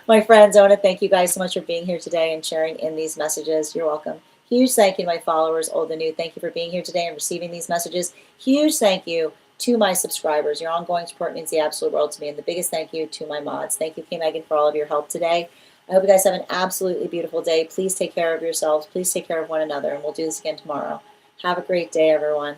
My friends, I want to thank you guys so much for being here today and sharing in these messages. You're welcome. Huge thank you to my followers, old and new. Thank you for being here today and receiving these messages. Huge thank you to my subscribers. Your ongoing support means the absolute world to me. And the biggest thank you to my mods. Thank you, K. Megan, for all of your help today. I hope you guys have an absolutely beautiful day. Please take care of yourselves. Please take care of one another. And we'll do this again tomorrow. Have a great day, everyone.